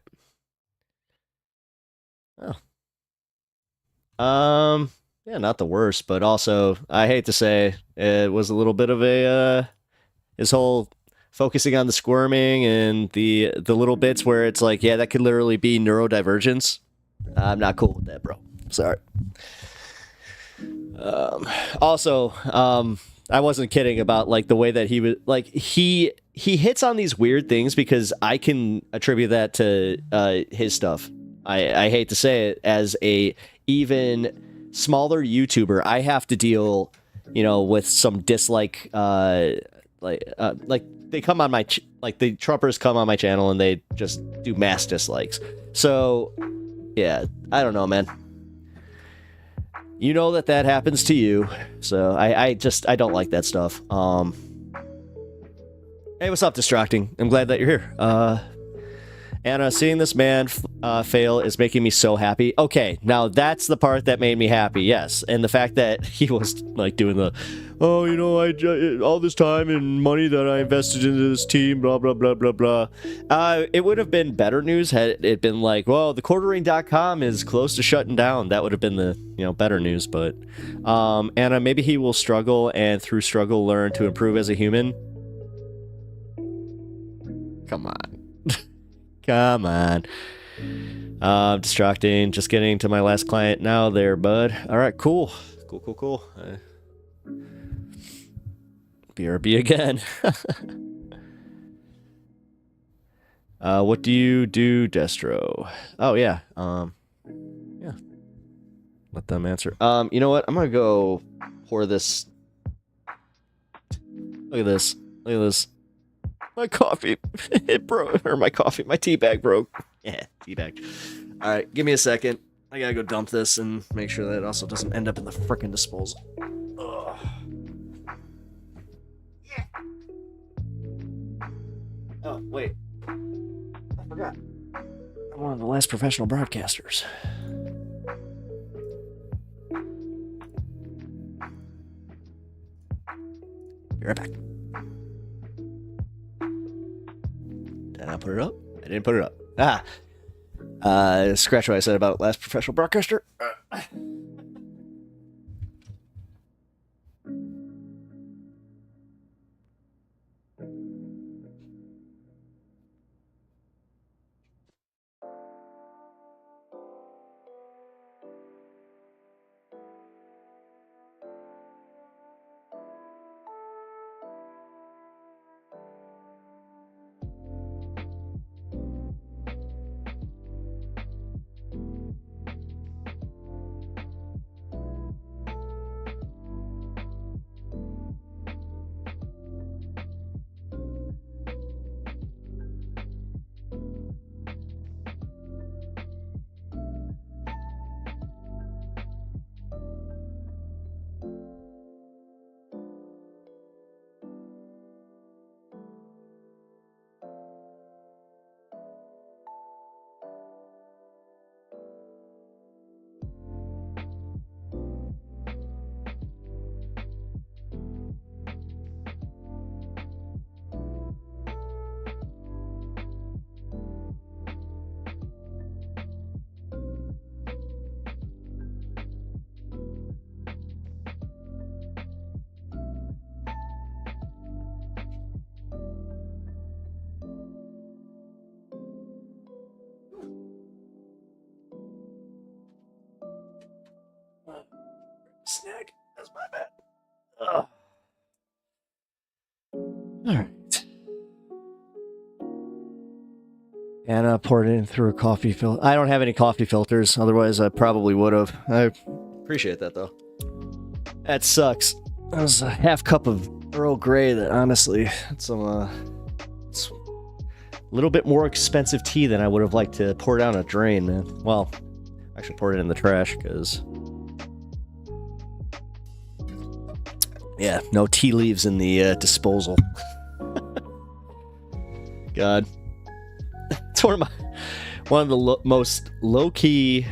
Speaker 1: Oh. Yeah, not the worst, but also I hate to say it was a little bit of a his whole focusing on the squirming and the little bits where it's like, yeah, that could literally be neurodivergence. I'm not cool with that, bro. Sorry. Also, I wasn't kidding about like the way that he was like he hits on these weird things because I can attribute that to his stuff. I hate to say it, as a even smaller YouTuber, I have to deal, with some dislike. Like they come on my like the Trumpers come on my channel and they just do mass dislikes. So yeah, I don't know, man. You know that happens to you, so I don't like that stuff. Hey, what's up, Distracting? I'm glad that you're here. Anna, seeing this man fail is making me so happy. Okay, now that's the part that made me happy, yes. And the fact that he was like doing the, all this time and money that I invested into this team, blah, blah, blah, blah, blah. It would have been better news had it been like, well, the quartering.com is close to shutting down. That would have been the, better news. But Anna, maybe he will struggle and through struggle learn to improve as a human. Come on. Come on. Distracting. Just getting to my last client now there, bud. All right, cool. Cool. BRB again. What do you do, Destro? Oh, yeah. Yeah. Let them answer. You know what? I'm going to go pour this. Look at this. My coffee, it broke, or my tea bag broke. Yeah, tea bag. All right, give me a second. I gotta go dump this and make sure that it also doesn't end up in the frickin' disposal. Ugh. Yeah. Oh, wait. I forgot. I'm one of the last professional broadcasters. Be right back. Did I put it up? I didn't put it up. Scratch what I said about last professional broadcaster. Snack. That's my bad. Ugh. poured it in through a coffee filter. I don't have any coffee filters. Otherwise, I probably would have. I appreciate that, though. That sucks. That was a half cup of Earl Grey that, honestly, it's a little bit more expensive tea than I would have liked to pour down a drain, man. Well, I actually poured it in the trash, because... yeah, no tea leaves in the disposal. God. It's one of the most low-key,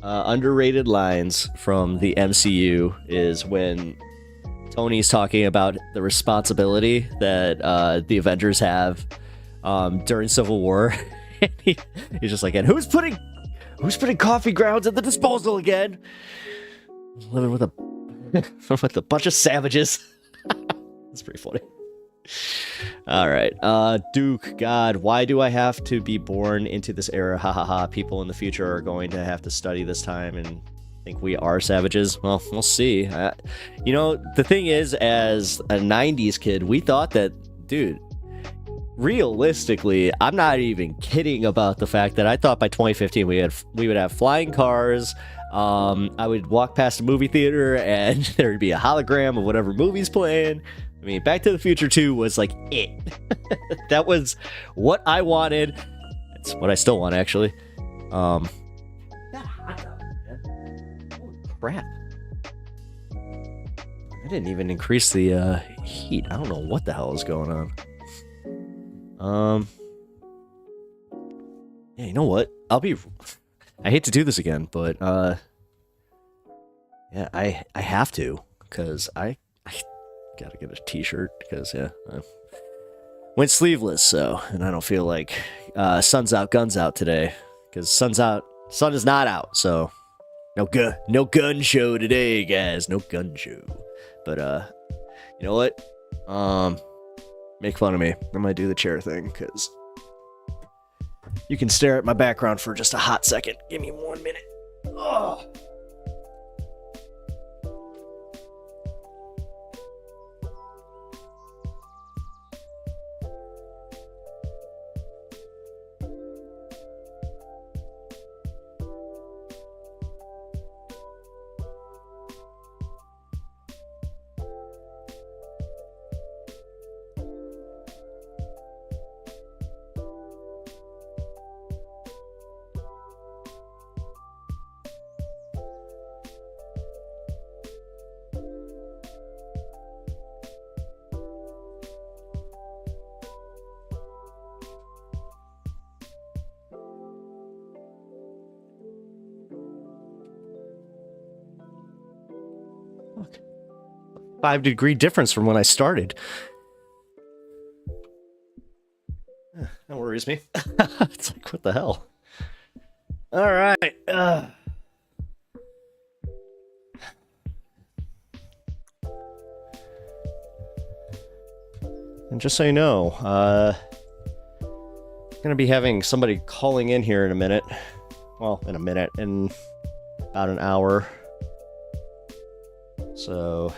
Speaker 1: underrated lines from the MCU is when Tony's talking about the responsibility that the Avengers have during Civil War. He's just like, and who's putting coffee grounds at the disposal again? Living with a bunch of savages. That's pretty funny. All right, Duke, God, why do I have to be born into this era? Ha ha ha. People in the future are going to have to study this time and think we are savages. Well, we'll see. You know, the thing is, as a 90s kid, we thought that, dude, realistically, I'm not even kidding about the fact that I thought by 2015 we would have flying cars. I would walk past a movie theater and there would be a hologram of whatever movie's playing. I mean, Back to the Future 2 was like it. That was what I wanted. That's what I still want, actually. That hot dog, man. Holy crap. I didn't even increase the heat. I don't know what the hell is going on. Yeah, you know what? I hate to do this again, but yeah, I have to, because I gotta get a t-shirt, because yeah, I went sleeveless, so, and I don't feel like sun's out, guns out today, because sun is not out, so no gun show today, guys, no gun show. But you know what? Make fun of me. I'm gonna do the chair thing, because you can stare at my background for just a hot second. Give me 1 minute. Oh. Look, 5-degree difference from when I started. That worries me. It's like, what the hell? All right. And just so you know, I'm gonna be having somebody calling in here in a minute. Well, in about an hour. So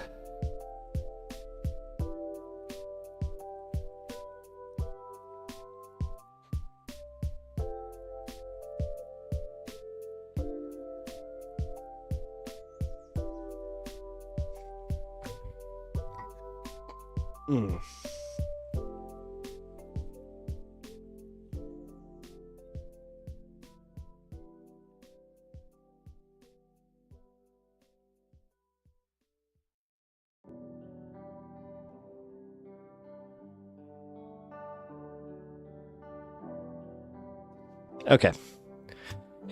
Speaker 1: okay.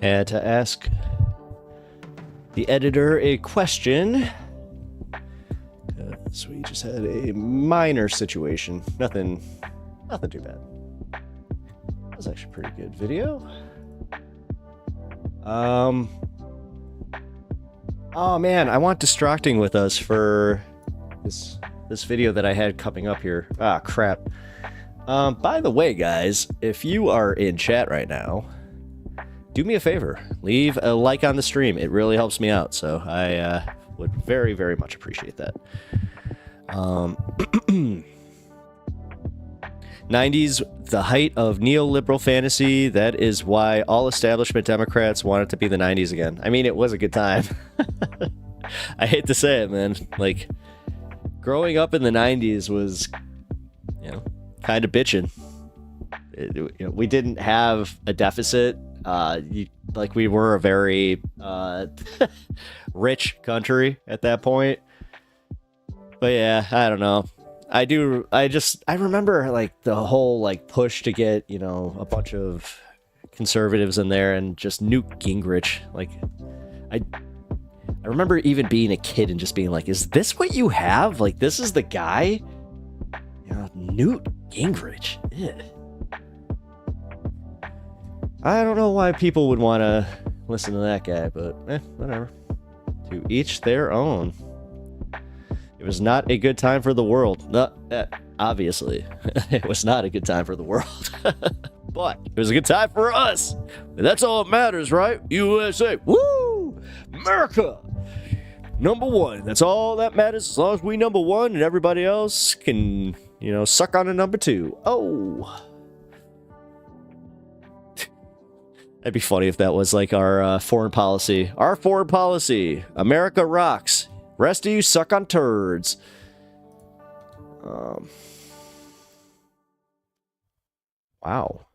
Speaker 1: Had to ask the editor a question. So we just had a minor situation. Nothing too bad. That was actually a pretty good video. Oh man, I want distracting with us for this video that I had coming up here. Ah, crap. By the way, guys, if you are in chat right now, do me a favor, leave a like on the stream. It really helps me out, so I would very, very much appreciate that. 90s, the height of neoliberal fantasy. That is why all establishment Democrats want it to be the 90s again. I mean, it was a good time. I hate to say it, man. Like, growing up in the 90s was, kind of bitching. We didn't have a deficit. We were a very rich country at that point. But yeah, I don't know. I remember like the whole like push to get, a bunch of conservatives in there and just Newt Gingrich. Like, I remember even being a kid and just being like, is this what you have? Like, this is the guy? Newt Gingrich. Ew. I don't know why people would want to listen to that guy, but whatever. To each their own. It was not a good time for the world. No, obviously, it was not a good time for the world. But it was a good time for us. And that's all that matters, right? USA. Woo! America! Number one. That's all that matters, as long as we number one and everybody else can, suck on a number two. Oh. That'd be funny if that was like our foreign policy. Our foreign policy. America rocks. Rest of you suck on turds. Wow.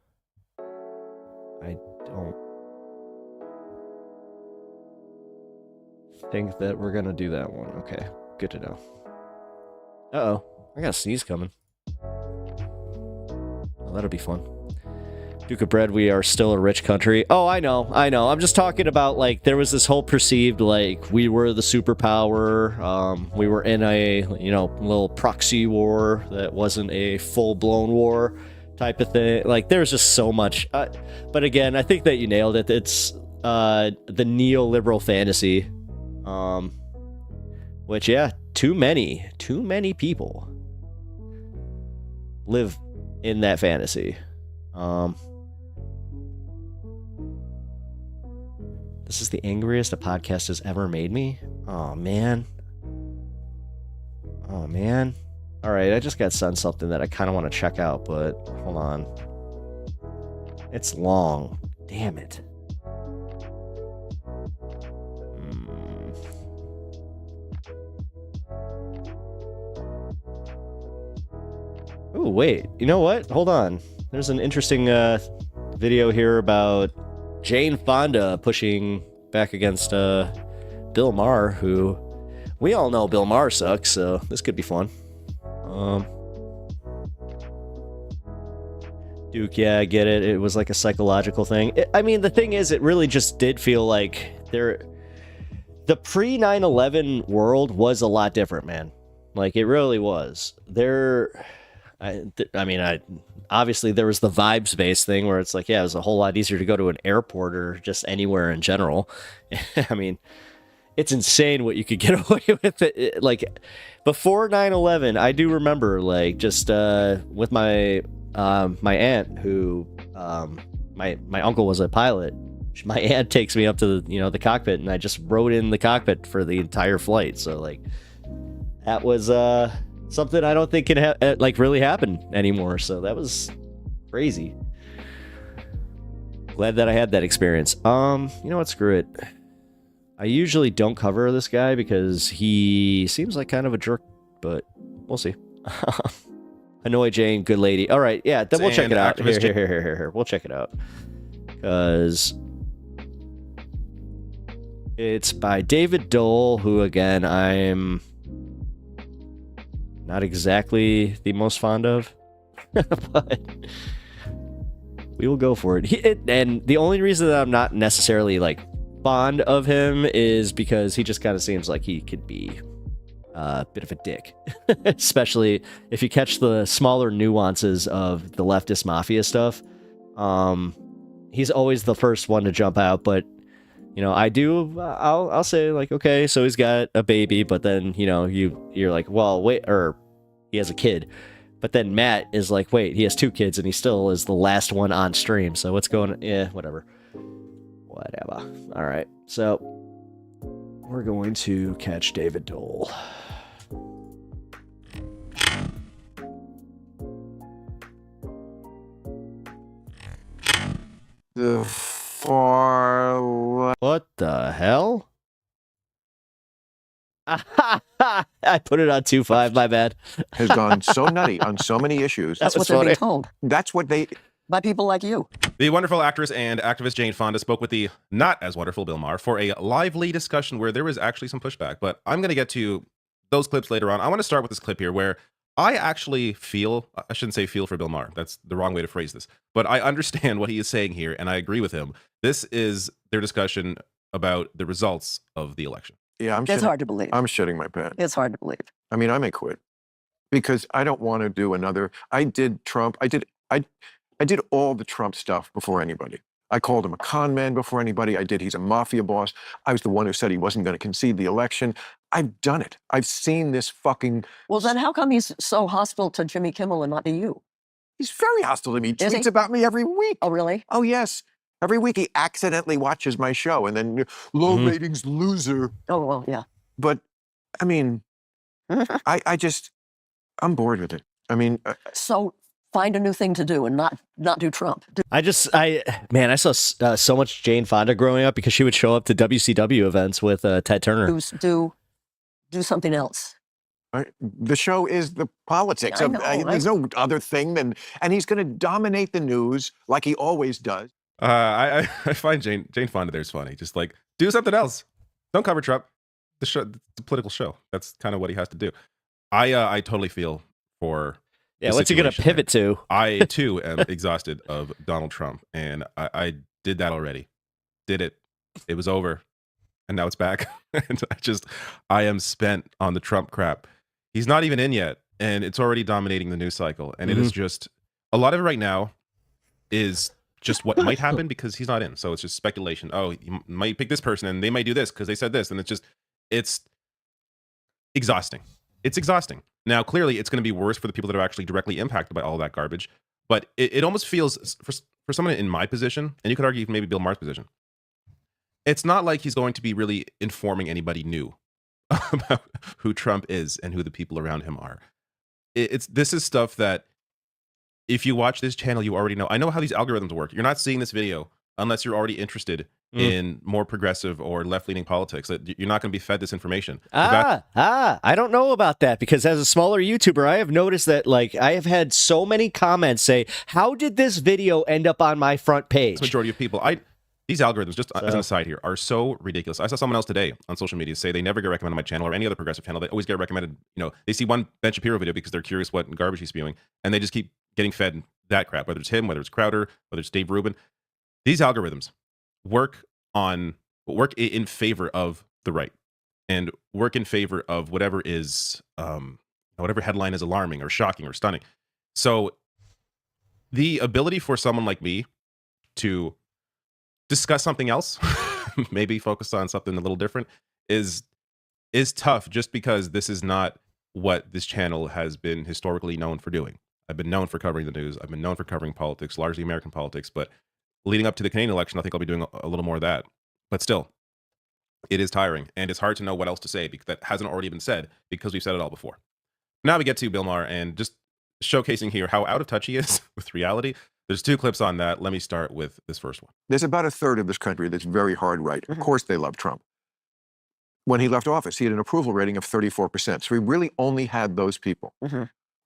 Speaker 1: I don't think that we're gonna do that one. Okay, good to know. Uh-oh. I got a sneeze coming. Well, that'll be fun. Duke of Bread, we are still a rich country. Oh, I know. I'm just talking about, like, there was this whole perceived, like, we were the superpower. We were in a, little proxy war that wasn't a full-blown war type of thing. Like, there's just so much. But again, I think that you nailed it. It's the neoliberal fantasy. Which, yeah, too many people live in that fantasy. This is the angriest a podcast has ever made me. Oh, man. All right, I just got sent something that I kind of want to check out, but hold on. It's long. Damn it. Oh, wait. You know what? Hold on. There's an interesting video here about Jane Fonda pushing back against Bill Maher, who we all know Bill Maher sucks, so this could be fun. Duke, yeah, I get it. It was like a psychological thing. The thing is, it really just did feel like the pre-9/11 world was a lot different, man. Like, it really was. Obviously there was the vibes-based thing where it's like, yeah, it was a whole lot easier to go to an airport or just anywhere in general. It's insane what you could get away with. Like, before 9/11, I do remember, like, just with my aunt, who my uncle was a pilot. My aunt takes me up to the cockpit, and I just rode in the cockpit for the entire flight. So, like, that was something I don't think can really happen anymore. So that was crazy. Glad that I had that experience. You know what? Screw it. I usually don't cover this guy because he seems like kind of a jerk, but we'll see. Hanoi Jane, good lady. All right, yeah, then we'll check it out. Here. We'll check it out. Because it's by David Dole, who, again, I'm not exactly the most fond of, but we will go for it. And the only reason that I'm not necessarily, like, fond of him is because he just kind of seems like he could be a bit of a dick, especially if you catch the smaller nuances of the leftist mafia stuff. He's always the first one to jump out, but I'll say, like, okay, so he's got a baby, but then you're like, well, wait, or he has a kid, but then Matt is like, wait, he has 2 kids and he still is the last one on stream, so what's going on? Yeah, whatever. All right, so we're going to catch David Dole.
Speaker 12: The far left.
Speaker 1: What the hell? I put it on 2.5. My bad.
Speaker 12: Has gone so nutty on so many issues.
Speaker 13: That's what they're being told.
Speaker 12: That's what they...
Speaker 13: By people like you.
Speaker 14: The wonderful actress and activist Jane Fonda spoke with the not as wonderful Bill Maher for a lively discussion where there was actually some pushback. But I'm going to get to those clips later on. I want to start with this clip here where I actually feel, I shouldn't say feel for Bill Maher. That's the wrong way to phrase this. But I understand what he is saying here, and I agree with him. This is their discussion about the results of the election.
Speaker 12: Yeah,
Speaker 13: It's hard to believe.
Speaker 12: I'm shitting my pants.
Speaker 13: It's hard to believe.
Speaker 12: I mean, I may quit because I don't want to do another. I did Trump. I did all the Trump stuff before anybody. I called him a con man before anybody. He's a mafia boss. I was the one who said he wasn't going to concede the election. I've done it. I've seen this fucking...
Speaker 13: Well, then how come he's so hostile to Jimmy Kimmel and not to you?
Speaker 12: He's very hostile to me. He
Speaker 13: Is
Speaker 12: tweets
Speaker 13: he?
Speaker 12: about me every week.
Speaker 13: Oh, really?
Speaker 12: Oh, yes. Every week he accidentally watches my show and then low ratings loser.
Speaker 13: Oh, well, yeah.
Speaker 12: But, I mean, I'm bored with it. I mean...
Speaker 13: So find a new thing to do and not do Trump.
Speaker 1: I saw so much Jane Fonda growing up because she would show up to WCW events with Ted Turner.
Speaker 13: Do something else.
Speaker 12: The show is the politics.
Speaker 13: I know,
Speaker 12: There's no other thing than... And he's going to dominate the news like he always does.
Speaker 14: I find Jane Fonda there's funny. Just like, do something else. Don't cover Trump. It's a political show. That's kind of what he has to do. I totally feel for...
Speaker 1: Yeah, what's he going to pivot to?
Speaker 14: I, too, am exhausted of Donald Trump, and I did that already. Did it. It was over, and now it's back. And I am spent on the Trump crap. He's not even in yet, and it's already dominating the news cycle. And it is just, a lot of it right now is just what might happen because he's not in. So it's just speculation. Oh, he might pick this person, and they might do this because they said this. And it's exhausting. It's exhausting. Now, clearly, it's going to be worse for the people that are actually directly impacted by all that garbage. But it almost feels, for someone in my position, and you could argue maybe Bill Maher's position, it's not like he's going to be really informing anybody new about who Trump is and who the people around him are. This is stuff that if you watch this channel, you already know. I know how these algorithms work. You're not seeing this video unless you're already interested in more progressive or left-leaning politics. You're not going to be fed this information.
Speaker 1: I don't know about that because as a smaller YouTuber, I have noticed that I have had so many comments say, "How did this video end up on my front page?"
Speaker 14: The majority of people, these algorithms, just as an aside here, are so ridiculous. I saw someone else today on social media say they never get recommended on my channel or any other progressive channel. They always get recommended. They see one Ben Shapiro video because they're curious what garbage he's spewing, and they just keep getting fed that crap. Whether it's him, whether it's Crowder, whether it's Dave Rubin, these algorithms work in favor of the right and work in favor of whatever is whatever headline is alarming or shocking or stunning. So the ability for someone like me to discuss something else, maybe focus on something a little different, is tough just because this is not what this channel has been historically known for doing. I've been known for covering the news. I've been known for covering politics, largely American politics, but leading up to the Canadian election, I think I'll be doing a little more of that. But still, it is tiring, and it's hard to know what else to say because that hasn't already been said because we've said it all before. Now we get to Bill Maher and just showcasing here how out of touch he is with reality. There's two clips on that. Let me start with this first one.
Speaker 12: There's about a third of this country that's very hard right. Of course they love Trump. When he left office, he had an approval rating of 34%. So he really only had those people.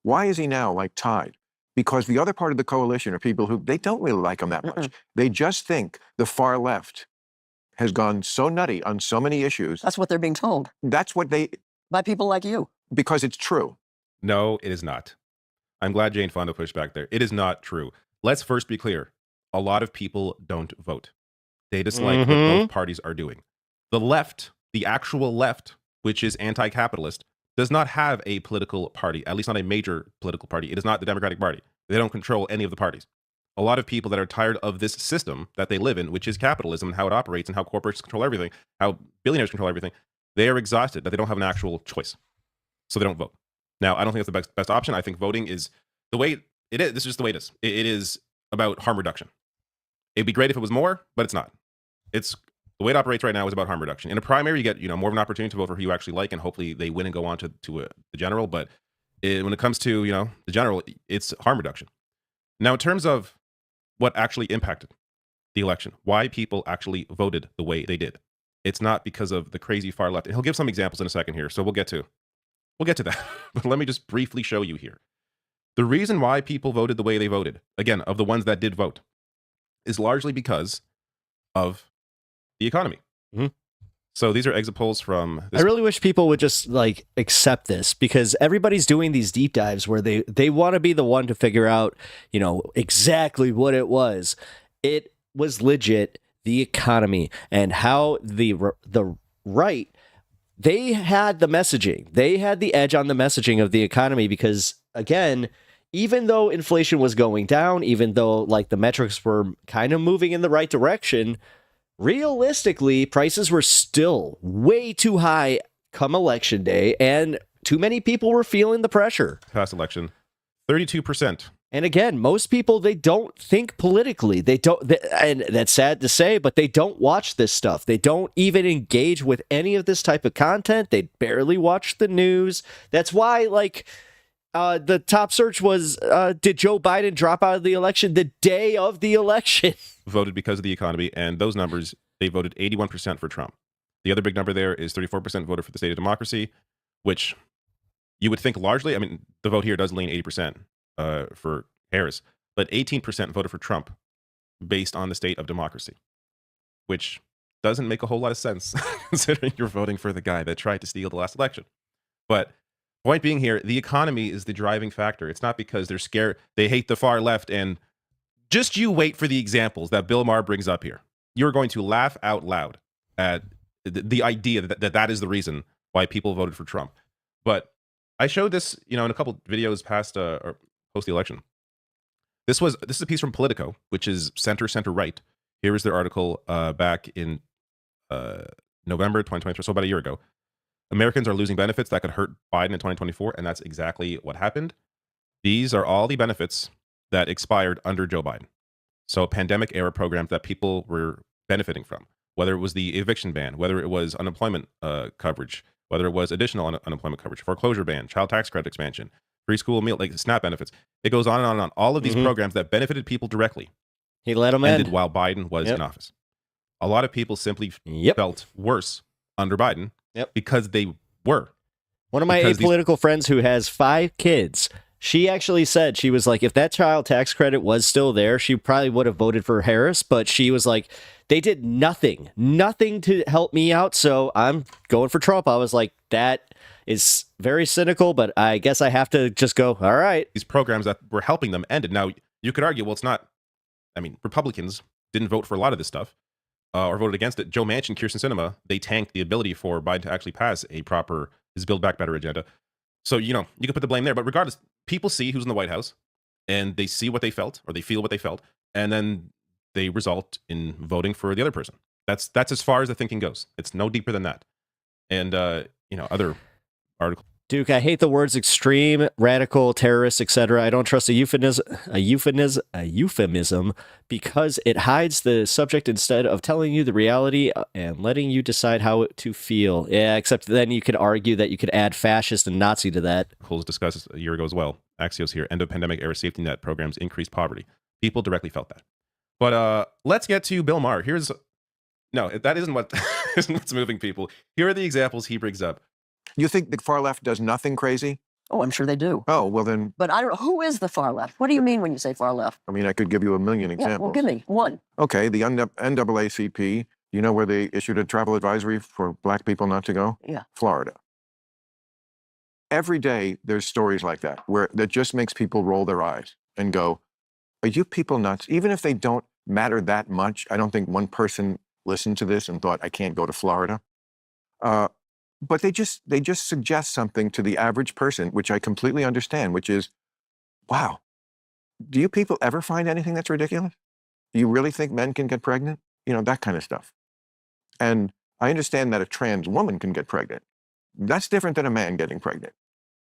Speaker 12: Why is he now tied? Because the other part of the coalition are people who, they don't really like him that much. They just think the far left has gone so nutty on so many issues.
Speaker 13: That's what they're being told.
Speaker 12: That's what
Speaker 13: by people like you.
Speaker 12: Because it's true.
Speaker 14: No, it is not. I'm glad Jane Fonda pushed back there. It is not true. Let's first be clear. A lot of people don't vote. They dislike what both parties are doing. The left, the actual left, which is anti-capitalist, does not have a political party, at least not a major political party. It is not the Democratic Party. They don't control any of the parties. A lot of people that are tired of this system that they live in, which is capitalism and how it operates and how corporations control everything, how billionaires control everything, they are exhausted that they don't have an actual choice. So they don't vote. Now, I don't think that's the best option. I think voting is the way it is. This is just the way it is. It is about harm reduction. It'd be great if it was more, but it's not. It's the way it operates right now is about harm reduction. In a primary, you get more of an opportunity to vote for who you actually like, and hopefully they win and go on to the general. But when it comes to the general, it's harm reduction. Now, in terms of what actually impacted the election, why people actually voted the way they did. It's not because of the crazy far left. And he'll give some examples in a second here, so we'll get to that. But let me just briefly show you here. The reason why people voted the way they voted, again, of the ones that did vote, is largely because of the economy.
Speaker 1: Mm-hmm.
Speaker 14: So these are exit polls from this.
Speaker 1: I really wish people would just like accept this, because everybody's doing these deep dives where they want to be the one to figure out, you know, exactly what it was. It was legit the economy and how the right, they had the messaging. They had the edge on the messaging of the economy because, again, even though inflation was going down, even though like the metrics were kind of moving in the right direction, realistically, prices were still way too high come election day, and too many people were feeling the pressure.
Speaker 14: Past election, 32%.
Speaker 1: And again, most people, they don't think politically. And that's sad to say, but they don't watch this stuff. They don't even engage with any of this type of content. They barely watch the news. That's why, like, the top search was, did Joe Biden drop out of the election the day of the election?
Speaker 14: Voted because of the economy, and those numbers, they voted 81% for Trump. The other big number there is 34% voted for the state of democracy, which you would think largely, I mean, the vote here does lean 80% for Harris, but 18% voted for Trump based on the state of democracy, which doesn't make a whole lot of sense considering you're voting for the guy that tried to steal the last election. But point being here, the economy is the driving factor. It's not because they're scared, they hate the far left, and just you wait for the examples that Bill Maher brings up here. You're going to laugh out loud at the idea that is the reason why people voted for Trump. But I showed this, you know, in a couple videos past or post the election. This is a piece from Politico, which is center right. Here is their article back in November 2023, so about a year ago. Americans are losing benefits that could hurt Biden in 2024, and that's exactly what happened. These are all the benefits that expired under Joe Biden. So pandemic era programs that people were benefiting from, whether it was the eviction ban, whether it was unemployment coverage, whether it was additional unemployment coverage, foreclosure ban, child tax credit expansion, free school meal, like SNAP benefits. It goes on and on and on. All of these programs that benefited people directly.
Speaker 1: He let them
Speaker 14: ended
Speaker 1: end
Speaker 14: while Biden was in office. A lot of people simply felt worse under Biden because they were.
Speaker 1: One of my apolitical friends who has 5 kids, she actually said, she was like, if that child tax credit was still there, she probably would have voted for Harris, but she was like, they did nothing to help me out, so I'm going for Trump. I was like, that is very cynical, but I guess I have to just go, all right.
Speaker 14: These programs that were helping them ended. Now, you could argue, well, it's not, I mean, Republicans didn't vote for a lot of this stuff or voted against it. Joe Manchin, Kyrsten Sinema, they tanked the ability for Biden to actually pass a proper his Build Back Better agenda. So, you know, you can put the blame there, but regardless, people see who's in the White House and they see what they felt or they feel what they felt, and then they result in voting for the other person. That's as far as the thinking goes. It's no deeper than that. And, you know, other articles.
Speaker 1: Duke, I hate the words extreme, radical, terrorist, etc. I don't trust a euphemism because it hides the subject instead of telling you the reality and letting you decide how to feel. Yeah, except then you could argue that you could add fascist and Nazi to that.
Speaker 14: Coles discussed a year ago as well. Axios here. End of pandemic era safety net programs increased poverty. People directly felt that. But let's get to Bill Maher. No, that isn't what's moving people. Here are the examples he brings up.
Speaker 12: You think the far left does nothing crazy?
Speaker 13: Oh, I'm sure they do.
Speaker 12: Oh, well then.
Speaker 13: But I don't know. Who is the far left? What do you mean when you say far left?
Speaker 12: I mean, I could give you a million examples.
Speaker 13: Yeah, well, give me one.
Speaker 12: Okay, the NAACP, you know where they issued a travel advisory for black people not to go?
Speaker 13: Yeah.
Speaker 12: Florida. Every day there's stories like that that just makes people roll their eyes and go, are you people nuts? Even if they don't matter that much, I don't think one person listened to this and thought, I can't go to Florida. But they just suggest something to the average person, which I completely understand, which is, wow, do you people ever find anything that's ridiculous? Do you really think men can get pregnant? You know, that kind of stuff. And I understand that a trans woman can get pregnant. That's different than a man getting pregnant.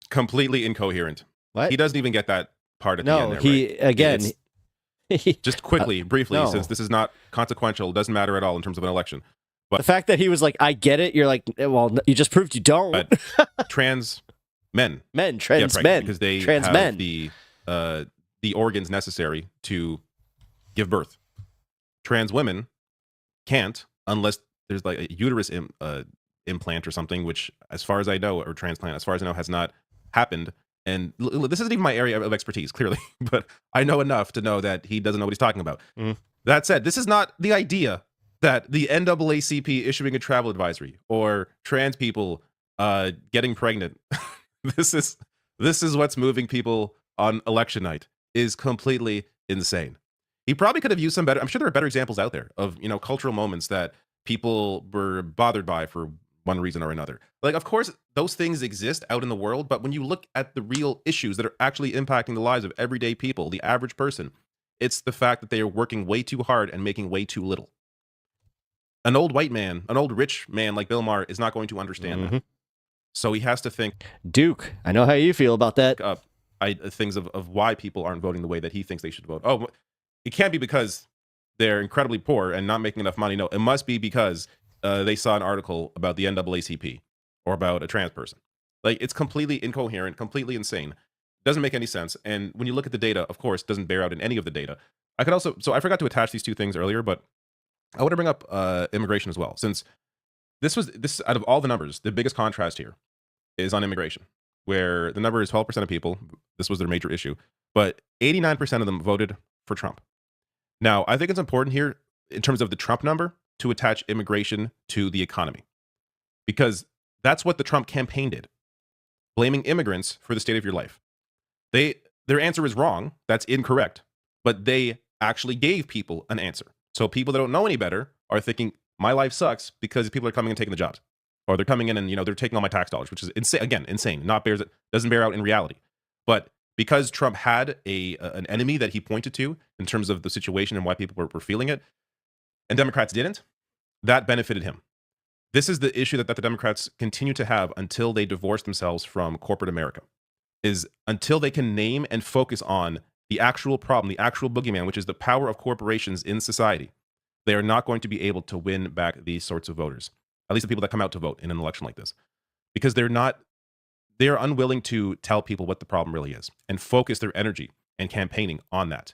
Speaker 14: Completely incoherent.
Speaker 1: What?
Speaker 14: He doesn't even get that part at the end there,
Speaker 1: he,
Speaker 14: right?
Speaker 1: again...
Speaker 14: Just quickly, briefly,
Speaker 1: no.
Speaker 14: since this is not consequential, doesn't matter at all in terms of an election. But
Speaker 1: the fact that he was like, I get it, you're like, well, you just proved you don't.
Speaker 14: Trans men.
Speaker 1: Trans men.
Speaker 14: Because they
Speaker 1: trans
Speaker 14: have
Speaker 1: men.
Speaker 14: the organs necessary to give birth. trans women can't unless there's like a uterus implant or something, which, as far as I know, or transplant, as far as I know, has not happened. And this isn't even my area of expertise, clearly, but I know enough to know that he doesn't know what he's talking about. That said, this is not the idea that the NAACP issuing a travel advisory or trans people getting pregnant. This is what's moving people on election night is completely insane. He probably could have used some better. I'm sure there are better examples out there of, you know, cultural moments that people were bothered by for one reason or another. Like, of course, those things exist out in the world, but when you look at the real issues that are actually impacting the lives of everyday people, the average person, it's the fact that they are working way too hard and making way too little. An old white man, an old rich man like Bill Maher is not going to understand that. So he has to think.
Speaker 1: Duke, I know how you feel about that.
Speaker 14: Things of why people aren't voting the way that he thinks they should vote. Oh, it can't be because they're incredibly poor and not making enough money. No, it must be because they saw an article about the NAACP or about a trans person. Like, it's completely incoherent, completely insane. Doesn't make any sense. And when you look at the data, of course, doesn't bear out in any of the data. I could also, so I forgot to attach these two things earlier, but I want to bring up immigration as well, since this out of all the numbers, the biggest contrast here is on immigration, where the number is 12% of people. This was their major issue, but 89% of them voted for Trump. Now, I think it's important here in terms of the Trump number to attach immigration to the economy, because that's what the Trump campaign did, blaming immigrants for the state of your life. Their answer is wrong. That's incorrect. But they actually gave people an answer. So people that don't know any better are thinking, my life sucks because people are coming and taking the jobs. Or they're coming in and, you know, they're taking all my tax dollars, which is insane. Again, insane. Doesn't bear out in reality. But because Trump had an enemy that he pointed to in terms of the situation and why people were feeling it, and Democrats didn't, that benefited him. This is the issue that the Democrats continue to have until they divorce themselves from corporate America, is until they can name and focus on the actual problem, the actual boogeyman, which is the power of corporations in society. They are not going to be able to win back these sorts of voters, at least the people that come out to vote in an election like this, because they are unwilling to tell people what the problem really is and focus their energy and campaigning on that.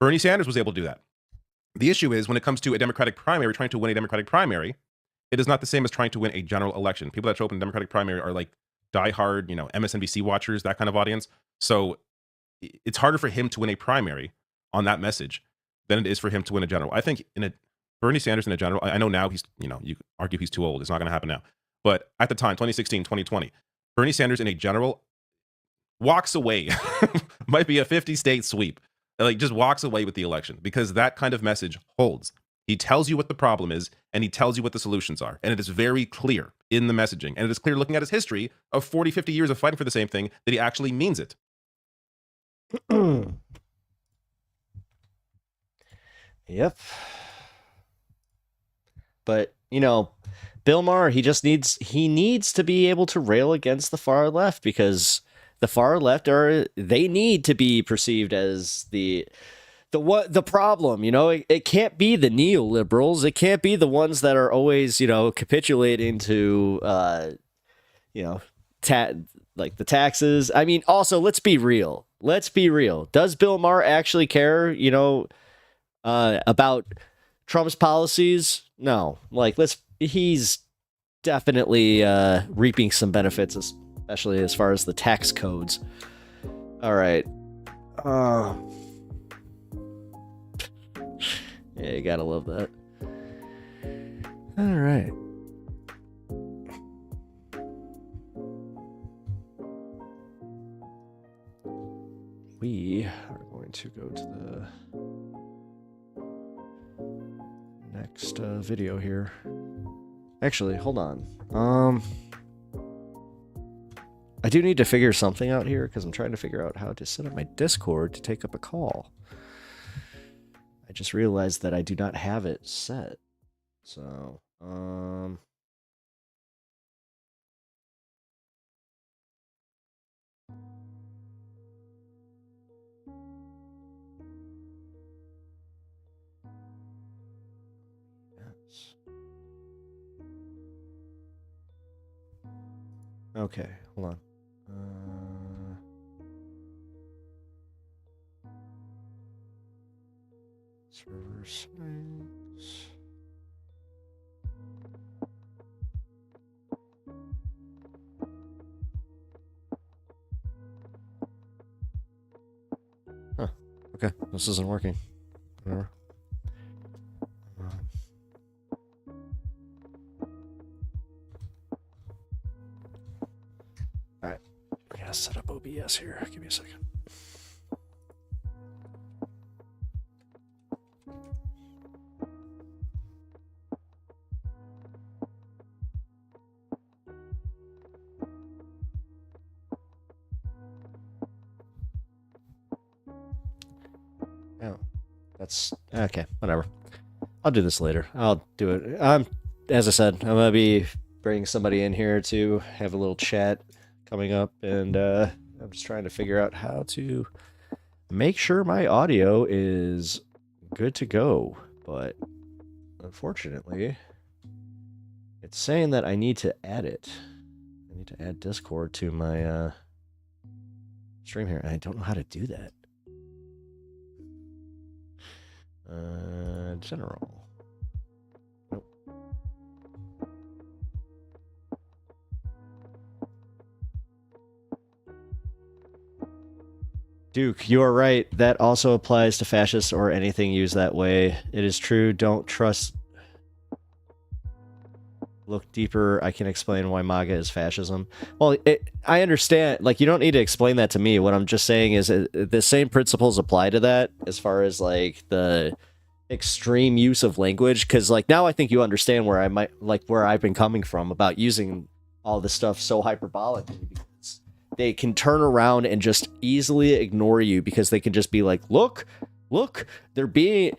Speaker 14: Bernie Sanders was able to do that. The issue is when it comes to a Democratic primary, trying to win a Democratic primary, it is not the same as trying to win a general election. People that show up in a Democratic primary are like diehard, you know, MSNBC watchers, that kind of audience. So it's harder for him to win a primary on that message than it is for him to win a general. I think Bernie Sanders in a general, I know now he's, you know, you argue he's too old. It's not going to happen now. But at the time, 2016, 2020, Bernie Sanders in a general walks away, might be a 50-state sweep, like just walks away with the election, because that kind of message holds. He tells you what the problem is, and he tells you what the solutions are. And it is very clear in the messaging. And it is clear looking at his history of 40, 50 years of fighting for the same thing that he actually means it.
Speaker 1: Yep. But, you know, Bill Maher, he needs to be able to rail against the far left, because the far left they need to be perceived as the problem. You know, it can't be the neoliberals. It can't be the ones that are always, you know, capitulating to, you know, like the taxes. I mean, also, let's be real. Does Bill Maher actually care, you know, about Trump's policies? No. Like, he's definitely reaping some benefits, especially as far as the tax codes. All right. Yeah, you gotta love that. All right. We are going to go to the next video here. Actually, hold on. I do need to figure something out here, because I'm trying to figure out how to set up my Discord to take up a call. I just realized that I do not have it set. So, yes. Okay, hold on. Server side. Okay, this isn't working. Whatever. Alright, we gotta set up OBS here. Give me a second. Oh, that's okay. Whatever. I'll do this later. I'll do it. As I said, I'm gonna be bringing somebody in here to have a little chat coming up, and I'm just trying to figure out how to make sure my audio is good to go. But unfortunately, it's saying that I need to add it. I need to add Discord to my stream here, and I don't know how to do that. General. Nope. Duke, you are right. That also applies to fascists or anything used that way. It is true. Don't trust. Look deeper. I can explain why MAGA is fascism. Well, I understand. Like, you don't need to explain that to me. What I'm just saying is the same principles apply to that as far as, like, the extreme use of language. Because, like, now I think you understand where I might, like, where I've been coming from about using all this stuff so hyperbolically. Because they can turn around and just easily ignore you because they can just be like, look, they're being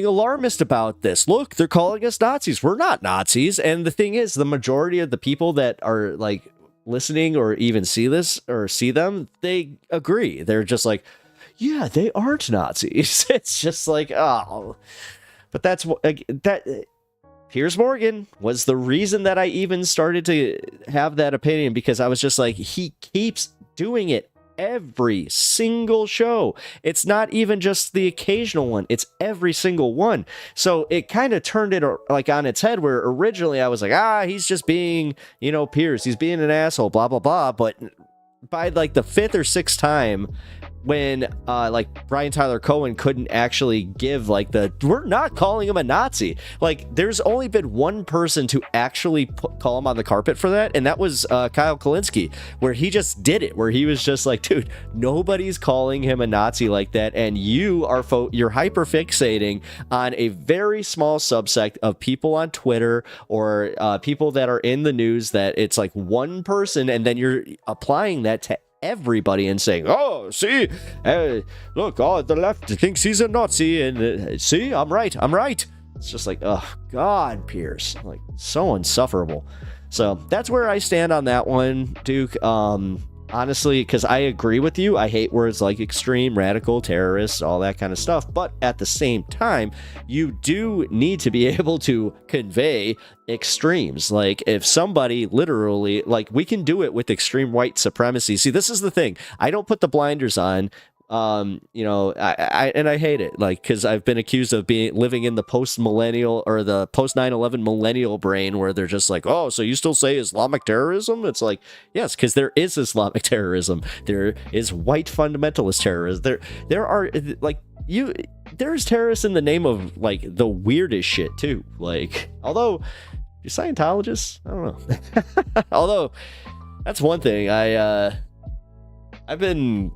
Speaker 1: alarmist about this. Look, they're calling us Nazis. We're not Nazis. And the thing is, the majority of the people that are like listening or even see this or see them, they agree. They're just like, yeah, they aren't Nazis. It's just like, oh, but that's what that. Piers Morgan was the reason that I even started to have that opinion, because I was just like, he keeps doing it every single show. It's not even just the occasional one, it's every single one. So it kind of turned it like on its head, where originally I was like, he's just being, Piers, he's being an asshole, blah blah blah. But by like the 5th or 6th time, when like Brian Tyler Cohen couldn't actually give like we're not calling him a Nazi, like there's only been one person to actually call him on the carpet for that, and that was Kyle Kulinski, where he just did it, where he was just like, dude, nobody's calling him a Nazi like that, and you are you're hyper fixating on a very small subsect of people on Twitter or people that are in the news, that it's like one person, and then you're applying that to everybody and saying, oh, see, look, the left thinks he's a Nazi, and see, I'm right. It's just like, oh God, Piers, like, so insufferable. So that's where I stand on that one, Duke. Honestly, because I agree with you. I hate words like extreme, radical, terrorists, all that kind of stuff. But at the same time, you do need to be able to convey extremes. Like, if somebody literally, like, we can do it with extreme white supremacy. See, this is the thing. I don't put the blinders on. I hate it, like, because I've been accused of living in the post-millennial or the post-9/11 millennial brain, where they're just like, oh, so you still say Islamic terrorism? It's like, yes, because there is Islamic terrorism. There is white fundamentalist terrorism. There are, like, there's terrorists in the name of, like, the weirdest shit too. Like, although you're Scientologists, I don't know. Although that's one thing I've been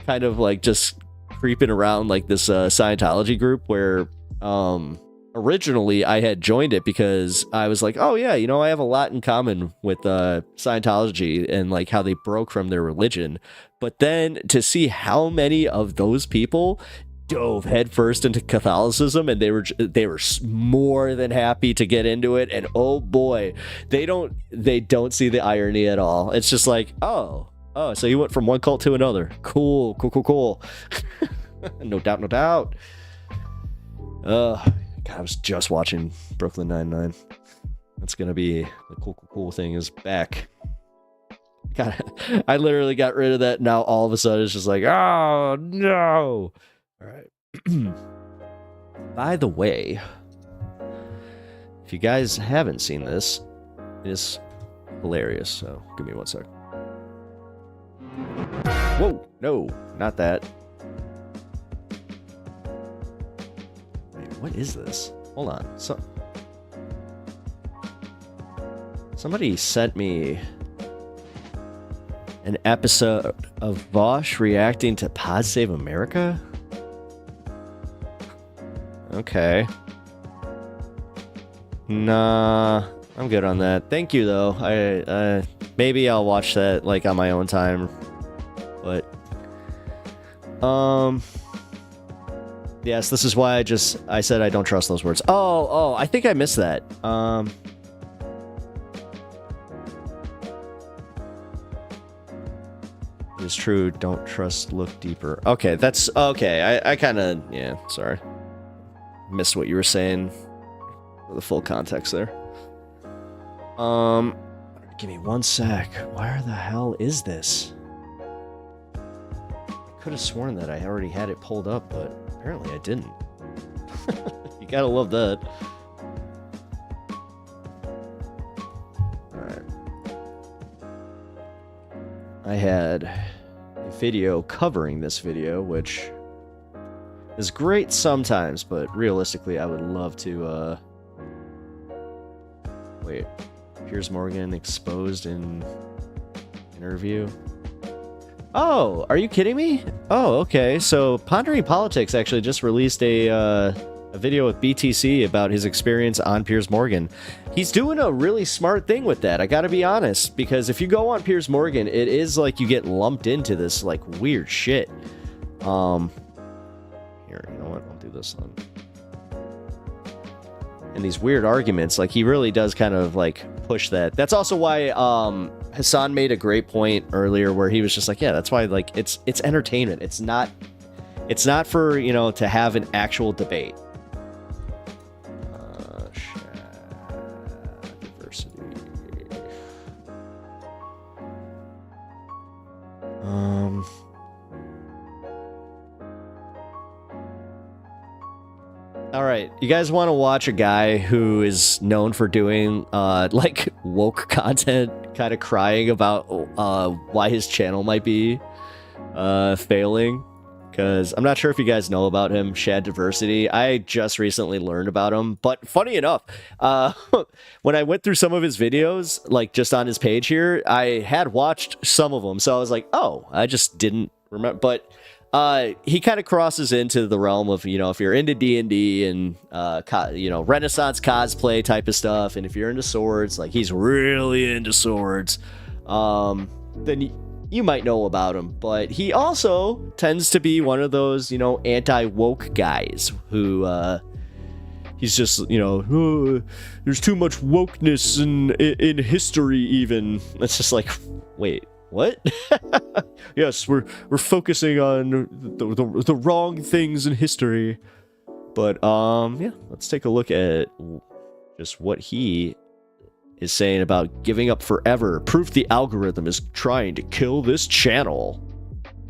Speaker 1: kind of like just creeping around like this Scientology group, where originally I had joined it because I was like, oh yeah, I have a lot in common with Scientology and like how they broke from their religion. But then to see how many of those people dove headfirst into Catholicism, and they were more than happy to get into it, and oh boy, they don't see the irony at all. It's just like, oh, so you went from one cult to another. Cool. No doubt. God, I was just watching Brooklyn Nine-Nine. That's gonna be the cool thing is back. God, I literally got rid of that. Now all of a sudden it's just like, oh no. All right. By the way, if you guys haven't seen this, it's hilarious. So give me one sec. Whoa, no, not that. What is this? Hold on. Somebody sent me an episode of Bosch reacting to Pod Save America? Okay. Nah, I'm good on that. Thank you, though. I maybe I'll watch that, like, on my own time. But, yes, this is why I said I don't trust those words. Oh, I think I missed that. It's true, don't trust, look deeper. Okay, that's okay. I kind of, yeah, sorry. Missed what you were saying for the full context there. Give me one sec. Where the hell is this? I could have sworn that I already had it pulled up, but apparently I didn't. You gotta love that. Alright. I had a video covering this video, which is great sometimes, but realistically, I would love to, wait. Piers Morgan exposed in interview. Oh, are you kidding me? Oh, okay. So Pondering Politics actually just released a video with BTC about his experience on Piers Morgan. He's doing a really smart thing with that. I gotta be honest, because if you go on Piers Morgan, it is like you get lumped into this like weird shit. Here, you know what? I'll do this then. And these weird arguments, like he really does kind of like push that. That's also why Hasan made a great point earlier where he was just like, yeah, that's why like it's entertainment. It's not for, you know, to have an actual debate. Diversity. All right, you guys want to watch a guy who is known for doing like woke content, kind of crying about why his channel might be failing? Because I'm not sure if you guys know about him, Shad Diversity. I just recently learned about him, but funny enough, when I went through some of his videos, like just on his page here, I had watched some of them, so I was like, oh, I just didn't remember, but he kind of crosses into the realm of, you know, if you're into D&D and, you know, Renaissance cosplay type of stuff, and if you're into swords, like he's really into swords, then you might know about him. But he also tends to be one of those, you know, anti-woke guys who, he's just, you know, oh, there's too much wokeness in history even. It's just like, wait. What? Yes, we're focusing on the wrong things in history. But yeah, let's take a look at just what he is saying about giving up forever. Proof the algorithm is trying to kill this channel.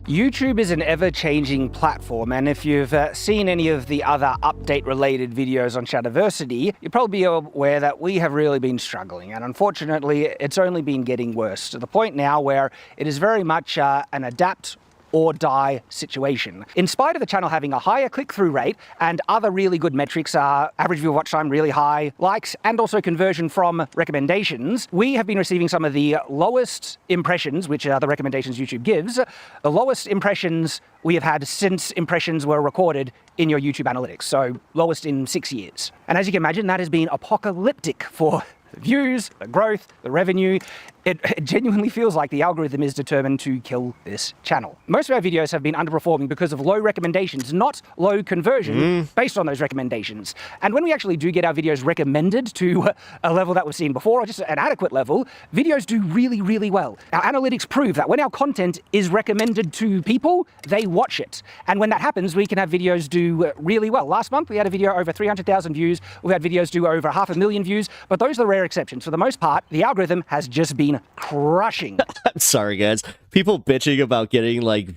Speaker 15: YouTube is an ever-changing platform, and if you've seen any of the other update-related videos on Shadiversity, you'll probably be aware that we have really been struggling, and unfortunately, it's only been getting worse, to the point now where it is very much an adapt or die situation. In spite of the channel having a higher click-through rate and other really good metrics, average viewer watch time really high, likes, and also conversion from recommendations, we have been receiving some of the lowest impressions, which are the recommendations YouTube gives, the lowest impressions we have had since impressions were recorded in your YouTube analytics, so lowest in 6 years. And as you can imagine, that has been apocalyptic for the views, the growth, the revenue. It genuinely feels like the algorithm is determined to kill this channel. Most of our videos have been underperforming because of low recommendations, not low conversion based on those recommendations. And when we actually do get our videos recommended to a level that we've seen before, or just an adequate level, videos do really, really well. Our analytics prove that when our content is recommended to people, they watch it. And when that happens, we can have videos do really well. Last month, we had a video over 300,000 views. We've had videos do over 500,000 views, but those are the rare exceptions. For the most part, the algorithm has just been crushing.
Speaker 1: I'm sorry, guys. People bitching about getting like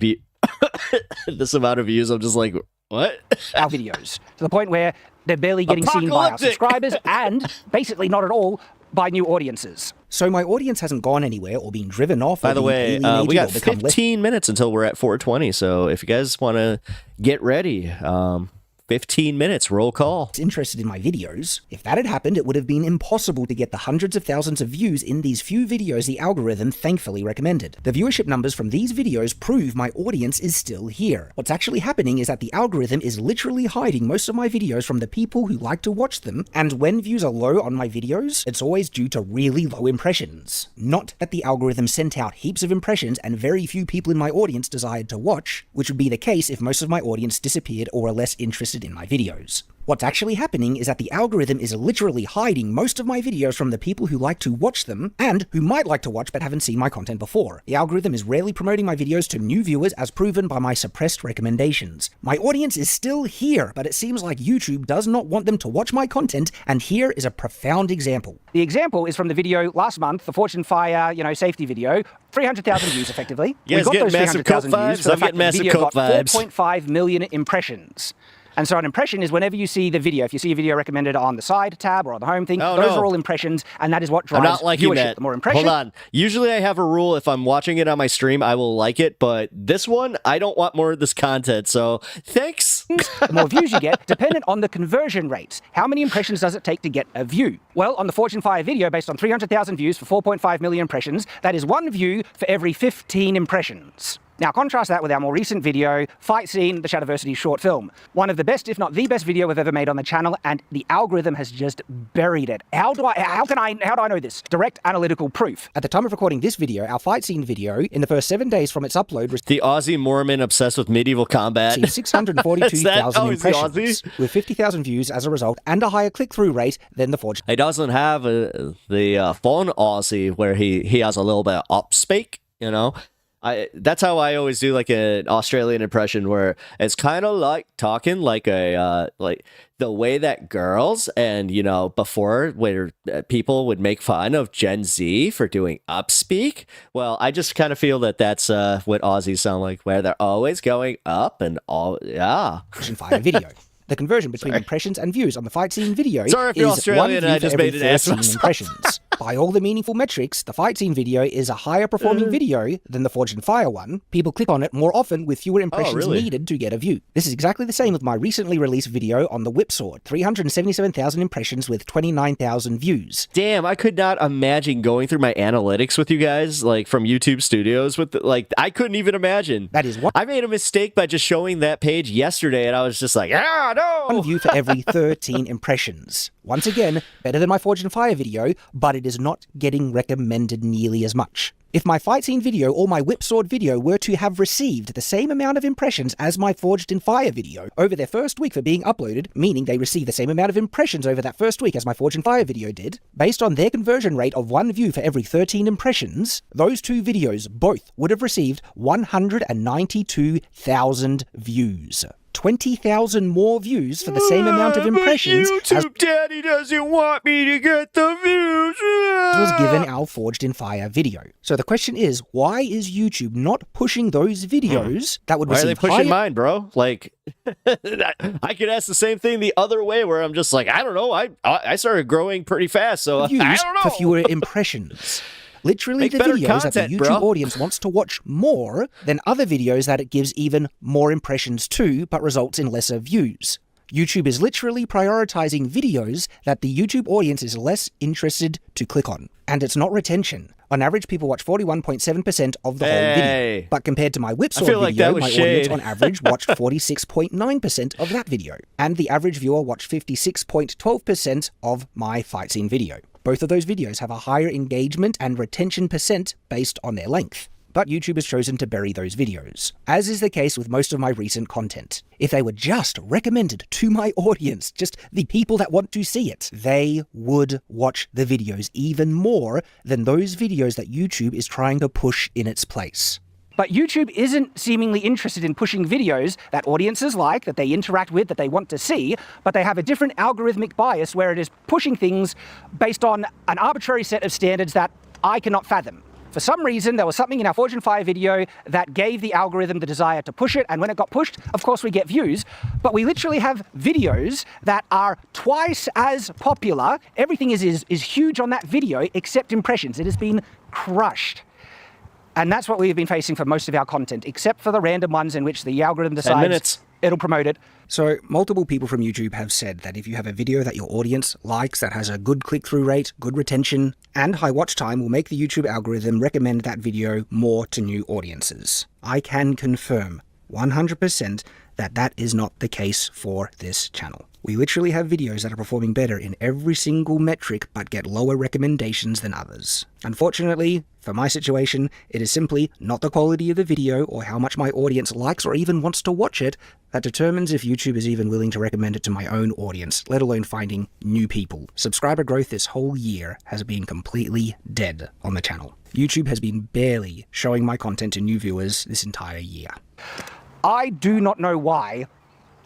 Speaker 1: this amount of views. I'm just like, what?
Speaker 15: Our videos to the point where they're barely getting seen by our subscribers and basically not at all by new audiences. So my audience hasn't gone anywhere or been driven off.
Speaker 1: By the way, we got 15 minutes until we're at 420. So if you guys want to get ready, 15 minutes. Roll call.
Speaker 16: Interested in my videos. If that had happened, it would have been impossible to get the hundreds of thousands of views in these few videos the algorithm thankfully recommended. The viewership numbers from these videos prove my audience is still here. What's actually happening is that the algorithm is literally hiding most of my videos from the people who like to watch them, and when views are low on my videos, it's always due to really low impressions. Not that the algorithm sent out heaps of impressions and very few people in my audience desired to watch, which would be the case if most of my audience disappeared or were less interested in my videos. What's actually happening is that the algorithm is literally hiding most of my videos from the people who like to watch them and who might like to watch but haven't seen my content before. The algorithm is rarely promoting my videos to new viewers as proven by my suppressed recommendations. My audience is still here, but it seems like YouTube does not want them to watch my content, and here is a profound example.
Speaker 15: The example is from the video last month, the Fortune Fire, safety video. 300,000 views, effectively.
Speaker 1: You guys getting massive Coke vibes? I'm getting massive Coke vibes.
Speaker 15: 4.5 million impressions. And so an impression is whenever you see the video, if you see a video recommended on the side tab or on the home thing, those are all impressions, and that is what drives
Speaker 1: I'm not liking
Speaker 15: viewership.
Speaker 1: that.
Speaker 15: The more impressions.
Speaker 1: Hold on. Usually I have a rule, if I'm watching it on my stream, I will like it, but this one, I don't want more of this content, so thanks.
Speaker 15: The more views you get, dependent on the conversion rates. How many impressions does it take to get a view? Well, on the Fortune Fire video, based on 300,000 views for 4.5 million impressions, that is 1 view for every 15 impressions. Now contrast that with our more recent video, Fight Scene, the Shadowversity short film. One of the best, if not the best video we've ever made on the channel, and the algorithm has just buried it. How do I know this? Direct analytical proof.
Speaker 16: At the time of recording this video, our Fight Scene video, in the first 7 days from its upload,
Speaker 1: the Aussie Mormon obsessed with medieval combat.
Speaker 16: received 642,000 impressions, with 50,000 views as a result, and a higher click-through rate than the Fortune.
Speaker 1: He doesn't have the phone Aussie where he has a little bit of upspeak, that's how I always do like an Australian impression, where it's kind of like talking like like the way that girls and before, where people would make fun of Gen Z for doing upspeak. Well, I just kind of feel that that's what Aussies sound like, where they're always going up and all. Yeah.
Speaker 16: Fire video. The conversion between impressions and views on the Fight Scene video
Speaker 1: Sorry if you're
Speaker 16: is
Speaker 1: Australian
Speaker 16: 1 view
Speaker 1: and I just
Speaker 16: for every
Speaker 1: made an ass
Speaker 16: 13
Speaker 1: myself.
Speaker 16: impressions. By all the meaningful metrics, the Fight Scene video is a higher performing video than the Fortune Fire one. People click on it more often with fewer impressions needed to get a view. This is exactly the same with my recently released video on the Whip Sword. 377,000 impressions with 29,000 views.
Speaker 1: Damn, I could not imagine going through my analytics with you guys, like from YouTube Studios. I couldn't even imagine.
Speaker 16: That is what
Speaker 1: I made a mistake by just showing that page yesterday, and I was just like, no.
Speaker 16: 1 view for every 13 impressions. Once again, better than my Forged Fire video, but it is not getting recommended nearly as much. If my Fight Scene video or my Whip Sword video were to have received the same amount of impressions as my Forged in Fire video over their first week for being uploaded, meaning they received the same amount of impressions over that first week as my Forged in Fire video did, based on their conversion rate of 1 view for every 13 impressions, those two videos both would have received 192,000 views. 20,000 more views for the same amount of impressions as
Speaker 1: Daddy doesn't want me to get the views
Speaker 16: was given our Forged in Fire video. So the question is, why is YouTube not pushing those videos that would
Speaker 1: Why are
Speaker 16: receive
Speaker 1: they pushing
Speaker 16: higher...
Speaker 1: mine, bro? Like, I could ask the same thing the other way, where I'm just like, I don't know. I started growing pretty fast, so I
Speaker 16: views
Speaker 1: don't know.
Speaker 16: for fewer impressions? Literally
Speaker 1: Make
Speaker 16: the
Speaker 1: better
Speaker 16: videos that the
Speaker 1: content,
Speaker 16: YouTube
Speaker 1: bro.
Speaker 16: audience wants to watch more than other videos that it gives even more impressions to, but results in lesser views. YouTube is literally prioritizing videos that the YouTube audience is less interested to click on. And it's not retention. On average, people watch 41.7% of the whole video. But compared to my Whip Sword
Speaker 1: feel like
Speaker 16: video,
Speaker 1: that was
Speaker 16: my audience
Speaker 1: shade.
Speaker 16: on average watched 46.9% of that video. And the average viewer watched 56.12% of my Fight Scene video. Both of those videos have a higher engagement and retention percent based on their length. But YouTube has chosen to bury those videos, as is the case with most of my recent content. If they were just recommended to my audience, just the people that want to see it, they would watch the videos even more than those videos that YouTube is trying to push in its place.
Speaker 15: But YouTube isn't seemingly interested in pushing videos that audiences like, that they interact with, that they want to see, but they have a different algorithmic bias where it is pushing things based on an arbitrary set of standards that I cannot fathom. For some reason, there was something in our Forged in Fire video that gave the algorithm the desire to push it, and when it got pushed, of course we get views, but we literally have videos that are twice as popular. Everything is huge on that video, except impressions. It has been crushed. And that's what we've been facing for most of our content, except for the random ones in which the algorithm decides it'll promote it.
Speaker 16: So, multiple people from YouTube have said that if you have a video that your audience likes that has a good click-through rate, good retention, and high watch time, will make the YouTube algorithm recommend that video more to new audiences. I can confirm 100% that that is not the case for this channel. We literally have videos that are performing better in every single metric but get lower recommendations than others. Unfortunately, for my situation, it is simply not the quality of the video or how much my audience likes or even wants to watch it that determines if YouTube is even willing to recommend it to my own audience, let alone finding new people. Subscriber growth this whole year has been completely dead on the channel. YouTube has been barely showing my content to new viewers this entire year.
Speaker 15: I do not know why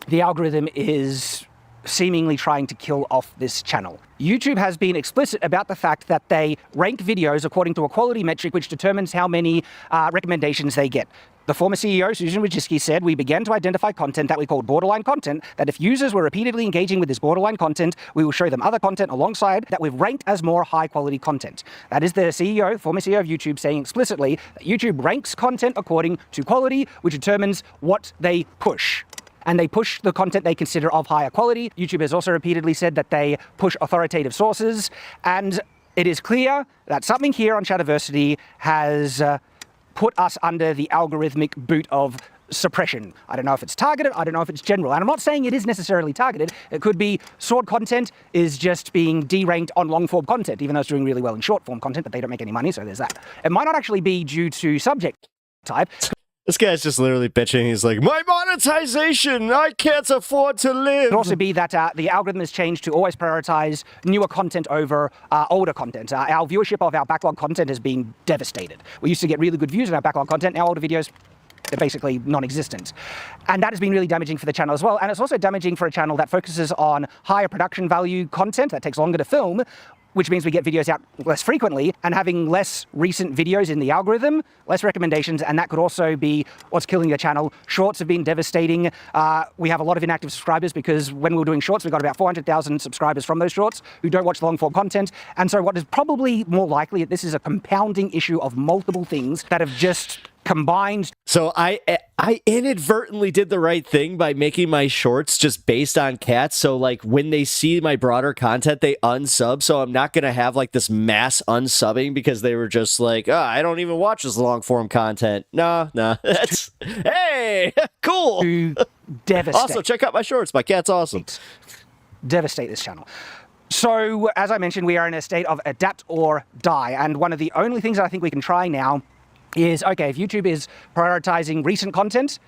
Speaker 15: the algorithm is seemingly trying to kill off this channel. YouTube has been explicit about the fact that they rank videos according to a quality metric which determines how many recommendations they get. The former CEO, Susan Wojcicki, said, "We began to identify content that we called borderline content, that if users were repeatedly engaging with this borderline content, we will show them other content alongside that we've ranked as more high-quality content." That is the CEO, former CEO of YouTube, saying explicitly that YouTube ranks content according to quality, which determines what they push. And they push the content they consider of higher quality. YouTube has also repeatedly said that they push authoritative sources. And it is clear that something here on Shadiversity has put us under the algorithmic boot of suppression. I don't know if it's targeted, I don't know if it's general. And I'm not saying it is necessarily targeted. It could be sword content is just being deranked on long-form content, even though it's doing really well in short-form content, but they don't make any money, so there's that. It might not actually be due to subject type.
Speaker 1: This guy's just literally bitching. He's like, my monetization, I can't afford to live.
Speaker 15: It could also be that the algorithm has changed to always prioritize newer content over older content. Our viewership of our backlog content has been devastated. We used to get really good views on our backlog content. Now older videos, they're basically non-existent. And that has been really damaging for the channel as well. And it's also damaging for a channel that focuses on higher production value content that takes longer to film, which means we get videos out less frequently, and having less recent videos in the algorithm, less recommendations, and that could also be what's killing the channel. Shorts have been devastating. We have a lot of inactive subscribers because when we were doing shorts, we got about 400,000 subscribers from those shorts who don't watch long-form content. And so what is probably more likely, this is a compounding issue of multiple things that have just combined.
Speaker 1: So I inadvertently did the right thing by making my shorts just based on cats. So like when they see my broader content, they unsub. So I'm not going to have like this mass unsubbing because they were just like, oh, I don't even watch this long form content. Nah. That's, hey, cool.
Speaker 15: To devastate.
Speaker 1: Also, check out my shorts. My cat's awesome.
Speaker 15: Devastate this channel. So as I mentioned, we are in a state of adapt or die. And one of the only things that I think we can try now is, okay, if YouTube is prioritizing recent content,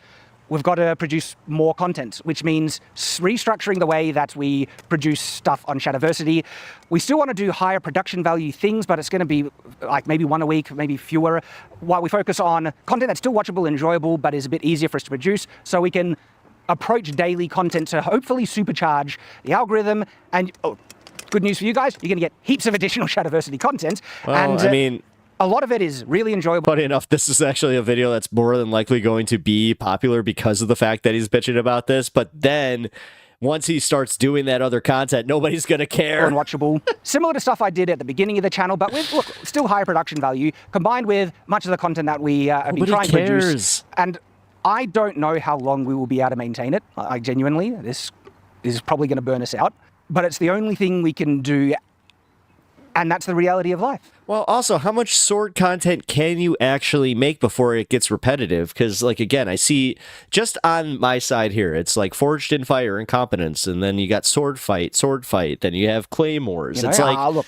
Speaker 15: we've got to produce more content, which means restructuring the way that we produce stuff on Shadiversity. We still want to do higher production value things, but it's going to be like maybe one a week, maybe fewer, while we focus on content that's still watchable and enjoyable, but is a bit easier for us to produce, so we can approach daily content to hopefully supercharge the algorithm. And good news for you guys, you're going to get heaps of additional Shadiversity content.
Speaker 1: Well,
Speaker 15: and
Speaker 1: I mean,
Speaker 15: a lot of it is really enjoyable.
Speaker 1: Funny enough, this is actually a video that's more than likely going to be popular because of the fact that he's bitching about this. But then once he starts doing that other content, nobody's going to care.
Speaker 15: Unwatchable. Similar to stuff I did at the beginning of the channel, but with, look, still higher production value, combined with much of the content that we have been trying to produce. And I don't know how long we will be able to maintain it. I genuinely, this is probably going to burn us out. But it's the only thing we can do, and that's the reality of life.
Speaker 1: Well, also, how much sword content can you actually make before it gets repetitive? Because, like, again, I see just on my side here, it's like Forged in Fire and Competence, and then you got sword fight, then you have claymores.
Speaker 15: You know,
Speaker 1: it's like,
Speaker 15: look,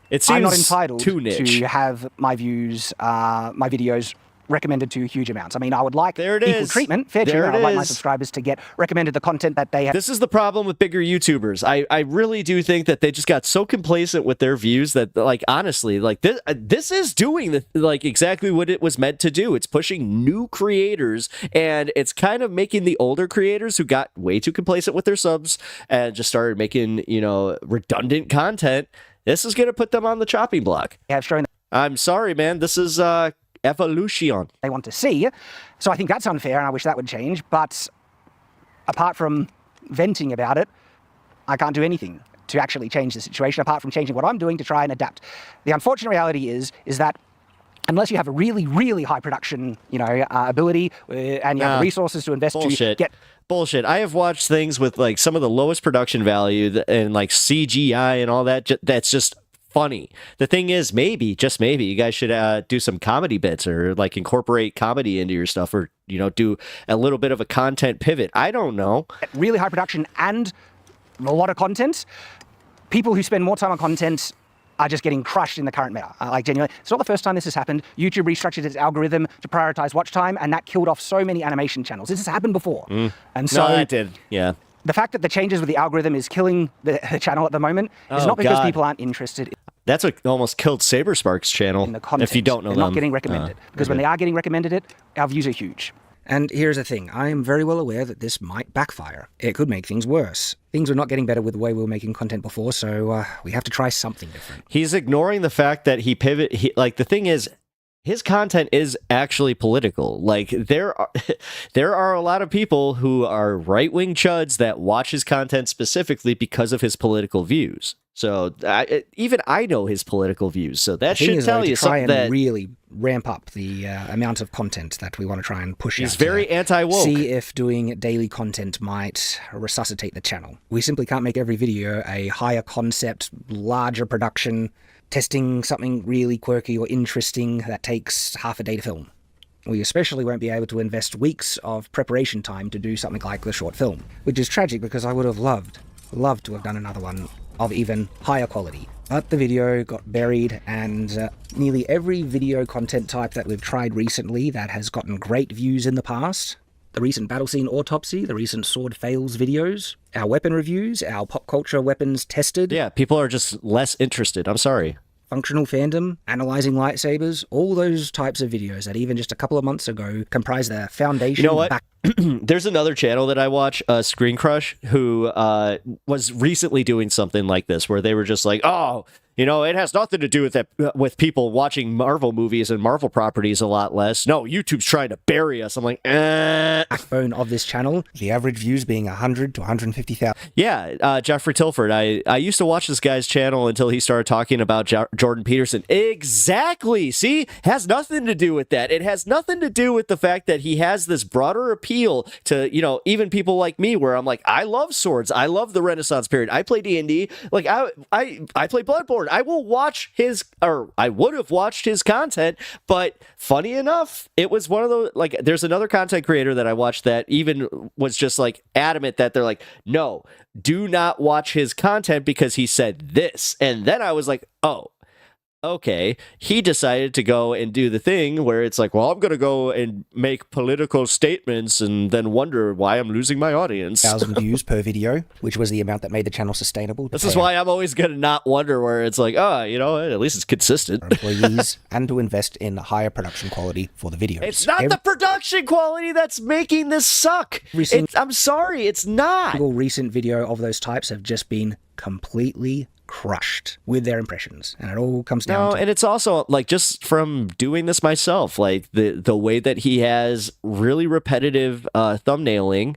Speaker 1: it seems
Speaker 15: I'm not entitled
Speaker 1: too niche
Speaker 15: to have my views, my videos recommended to huge amounts. I mean, I would like equal treatment, fair treatment. I'd like my subscribers to get recommended the content that they have.
Speaker 1: This is the problem with bigger YouTubers. I really do think that they just got so complacent with their views that, like, honestly, like this is doing like exactly what it was meant to do. It's pushing new creators, and it's kind of making the older creators who got way too complacent with their subs and just started making, you know, redundant content. This is going to put them on the chopping block. I'm sorry, man. This is evolution
Speaker 15: they want to see. So I think that's unfair, and I wish that would change. But apart from venting about it, I can't do anything to actually change the situation apart from changing what I'm doing to try and adapt. The unfortunate reality is that unless you have a really, really high production, ability and you have the resources to invest to get.
Speaker 1: Bullshit. I have watched things with like some of the lowest production value and like CGI and all that. That's just funny. The thing is, just maybe, you guys should do some comedy bits or like incorporate comedy into your stuff, or do a little bit of a content pivot. I don't know.
Speaker 15: Really high production and a lot of content. People who spend more time on content are just getting crushed in the current meta. Like, genuinely, it's not the first time this has happened. YouTube restructured its algorithm to prioritize watch time, and that killed off so many animation channels. This has happened before. And so
Speaker 1: no, it did. Yeah.
Speaker 15: The fact that the changes with the algorithm is killing the channel at the moment is not because people aren't interested.
Speaker 1: That's what almost killed Saberspark's channel.
Speaker 15: In the content.
Speaker 1: If you don't know
Speaker 15: They're
Speaker 1: them.
Speaker 15: not getting recommended. Because when they are getting recommended our views are huge.
Speaker 16: And here's the thing, I am very well aware that this might backfire. It could make things worse. Things were not getting better with the way we were making content before, so we have to try something different.
Speaker 1: He's ignoring the fact that he pivot. The thing is, his content is actually political. Like, there are a lot of people who are right-wing chuds that watch his content specifically because of his political views. So even I know his political views. So that should tell you something.
Speaker 16: Try and really ramp up the amount of content that we want to try and push out.
Speaker 1: He's very anti-woke.
Speaker 16: See if doing daily content might resuscitate the channel. We simply can't make every video a higher concept, larger production, testing something really quirky or interesting that takes half a day to film. We especially won't be able to invest weeks of preparation time to do something like the short film, which is tragic because I would have loved to have done another one of even higher quality. But the video got buried, and nearly every video content type that we've tried recently that has gotten great views in the past, the recent battle scene autopsy, the recent sword fails videos, our weapon reviews, our pop culture weapons tested.
Speaker 1: Yeah, people are just less interested. I'm sorry.
Speaker 16: Functional fandom, analyzing lightsabers, all those types of videos that even just a couple of months ago comprised the foundation.
Speaker 1: You know what? There's another channel that I watch, Screen Crush, who was recently doing something like this, where they were just like, oh, it has nothing to do with that, with people watching Marvel movies and Marvel properties a lot less. No, YouTube's trying to bury us. I'm like,
Speaker 16: Backbone of this channel, the average views being 100 to 150,000.
Speaker 1: Yeah, Jeffrey Tilford. I used to watch this guy's channel until he started talking about Jordan Peterson. Exactly. See, has nothing to do with that. It has nothing to do with the fact that he has this broader appeal to, even people like me, where I'm like, I love swords. I love the Renaissance period. I play D&D. Like, I play Bloodborne. I will watch I would have watched his content, but funny enough, it was one of those, like, there's another content creator that I watched that even was just like adamant that they're like, no, do not watch his content because he said this. And then I was like, oh, okay. He decided to go and do the thing where it's like, well, I'm going to go and make political statements and then wonder why I'm losing my audience.
Speaker 16: 1,000 views per video, which was the amount that made the channel sustainable.
Speaker 1: This is why I'm always going to not wonder, where it's like, at least it's consistent.
Speaker 16: Employees and to invest in higher production quality for the videos.
Speaker 1: It's not the production quality that's making this suck. I'm sorry, it's not.
Speaker 16: Single recent video of those types have just been completely crushed with their impressions, and it all comes down to...
Speaker 1: And it's also like, just from doing this myself, like the way that he has really repetitive thumbnailing,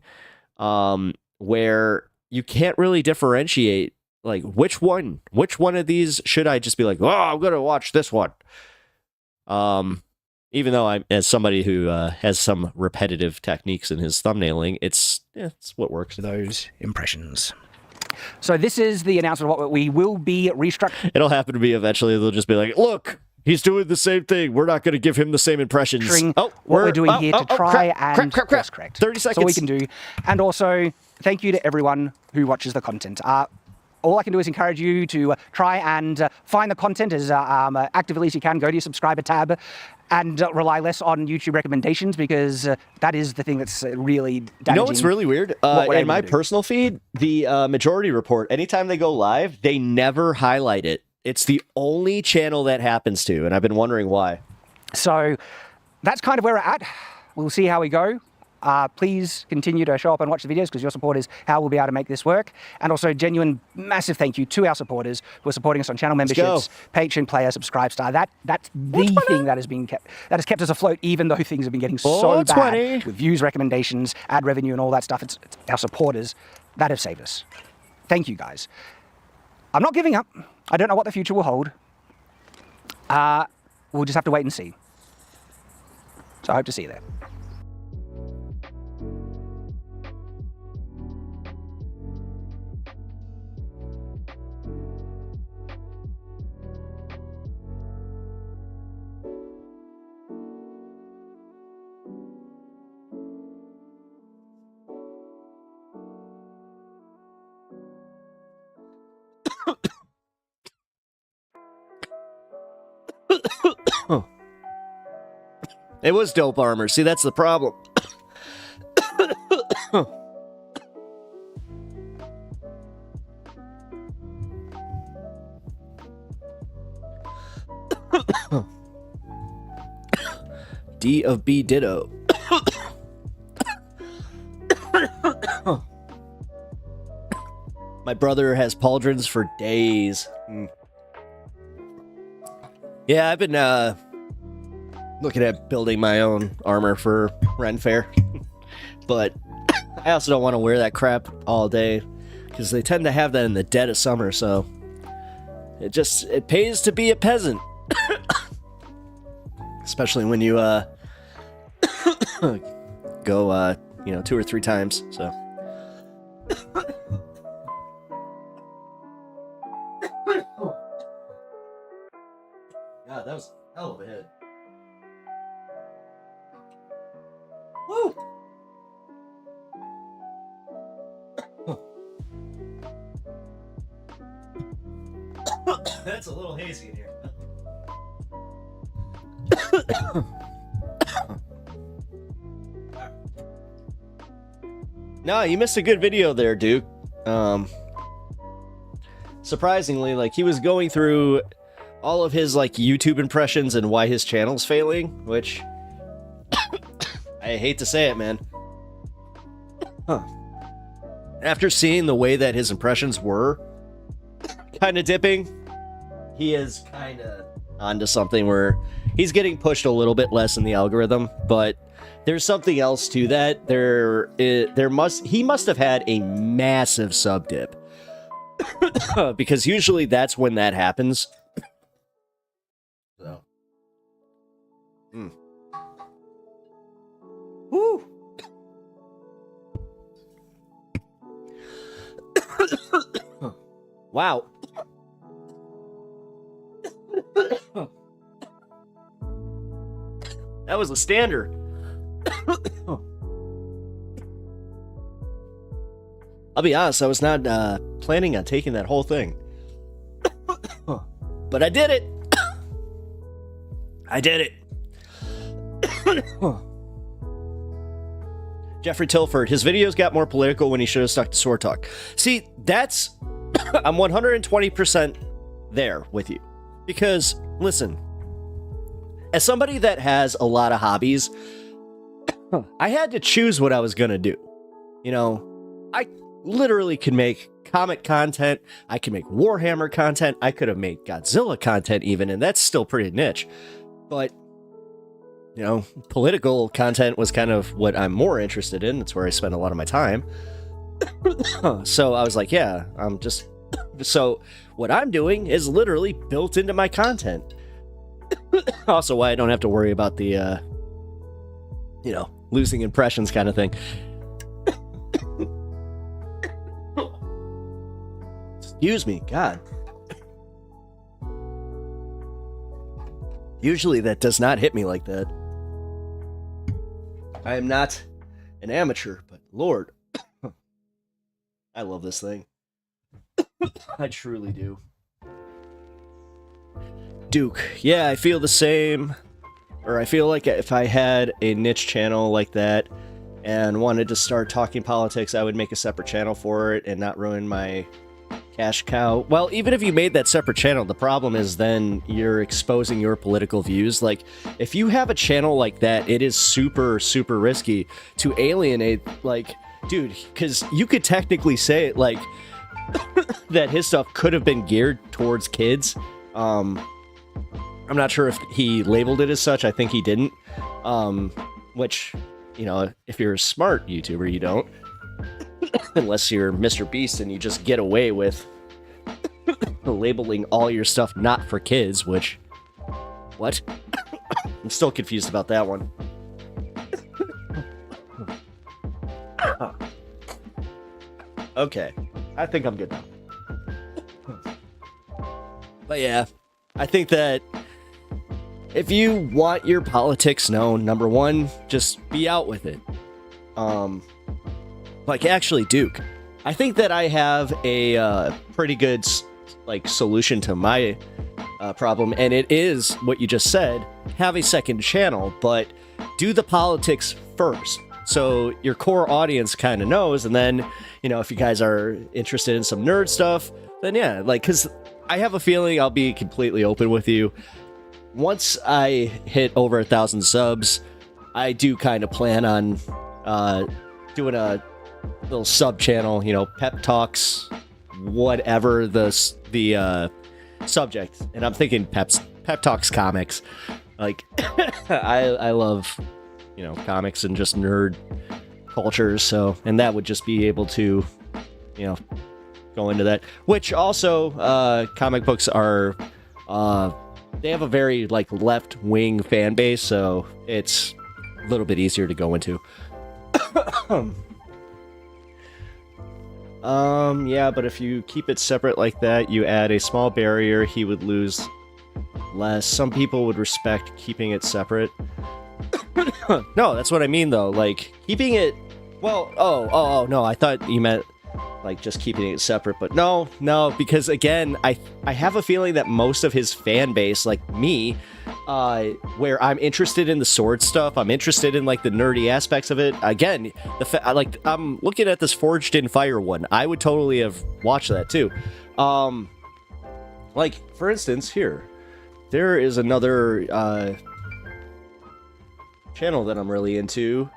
Speaker 1: where you can't really differentiate like which one of these should I just be like, oh, I'm gonna watch this one, even though I'm, as somebody who has some repetitive techniques in his thumbnailing, it's what works.
Speaker 16: Those impressions.
Speaker 15: So this is the announcement of what we will be restructuring.
Speaker 1: It'll happen to be eventually. They'll just be like, look, he's doing the same thing. We're not going to give him the same impressions.
Speaker 15: What we're doing here to try and course correct.
Speaker 1: 30 seconds.
Speaker 15: That's all we can do. And also, thank you to everyone who watches the content. All I can do is encourage you to try and find the content as actively as you can. Go to your subscriber tab and rely less on YouTube recommendations, because that is the thing that's really damaging.
Speaker 1: You know what's really weird? In my personal feed, the Majority Report, anytime they go live, they never highlight it. It's the only channel that happens to, and I've been wondering why.
Speaker 15: So that's kind of where we're at. We'll see how we go. Please continue to show up and watch the videos, because your support is how we'll be able to make this work. And also, genuine massive thank you to our supporters who are supporting us on channel memberships, Patreon, Player, Subscribe Star. That's the thing that has kept us afloat, even though things have been getting so bad with views, recommendations, ad revenue, and all that stuff. It's our supporters that have saved us. Thank you, guys. I'm not giving up. I don't know what the future will hold. we'll just have to wait and see. So I hope to see you there.
Speaker 1: It was dope armor. See, that's the problem. D of B ditto. My brother has pauldrons for days. Yeah, I've been looking at building my own armor for Ren Fair. But I also don't want to wear that crap all day because they tend to have that in the dead of summer, so it pays to be a peasant. Especially when you go 2 or 3 times, so. God, that was a hell of a hit. Woo! That's a little hazy in here. No, you missed a good video there, Duke. Surprisingly, like, he was going through all of his like YouTube impressions and why his channel's failing, which I hate to say it, man. After seeing the way that his impressions were kind of dipping, he is kind of onto something where he's getting pushed a little bit less in the algorithm, but there's something else to that. He must have had a massive sub dip. Because usually that's when that happens. So. Woo! Wow. That was a standard. I'll be honest, I was not planning on taking that whole thing. But I did it. I did it. Jeffrey Tilford, his videos got more political when he should have stuck to sword talk. See, that's... I'm 120% there with you. Because, listen, as somebody that has a lot of hobbies, I had to choose what I was going to do. You know, I literally could make comic content, I could make Warhammer content, I could have made Godzilla content even, and that's still pretty niche. But, you know, political content was kind of what I'm more interested in. That's where I spend a lot of my time. So I was like, yeah, I'm just... So what I'm doing is literally built into my content. Also why I don't have to worry about the, losing impressions kind of thing. Excuse me, God. Usually that does not hit me like that. I am not an amateur, but Lord, I love this thing. I truly do. Duke, yeah, I feel the same. Or I feel like if I had a niche channel like that and wanted to start talking politics, I would make a separate channel for it and not ruin my cash cow. Well, even if you made that separate channel, the problem is then you're exposing your political views. Like, if you have a channel like that, it is super, super risky to alienate, like, dude, because you could technically say, like, that his stuff could have been geared towards kids. I'm not sure if he labeled it as such. I think he didn't. Which, if you're a smart YouTuber, you don't. Unless you're Mr. Beast and you just get away with labeling all your stuff not for kids, which What? I'm still confused about that one. Okay. I think I'm good now. But yeah, I think that if you want your politics known, number one, just be out with it. Like actually, Duke, I think that I have a pretty good solution to my problem, and it is what you just said: have a second channel, but do the politics first, so your core audience kind of knows. And then, if you guys are interested in some nerd stuff, then yeah, because I have a feeling, I'll be completely open with you, once I hit over 1,000 subs, I do kind of plan on doing a little sub channel, pep talks, whatever the subject. And I'm thinking pep talks comics. Like I love comics and just nerd cultures, so, and that would just be able to go into that, which also comic books are they have a very left-wing fan base, so it's a little bit easier to go into. Yeah, but if you keep it separate like that, you add a small barrier, he would lose less. Some people would respect keeping it separate. No, that's what I mean though, keeping it, well, oh no, I thought you meant just keeping it separate, but no, because again, I have a feeling that most of his fan base, like me, where I'm interested in the sword stuff, I'm interested in the nerdy aspects of it. Again, I'm looking at this Forged in Fire one. I would totally have watched that too. For instance, there is another channel that I'm really into.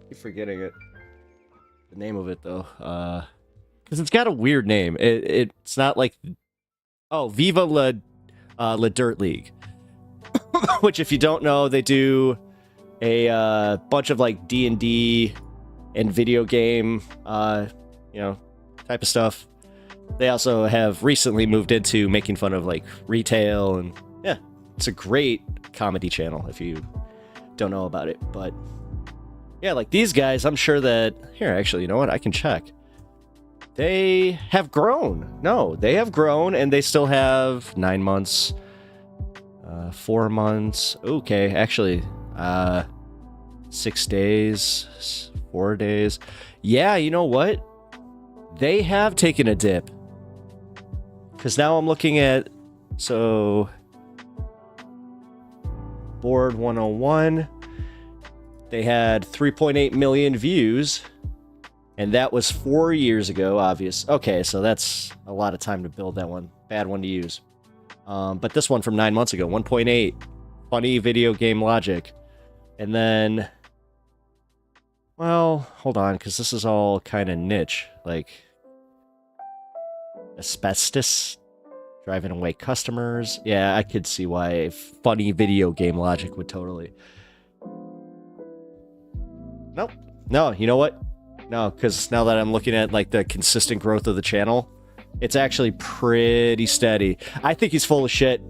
Speaker 1: Keep forgetting it. The name of it though, because it's got a weird name. It's not Viva La Dirt League, which, if you don't know, they do a bunch of D&D and video game type of stuff. They also have recently moved into making fun of retail, and yeah, it's a great comedy channel if you don't know about it. But yeah, these guys, I'm sure that... Here, actually, you know what? I can check. They have grown. No, they have grown, and they still have 9 months, 4 months. Okay, actually, 6 days, 4 days. Yeah, you know what? They have taken a dip. Because now I'm looking at... So... Board 101... They had 3.8 million views, and that was 4 years ago, obvious. Okay, so that's a lot of time to build that one. Bad one to use. But this one from 9 months ago, 1.8. Funny video game logic. And then... Well, hold on, because this is all kind of niche. Asbestos, driving away customers. Yeah, I could see why funny video game logic would totally... Nope. No, you know what? No, because now that I'm looking at the consistent growth of the channel, it's actually pretty steady. I think he's full of shit.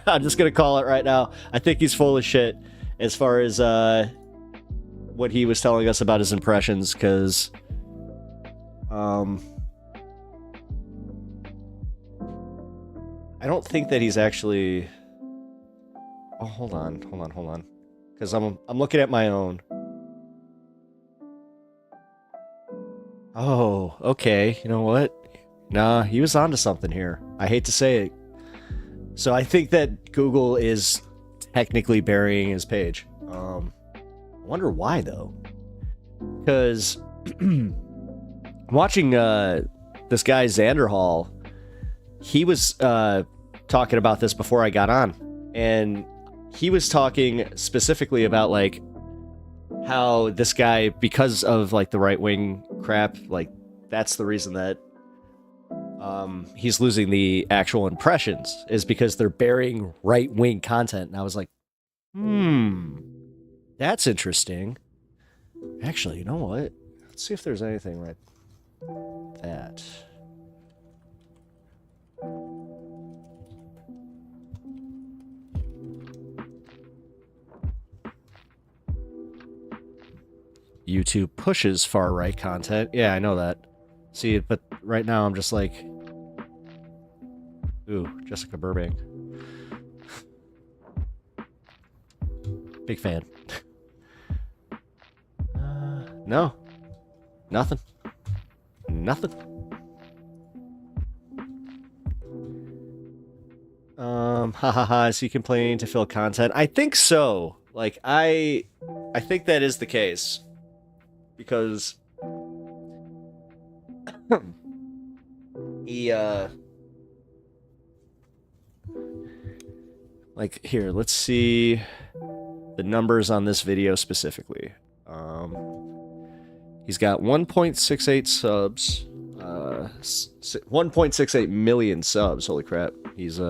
Speaker 1: I'm just gonna call it right now. I think he's full of shit as far as what he was telling us about his impressions, because I don't think that he's actually... Oh, hold on. Because I'm looking at my own. Oh, okay. You know what? Nah, he was onto something here. I hate to say it. So I think that Google is technically burying his page. I wonder why, though. Because watching this guy, Xanderhall, he was talking about this before I got on. And he was talking specifically about, how this guy, because of the right-wing crap, that's the reason that he's losing the actual impressions, is because they're burying right-wing content. And I was like, that's interesting. Actually, you know what? Let's see if there's anything like that. YouTube pushes far-right content. Yeah, I know that. See, but right now I'm just like, ooh, Jessica Burbank. Big fan. No. Nothing. Nothing. Is he complaining to fill content? I think so. Like, I think that is the case. Because he, like, here, let's see the numbers on this video specifically. He's got 1.68 subs, 1.68 million subs. Holy crap. He's,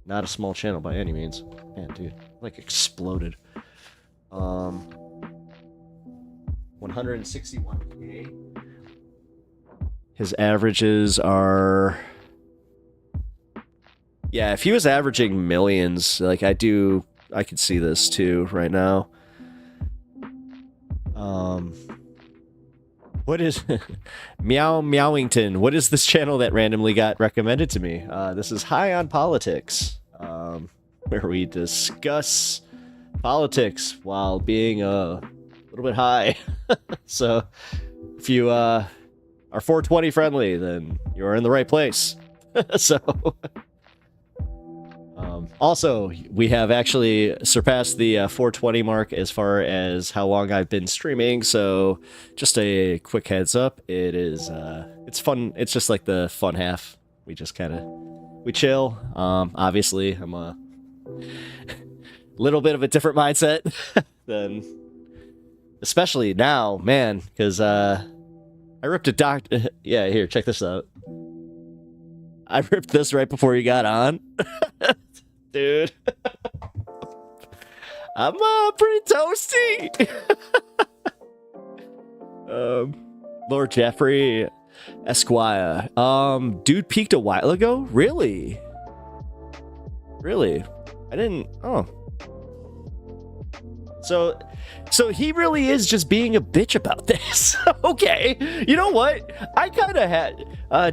Speaker 1: not a small channel by any means. Man, dude, like exploded. 161K. His averages are... Yeah, if he was averaging millions, like I could see this too right now. What is Meowington? What is this channel that randomly got recommended to me? This is High on Politics, where we discuss politics while being a little bit high. So if you are 420 friendly, then you're in the right place. So also, we have actually surpassed the 420 mark as far as how long I've been streaming, so just a quick heads up. It is, it's fun. It's just like the fun half. We just kind of, we chill. Obviously, I'm a little bit of a different mindset than, especially now, man, because I ripped a yeah, here, check this out. I ripped this right before you got on. Dude. I'm pretty toasty. Lord Jeffrey Esquire. Dude peaked a while ago? Really? Really? I didn't... Oh. So he really is just being a bitch about this. Okay. You know what? I kind of had...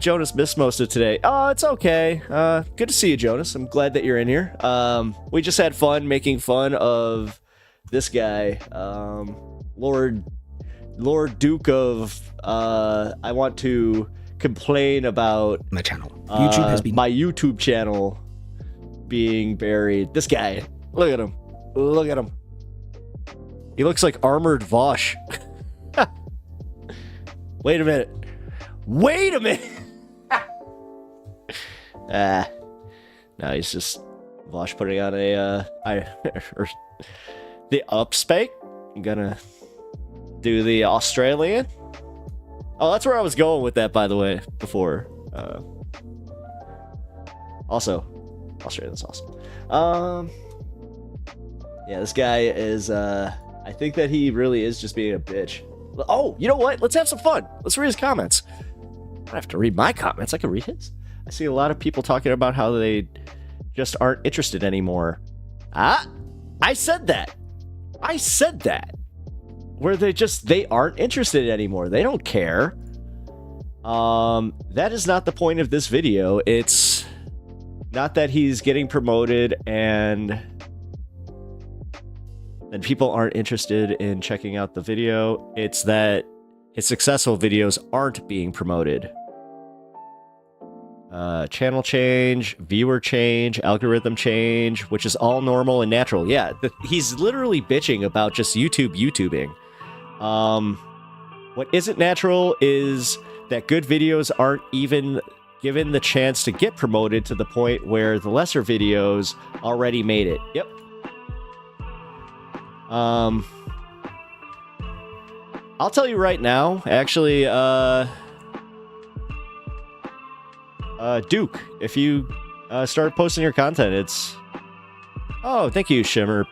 Speaker 1: Jonas missed most of today. Oh, it's okay. Good to see you, Jonas. I'm glad that you're in here. We just had fun making fun of this guy. Lord Duke of... I want to complain about...
Speaker 16: My channel. YouTube has been...
Speaker 1: My YouTube channel being buried. This guy. Look at him. Look at him. He looks like Armored Vosh. Wait a minute. Wait a minute. No, he's just Vosh putting on a or the upspike. I'm gonna do the Australian. Oh, that's where I was going with that, by the way, before. Also, Australian's awesome. Yeah, this guy is I think that he really is just being a bitch. Oh, you know what? Let's have some fun. Let's read his comments. I don't have to read my comments. I can read his. I see a lot of people talking about how they just aren't interested anymore. I said that. I said that. Where they aren't interested anymore. They don't care. That is not the point of this video. It's not that he's getting promoted and then people aren't interested in checking out the video. It's that his successful videos aren't being promoted. Channel change, viewer change, algorithm change, which is all normal and natural. Yeah, he's literally bitching about just YouTubing. What isn't natural is that good videos aren't even given the chance to get promoted to the point where the lesser videos already made it. Yep. I'll tell you right now, actually, Duke, if you start posting your content, it's... Oh, thank you, Shimmer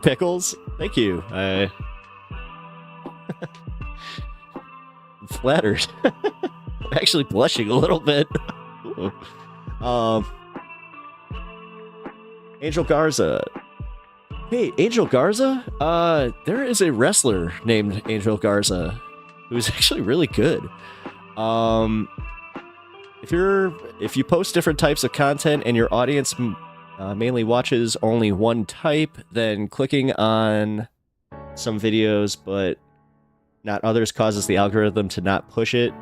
Speaker 1: Pickles. Thank you. I'm flattered. I'm actually blushing a little bit. Angel Garza. Hey, Angel Garza? There is a wrestler named Angel Garza who's actually really good. If you post different types of content and your audience mainly watches only one type, then clicking on some videos but not others causes the algorithm to not push you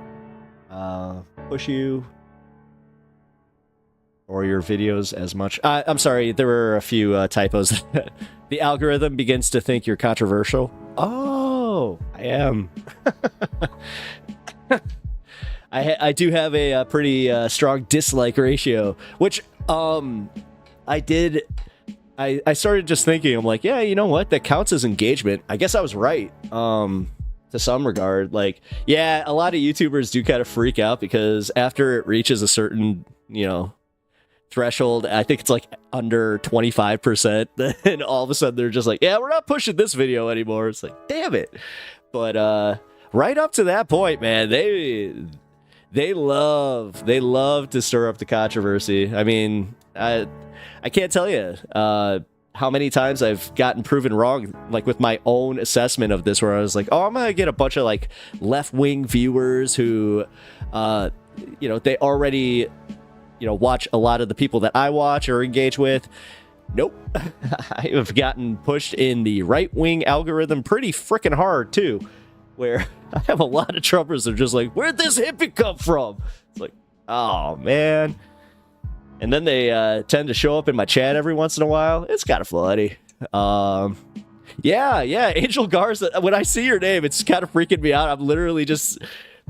Speaker 1: or your videos as much. I'm sorry, there were a few typos. The algorithm begins to think you're controversial. Oh, I am. I do have a pretty strong dislike ratio, which I started just thinking, I'm like, yeah, you know what? That counts as engagement. I guess I was right. To some regard, like, yeah, a lot of YouTubers do kind of freak out because after it reaches a certain, threshold, I think it's like under 25%, then all of a sudden they're just like, yeah, we're not pushing this video anymore. It's like, damn it. But right up to that point, man, they love to stir up the controversy. I mean, I can't tell you how many times I've gotten proven wrong, like with my own assessment of this, where I was like, oh, I'm gonna get a bunch of like left-wing viewers who they already watch a lot of the people that I watch or engage with. Nope. I have gotten pushed in the right-wing algorithm pretty freaking hard too, where I have a lot of Trumpers that are just like, where'd this hippie come from? It's like, oh man. And then they tend to show up in my chat every once in a while. It's kind of funny. Yeah, Angel Garza. When I see your name, it's kind of freaking me out. I'm literally just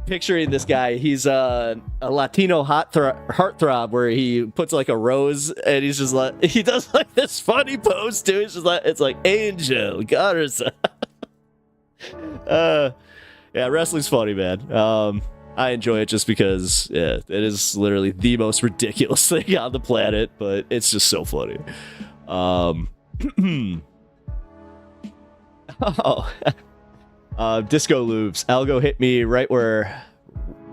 Speaker 1: picturing this guy. He's a Latino heartthrob where he puts like a rose and he's just like, he does like this funny pose too. It's like Angel Garza. Yeah, wrestling's funny, man. I enjoy it just because, yeah, it is literally the most ridiculous thing on the planet, but it's just so funny. Disco Loops. Algo hit me right,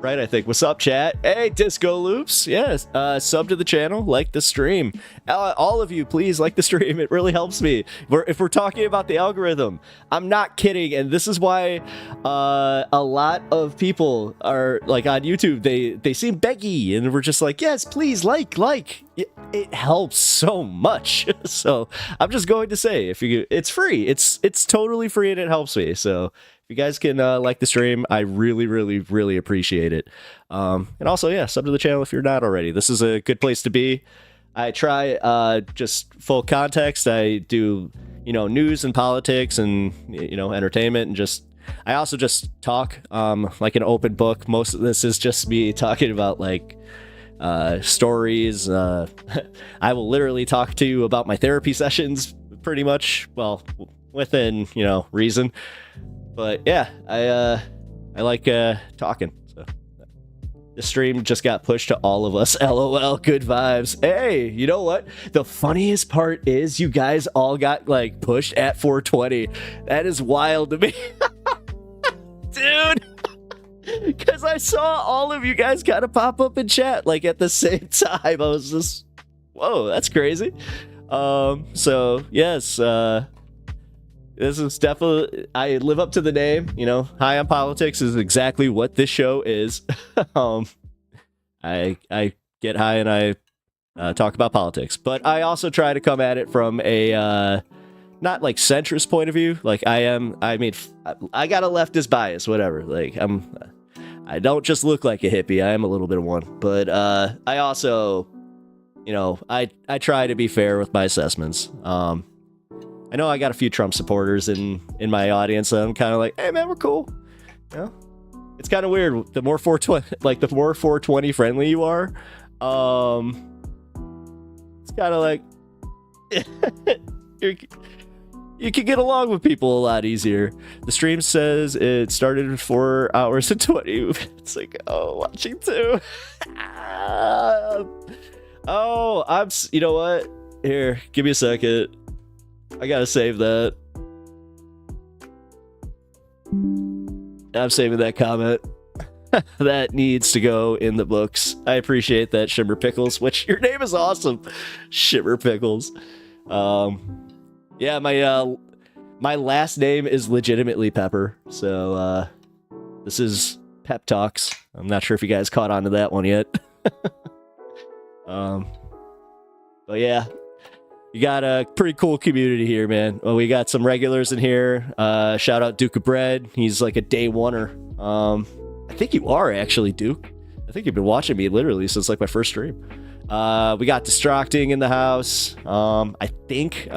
Speaker 1: I think. What's up, chat? Hey, Disco Loops. Yes, sub to the channel, like the stream. All of you, please like the stream. It really helps me. If we're talking about the algorithm, I'm not kidding. And this is why a lot of people are like on YouTube, they seem beggy and we're just like, yes, please like. It helps so much. So I'm just going to say, it's free. It's totally free and it helps me. So you guys can like the stream, I really, really, really appreciate it. And also, yeah, sub to the channel if you're not already. This is a good place to be. I try, just full context, I do, news and politics and, entertainment, and I also just talk like an open book. Most of this is just me talking about like stories. I will literally talk to you about my therapy sessions pretty much, well, within, reason. But yeah, I like talking. So the stream just got pushed to all of us. LOL, good vibes. Hey, you know what? The funniest part is you guys all got like pushed at 420. That is wild to me. Dude. Because I saw all of you guys kind of pop up in chat like at the same time. I was just, whoa, that's crazy. So yes, this is definitely, I live up to the name, High on Politics is exactly what this show is. I get high and I talk about politics, but I also try to come at it from a not like centrist point of view. Like I got a leftist bias, whatever. Like I don't just look like a hippie. I am a little bit of one, but I also, I try to be fair with my assessments. I know I got a few Trump supporters in my audience, so I'm kind of like, hey man, we're cool. It's kind of weird. The more 420, like the more 420 friendly you are, it's kind of like you can get along with people a lot easier. The stream says it started in 4 hours and 20 minutes ago. Watching too. Oh, you know what? Here, give me a second. I gotta save that. I'm saving that comment. That needs to go in the books. I appreciate that, Shimmer Pickles, which your name is awesome. Shimmer Pickles. Yeah, my last name is legitimately Pepper. So this is Pep Talks. I'm not sure if you guys caught on to that one yet. But yeah, you got a pretty cool community here, man. Well, we got some regulars in here. Shout out Duke of Bread. He's like a day oneer. I think you are actually, Duke. I think you've been watching me literally since like my first stream. We got Distracting in the house. I'm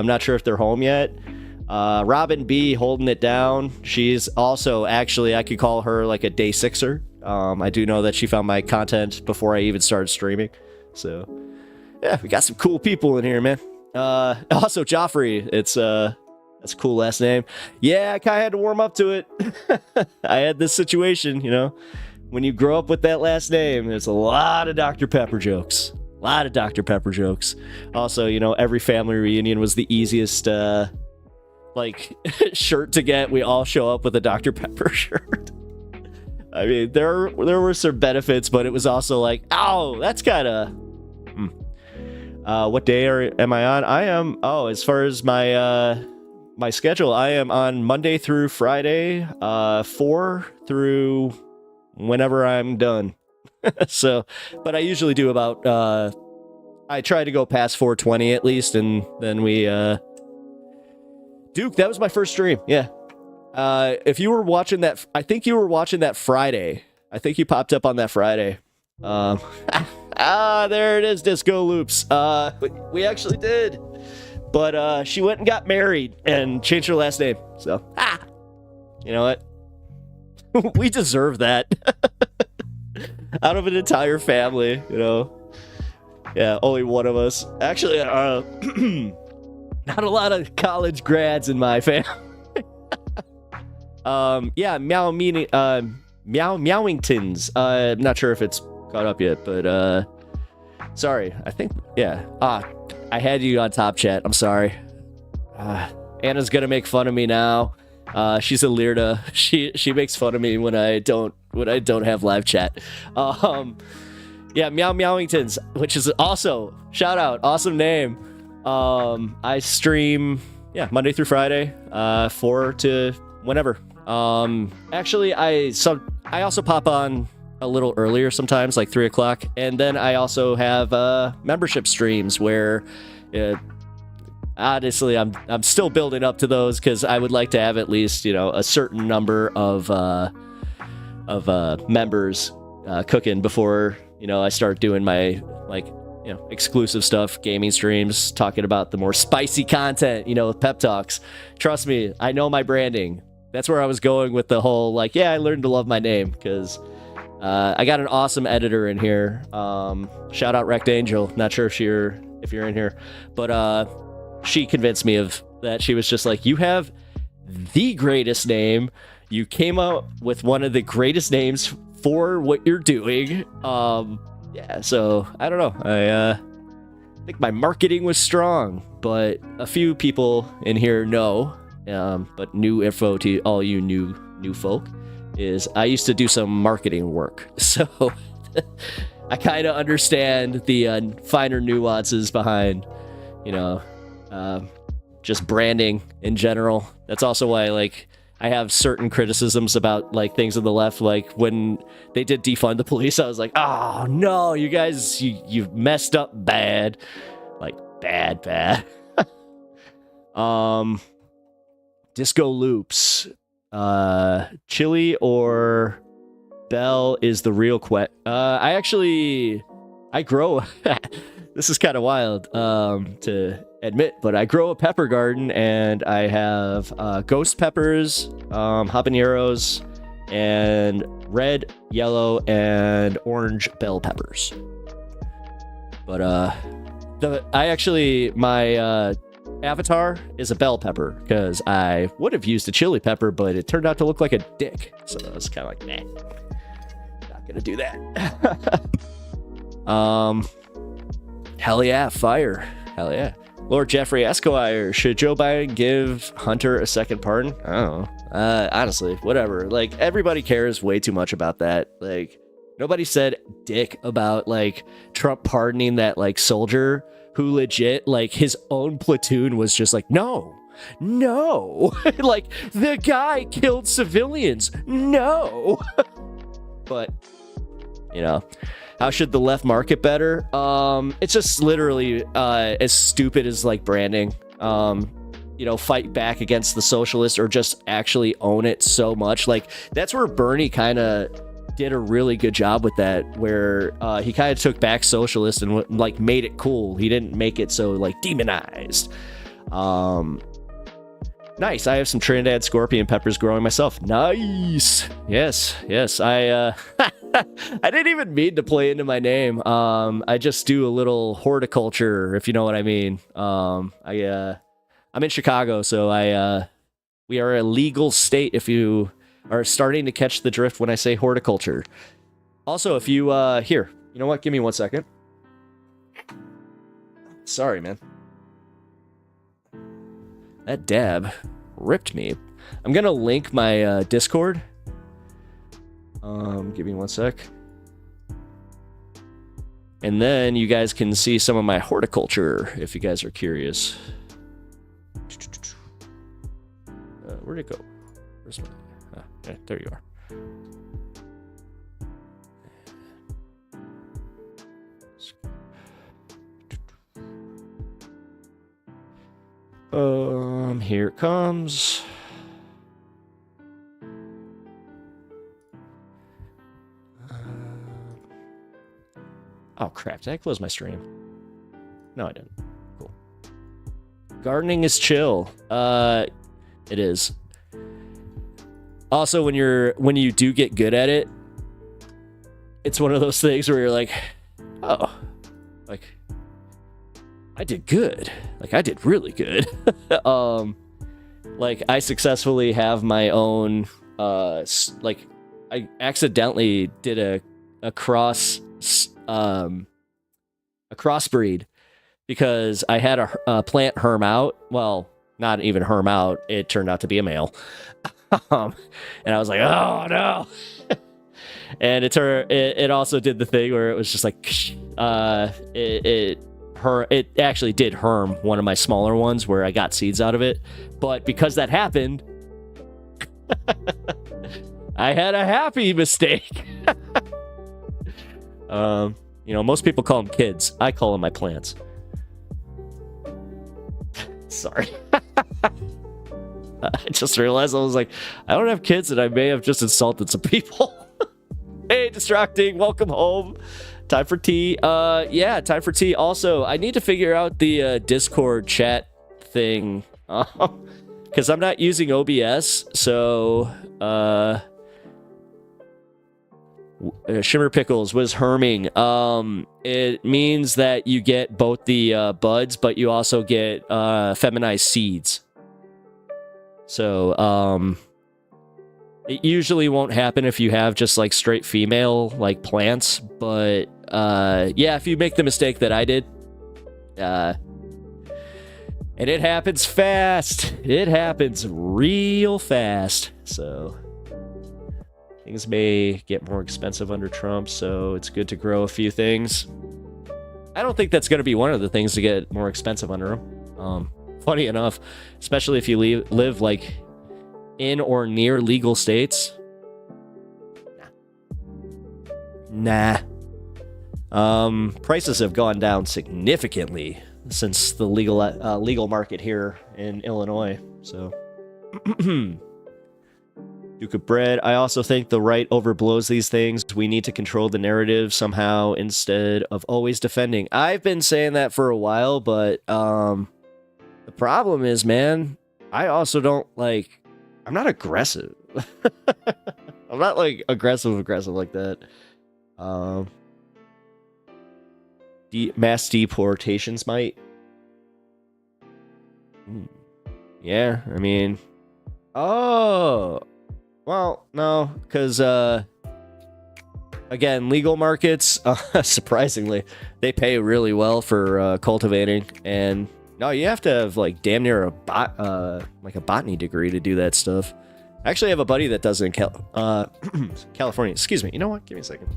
Speaker 1: not sure if they're home yet. Robin B holding it down. She's also actually, I could call her like a day sixer. I do know that she found my content before I even started streaming. So yeah, we got some cool people in here, man. Also Joffrey. That's a cool last name. Yeah, I kind of had to warm up to it. I had this situation, you know, when you grow up with that last name, there's a lot of Dr. Pepper jokes. Also, you know, every family reunion was the easiest, shirt to get. We all show up with a Dr. Pepper shirt. I mean, there were some benefits, but it was also like, oh, that's kind of... what day am I on? I am... Oh, as far as my schedule, I am on Monday through Friday, 4 through whenever I'm done. So, but I usually do about... I try to go past 4:20 at least, and then we... Duke, that was my first stream, yeah. If you were watching that, I think you were watching that Friday. I think you popped up on that Friday. There it is, Disco Loops. We actually did. But she went and got married and changed her last name. So, you know what? We deserve that. Out of an entire family, you know. Yeah, only one of us. Actually, not a lot of college grads in my family. Yeah, Meowingtons. I'm not sure if it's caught up yet, but sorry. I think, yeah. I had you on top chat. I'm sorry. Anna's gonna make fun of me now. She's a Learda. She makes fun of me when I don't have live chat. Yeah, Meowingtons, which is also shout out, awesome name. I stream Monday through Friday, 4 to whenever. Actually, I also pop on a little earlier sometimes, like 3 o'clock, and then I also have membership streams where honestly I'm still building up to those because I would like to have at least, you know, a certain number of members cooking before, you know, I start doing my, like, you know, exclusive stuff, gaming streams, talking about the more spicy content, you know, with Pep Talks. Trust me, I know my branding. That's where I was going with the whole, like, yeah, I learned to love my name because I got an awesome editor in here. Shout out Wrecked Angel. Not sure if you're in here, but she convinced me of that. She was just like, you have the greatest name. You came up with one of the greatest names for what you're doing. Yeah, so I don't know. I think my marketing was strong, but a few people in here know. But new info to all you new folk is I used to do some marketing work, so I kind of understand the finer nuances behind, you know, just branding in general. That's also why, like, I have certain criticisms about, like, things on the left, like when they did defund the police. I was like, oh no, you guys, you've messed up bad, like bad. Disco Loops, Chili or Bell is the real I grow. This is kind of wild to admit, but I grow a pepper garden, and I have ghost peppers, habaneros, and red, yellow, and orange bell peppers. But my avatar is a bell pepper because I would have used a chili pepper, but it turned out to look like a dick. So I was kind of like, nah, not gonna do that. Hell yeah, fire. Hell yeah. Lord Jeffrey Esquire, should Joe Biden give Hunter a second pardon? I don't know. Honestly, whatever. Like, everybody cares way too much about that. Like, nobody said dick about, like, Trump pardoning that, like, soldier who legit, like, his own platoon was just like, no, No. Like, the guy killed civilians. No. But, you know, how should the left market better? It's just literally as stupid as like branding. You know, fight back against the socialists or just actually own it so much. Like, that's where Bernie kind of did a really good job with that, where he kind of took back socialist and like made it cool. He didn't make it so like demonized. Nice. I have some Trinidad scorpion peppers growing myself. Nice. Yes. I I didn't even mean to play into my name. I just do a little horticulture, if you know what I mean. I'm in Chicago, so we are a legal state if you are starting to catch the drift when I say horticulture. Also, if you here, you know what? Give me 1 second. Sorry, man. That dab ripped me. I'm gonna link my Discord. Give me 1 sec. And then you guys can see some of my horticulture if you guys are curious. Where'd it go? Where's my... yeah, there you are. Here it comes. Oh crap, did I close my stream? No, I didn't. Cool. Gardening is chill. It is. Also, when you do get good at it, it's one of those things where you're like, oh, like, I did good. Like, I did really good. Like, I successfully have my own, like, I accidentally did a crossbreed because I had a plant herm out. Well, not even herm out. It turned out to be a male. And I was like, oh no. And it also did the thing where it was just like, it actually did herm one of my smaller ones where I got seeds out of it. But because that happened, I had a happy mistake. You know, most people call them kids. I call them my plants. Sorry. I just realized I was like, I don't have kids and I may have just insulted some people. Hey, distracting. Welcome home. Time for tea. Yeah, time for tea. Also, I need to figure out the Discord chat thing. Because I'm not using OBS. So, Shimmer Pickles was herming. It means that you get both the buds, but you also get feminized seeds. So, it usually won't happen if you have just like straight female like plants, but yeah, if you make the mistake that I did, and it happens fast. It happens real fast. So things may get more expensive under Trump, so it's good to grow a few things. I don't think that's going to be one of the things to get more expensive under him. Funny enough, especially if you live like in or near legal states. Nah. Prices have gone down significantly since the legal market here in Illinois. So, Duke of Bread. I also think the right overblows these things. We need to control the narrative somehow instead of always defending. I've been saying that for a while, but the problem is, man, I also don't like. I'm not aggressive. I'm not like aggressive like that. Mass deportations might. Yeah, I mean, oh, well, no, because again, legal markets, surprisingly, they pay really well for cultivating, and no, you have to have like damn near a botany degree to do that stuff. I actually have a buddy that does it in California. Excuse me. You know what? Give me a second.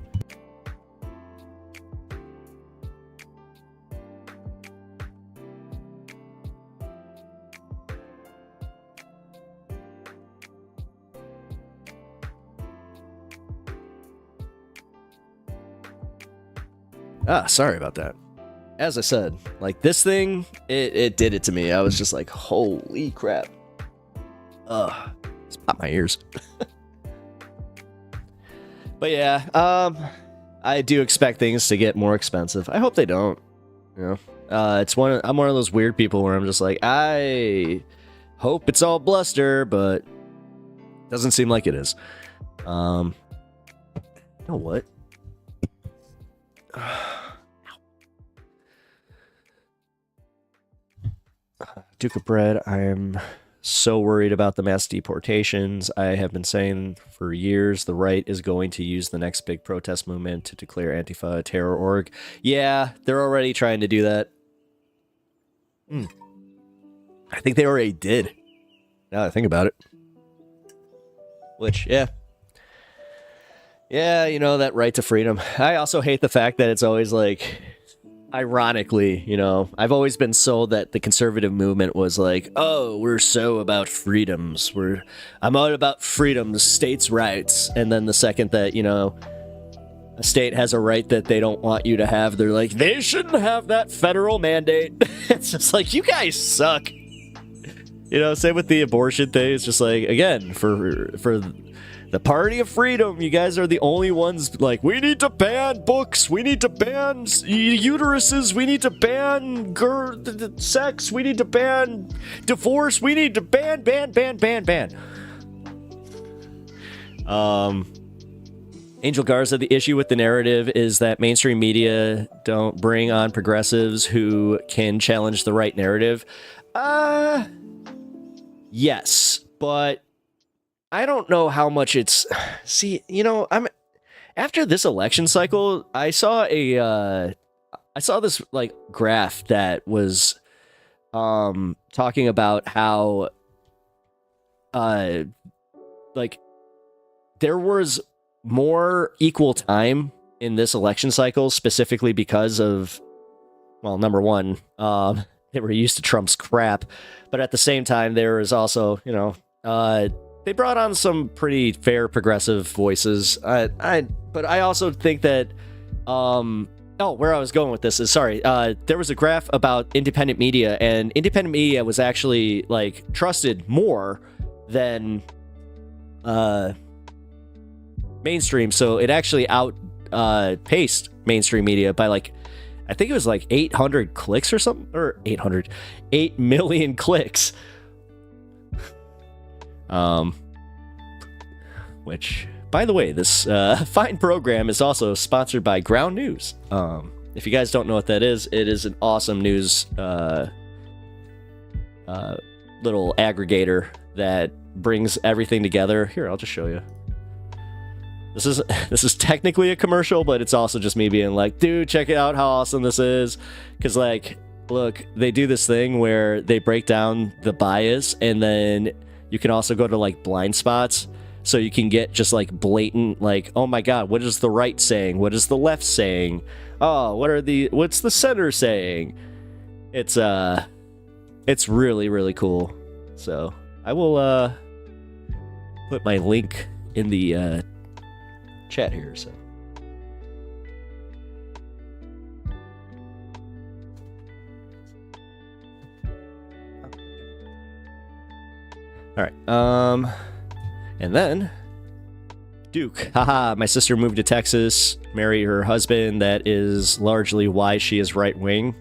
Speaker 1: Sorry about that. As I said, like this thing, it did it to me. I was just like, holy crap. It's popped my ears. But yeah, I do expect things to get more expensive. I hope they don't. You know, I'm one of those weird people where I'm just like, I hope it's all bluster, but doesn't seem like it is. You know what? Duke of Bread, I'm so worried about the mass deportations. I have been saying for years the right is going to use the next big protest movement to declare Antifa a terror org. Yeah, they're already trying to do that. I think they already did. Now that I think about it. Which, yeah. Yeah, you know, that right to freedom. I also hate the fact that it's always like, ironically, you know, I've always been sold that the conservative movement was like, oh, we're so about freedoms. I'm all about freedoms, states' rights. And then the second that, you know, a state has a right that they don't want you to have, they're like, they shouldn't have that federal mandate. It's just like, you guys suck. You know, same with the abortion thing. It's just like, again, for the party of freedom, you guys are the only ones like, we need to ban books, we need to ban uteruses, we need to ban sex, we need to ban divorce, we need to ban. Angel Garza, the issue with the narrative is that mainstream media don't bring on progressives who can challenge the right narrative. Yes, but I don't know how much it's... See, you know, after this election cycle, I saw this like graph that was talking about how like there was more equal time in this election cycle, specifically because of, well, number one, they were used to Trump's crap, but at the same time, there is also, you know, they brought on some pretty fair progressive voices. But I also think that, where I was going with this is, sorry, there was a graph about independent media, and independent media was actually like trusted more than mainstream. So it actually outpaced mainstream media by like, I think it was like 800 clicks or something, or 8 million clicks. Which, by the way, this fine program is also sponsored by Ground News. If you guys don't know what that is, it is an awesome news little aggregator that brings everything together. Here, I'll just show you. This is technically a commercial, but it's also just me being like, dude, check out how awesome this is. Because, like, look, they do this thing where they break down the bias, and then you can also go to, like, blind spots. So you can get just, like, blatant, like, oh my god, what is the right saying? What is the left saying? Oh, what's the center saying? It's really, really cool. So I will put my link in the chat here. So all right, and then Duke, haha, my sister moved to Texas, married her husband. That is largely why she is right wing.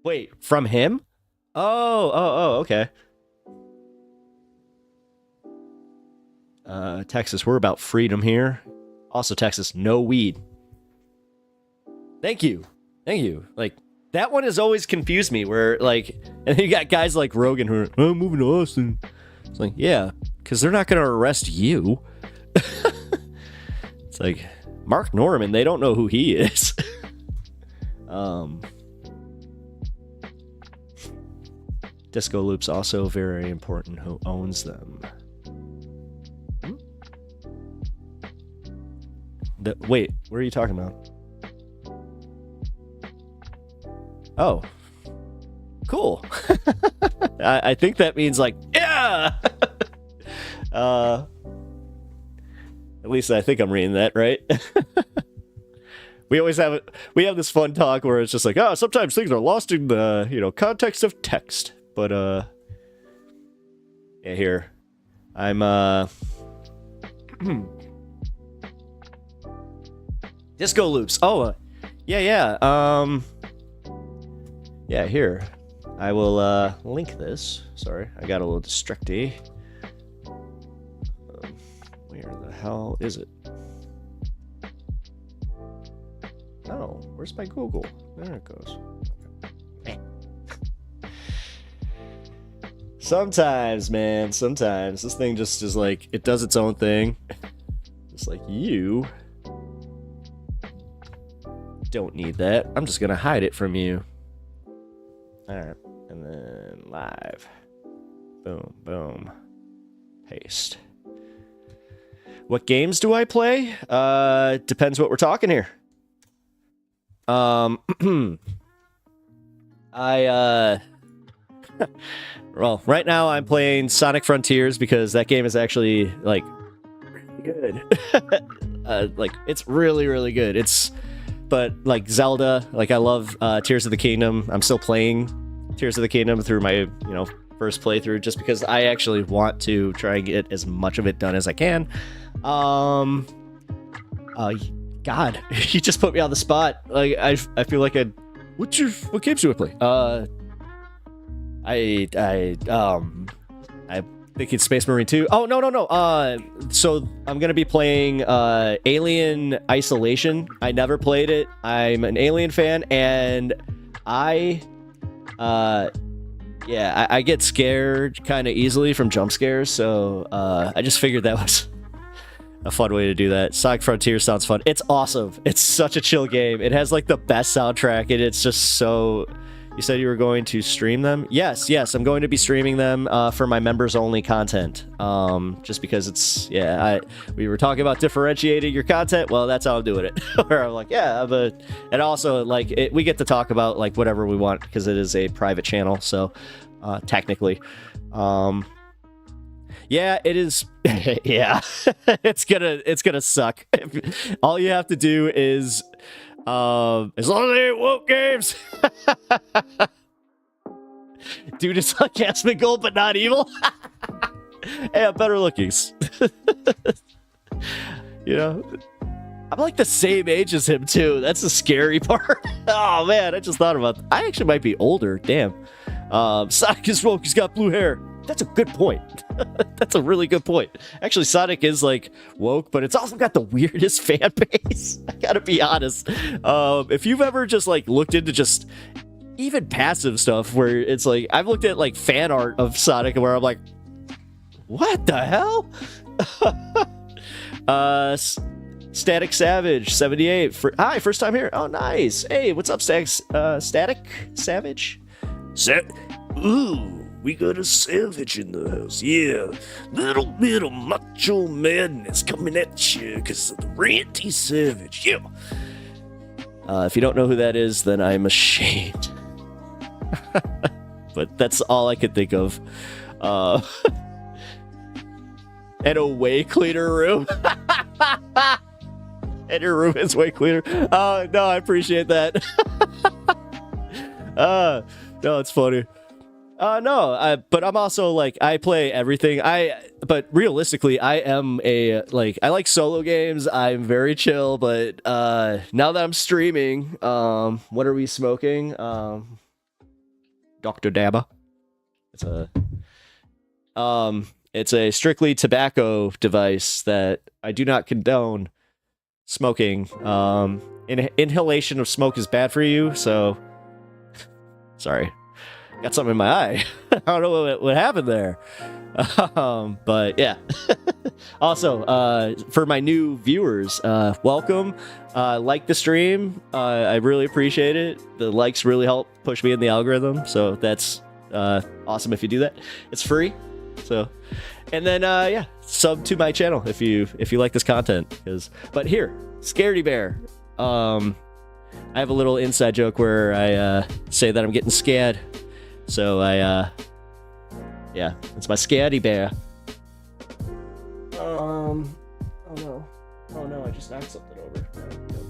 Speaker 1: Wait, from him? Oh, okay. Texas, we're about freedom here. Also, Texas, no weed. Thank you. Like, that one has always confused me, where, like, and then you got guys like Rogan who are, oh, I'm moving to Austin. It's like, yeah, because they're not going to arrest you. It's like, Mark Norman, they don't know who he is. Disco loops also very important. Who owns them? Wait, what are you talking about? Oh, cool. I think that means like, yeah. At least I think I'm reading that right. We have this fun talk where it's just like, oh, sometimes things are lost in the context of text. But yeah, here I'm disco loops. Oh, yeah. Yeah, here I will link this. Sorry, I got a little distracted. Where the hell is it? No, where's my Google? There it goes. Okay. Sometimes, man, this thing just is like, it does its own thing. Just like, you don't need that. I'm just gonna hide it from you. Alright, and then live. Boom, boom. Paste. What games do I play? Depends what we're talking here. Well, right now I'm playing Sonic Frontiers because that game is actually like really good. Like it's really, really good. But like Zelda, like I love Tears of the Kingdom. I'm still playing Tears of the Kingdom through my, first playthrough just because I actually want to try and get as much of it done as I can. God, you just put me on the spot. Like I feel like what games do I play? I think it's Space Marine 2. Oh no. So I'm gonna be playing Alien Isolation. I never played it. I'm an Alien fan, and I get scared kind of easily from jump scares. So I just figured that was a fun way to do that. Sonic Frontier sounds fun. It's awesome. It's such a chill game. It has like the best soundtrack, and it's just so... You said you were going to stream them? Yes, I'm going to be streaming them for my members only content. Just because it's... we were talking about differentiating your content. Well, that's how I'm doing it. Where I'm like, but... And also, like, we get to talk about like whatever we want because it is a private channel. So, technically... Yeah, it is. Yeah, it's gonna suck. All you have to do is, as long as they ain't woke games, dude, it's like Asmongold but not evil. Hey, I'm better looking. I'm like the same age as him too. That's the scary part. Oh man, I just thought about that. I actually might be older. Damn. Sonic is woke. He's got blue hair. That's a good point. That's a really good point. Actually, Sonic is like woke, but it's also got the weirdest fan base. I gotta be honest. If you've ever just like looked into just even passive stuff where it's like, I've looked at like fan art of Sonic where I'm like, what the hell? Static Savage 78. Hi, first time here. Oh, nice. Hey, what's up, Static Savage? Ooh. We got a savage in the house, yeah. Little bit of macho madness coming at you because of the ranty savage, yeah. If you don't know who that is, then I'm ashamed. But that's all I could think of. And a way cleaner room. And your room is way cleaner. Oh, no, I appreciate that. No, it's funny. But I'm also like, I play everything. But realistically, I am I like solo games. I'm very chill, but now that I'm streaming, what are we smoking? Dr. Dabba. It's a strictly tobacco device that I do not condone smoking. Inhalation of smoke is bad for you, so sorry. Got something in my eye. I don't know what happened there. But yeah. Also, for my new viewers, welcome. Like the stream. I really appreciate it. The likes really help push me in the algorithm. So that's awesome if you do that. It's free. So, and then sub to my channel if you like this content. But here, Scaredy Bear. I have a little inside joke where I say that I'm getting scared. So it's my Scaredy Bear. Oh no. no, I just knocked something over. No,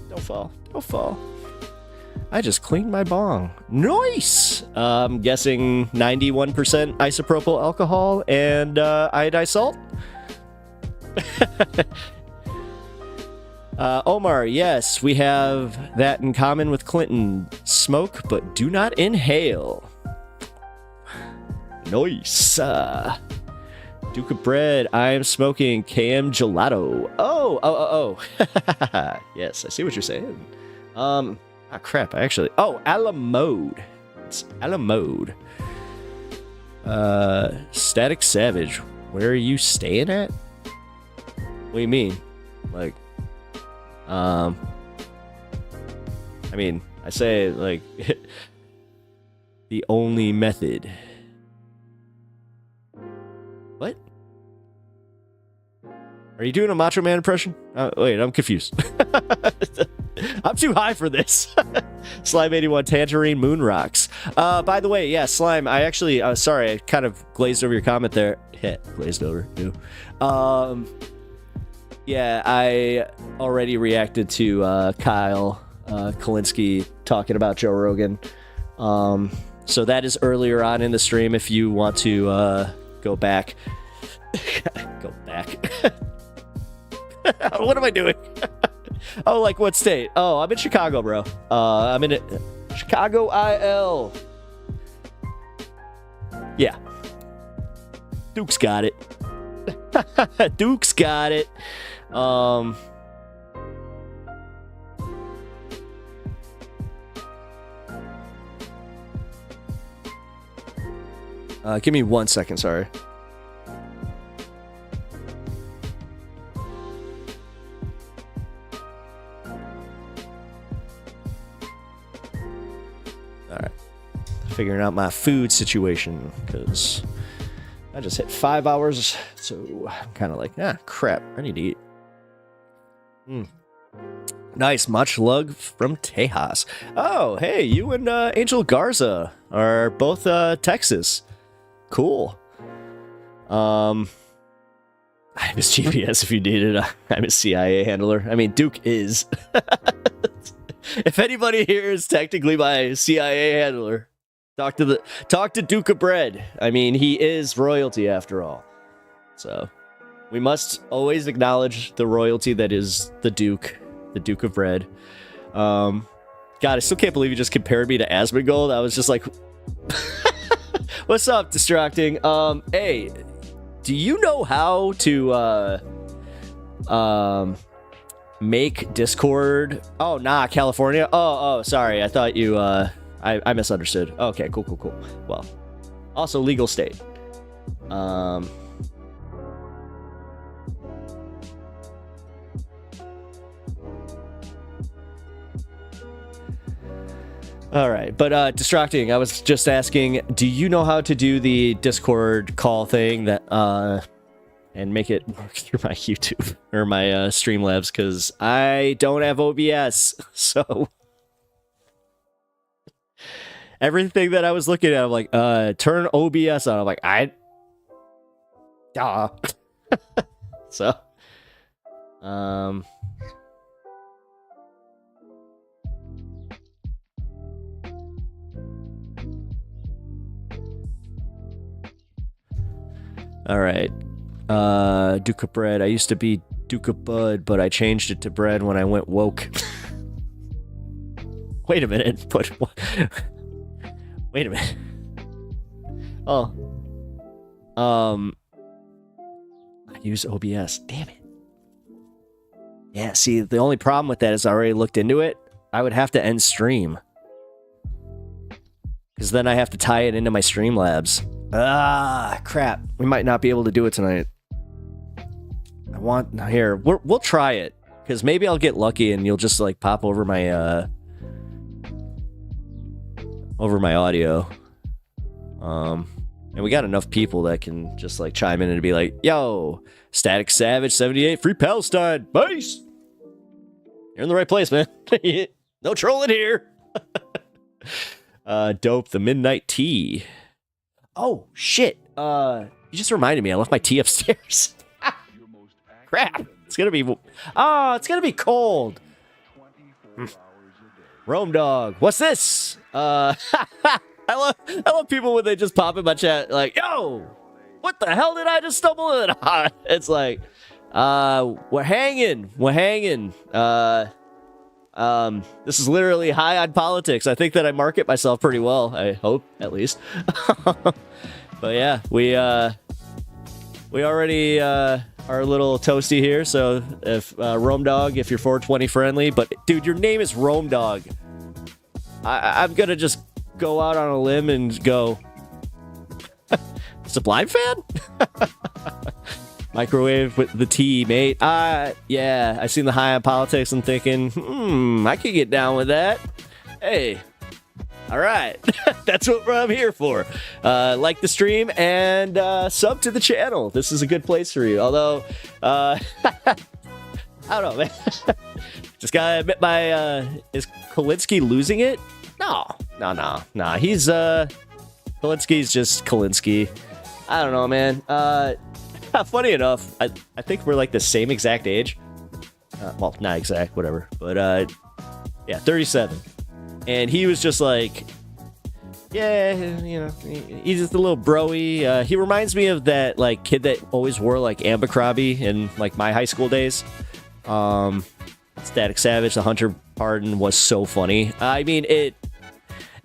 Speaker 1: don't fall. Don't fall. I just cleaned my bong. Nice! I'm guessing 91% isopropyl alcohol and iodized salt? Omar, yes, we have that in common with Clinton. Smoke, but do not inhale. Nice. Duke of Bread, I am smoking KM Gelato. Oh. Yes, I see what you're saying. Crap, I actually... Oh, Alamode. It's Alamode. Static Savage, where are you staying at? What do you mean? Like... I mean, I say, like, the only method. What? Are you doing a Macho Man impression? Wait, I'm confused. I'm too high for this. Slime81, Tangerine Moon Rocks. By the way, yeah, Slime, I actually, sorry, I kind of glazed over your comment there. Glazed over, ew. Yeah, I already reacted to Kyle Kulinski talking about Joe Rogan. So that is earlier on in the stream if you want to go back. Go back. What am I doing? Oh, like what state? Oh, I'm in Chicago, bro. I'm in Chicago IL. Yeah. Duke's got it. Duke's got it. Give me 1 second, sorry. Alright. Figuring out my food situation, because I just hit 5 hours, so I'm kind of like, crap, I need to eat. Nice, much love from Tejas. Oh, hey, you and Angel Garza are both Texas. Cool. I'm his GPS if you need it. I'm his CIA handler. I mean, Duke is. If anybody here is technically my CIA handler, talk to Duke of Bread. I mean, he is royalty after all. So we must always acknowledge the royalty that is the Duke of Bread. God, I still can't believe you just compared me to Asmongold. I was just like, what's up, Distracting? Hey, do you know how to make Discord? Oh, nah, California. Oh, sorry. I thought you I misunderstood. Okay, cool. Well, also legal state. All right, but Distracting, I was just asking, do you know how to do the Discord call thing that and make it work through my YouTube or my Streamlabs, because I don't have OBS, so everything that I was looking at, I'm like, turn OBS on. I'm like, so, all right. Duke of Bread. I used to be Duke of Bud, but I changed it to Bread when I went woke. Wait a minute. But what? Wait a minute. Oh. I use OBS. Damn it. Yeah, see, the only problem with that is I already looked into it. I would have to end stream. Because then I have to tie it into my Streamlabs. Crap. We might not be able to do it tonight. We'll try it. Because maybe I'll get lucky and you'll just like pop over my audio. And we got enough people that can just like chime in and be like, yo, Static Savage 78, Free Palestine, base. You're in the right place, man. No trolling here. Dope, the Midnight Tea. Oh, shit. You just reminded me. I left my tea upstairs. Crap. It's gonna be cold. Rome Dog, what's this? I love people when they just pop in my chat like, yo, what the hell did I just stumble in on? It's like, we're hanging. This is literally high on politics. I think that I market myself pretty well. I hope, at least. But yeah, we already are a little toasty here. So if Rome Dog, if you're 420 friendly, but dude, your name is Rome Dog. I'm gonna just go out on a limb and go Sublime fan. Microwave with the tea, mate. Yeah, I seen the high on politics and thinking, I could get down with that. Hey, all right. That's what I'm here for. Like the stream and sub to the channel. This is a good place for you. Although, I don't know, man. Just gotta admit is Kulinski losing it? No. He's, Kulinski's just Kulinski. I don't know, man. Funny enough, I think we're like the same exact age. Well, not exact, whatever. But yeah, 37. And he was just like, yeah, you know, he's just a little broy. He reminds me of that like kid that always wore like Abercrombie in like my high school days. Static Savage, the Hunter Pardon was so funny. I mean,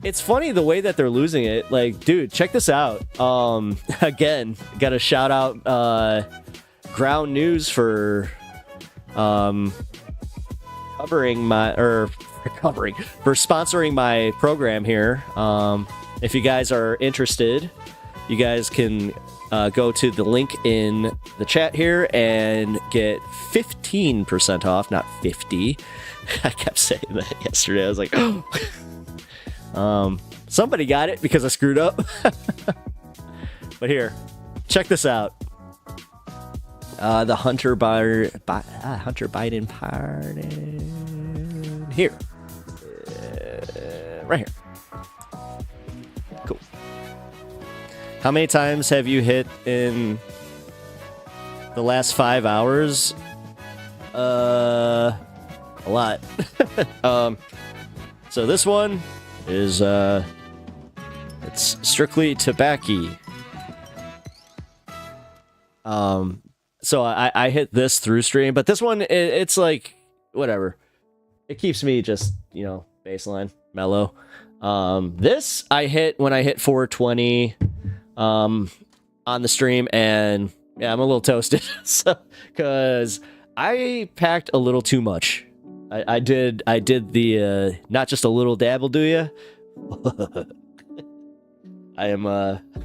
Speaker 1: it's funny the way that they're losing it. Like, dude, check this out. Again, got to shout out Ground News for sponsoring my program here. If you guys are interested, you guys can go to the link in the chat here and get 15% off, not 50. I kept saying that yesterday. I was like, oh. Somebody got it because I screwed up. But here, check this out. The Hunter Biden pardon. Here. Right here. Cool. How many times have you hit in the last 5 hours? A lot. So this one is it's strictly tobacco. So I hit this through stream, but this one it's like whatever. It keeps me just, you know, baseline mellow. This I hit when I hit 420 on the stream, and yeah, I'm a little toasted. So cuz I packed a little too much. I did the not just a little dab will do ya. I am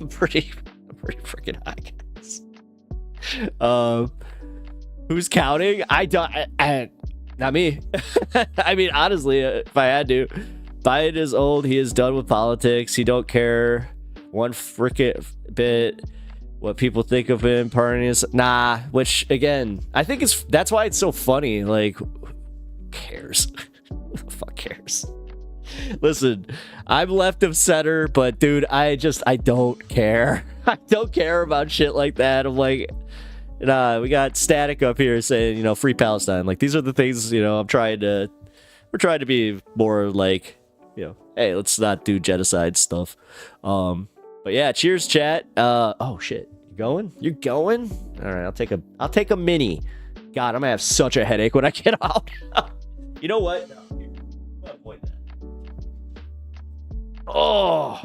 Speaker 1: pretty freaking high, guys. Who's counting? I don't. Not me. I mean, honestly, if I had to, Biden is old. He is done with politics. He don't care one freaking bit what people think of him. Partying is which again, I think that's why it's so funny. Like, cares? Who the fuck cares? Listen, I'm left of center, but dude, I don't care. I don't care about shit like that. I'm like, nah, we got Static up here saying, you know, free Palestine. Like, these are the things, you know, we're trying to be more like, you know, hey, let's not do genocide stuff. But yeah, cheers, chat. Oh shit, you going? All right, I'll take a mini. God, I'm gonna have such a headache when I get out. You know what? Oh.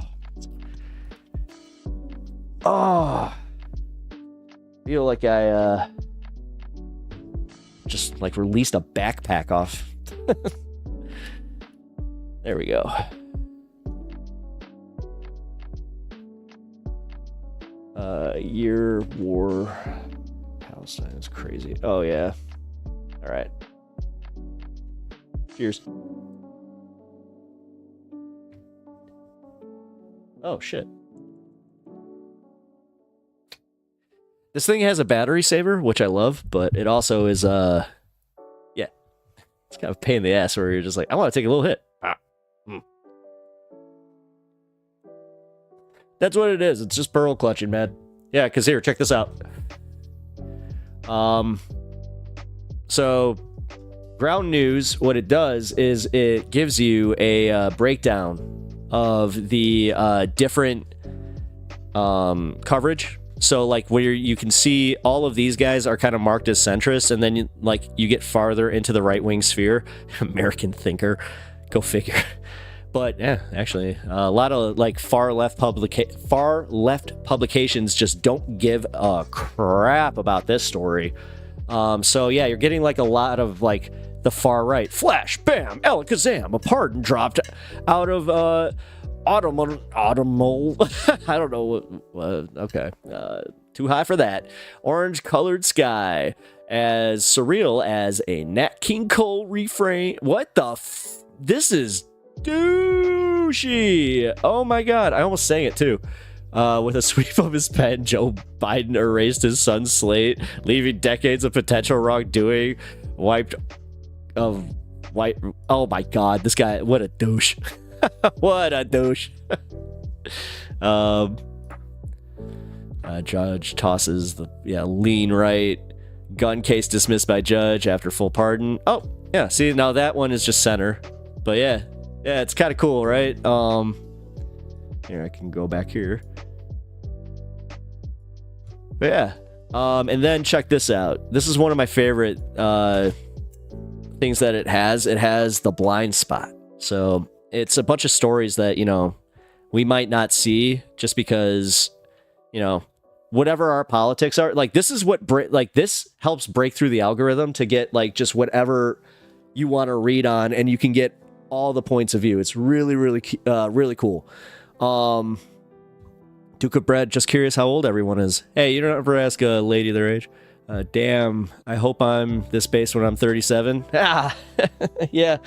Speaker 1: Feel like I just like released a backpack off. There we go. Year war Palestine is crazy. Oh yeah. All right. Cheers. Oh shit. This thing has a battery saver, which I love, but it also is yeah. It's kind of a pain in the ass where you're just like, I want to take a little hit. That's what it is. It's just pearl clutching, man. Yeah, because here, check this out. So ground news, what it does is it gives you a breakdown of the different coverage. So like where you can see all of these guys are kind of marked as centrist, and then you get farther into the right-wing sphere. American thinker, go figure. But yeah, actually, a lot of like far left publications just don't give a crap about this story. So yeah, you're getting like a lot of like the far right. Flash, bam, Alakazam, a pardon dropped out of Automol. I don't know what. Okay, too high for that. Orange colored sky, as surreal as a Nat King Cole refrain. What the? This is douchey. Oh my god, I almost sang it too. With a sweep of his pen, Joe Biden erased his son's slate, leaving decades of potential wrongdoing wiped. Oh my god, this guy, what a douche. What a douche. Judge tosses the lean right. Gun case dismissed by judge after full pardon. Oh yeah, see, now that one is just center. But yeah, it's kind of cool, right? Here, I can go back here. But yeah, and then check this out. This is one of my favorite things that it has. It has the blind spot. So it's a bunch of stories that, we might not see just because, whatever our politics are. Like, this is what this helps break through the algorithm to get like just whatever you want to read on, and you can get all the points of view. It's really, really, really cool. Duke of Bread, just curious how old everyone is. Hey, you don't ever ask a lady their age. Damn, I hope I'm this base when I'm 37. Ah, yeah.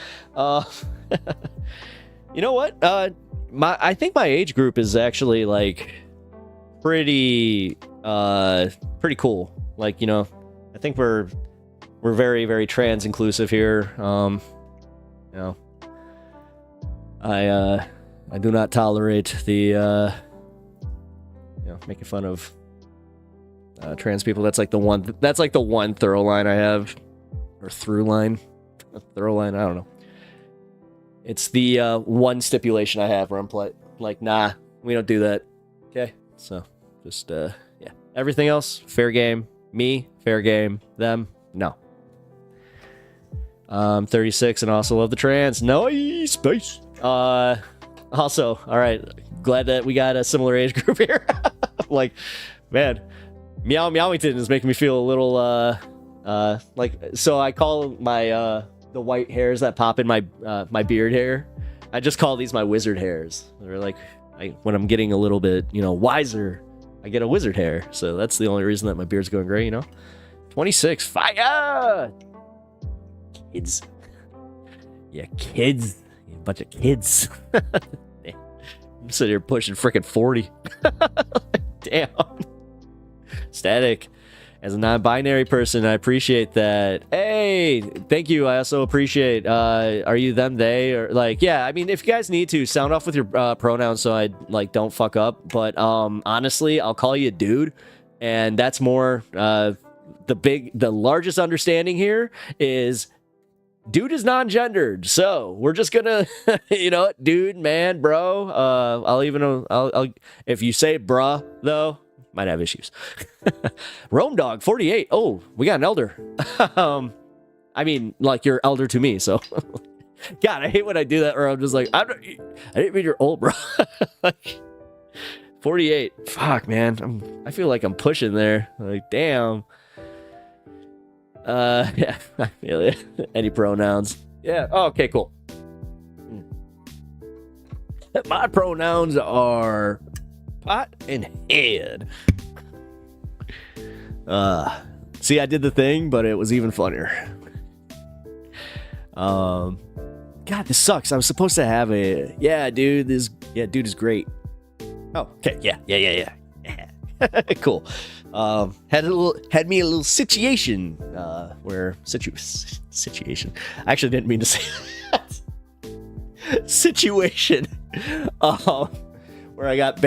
Speaker 1: You know what? I think my age group is actually like pretty cool. Like, I think we're very, very trans inclusive here. I do not tolerate the making fun of trans people. That's like the one thorough line I have, or through line. Thorough line, I don't know. It's the one stipulation I have where I'm like, nah, we don't do that. Okay, so just yeah. Everything else, fair game. Me, fair game. Them, no. 36 and also love the trans. Nice space. Also, all right, glad that we got a similar age group here. Like, man, Meowington is making me feel a little like, so I call my the white hairs that pop in my my beard hair, I just call these my wizard hairs. They're like, when I'm getting a little bit wiser, I get a wizard hair. So that's the only reason that my beard's going gray. 26, fire, kids. Yeah, kids. A bunch of kids. I'm sitting here pushing freaking 40. Damn. Static. As a non-binary person, I appreciate that. Hey, thank you. I also appreciate, are you them, they, or like, yeah, I mean, if you guys need to, sound off with your pronouns so I don't fuck up. But honestly, I'll call you dude. And that's more, the largest understanding here is dude is non-gendered. So we're just gonna, dude, man, bro. I'll if you say bruh though, might have issues. Rome Dog 48. Oh, we got an elder. I mean, like, you're elder to me, so. God, I hate when I do that, or I'm just like, I didn't mean you're old, bro. Like, 48. Fuck, man. I feel like I'm pushing there. Like, damn. Yeah, I feel it. Any pronouns? Yeah. Oh, okay, cool. My pronouns are pot and head. See, I did the thing, but it was even funnier. God, this sucks. I was supposed to have a dude is great. Oh, okay, yeah. Cool. Had me a little situation where situation. I actually didn't mean to say that. Situation. Where I got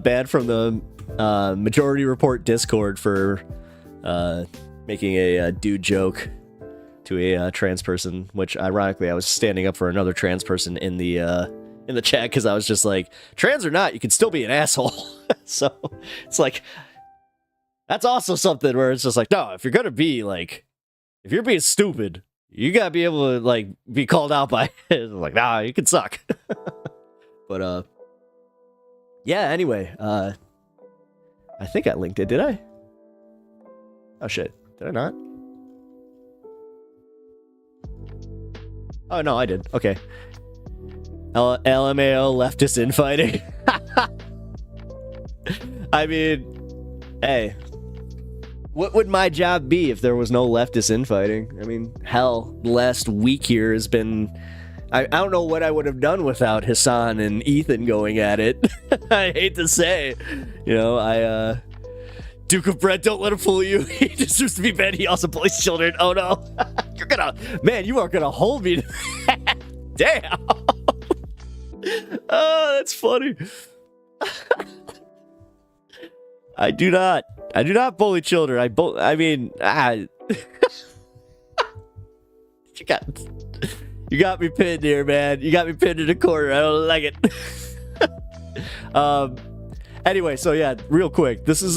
Speaker 1: banned from the Majority Report Discord for making a dude joke to a trans person, which ironically I was standing up for another trans person in the chat because I was just like, trans or not, you can still be an asshole. So it's like, that's also something where it's just like, no, if you're gonna be like, if you're being stupid, you gotta be able to like be called out by it. Like, nah, you can suck. But yeah, anyway, I think I linked it, did I? Oh shit, did I not? Oh no, I did. Okay. LMAO leftist infighting. I mean, hey, what would my job be if there was no leftist infighting? I mean, hell, the last week here has been... I don't know what I would have done without Hasan and Ethan going at it. I hate to say. You know, Duke of Bread, don't let him fool you. He deserves to be banned. He also plays children. Oh no. You're gonna... Man, you are gonna hold me to that. Damn. Oh, that's funny. I do not bully children. I mean, you got me pinned here, man. You got me pinned in a corner. I don't like it. Anyway, so yeah, real quick. This is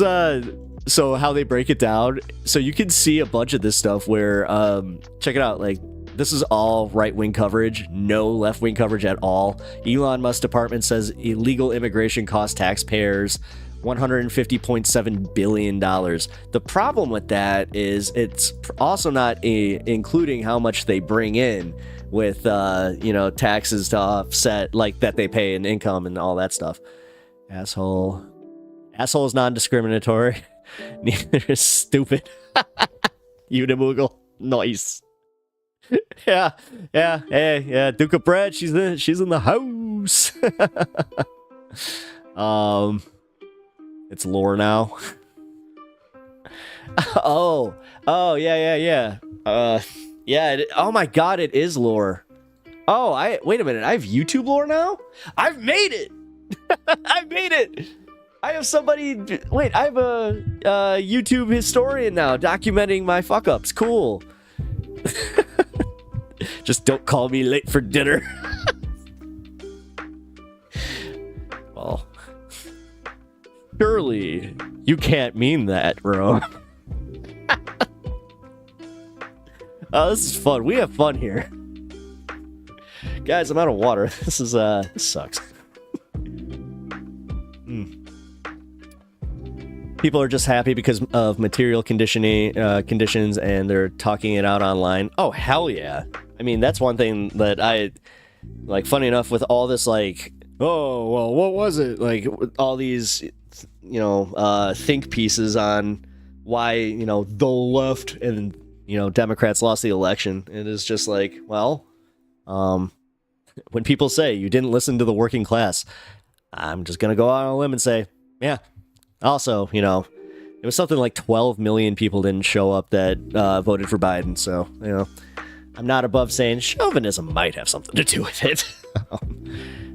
Speaker 1: so how they break it down. So you can see a bunch of this stuff where check it out, like this is all right-wing coverage, no left-wing coverage at all. Elon Musk's department says illegal immigration costs taxpayers $150.7 billion. The problem with that is it's also not including how much they bring in with, taxes to offset, like, that they pay in income and all that stuff. Asshole. Asshole is non-discriminatory. Neither is stupid. Unimoogle. Nice. Yeah. Hey, yeah. Duke of Bread, she's in the house. It's lore now. Oh, yeah. Oh my god, it is lore. Oh, wait a minute. I have YouTube lore now? I've made it. I've made it. I have somebody. Wait, I have a YouTube historian now documenting my fuck ups. Cool. Just don't call me late for dinner. Well, surely you can't mean that, bro. Oh, this is fun. We have fun here. Guys, I'm out of water. This sucks. People are just happy because of material conditions and they're talking it out online. Oh, hell yeah. I mean, that's one thing that I, like, funny enough, with all this, like, oh, well, what was it? Like, all these, think pieces on why, the left and, Democrats lost the election. It is just like, well, when people say you didn't listen to the working class, I'm just going to go out on a limb and say, yeah. Also, it was something like 12 million people didn't show up that voted for Biden. So, I'm not above saying chauvinism might have something to do with it.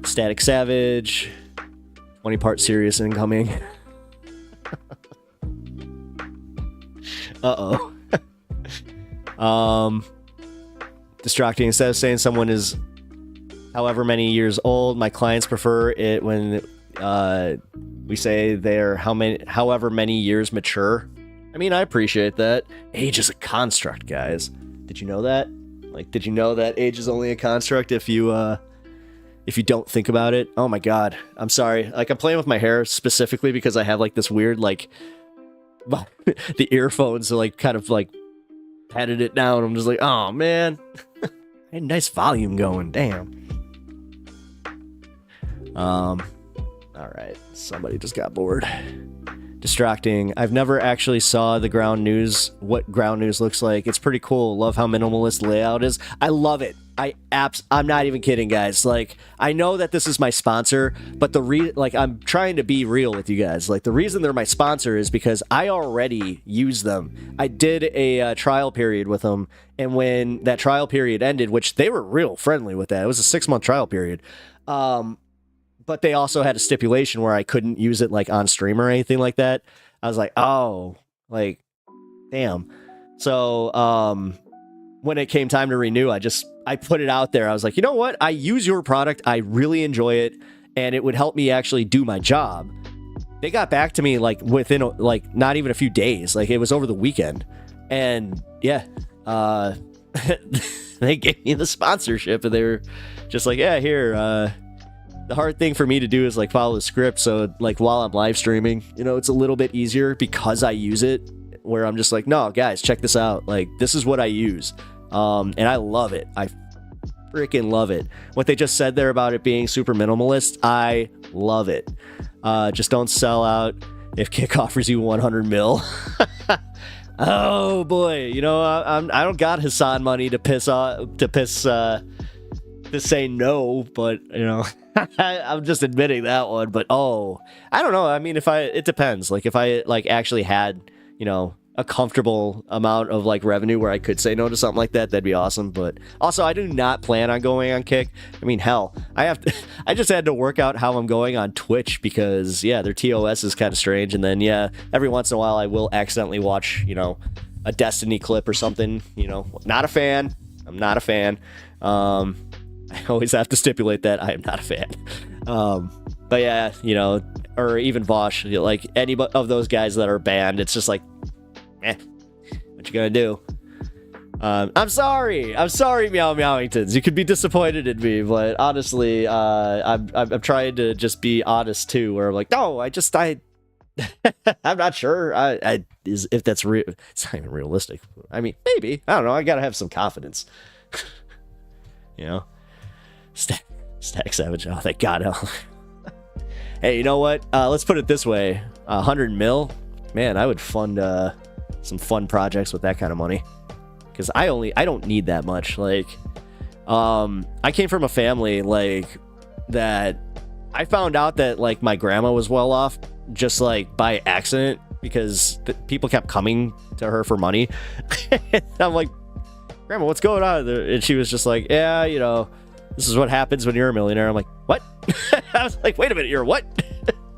Speaker 1: Static Savage, 20-part serious incoming. Uh-oh. Distracting. Instead of saying someone is however many years old, my clients prefer it when we say they're however many years mature. I mean, I appreciate that. Age is a construct, guys. Did you know that? Like, did you know that age is only a construct if you don't think about it? Oh my god. I'm sorry. Like, I'm playing with my hair specifically because I have like this weird, like, the earphones are like kind of like patted it down. I'm just like, oh man. I had a nice volume going. Damn. All right, somebody just got bored. Distracting. I've never actually saw the ground news, what ground news looks like. It's pretty cool. Love how minimalist layout is. I love it. I'm not even kidding, guys. Like, I know that this is my sponsor, but I'm trying to be real with you guys. Like, the reason they're my sponsor is because I already use them. I did a trial period with them, and when that trial period ended, which they were real friendly with that. It was a 6-month trial period. But they also had a stipulation where I couldn't use it like on stream or anything like that. I was like, oh, like, damn. So, when it came time to renew, I put it out there. I was like, you know what? I use your product. I really enjoy it, and it would help me actually do my job. They got back to me like within like not even a few days. Like it was over the weekend, and yeah, they gave me the sponsorship, and they were just like, yeah, here. The hard thing for me to do is like follow the script. So like while I'm live streaming, you know, it's a little bit easier because I use it. Where I'm just like, no, guys, check this out. Like this is what I use, and I love it. I freaking love it. What they just said there about it being super minimalist, I love it. Just don't sell out if Kick offers you 100 mil. Oh boy, you know I don't got Hasan money to say no, but you know I'm just admitting that one. But I don't know. I mean, it depends. Like if I like actually had, you know, a comfortable amount of like revenue where I could say no to something like that, that'd be awesome. But also, I do not plan on going on Kick. I mean, hell, I just had to work out how I'm going on Twitch because yeah, their TOS is kind of strange. And then yeah, every once in a while I will accidentally watch, you know, a Destiny clip or something. You know, not a fan. I'm not a fan. I always have to stipulate that I am not a fan. But yeah, you know, or even Vosh, you know, like any of those guys that are banned, it's just like, what you gonna do? I'm sorry, Meow Meowingtons. You could be disappointed in me, but honestly, I'm trying to just be honest too. Where I'm like, no, I'm not sure. If that's real, it's not even realistic. I mean, maybe, I don't know. I gotta have some confidence. You know, Stack Savage. Oh, thank God. Hey, you know what? Let's put it this way: 100 mil. Man, I would fund some fun projects with that kind of money, because I don't need that much. Like, I came from a family like that. I found out that like my grandma was well off just like by accident because people kept coming to her for money. I'm like, Grandma, what's going on there? And she was just like, yeah, you know, this is what happens when you're a millionaire. I'm like, what? I was like, wait a minute, you're what?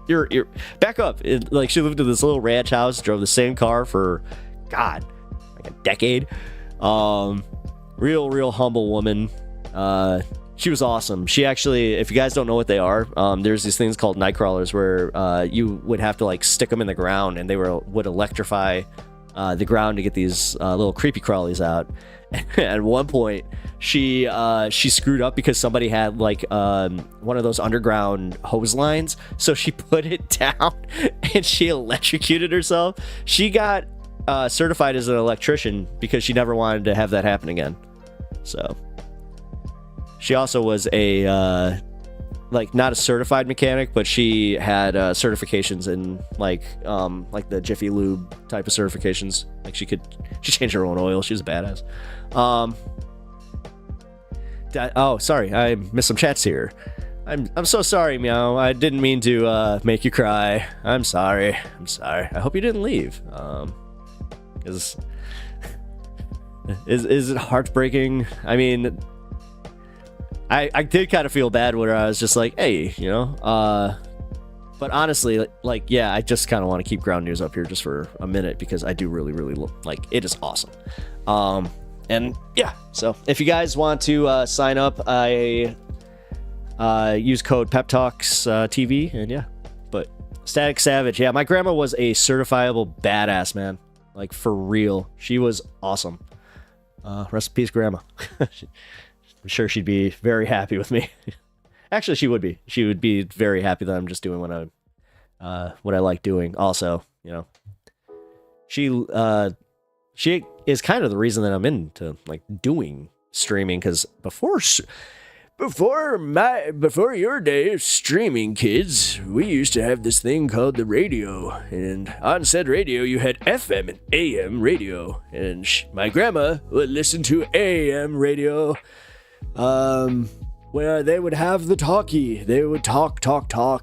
Speaker 1: You're back up. Like she lived in this little ranch house, drove the same car for God, like a decade. Real humble woman. She was awesome. She actually, if you guys don't know what they are, there's these things called night crawlers where you would have to like stick them in the ground, and they would electrify the ground to get these little creepy crawlies out. At one point, she screwed up because somebody had like one of those underground hose lines, so she put it down and she electrocuted herself. She got certified as an electrician because she never wanted to have that happen again. So she also was a like not a certified mechanic, but she had certifications in like the Jiffy Lube type of certifications. Like she changed her own oil. She was a badass. Oh, sorry, I missed some chats here. I'm so sorry, Meow. I didn't mean to make you cry. I'm sorry. I hope you didn't leave. Is it heartbreaking? I mean, I did kind of feel bad when I was just like, hey, you know. But honestly, like, yeah, I just kind of want to keep Ground News up here just for a minute because I do really like it is awesome. And yeah, so if you guys want to sign up, I use code PepTalks TV, and yeah. But Static Savage, yeah, my grandma was a certifiable badass, man. Like for real, she was awesome. Rest in peace, Grandma. I'm sure she'd be very happy with me. Actually, she would be. She would be very happy that I'm just doing what I like doing. Also, you know, she is kind of the reason that I'm into like doing streaming, because before your day of streaming, kids, we used to have this thing called the radio, and on said radio you had FM and AM radio, and my grandma would listen to AM radio, where they would have the talkie. They would talk,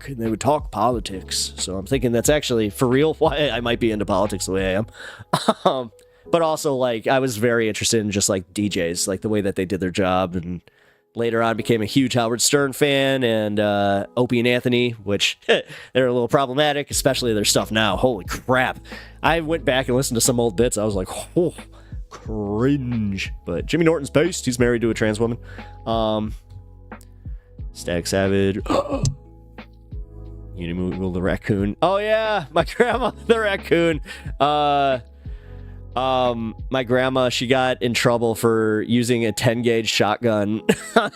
Speaker 1: and they would talk politics. So I'm thinking that's actually for real why I might be into politics the way I am. But also, like, I was very interested in just, like, DJs, like, the way that they did their job, and later on became a huge Howard Stern fan, and Opie and Anthony, which, they're a little problematic, especially their stuff now. Holy crap. I went back and listened to some old bits. I was like, oh, Cringe. But Jimmy Norton's based. He's married to a trans woman. Static Savage. Unimutal the raccoon. Oh yeah, my grandma the raccoon. My grandma, she got in trouble for using a 10 gauge shotgun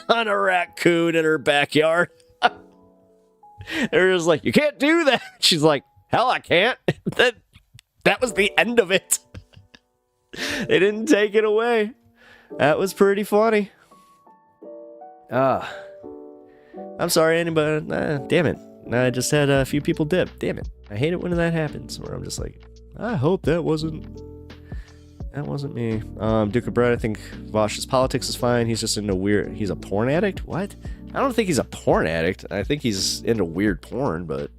Speaker 1: on a raccoon in her backyard. They're just like, you can't do that. She's like, hell, I can't. That was the end of it. They didn't take it away. That was pretty funny. I'm sorry, anybody. Damn it. I just had a few people dip. Damn it. I hate it when that happens, where I'm just like, I hope that wasn't me. Duke of Bread, I think Vosh's politics is fine. He's just into weird. He's a porn addict? What? I don't think he's a porn addict. I think he's into weird porn, but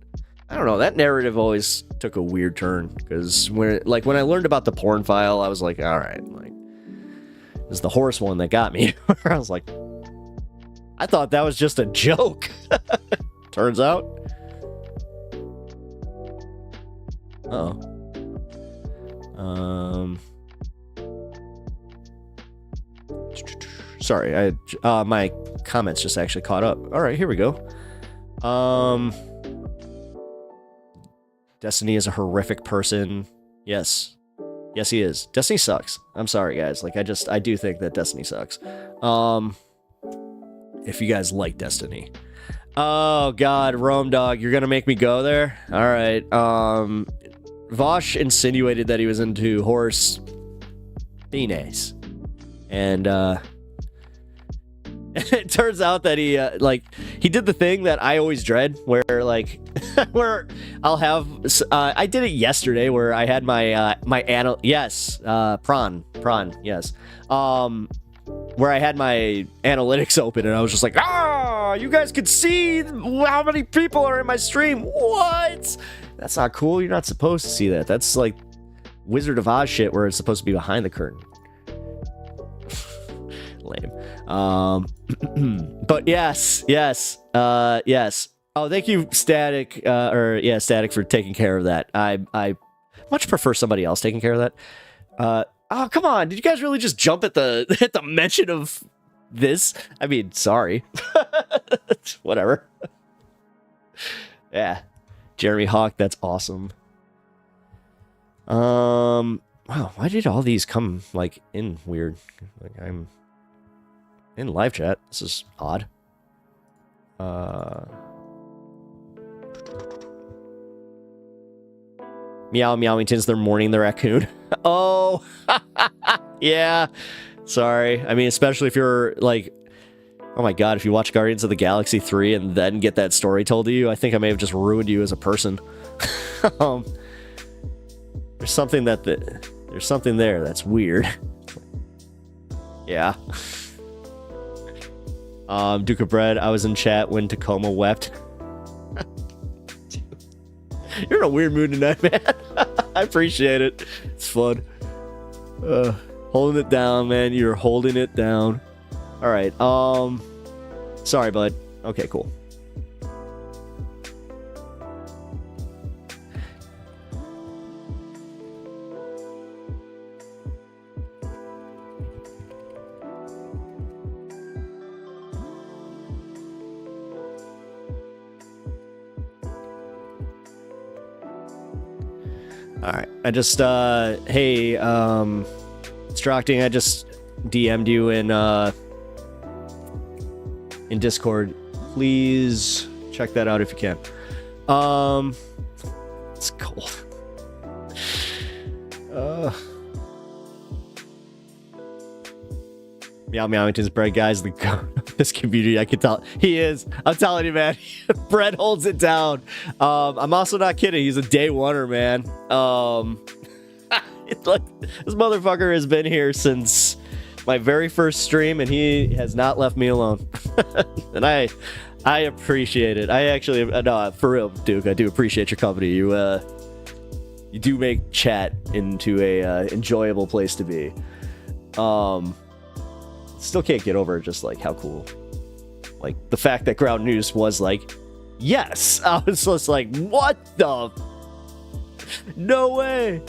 Speaker 1: I don't know. That narrative always took a weird turn, because when I learned about the porn file, I was like, all right, like, it's the horse one that got me. I was like, I thought that was just a joke. Turns out. Sorry, my comments just actually caught up. All right, here we go. Destiny is a horrific person. Yes, he is. Destiny sucks. I'm sorry, guys. Like, I do think that Destiny sucks. If you guys like Destiny. Oh God, Rome Dog, you're gonna make me go there? All right. Vosh insinuated that he was into horse penis, and it turns out that he did the thing that I always dread, where where I'll have I did it yesterday, where I had my prawn yes, where I had my analytics open, and I was just like, you guys could see how many people are in my stream. What? That's not cool. You're not supposed to see that. That's like Wizard of Oz shit, where it's supposed to be behind the curtain. Lame. But yes. Oh, thank you, Static, Static, for taking care of that. I much prefer somebody else taking care of that. Oh, come on. Did you guys really just jump at the mention of this? I mean, sorry. Whatever. Yeah. Jeremy Hawk, that's awesome. Wow, why did all these come, in weird? I'm in live chat. This is odd. Meow Meowingtons, they're mourning the raccoon. Oh, yeah. Sorry. I mean, especially if you're oh my God, if you watch Guardians of the Galaxy 3 and then get that story told to you, I think I may have just ruined you as a person. There's something there that's weird. Yeah. Duke of Bread, I was in chat when Tacoma wept. You're in a weird mood tonight, man. I appreciate it. It's fun. Holding it down, man. You're holding it down. All right. Sorry, bud. Okay, cool. All right. I just hey, Strocting, I just DM'd you in Discord. Please check that out if you can. It's cold. Meow Meowington's Bread, guys, the goat of this community. I can tell he is. I'm telling you, man. Bread holds it down. I'm also not kidding. He's a day oneer, man. It's like, this motherfucker has been here since my very first stream, and he has not left me alone. And I appreciate it. I actually, no, for real, Duke, I do appreciate your company. You do make chat into a enjoyable place to be. Still can't get over just how cool, the fact that Ground News was yes. I was just what the, no way.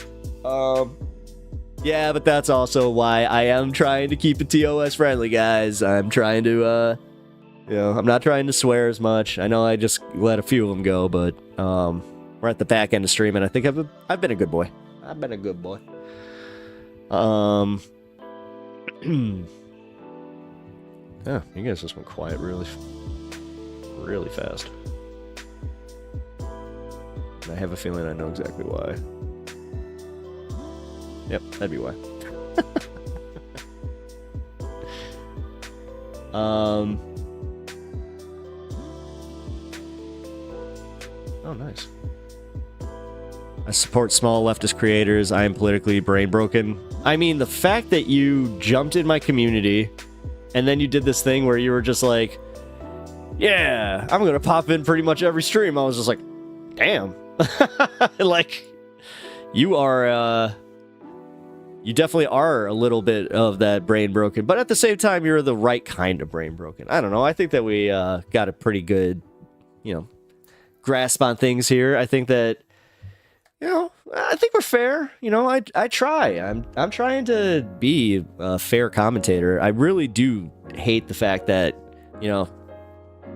Speaker 1: Yeah, but that's also why I am trying to keep it TOS friendly, guys. I'm trying to, I'm not trying to swear as much. I know I just let a few of them go, but we're at the back end of stream, and I think I've been a good boy. I've been a good boy. Yeah, you guys just went quiet really fast. And I have a feeling I know exactly why. Yep, that'd be why. Oh, nice. I support small leftist creators. I am politically brain broken. I mean, the fact that you jumped in my community and then you did this thing where you were just like, yeah, I'm going to pop in pretty much every stream. I was just like, damn. Like, you are, you definitely are a little bit of that brain broken, but at the same time, you're the right kind of brain broken. I don't know. I think that we got a pretty good, grasp on things here. I think that, I think we're fair. I try. I'm trying to be a fair commentator. I really do hate the fact that,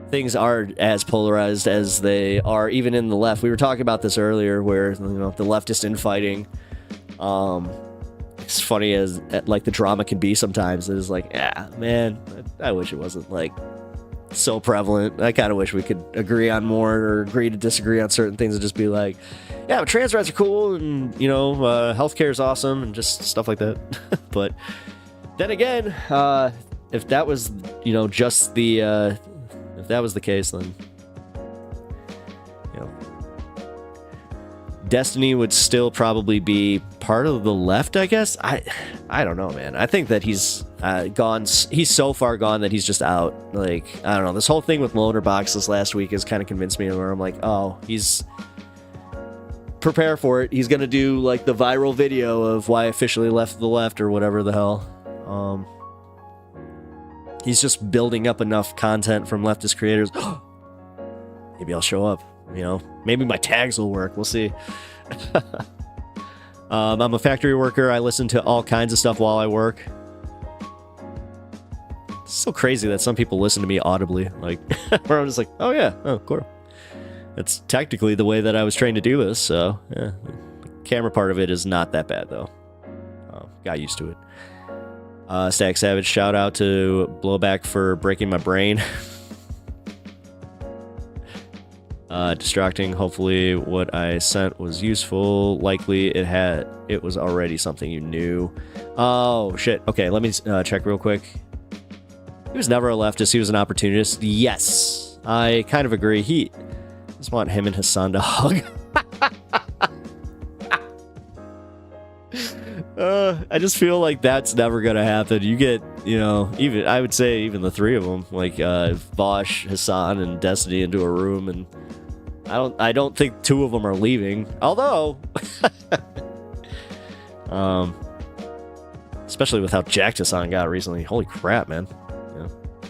Speaker 1: things are as polarized as they are, even in the left. We were talking about this earlier, where the leftist infighting. It's funny as like the drama can be sometimes. It is like, yeah, man, I wish it wasn't like so prevalent. I kind of wish we could agree on more or agree to disagree on certain things and just be like, yeah, but trans rights are cool and healthcare is awesome and just stuff like that. But then again, if that was just the if that was the case, then Destiny would still probably be part of the left, I guess. I don't know, man. I think that he's gone. He's so far gone that he's just out. Like, I don't know. This whole thing with loaner boxes last week has kind of convinced me where I'm like, oh, he's prepare for it. He's gonna do like the viral video of why I officially left the left or whatever the hell. He's just building up enough content from leftist creators. Maybe I'll show up. Maybe my tags will work. We'll see. I'm a factory worker. I listen to all kinds of stuff while I work. It's so crazy that some people listen to me audibly. Like, where I'm just like, oh yeah, oh cool. It's technically the way that I was trained to do this. So yeah, the camera part of it is not that bad though. Got used to it. Static Savage, shout out to Blowback for breaking my brain. Distracting. Hopefully what I sent was useful. Likely it was already something you knew. Oh shit. Okay, let me check real quick. He was never a leftist. He was an opportunist. Yes, I kind of agree. I just want him and Hasan to hug. I just feel like that's never gonna happen. You get, even I would say even the three of them, like Vosh, Hasan, and Destiny into a room, and I don't think two of them are leaving. Although, especially with how jacked Hasan got recently. Holy crap, man!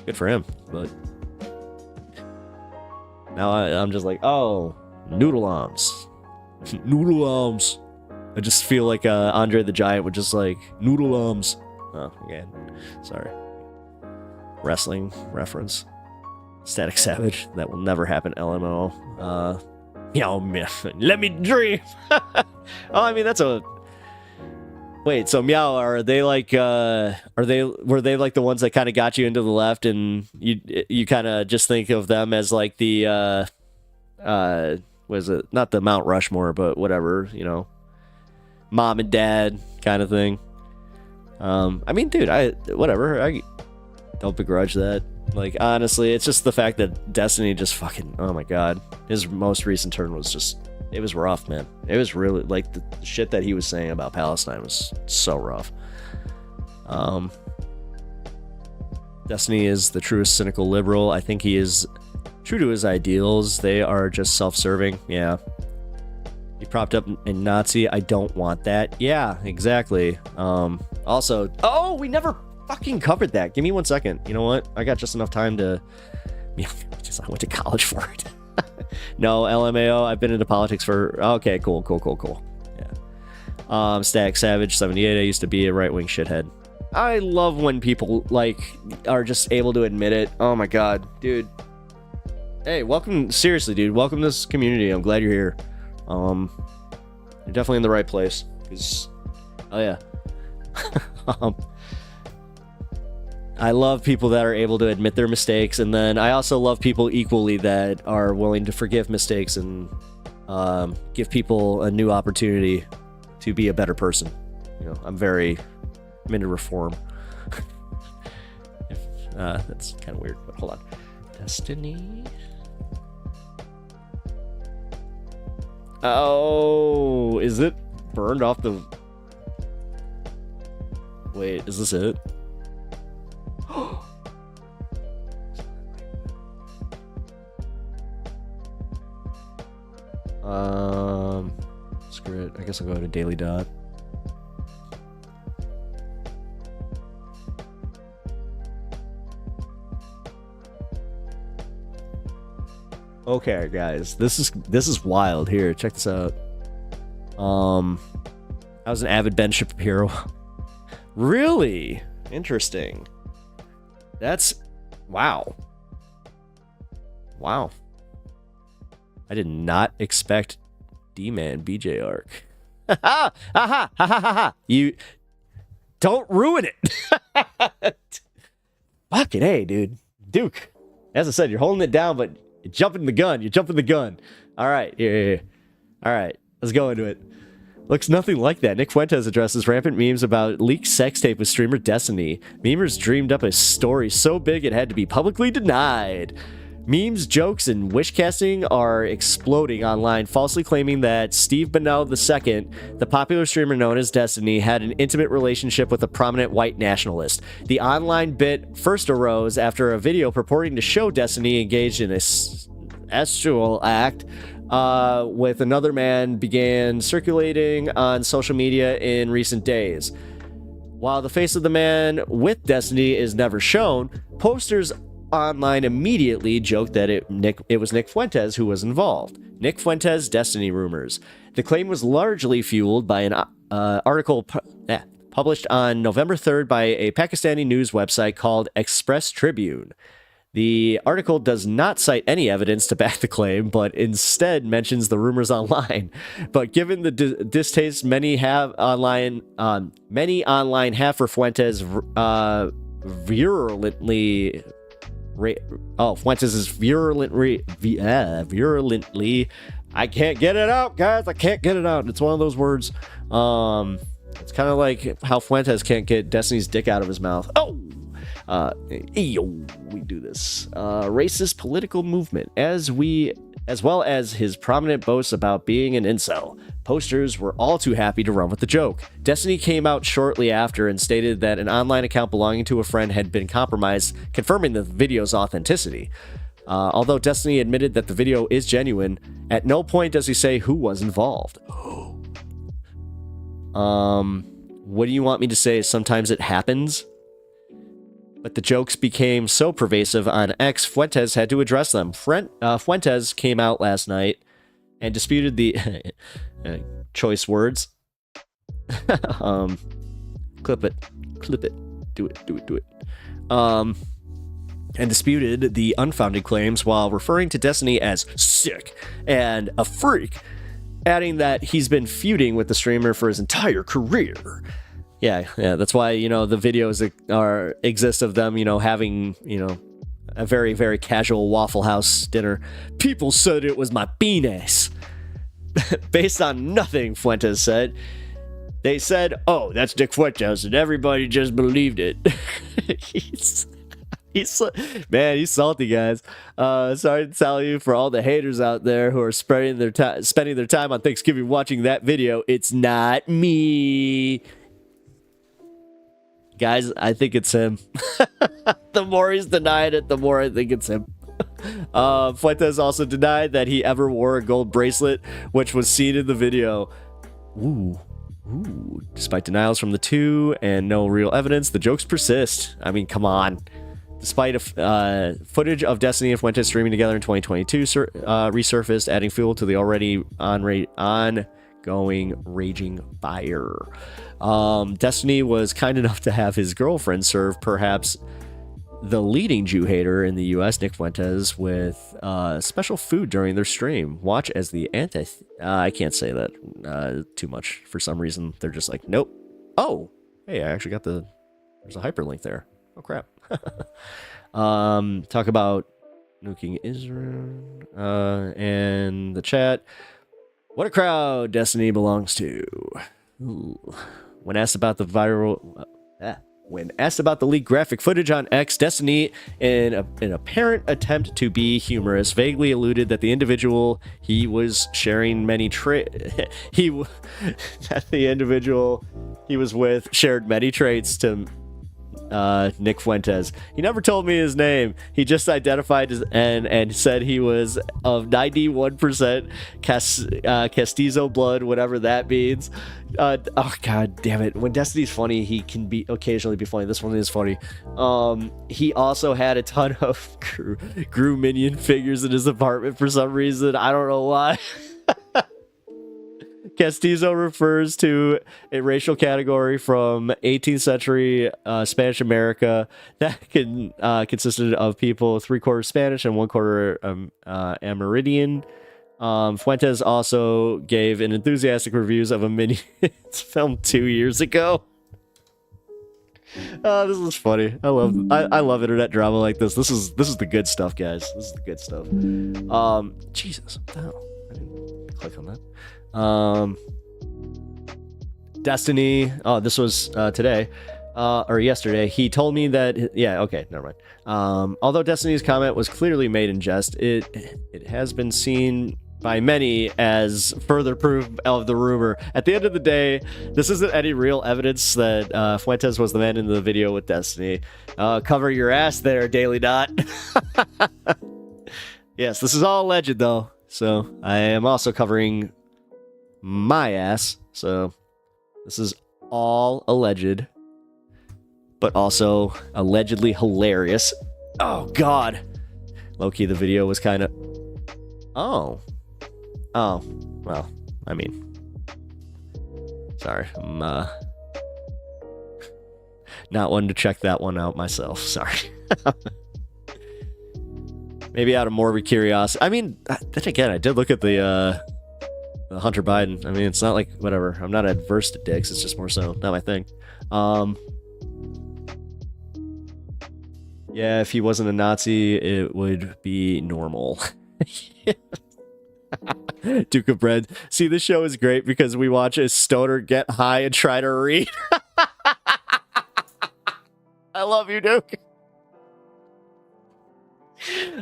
Speaker 1: Good for him. But now I'm just like, oh, noodle arms, noodle arms. I just feel like Andre the Giant would just like noodle arms. Oh, again, sorry. Wrestling reference. Static Savage. That will never happen. LMO. Meow. Let me dream. Oh, I mean that's a. Wait, so Meow, are they like? Were they like the ones that kind of got you into the left, and you kind of just think of them as like the was it not the Mount Rushmore, but whatever, mom and dad kind of thing. I mean, dude, I don't begrudge that. Like, honestly, it's just the fact that Destiny just fucking, oh my god, his most recent turn was just, it was rough, man. It was really, like, the shit that he was saying about Palestine was so rough. Destiny is the truest cynical liberal. I think he is true to his ideals. They are just self-serving. Yeah. He propped up a Nazi. I don't want that. Yeah, exactly. Also, oh, we never fucking covered that. Give me 1 second. You know what? I got just enough time to. I went to college for it. No, LMAO. I've been into politics for. Okay, cool. Yeah. Static Savage 78. I used to be a right-wing shithead. I love when people like are just able to admit it. Oh my god, dude. Hey, welcome. Seriously, dude. Welcome to this community. I'm glad you're here. You're definitely in the right place. 'Cause, oh yeah. I love people that are able to admit their mistakes, and then I also love people equally that are willing to forgive mistakes and give people a new opportunity to be a better person. You know, I'm into reform. That's kind of weird, but hold on. Destiny. Oh, is it burned off the... Wait, is this it? Screw it. I guess I'll go to Daily Dot. Okay, guys, this is wild. Here, check this out. I was an avid Ben Shapiro. Really interesting. That's wow. Wow. I did not expect D-Man BJ arc. Ha ha ha ha ha ha. You don't ruin it. Fucking A, dude. Duke. As I said, you're holding it down, but you're jumping the gun. You're jumping the gun. All right. Yeah. All right. Let's go into it. Looks nothing like that. Nick Fuentes addresses rampant memes about leaked sex tape with streamer Destiny. Memers dreamed up a story so big it had to be publicly denied. Memes, jokes, and wish casting are exploding online, falsely claiming that Steve Bernal II, the popular streamer known as Destiny, had an intimate relationship with a prominent white nationalist. The online bit first arose after a video purporting to show Destiny engaged in a sexual act with another man began circulating on social media in recent days. While the face of the man with Destiny is never shown, posters online immediately joked that it was Nick Fuentes who was involved. Nick Fuentes Destiny rumors. The claim was largely fueled by an article published on November 3rd by a Pakistani news website called Express Tribune. The article does not cite any evidence to back the claim, but instead mentions the rumors online. But given the distaste many online have for Fuentes virulently... Fuentes is virulently... I can't get it out, guys. I can't get it out. It's one of those words. It's kind of like how Fuentes can't get Destiny's dick out of his mouth. Oh! We do this. Racist political movement, as well as his prominent boasts about being an incel. Posters were all too happy to run with the joke. Destiny came out shortly after and stated that an online account belonging to a friend had been compromised, confirming the video's authenticity. Although Destiny admitted that the video is genuine, at no point does he say who was involved. What do you want me to say? Sometimes it happens? But the jokes became so pervasive on X, Fuentes had to address them. Fuentes came out last night and disputed the choice words. Clip it, do it. And disputed the unfounded claims while referring to Destiny as sick and a freak, adding that he's been feuding with the streamer for his entire career. Yeah, that's why, the videos exist of them, having, a very, very casual Waffle House dinner. People said it was my penis. Based on nothing, Fuentes said. They said, oh, that's Nick Fuentes, and everybody just believed it. He's salty, guys. Sorry to tell you, for all the haters out there who are spending their time on Thanksgiving watching that video, it's not me. Guys, I think it's him. The more he's denied it, the more I think it's him. Fuentes also denied that he ever wore a gold bracelet, which was seen in the video. Ooh. Despite denials from the two and no real evidence, the jokes persist. I mean, come on. Despite footage of Destiny and Fuentes streaming together in 2022 resurfaced, adding fuel to the already on going raging fire. Destiny was kind enough to have his girlfriend serve perhaps the leading Jew hater in the U.S., Nick Fuentes, with special food during their stream. Watch as the I can't say that too much. For some reason, they're just like, nope. Oh, hey, I actually got there's a hyperlink there. Oh, crap. Talk about nuking Israel and the chat. What a crowd Destiny belongs to. Ooh. When asked about the leaked graphic footage on X, Destiny, in an apparent attempt to be humorous, vaguely alluded that the individual he was sharing many that the individual he was with shared many traits to Nick Fuentes. He never told me his name. He just identified and said he was of 91% Castizo blood, whatever that means. Oh god damn it! When Destiny's funny, he can occasionally be funny. This one is funny. He also had a ton of Gru minion figures in his apartment for some reason. I don't know why. Castizo refers to a racial category from 18th century Spanish America that consisted of people 3/4 Spanish and 1/4 Amerindian. Fuentes also gave an enthusiastic reviews of a Minions film 2 years ago. Oh, this is funny. I love internet drama like this. This is the good stuff, guys. This is the good stuff. Jesus, what the hell? I didn't click on that. Destiny. Oh, this was today or yesterday. He told me that. Yeah. Okay. Never mind. Although Destiny's comment was clearly made in jest, it has been seen by many as further proof of the rumor. At the end of the day, this isn't any real evidence that Fuentes was the man in the video with Destiny. Cover your ass there, Daily Dot. Yes, this is all alleged though. So I am also covering my ass. So this is all alleged, but also allegedly hilarious. Oh god. Low-key, the video was kind of... Oh, well, I mean, sorry, I'm not one to check that one out myself. Sorry. Maybe out of morbid curiosity. I mean, then again, I did look at the Hunter Biden. I mean, it's not like whatever. I'm not adverse to dicks. It's just more so not my thing. Yeah, if he wasn't a Nazi, it would be normal. Duke of Bread. See, this show is great because we watch a stoner get high and try to read. I love you, Duke.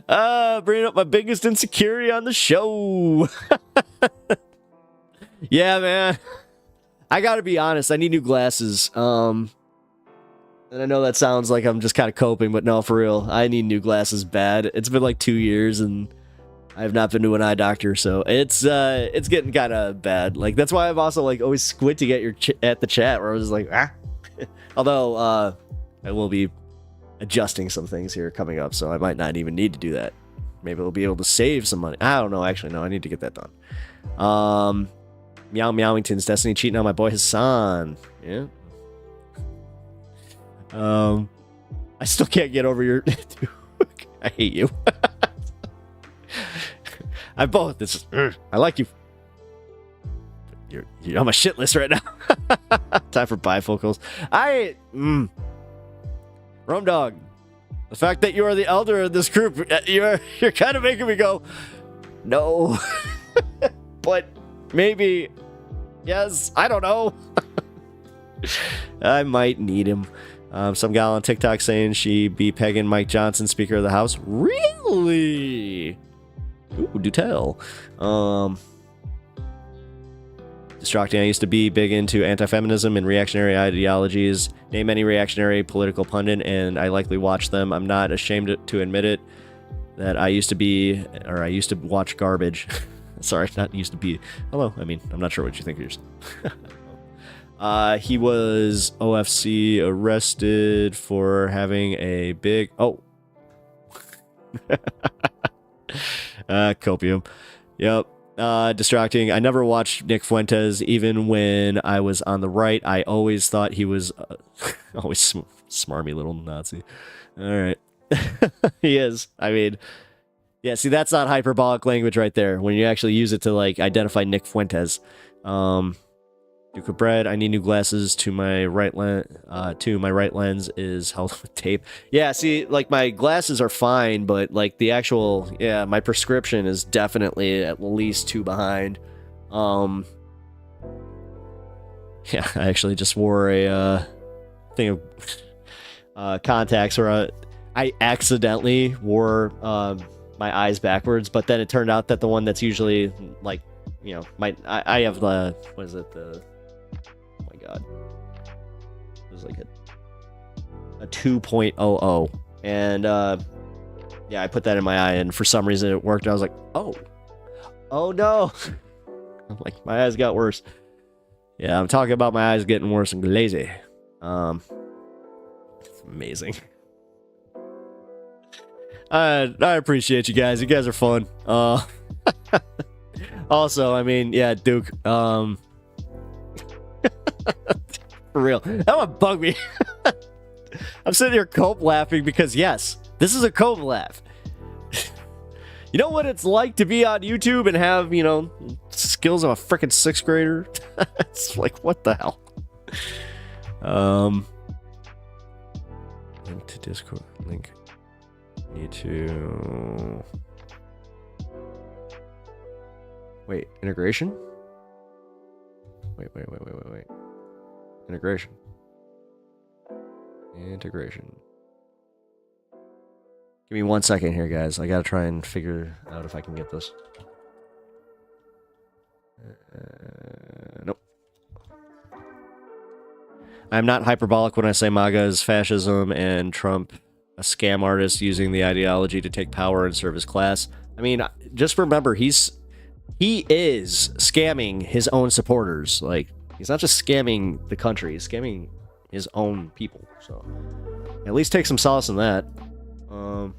Speaker 1: Bringing up my biggest insecurity on the show. Yeah, man. I gotta be honest. I need new glasses. And I know that sounds like I'm just kind of coping, but no, for real. I need new glasses bad. It's been like 2 years and I have not been to an eye doctor, so it's getting kind of bad. Like that's why I'm also like always squinting at the chat where I was like, ah. Although I will be adjusting some things here coming up, so I might not even need to do that. Maybe we'll be able to save some money. I don't know. Actually, no, I need to get that done. Meow Meowington's Destiny cheating on my boy Hasan. Yeah. I still can't get over your. I hate you. I both. This is. I like you. You're on my shit list right now. Time for bifocals. Rome Dog. The fact that you are the elder of this group, you're kind of making me go, no. But maybe, yes. I don't know. I might need him. Some gal on TikTok saying she be pegging Mike Johnson, Speaker of the House. Really? Ooh, do tell. Distracting. I used to be big into anti-feminism and reactionary ideologies. Name any reactionary political pundit, and I likely watch them. I'm not ashamed to admit it. That I used to watch garbage. Sorry, not used to be. Hello. I mean, I'm not sure what you think of yourself. He was OFC arrested for having a big... Oh. Copium. Yep. Distracting. I never watched Nick Fuentes, even when I was on the right. I always thought he was always smarmy little Nazi. All right. He is. I mean, yeah, see, that's not hyperbolic language right there when you actually use it to, like, identify Nick Fuentes. Duke of Bread, I need new glasses to my right lens is held with tape. Yeah, see, like, my glasses are fine, but, like, the actual, yeah, my prescription is definitely at least 2 behind. Yeah, I actually just wore a thing of contacts, or I accidentally wore my eyes backwards, but then it turned out that the one that's usually, like, you know, I have the, what is it, the, oh my god, it was like a 2.00, and yeah, I put that in my eye, and for some reason it worked. I was like, oh no. I'm like, my eyes got worse. Yeah, I'm talking about my eyes getting worse and lazy. It's amazing. I appreciate you guys. You guys are fun. Also, I mean, yeah, Duke. For real, that would bug me. I'm sitting here cope laughing because, yes, this is a cope laugh. You know what it's like to be on YouTube and have, you know, skills of a freaking 6th grader? It's like, what the hell? Link to Discord. Link. Need to... Wait, integration? Wait. Integration. Give me 1 second here, guys. I gotta try and figure out if I can get this. Nope. I'm not hyperbolic when I say MAGA is fascism and Trump a scam artist using the ideology to take power and serve his class. I mean, just remember, he is scamming his own supporters. Like, he's not just scamming the country, he's scamming his own people. So, at least take some solace in that. What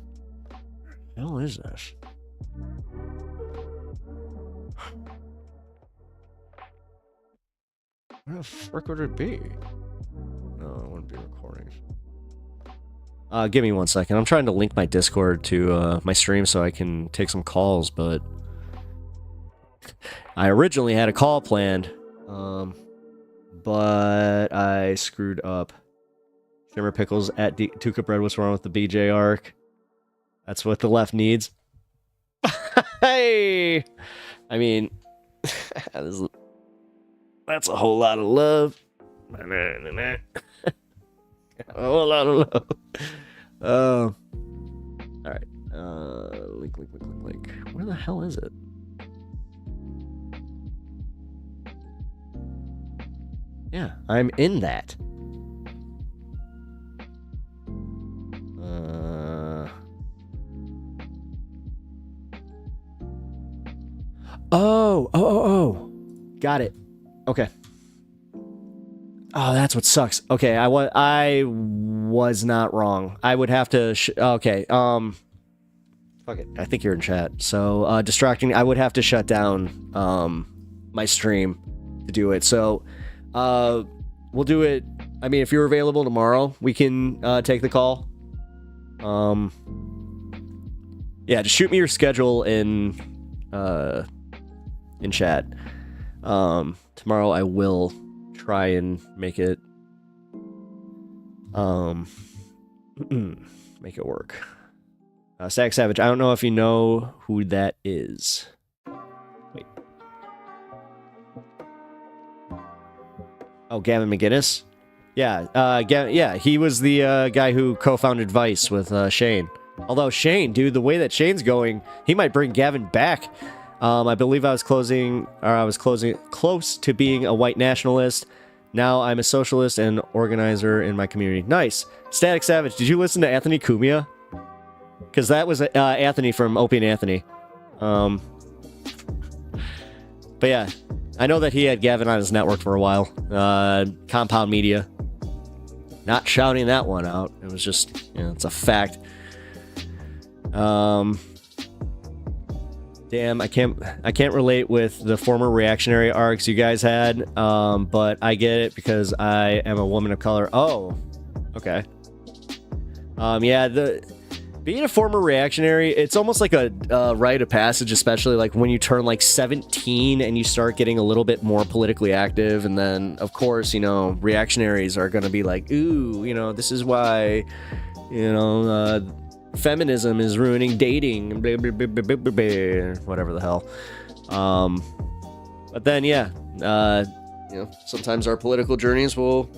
Speaker 1: the hell is this? Where the frick would it be? No, it wouldn't be recordings. Give me 1 second. I'm trying to link my Discord to my stream so I can take some calls, but I originally had a call planned, but I screwed up. Shimmer Pickles at Tuca Bread. What's wrong with the BJ arc? That's what the left needs. Hey, I mean, that's a whole lot of love. A whole lot of love. All right. Link. Where the hell is it? Yeah, I'm in that. Oh. Got it. Okay. Oh, that's what sucks. Okay, I was not wrong. I would have to... okay, fuck it. I think you're in chat. So, distracting... I would have to shut down my stream to do it. So, we'll do it... I mean, if you're available tomorrow, we can take the call. Yeah, just shoot me your schedule in chat. Tomorrow I will try and make it make it work. Stack Savage, I don't know if you know who that is. Wait. Oh, Gavin McGinnis? Yeah, yeah, he was the guy who co-founded Vice with Shane. Although Shane, dude, the way that Shane's going, he might bring Gavin back. I believe I was close to being a white nationalist. Now I'm a socialist and organizer in my community. Nice. Static Savage, did you listen to Anthony Cumia? Because that was Anthony from Opie and Anthony. But yeah, I know that he had Gavin on his network for a while. Compound Media. Not shouting that one out. It was just, you know, it's a fact. Damn, I can't relate with the former reactionary arcs you guys had, but I get it because I am a woman of color. Oh, okay. Yeah, being a former reactionary, it's almost like a rite of passage, especially like when you turn like 17 and you start getting a little bit more politically active, and then of course, you know, reactionaries are going to be like, ooh, you know, this is why, you know, feminism is ruining dating, blah, blah, blah, blah, blah, blah, whatever the hell. But then, yeah, you know, sometimes our political journeys will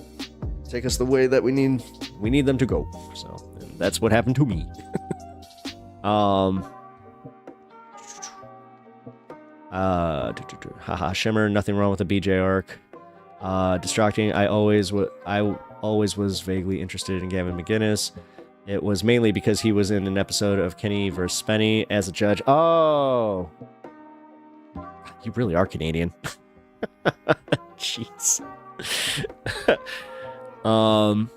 Speaker 1: take us the way that we need them to go. So that's what happened to me. Haha, Shimmer, nothing wrong with the BJ arc. Distracting. I always was vaguely interested in Gavin McGinnis. It was mainly because he was in an episode of Kenny vs. Spenny as a judge. Oh, you really are Canadian. Jeez. No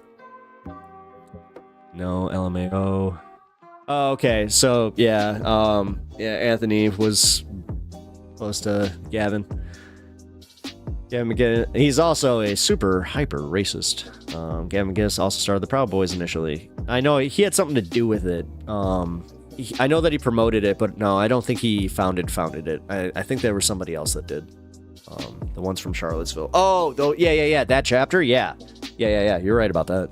Speaker 1: LMAO. Oh, okay, so yeah, Anthony was close to Gavin. Gavin McGinnis, he's also a super hyper racist. Gavin McGinnis also started the Proud Boys initially. I know he had something to do with it. I know that he promoted it, but no, I don't think he founded it. I think there was somebody else that did. The ones from Charlottesville. Oh, yeah, that chapter, yeah. You're right about that.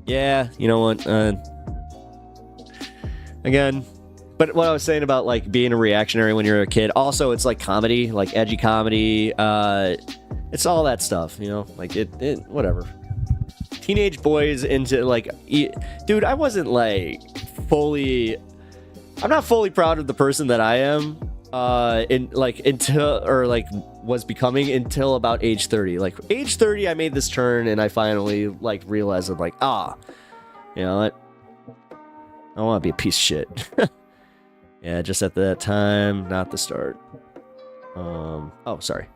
Speaker 1: Yeah, you know what? Again. But what I was saying about like being a reactionary when you're a kid, also it's like comedy, like edgy comedy. It's all that stuff, you know, like it whatever. Teenage boys into like, dude, I wasn't like I'm not fully proud of the person that I am, was becoming until about age 30. Like age 30, I made this turn and I finally like realized I'm like, you know what? I don't want to be a piece of shit. Yeah, just at that time, not the start. Sorry.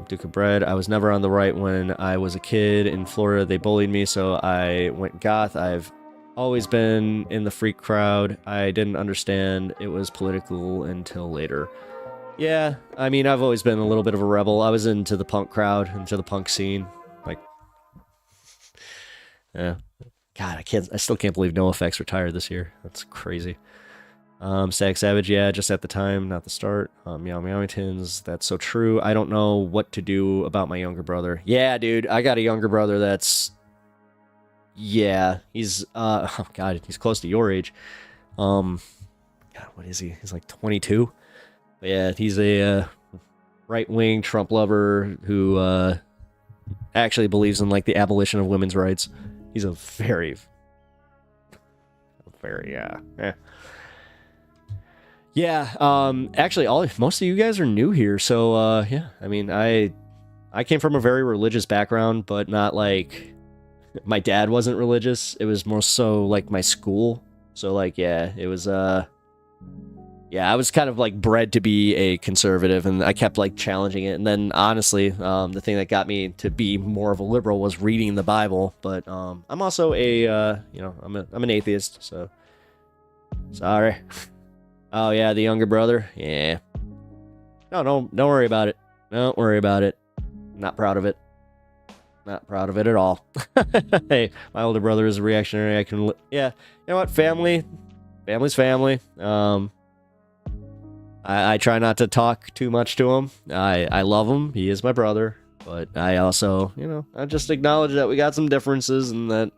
Speaker 1: Duke of Bread. I was never on the right when I was a kid in Florida. They bullied me, so I went goth. I've always been in the freak crowd. I didn't understand it was political until later. Yeah, I mean, I've always been a little bit of a rebel. I was into the punk crowd, into the punk scene. Like, yeah. God, I still can't believe NoFX retired this year. That's crazy. Static Savage, yeah, just at the time, not the start. Meow Meowingtons, that's so true. I don't know what to do about my younger brother. Yeah, dude, I got a younger brother that's... Yeah, he's, oh God, he's close to your age. God, what is he? He's like 22. But yeah, he's a right-wing Trump lover who actually believes in like the abolition of women's rights. He's a very, actually, most of you guys are new here, so yeah. I mean, I came from a very religious background, but not like my dad wasn't religious. It was more so like my school. So like, yeah, it was I was kind of like bred to be a conservative, and I kept like challenging it. And then honestly, the thing that got me to be more of a liberal was reading the Bible. But I'm also I'm an atheist, so sorry. Oh yeah, the younger brother. Yeah. No, don't worry about it. Don't worry about it. Not proud of it. Not proud of it at all. Hey, my older brother is a reactionary. Yeah. You know what? Family's family. I try not to talk too much to him. I love him. He is my brother. But I also, I just acknowledge that we got some differences and that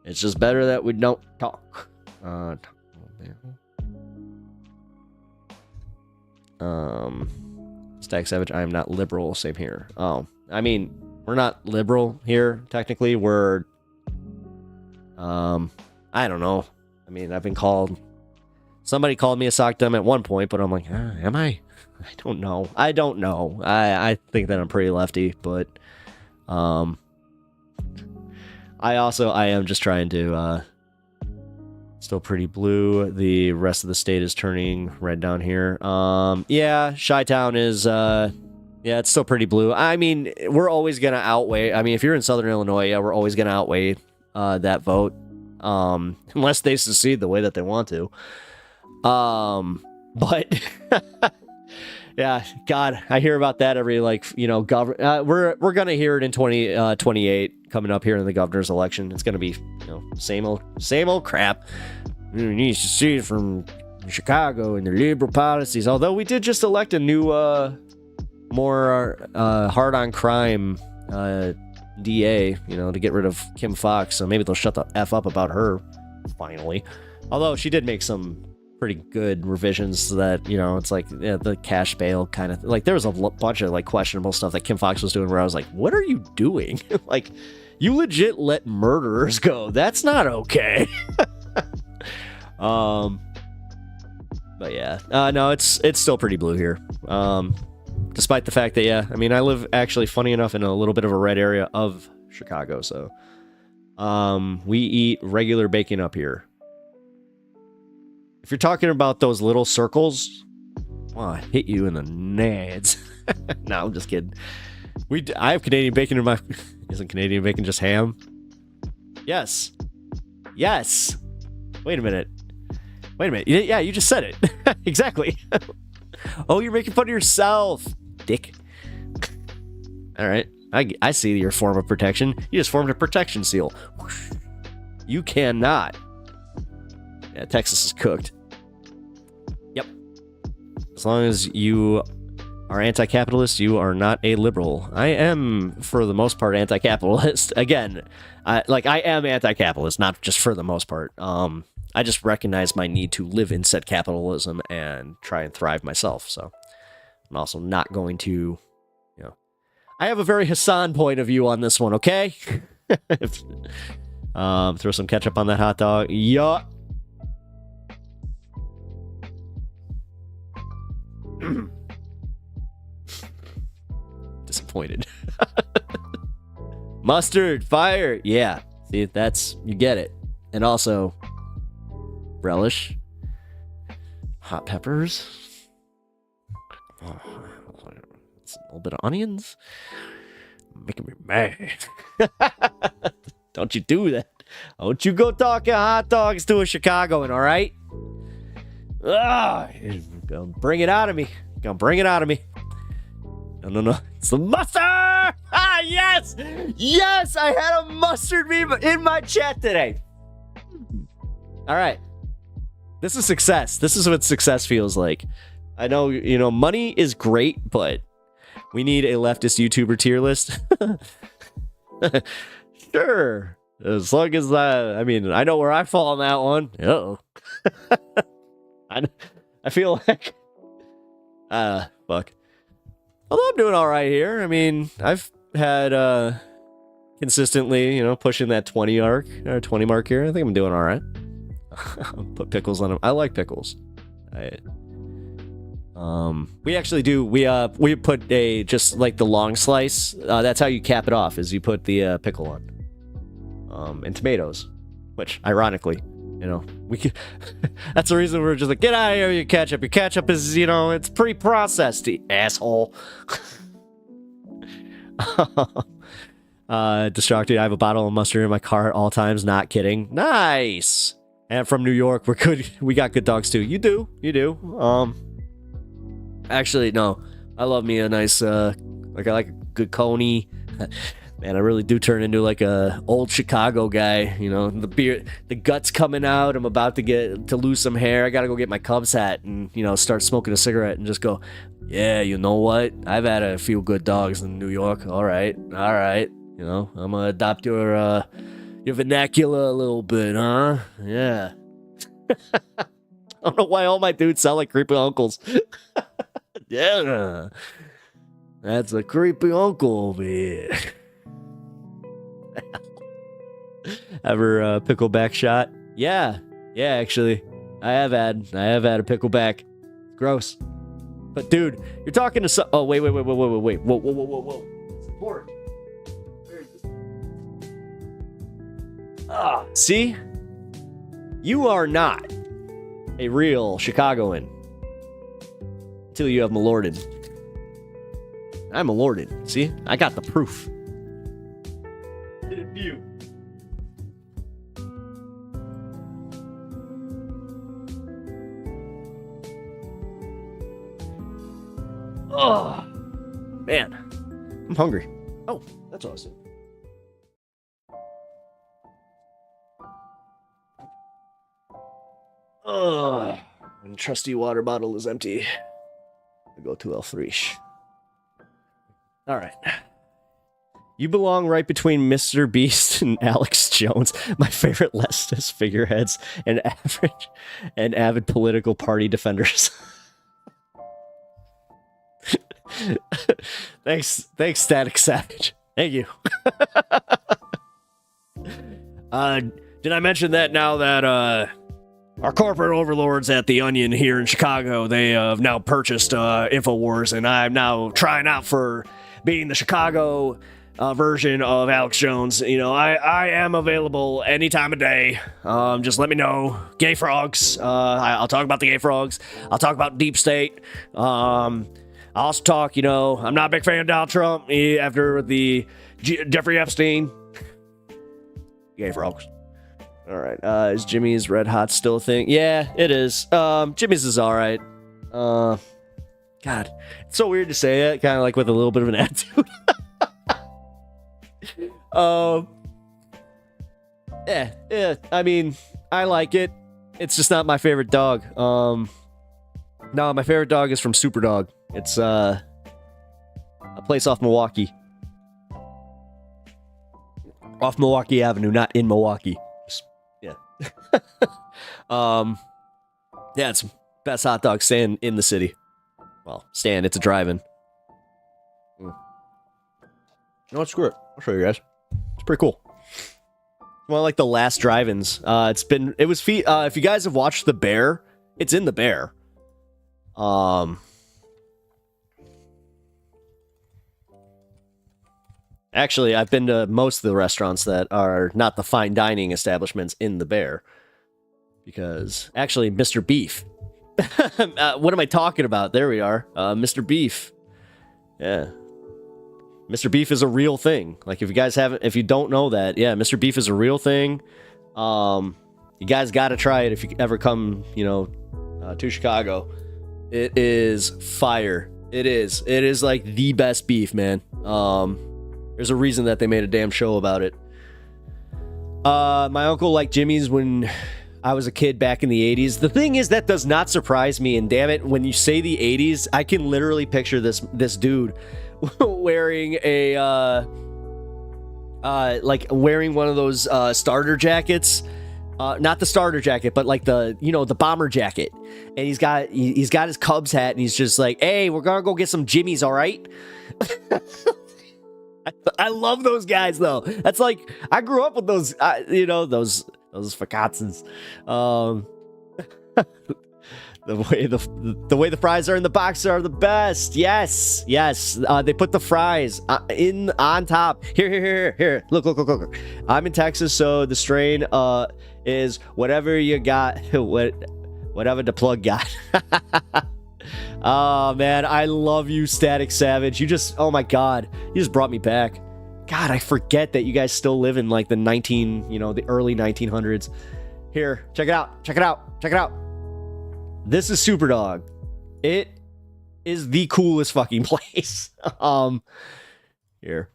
Speaker 1: it's just better that we don't talk. Stack Savage, I am not liberal. Same here. Oh, I mean, we're not liberal here. Technically, we're, I don't know. I mean, somebody called me a sock dumb at one point, but I'm like, am I? I don't know. I think that I'm pretty lefty, but, I am just trying to, still pretty blue. The rest of the state is turning red down here. Yeah, Chi-Town is, it's still pretty blue. I mean, we're always going to outweigh. I mean, if you're in Southern Illinois, yeah, we're always going to outweigh that vote. unless they secede the way that they want to. But yeah, God, I hear about that every we're gonna hear it in 2028 coming up here in the governor's election. It's gonna be same old crap. You need to see it from Chicago and their liberal policies. Although we did just elect a new, more hard on crime DA, to get rid of Kim Fox. So maybe they'll shut the F up about her finally. Although she did make some pretty good revisions that, it's like the cash bail kind of like there was a bunch of like questionable stuff that Kim Fox was doing where I was like, what are you doing? Like, you legit let murderers go. That's not okay. But yeah, no, it's still pretty blue here. Despite the fact that, I live actually, funny enough, in a little bit of a red area of Chicago, so we eat regular bacon up here. If you're talking about those little circles, I hit you in the nads. No, I'm just kidding. I have Canadian bacon in my... Isn't Canadian bacon just ham? Yes. Yes. Wait a minute. Yeah, you just said it. Exactly. Oh, you're making fun of yourself, dick. All right. I see your form of protection. You just formed a protection seal. You cannot. Yeah, Texas is cooked. Yep. As long as you are anti-capitalist, you are not a liberal. I am, for the most part, anti-capitalist. Again, I am anti-capitalist, not just for the most part. I just recognize my need to live in said capitalism and try and thrive myself. So I'm also not going to, I have a very Hasan point of view on this one, okay? Throw some ketchup on that hot dog. Yeah. Disappointed. Mustard, fire. Yeah. See, you get it. And also, relish, hot peppers, a little bit of onions, making me mad. Don't you do that. Don't you go talking hot dogs to a Chicagoan, all right? Gonna bring it out of me. No. It's the mustard! Ah, yes! Yes! I had a mustard meme in my chat today. All right. This is success. This is what success feels like. I know, money is great, but we need a leftist YouTuber tier list. Sure. As long as I know where I fall on that one. Uh-oh. I feel like... fuck. Although I'm doing all right here. I've had, consistently, pushing that 20 mark here. I think I'm doing all right. Put pickles on them. I like pickles. We actually do. We put just like the long slice. That's how you cap it off, is you put the pickle on. And tomatoes, which ironically, that's the reason we're just like, get out of here with your ketchup. Your ketchup is, it's pre-processed, asshole. Distracted. I have a bottle of mustard in my car at all times. Not kidding. Nice. And from New York, we're good. We got good dogs too. You do. Actually, no. I love me a nice, I like a good coney. Man, I really do turn into like a old Chicago guy. The beard, the guts coming out. I'm about to lose some hair. I gotta go get my Cubs hat and start smoking a cigarette and just go, yeah, you know what? I've had a few good dogs in New York. All right. I'm gonna adopt your vernacular a little bit, huh? Yeah. I don't know why all my dudes sound like creepy uncles. Yeah. That's a creepy uncle over here. Ever pickleback shot? Yeah, actually, I have had a pickleback. Gross. But dude, you're talking to some. Oh wait. Whoa. Support. Where is this? See, you are not a real Chicagoan until you have malorted. I'm malorted. See, I got the proof. Oh, man. I'm hungry. Oh, that's awesome. Oh, and trusty water bottle is empty. I go to L3. All right. You belong right between Mr. Beast and Alex Jones, my favorite leftist figureheads and avid political party defenders. Thanks, Static Savage. Thank you. Did I mention that now that our corporate overlords at The Onion here in Chicago, they have now purchased InfoWars, and I'm now trying out for being the Chicago version of Alex Jones. You know, I am available any time of day. Just let me know. Gay frogs. I'll talk about the gay frogs. I'll talk about deep state. I'll also talk, you know, I'm not a big fan of Donald Trump after the Jeffrey Epstein. Gay frogs. All right. Is Jimmy's Red Hot still a thing? Yeah, it is. Jimmy's is all right. God, it's so weird to say it, kind of like with a little bit of an attitude. Yeah. I mean, I like it. It's just not my favorite dog. No, my favorite dog is from Superdog. It's a place off Milwaukee. Off Milwaukee Avenue, not in Milwaukee. Yeah. Yeah, it's best hot dog stand in the city. Well, stand, it's a drive-in. You know what, screw it. I'll show you guys. It's pretty cool. One of like the last drive-ins. If you guys have watched The Bear, it's in The Bear. Actually, I've been to most of the restaurants that are not the fine dining establishments in The Bear. Because, actually, Mr. Beef. What am I talking about? There we are. Mr. Beef. Yeah. Mr. Beef is a real thing. Like, if you don't know that, yeah, Mr. Beef is a real thing. You guys gotta try it if you ever come, to Chicago. It is fire. It is. It is like the best beef, man. There's a reason that they made a damn show about it. My uncle liked Jimmy's when I was a kid back in the 80s. The thing is, that does not surprise me, and damn it, when you say the 80s, I can literally picture this dude wearing wearing one of those starter jackets. Not the starter jacket, but like the bomber jacket. And he's got his Cubs hat, and he's just like, "Hey, we're gonna go get some Jimmy's, all right?" I love those guys, though. That's like, I grew up with those, those Fakatsons. The way the fries are in the box are the best. Yes. They put the fries on top. Here. Look. I'm in Texas, so the strain is whatever you got, whatever the plug got. Oh man, I love you, Static Savage. Oh my god, you just brought me back. God, I forget that you guys still live in like the early 1900s. Here, check it out. This is Superdog. It is the coolest fucking place. Here.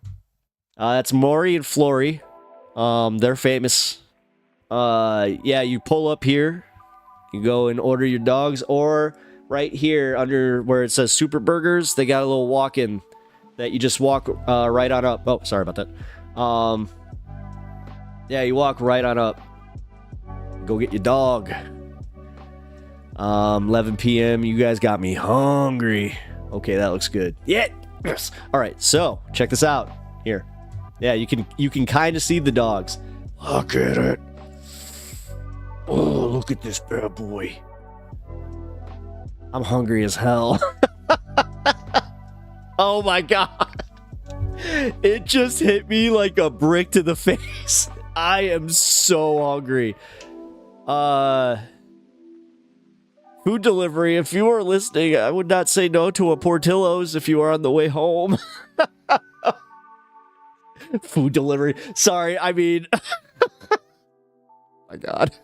Speaker 1: That's Maury and Flory. They're famous. Yeah, you pull up here. You go and order your dogs, or right here under where it says Super Burgers, they got a little walk-in that you just walk right on up. Oh, sorry about that. Yeah, you walk right on up. Go get your dog. 11 p.m. You guys got me hungry. Okay, that looks good. Yeah. Yes. All right, so check this out. Here. Yeah, you can kind of see the dogs. Look at it. Oh, look at this bad boy. I'm hungry as hell. Oh my god. It just hit me like a brick to the face. I am so hungry. Food delivery, if you are listening, I would not say no to a Portillo's if you are on the way home. Food delivery. Sorry, I mean... my god.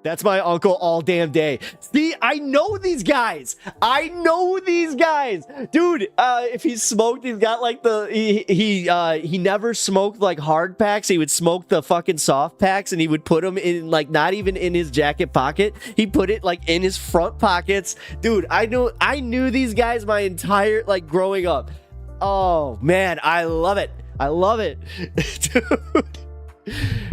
Speaker 1: That's my uncle all damn day. See, I know these guys. Dude, if he smoked, he's got like he never smoked like hard packs. He would smoke the fucking soft packs and he would put them in like not even in his jacket pocket. He put it like in his front pockets. Dude, I knew these guys my entire like growing up. Oh man, I love it. Dude.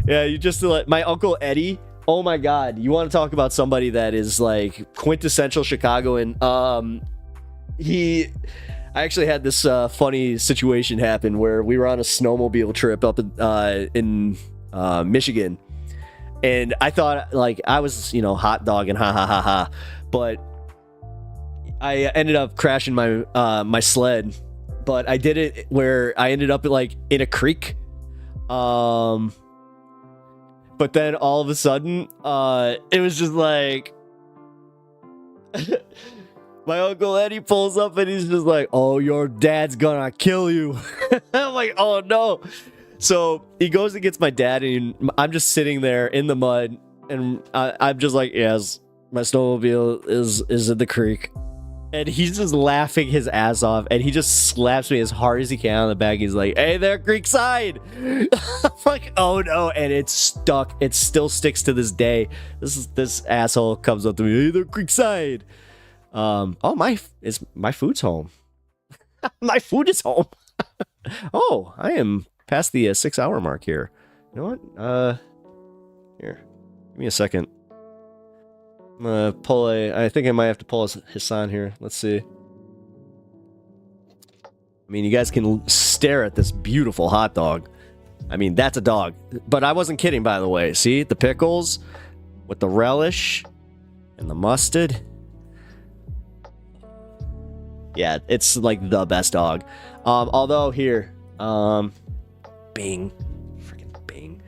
Speaker 1: Yeah, you just let my Uncle Eddie. Oh my God, you want to talk about somebody that is like quintessential Chicagoan? I actually had this funny situation happen where we were on a snowmobile trip up in Michigan, and I thought like I was hot dogging, ha ha ha ha, but I ended up crashing my sled, but I did it where I ended up like in a creek. But then all of a sudden, it was just like my Uncle Eddie pulls up and he's just like, "Oh, your dad's gonna kill you." I'm like, "Oh no." So he goes and gets my dad, and I'm just sitting there in the mud, and I'm just like, "Yes, my snowmobile is in the creek." And he's just laughing his ass off, and he just slaps me as hard as he can on the back. He's like, "Hey there, Creekside!" I'm like, "Oh no!" And it's stuck. It still sticks to this day. This asshole comes up to me, "Hey there, Creekside!" Oh, my food's home. My food is home. Oh, I am past the 6-hour mark here. You know what? Here, give me a second. I'm gonna pull I think I might have to pull Hasan here. Let's see. I mean, you guys can stare at this beautiful hot dog. I mean, that's a dog. But I wasn't kidding, by the way. See, the pickles with the relish and the mustard. Yeah, it's like the best dog. Although here, Bing. Freaking Bing.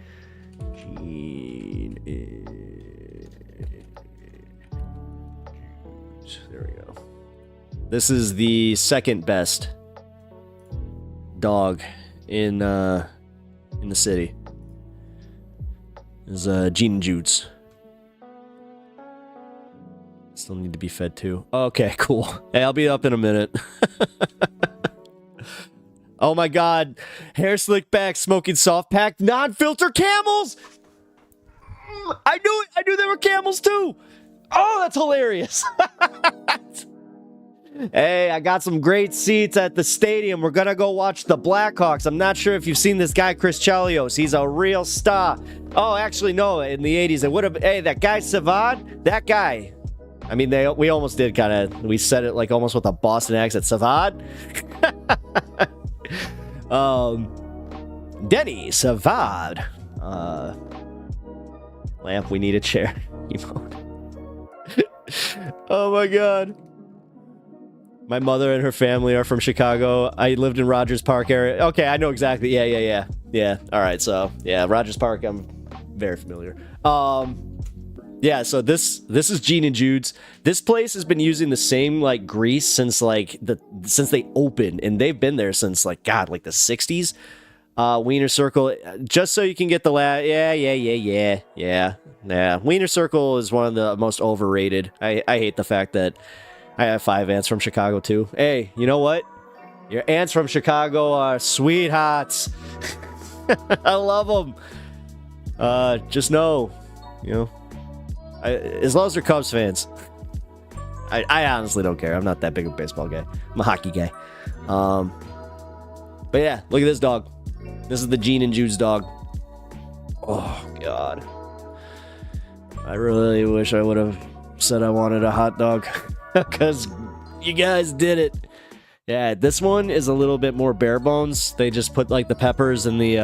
Speaker 1: There we go. This is the second best dog in the city. Is Gene and Jude's. Still need to be fed too. Okay, cool. Hey, I'll be up in a minute. Oh my God, hair slick back, smoking soft pack, non-filter camels. I knew it. I knew there were camels too. Oh, that's hilarious. Hey, I got some great seats at the stadium. We're gonna go watch the Blackhawks. I'm not sure if you've seen this guy, Chris Chelios. He's a real star. Oh, actually, no. In the 80s, it would have... Hey, that guy, Savad, that guy. I mean, we almost did kind of... We said it like almost with a Boston accent. Savad? Denny Savad. Lamp, we need a chair. Oh my God. My mother and her family are from Chicago. I lived in Rogers Park area. Okay, I know exactly. Yeah. All right, so yeah, Rogers Park, I'm very familiar. Yeah, so this is Gene and Jude's. This place has been using the same like grease since they opened, and they've been there since like the 60s. Wiener Circle, just so you can get the yeah. Wiener Circle is one of the most overrated. I hate the fact that I have 5 aunts from Chicago too. Hey, you know what? Your aunts from Chicago are sweethearts. I love them. Just know, as long as they're Cubs fans. I honestly don't care. I'm not that big of a baseball guy. I'm a hockey guy. But yeah, look at this dog. This is the Gene and Jude's dog. Oh, God. I really wish I would have said I wanted a hot dog. Because you guys did it. Yeah, this one is a little bit more bare bones. They just put like the peppers and they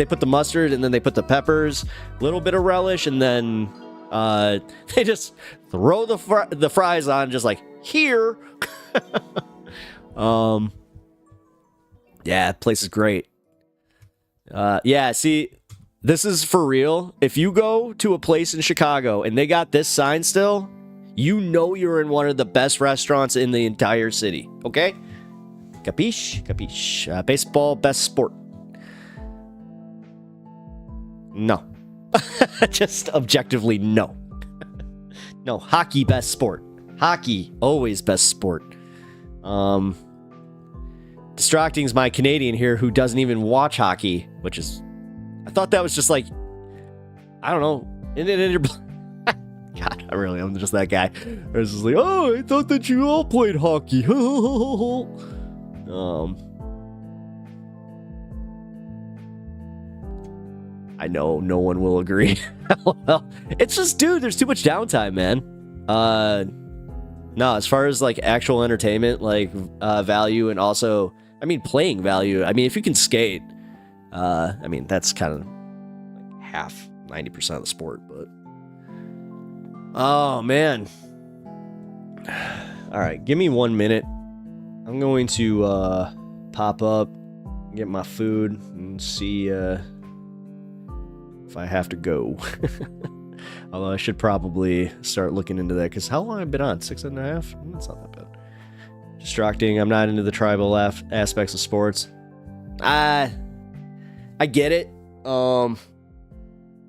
Speaker 1: put the mustard and then they put the peppers, a little bit of relish, and then they just throw the fries on just like here. Yeah, place is great. Yeah, see, this is for real. If you go to a place in Chicago and they got this sign still, you're in one of the best restaurants in the entire city. Okay? Capiche? Capiche. Baseball, best sport. No. Just objectively, no. No, hockey best sport. Hockey always best sport. Distracting's my Canadian here who doesn't even watch hockey, which is, I thought that was just like, I don't know. God, I'm just that guy. I was just like, oh, I thought that you all played hockey. I know no one will agree. Well, it's just, dude, there's too much downtime, man. No, as far as like actual entertainment, like value, and also, I mean, playing value. I mean, if you can skate, I mean, that's kind of like half, 90% of the sport, but. Oh, man. All right, give me 1 minute. I'm going to pop up, get my food, and see if I have to go. Although I should probably start looking into that, because how long have I been on? 6.5? That's not that bad. Distracting. I'm not into the tribal aspects of sports. I get it.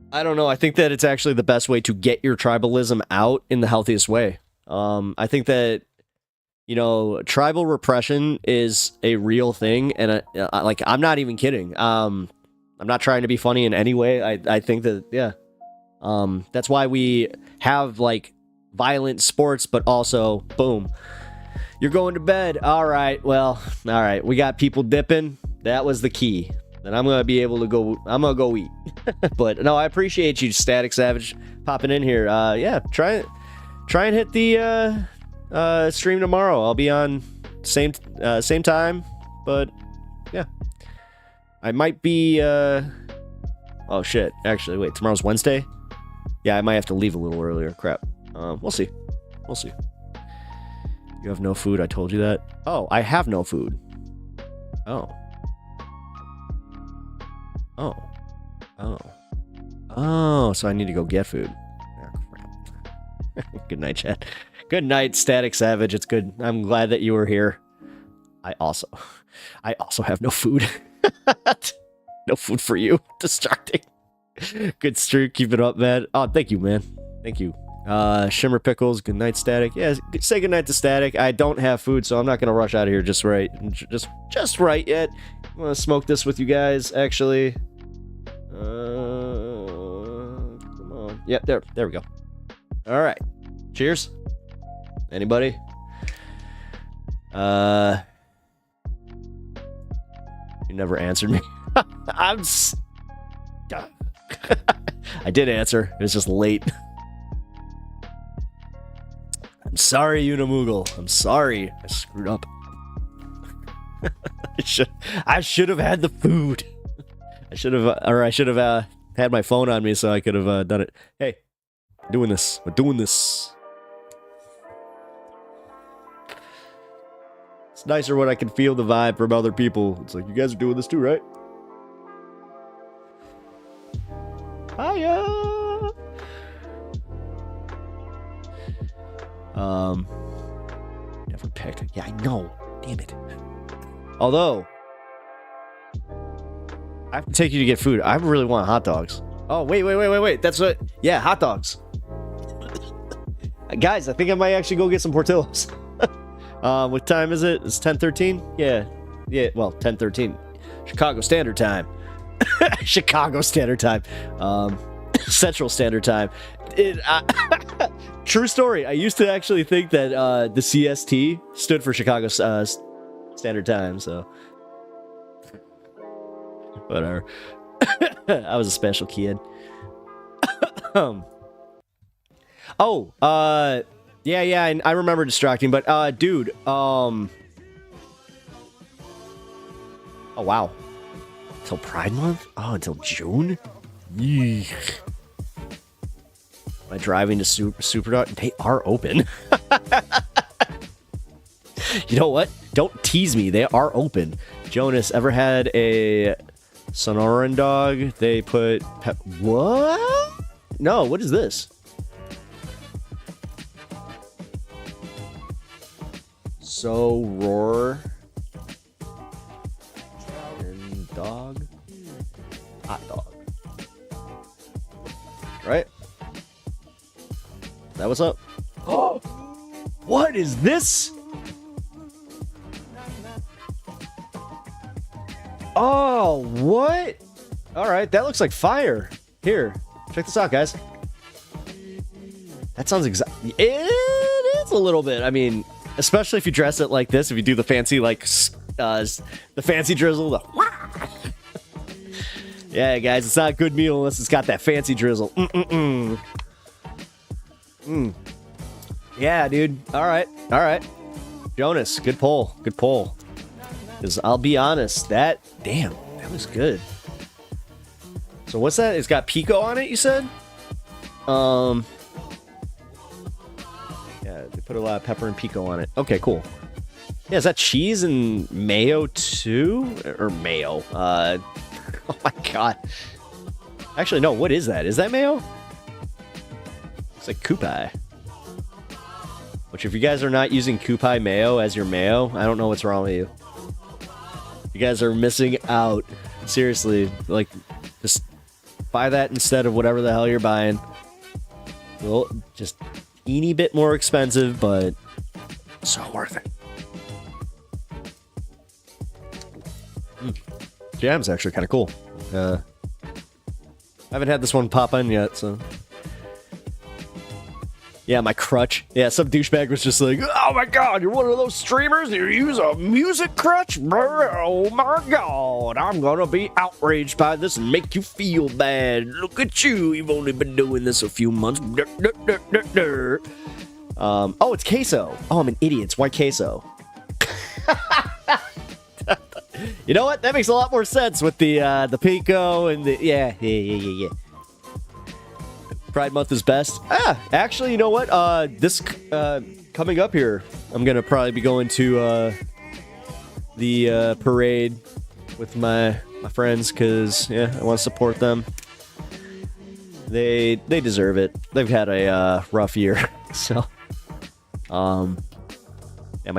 Speaker 1: I don't know. I think that it's actually the best way to get your tribalism out in the healthiest way. I think that, you know, tribal repression is a real thing, and like, I'm not even kidding. I'm not trying to be funny in any way. I think that, yeah. That's why we have like violent sports, but also, boom, you're going to bed. All right, well, all right, we got people dipping. That was the key. Then I'm gonna be able to go. I'm gonna go eat. But no, I appreciate you, Static Savage, popping in here. Yeah, try and hit the stream tomorrow. I'll be on same time, but yeah, I might be. Oh shit! Actually, wait. Tomorrow's Wednesday. Yeah, I might have to leave a little earlier. Crap. We'll see. We'll see. You have no food. I told you that. Oh, I have no food. Oh. Oh. Oh. Oh, so I need to go get food. Oh, crap. Good night, chat. Good night, Static Savage. It's good. I'm glad that you were here. I also have no food. No food for you. Distracting. Good streak. Keep it up, man. Oh, thank you, man. Thank you. Shimmer Pickles. Good night, Static. Yeah, say good night to Static. I don't have food, so I'm not gonna rush out of here just right yet. I'm gonna smoke this with you guys, actually. Come on. Yeah, there we go. All right. Cheers. Anybody? You never answered me. I did answer. It was just late. I'm sorry, Unimoogle. I'm sorry. I screwed up. I should have had the food. I should have had my phone on me so I could have done it. Hey, we're doing this. We're doing this. It's nicer when I can feel the vibe from other people. It's like, you guys are doing this too, right? Hiya! Never picked. Yeah, I know. Damn it. Although, I have to take you to get food. I really want hot dogs. Oh, wait. That's what... Yeah, hot dogs. Guys, I think I might actually go get some Portillos. What time is it? It's 10:13? Yeah, well, 10:13. Chicago Standard Time. Chicago Standard Time. Central Standard Time. True story. I used to actually think that the CST stood for Chicago Standard Time, so... Whatever. I was a special kid. Yeah, I remember distracting, but dude, oh wow. Until Pride Month? Oh, until June? Yeesh. Am I driving to Superdog? They are open. You know what? Don't tease me. They are open. Jonas, ever had a Sonoran dog? They put... What? No, what is this? So roar and dog, hot dog. right? That what's up? Oh, what is this? Oh, what? All right, that looks like fire. Here, check this out, guys. That sounds exactly. It is a little bit. I mean, especially if you dress it like this. If you do the fancy, like, the fancy drizzle. Yeah, guys, it's not a good meal unless it's got that fancy drizzle. Yeah, dude. All right. Jonas, good poll. Because I'll be honest, that was good. So what's that? It's got pico on it, you said? Yeah, they put a lot of pepper and pico on it. Okay, cool. Yeah, is that cheese and mayo too? Or mayo? Oh my god. Actually, no, what is that? Is that mayo? It's like Kupai. Which, if you guys are not using Kupai mayo as your mayo, I don't know what's wrong with you. You guys are missing out. Seriously, like, just buy that instead of whatever the hell you're buying. Well, just teeny bit more expensive, but so worth it. Jam's actually kind of cool. I haven't had this one pop in yet, so. Yeah, my crutch. Yeah, some douchebag was just like, oh my god, you're one of those streamers? You use a music crutch? Oh my god, I'm gonna be outraged by this and make you feel bad. Look at you, you've only been doing this a few months. Oh, it's queso. Oh, I'm an idiot. It's white queso. You know what? That makes a lot more sense with the pico and the yeah. Pride Month is best. Actually, you know what? This coming up here, I'm gonna probably be going to the parade with my friends because I want to support them. They deserve it. They've had a rough year, so my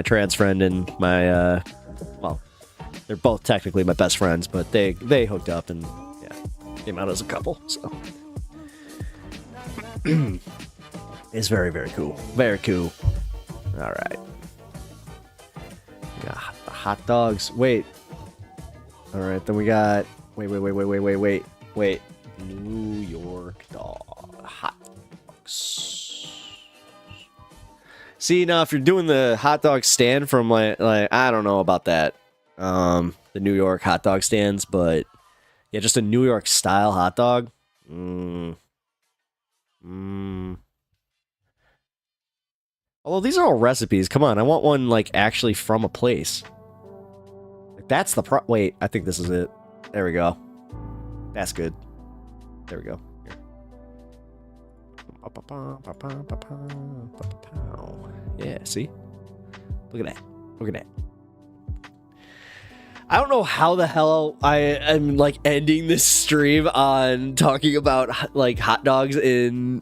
Speaker 1: trans friend and my they're both technically my best friends, but they hooked up and came out as a couple, so. It's very, very cool. Very cool. All right. Got the hot dogs. Wait. All right, then we got. Wait. New York hot dogs. See, now if you're doing the hot dog stand from like I don't know about that. The New York hot dog stands, but yeah, just a New York style hot dog. Although these are all recipes. Come on, I want one like actually from a place. Like, that's the wait, I think this is it. There we go. That's good. There we go. Here. Yeah, see? Look at that. Look at that. I don't know how the hell I am like ending this stream on talking about like hot dogs in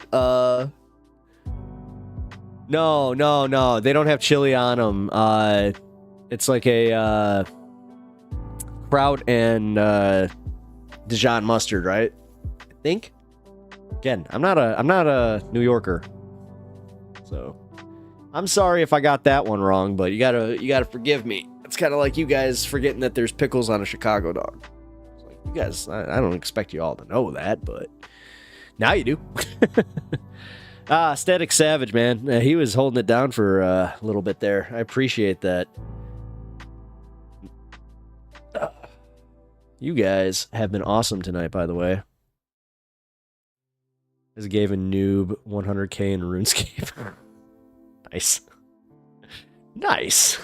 Speaker 1: no, they don't have chili on them. It's like a kraut and Dijon mustard, right? I think. Again, I'm not a New Yorker, so I'm sorry if I got that one wrong, but you gotta forgive me. It's kind of like you guys forgetting that there's pickles on a Chicago dog. It's like, you guys, I don't expect you all to know that, but now you do. Static Savage, man. He was holding it down for a little bit there. I appreciate that. You guys have been awesome tonight, by the way. This gave a noob 100k in RuneScape. Nice. Nice.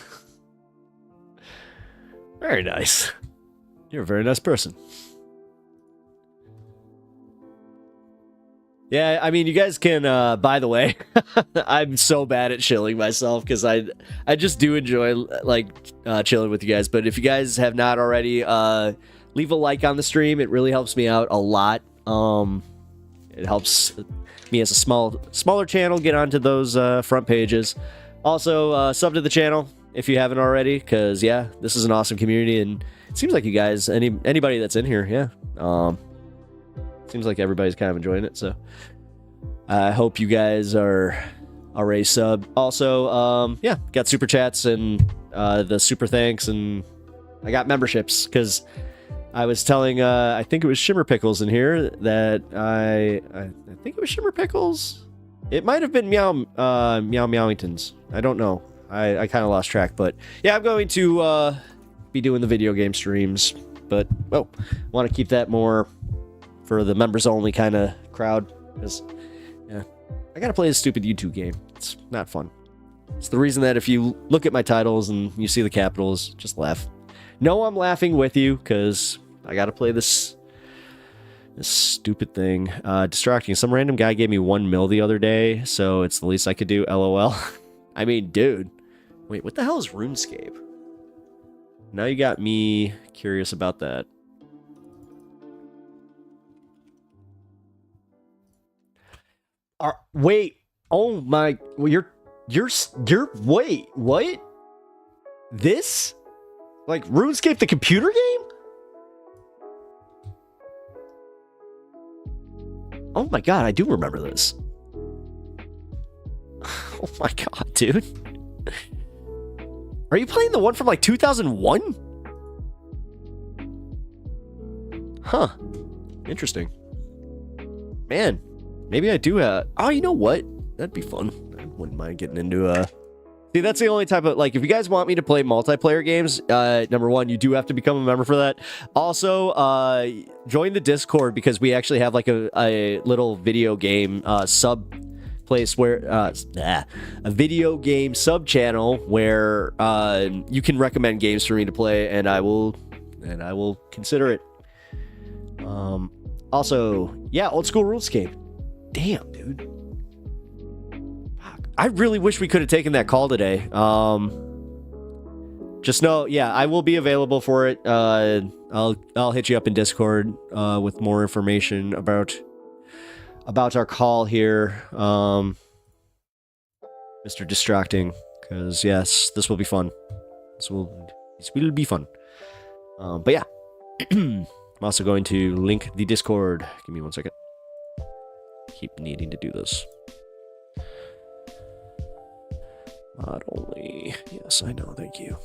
Speaker 1: Very nice. You're a very nice person. Yeah, I mean, you guys can, by the way, I'm so bad at chilling myself because I just do enjoy, like, chilling with you guys. But if you guys have not already, leave a like on the stream. It really helps me out a lot. It helps me as a smaller channel get onto those front pages. Also, sub to the channel if you haven't already, because this is an awesome community, and it seems like you guys, anybody that's in here, seems like everybody's kind of enjoying it. So I hope you guys are already sub. Also, yeah, got super chats and the super thanks, and I got memberships because I was telling, I think it was Shimmer Pickles in here that I think it was Shimmer Pickles. It might have been Meow Meowingtons. I don't know. I kind of lost track, but yeah, I'm going to be doing the video game streams, but want to keep that more for the members only kind of crowd, because yeah, I gotta play this stupid YouTube game. It's not fun. It's the reason that if you look at my titles and you see the capitals, just laugh. No, I'm laughing with you because I gotta play this stupid thing. Distracting. Some random guy gave me 1 mil the other day, so it's the least I could do. LOL. I mean, dude. Wait, what the hell is RuneScape? Now you got me curious about that. Wait. Oh my. Well, you're. Wait. What? This? Like RuneScape, the computer game? Oh my god, I do remember this. Oh my god, dude. Are you playing the one from like 2001? Huh. Interesting. Man, maybe I do oh, you know what? That'd be fun. I wouldn't mind getting into See, that's the only type of, like, if you guys want me to play multiplayer games, number one, you do have to become a member for that. Also, join the Discord, because we actually have, like, a little video game sub place where, a video game sub channel where you can recommend games for me to play, and I will consider it. Also, yeah, old school RuneScape. Damn, dude. I really wish we could have taken that call today. Just know, yeah, I will be available for it. I'll hit you up in Discord with more information about our call here, Mr. Distracting. Because yes, this will be fun. This will be fun. But yeah, I'm also going to link the Discord. Give me 1 second. Keep needing to do this. Not only. Yes, I know. Thank you.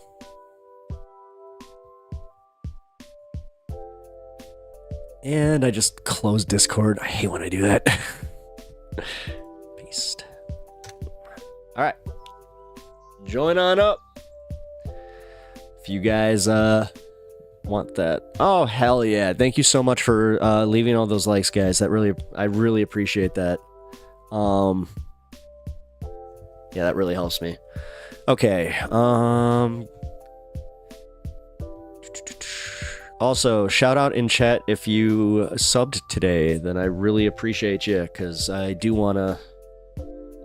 Speaker 1: And I just closed Discord. I hate when I do that. Paste. All right. Join on up. If you guys want that. Oh, hell yeah. Thank you so much for leaving all those likes, guys. I really appreciate that. Yeah, that really helps me. Okay. Also, shout out in chat if you subbed today. Then I really appreciate you, because I do want to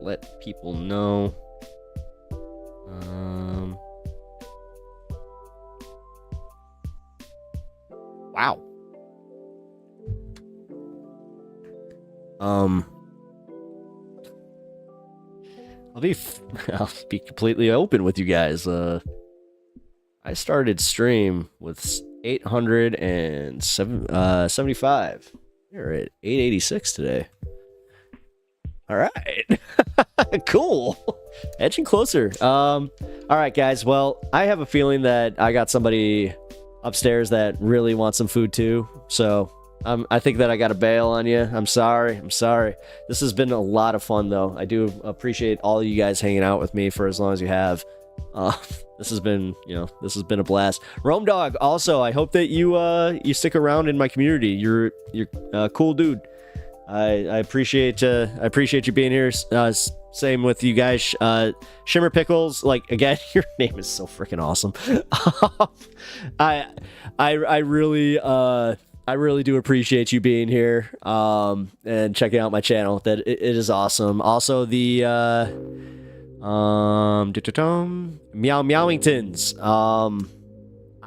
Speaker 1: let people know. Wow. I'll be completely open with you guys. I started stream with 875. We're at 886 today. All right. Cool. Edging closer. All right, guys. Well, I have a feeling that I got somebody upstairs that really wants some food too. So I think that I got to bail on you. I'm sorry. This has been a lot of fun, though. I do appreciate all of you guys hanging out with me for as long as you have. This has been a blast. Rome Dog, also, I hope that you stick around in my community. You're a cool dude. I appreciate you being here. Same with you guys. Shimmer Pickles, like, again, your name is so freaking awesome. I really do appreciate you being here and checking out my channel. That it is awesome. Also, the Meowingtons.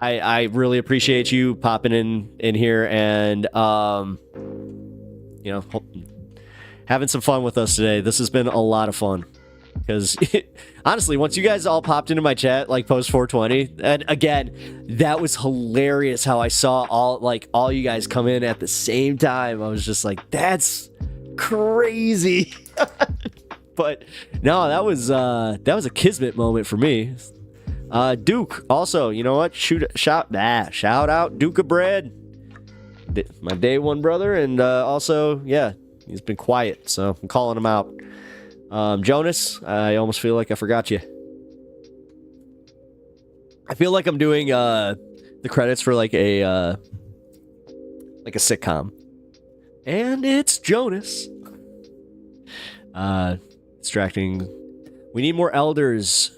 Speaker 1: I really appreciate you popping in here and having some fun with us today. This has been a lot of fun. Because honestly, once you guys all popped into my chat, like post 420, and again, that was hilarious how I saw all you guys come in at the same time. I was just like, that's crazy. But no, that was a kismet moment for me. Duke, also, you know what? Shout out Duke of Bread, my day one brother, and also, yeah, he's been quiet, so I'm calling him out. Jonas, I almost feel like I forgot you. I feel like I'm doing the credits for like a sitcom, and it's Jonas. Distracting. We need more elders.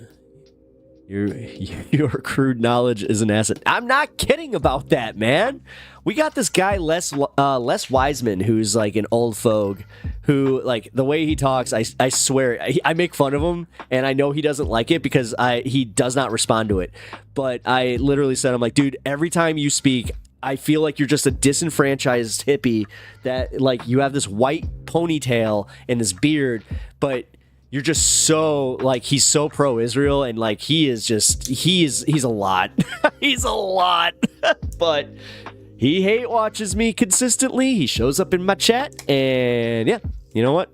Speaker 1: Your crude knowledge is an asset. I'm not kidding about that, man. We got this guy Les Wiseman, who's like an old fogue, who, like, the way he talks, I swear, I make fun of him, and I know he doesn't like it because he does not respond to it. But I literally said, I'm like, dude, every time you speak, I feel like you're just a disenfranchised hippie that, like, you have this white ponytail and this beard, but you're just so, like, he's so pro-Israel, and, like, he's a lot. He's a lot. But he hate watches me consistently. He shows up in my chat, and yeah, you know what?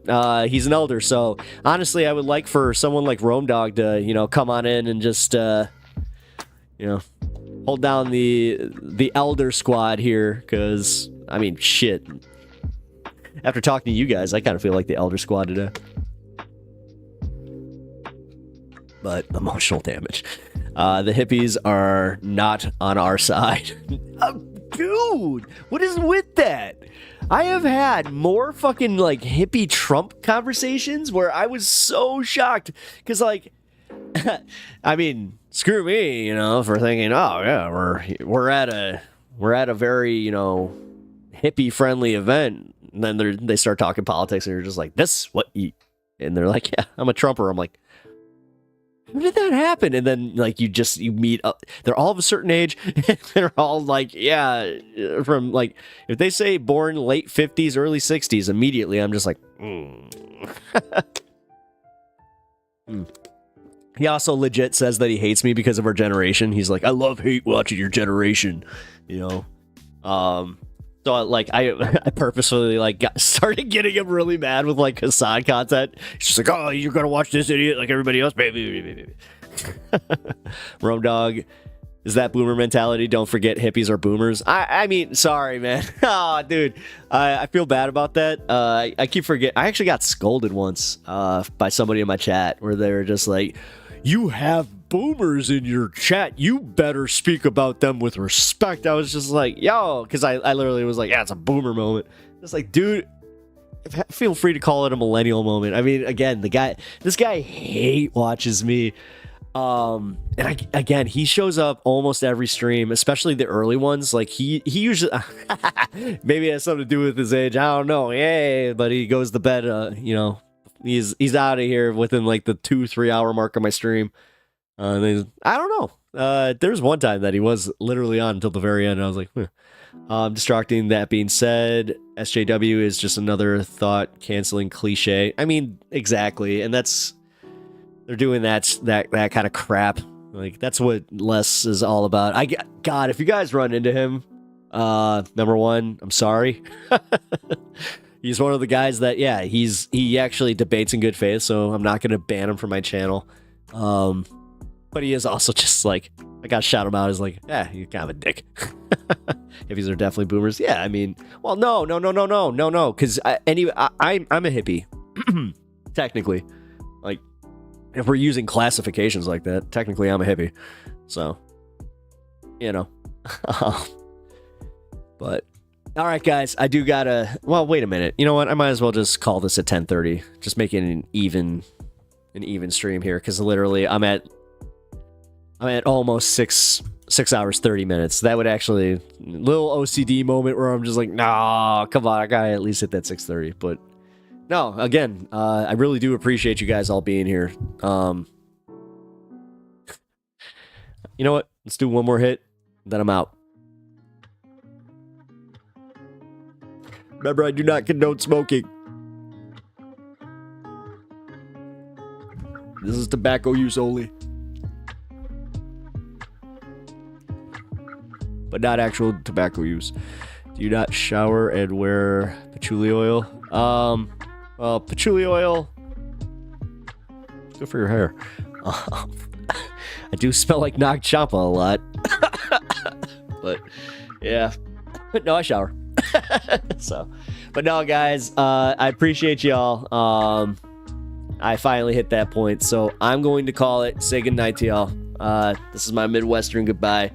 Speaker 1: He's an elder, so honestly, I would like for someone like Rome Dog to, you know, come on in and just, you know, hold down the elder squad here, because, I mean, shit. After talking to you guys, I kind of feel like the elder squad today. But emotional damage. The hippies are not on our side. Dude, what is with that? I have had more fucking, like, hippie Trump conversations where I was so shocked. Because, like, I mean, screw me, you know, for thinking, oh, yeah, we're at a very, you know, hippie-friendly event. And then they start talking politics, and you're just like, this what you... And they're like, yeah, I'm a Trumper. I'm like, how did that happen? And then, like, you meet up. They're all of a certain age. And they're all like, yeah, from, like, if they say born late 50s, early 60s, immediately I'm just like, He also legit says that he hates me because of our generation. He's like, I hate watching your generation, you know? So, like, I purposefully, like, started getting him really mad with, like, Hasan content. He's just like, oh, you're gonna watch this idiot like everybody else, baby. Rome Dog, is that boomer mentality? Don't forget hippies are boomers. I mean, sorry, man. Oh, dude, I feel bad about that. I keep forgetting. I actually got scolded once by somebody in my chat where they were just like, you have boomers in your chat, you better speak about them with respect. I was just like, yo, because I literally was like, yeah, it's a boomer moment. It's like, dude, feel free to call it a millennial moment. I mean, again, this guy hate watches me. And again, he shows up almost every stream, especially the early ones. Like, he usually, maybe it has something to do with his age, I don't know. Yeah, but he goes to bed, you know, he's out of here within like the 2-3 hour mark of my stream. I don't know. There's one time that he was literally on until the very end. And I was like, distracting. That being said, SJW is just another thought canceling cliche. I mean, exactly. And they're doing that kind of crap. Like, that's what Les is all about. God, if you guys run into him, number one, I'm sorry. He's one of the guys that, yeah, he actually debates in good faith, so I'm not going to ban him from my channel. But he is also just like, I got to shout him out as like, yeah, you're kind of a dick. Hippies are definitely boomers. Yeah, I mean, well, no, because I'm a hippie, technically. Like, if we're using classifications like that, technically I'm a hippie. So, you know. But, all right, guys, I do gotta, well, wait a minute. You know what? I might as well just call this at 10:30. Just make it an even stream here, because literally I'm at almost 6 hours 30 minutes. That would actually, little OCD moment where I'm just like, nah, come on, I gotta at least hit that 6:30. But no, again, I really do appreciate you guys all being here. You know what? Let's do one more hit, then I'm out. Remember, I do not condone smoking. This is tobacco use only. But not actual tobacco use. Do you not shower and wear patchouli oil? Well, patchouli oil, good for your hair. I do smell like Nag Champa a lot. But yeah, but no, I shower. So, but no, guys, I appreciate y'all. I finally hit that point, so I'm going to call it. Say goodnight to y'all. This is my Midwestern goodbye.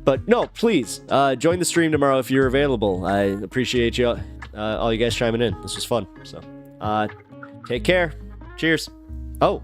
Speaker 1: But no, please join the stream tomorrow if you're available. I appreciate you, all you guys chiming in. This was fun. So, take care. Cheers. Oh.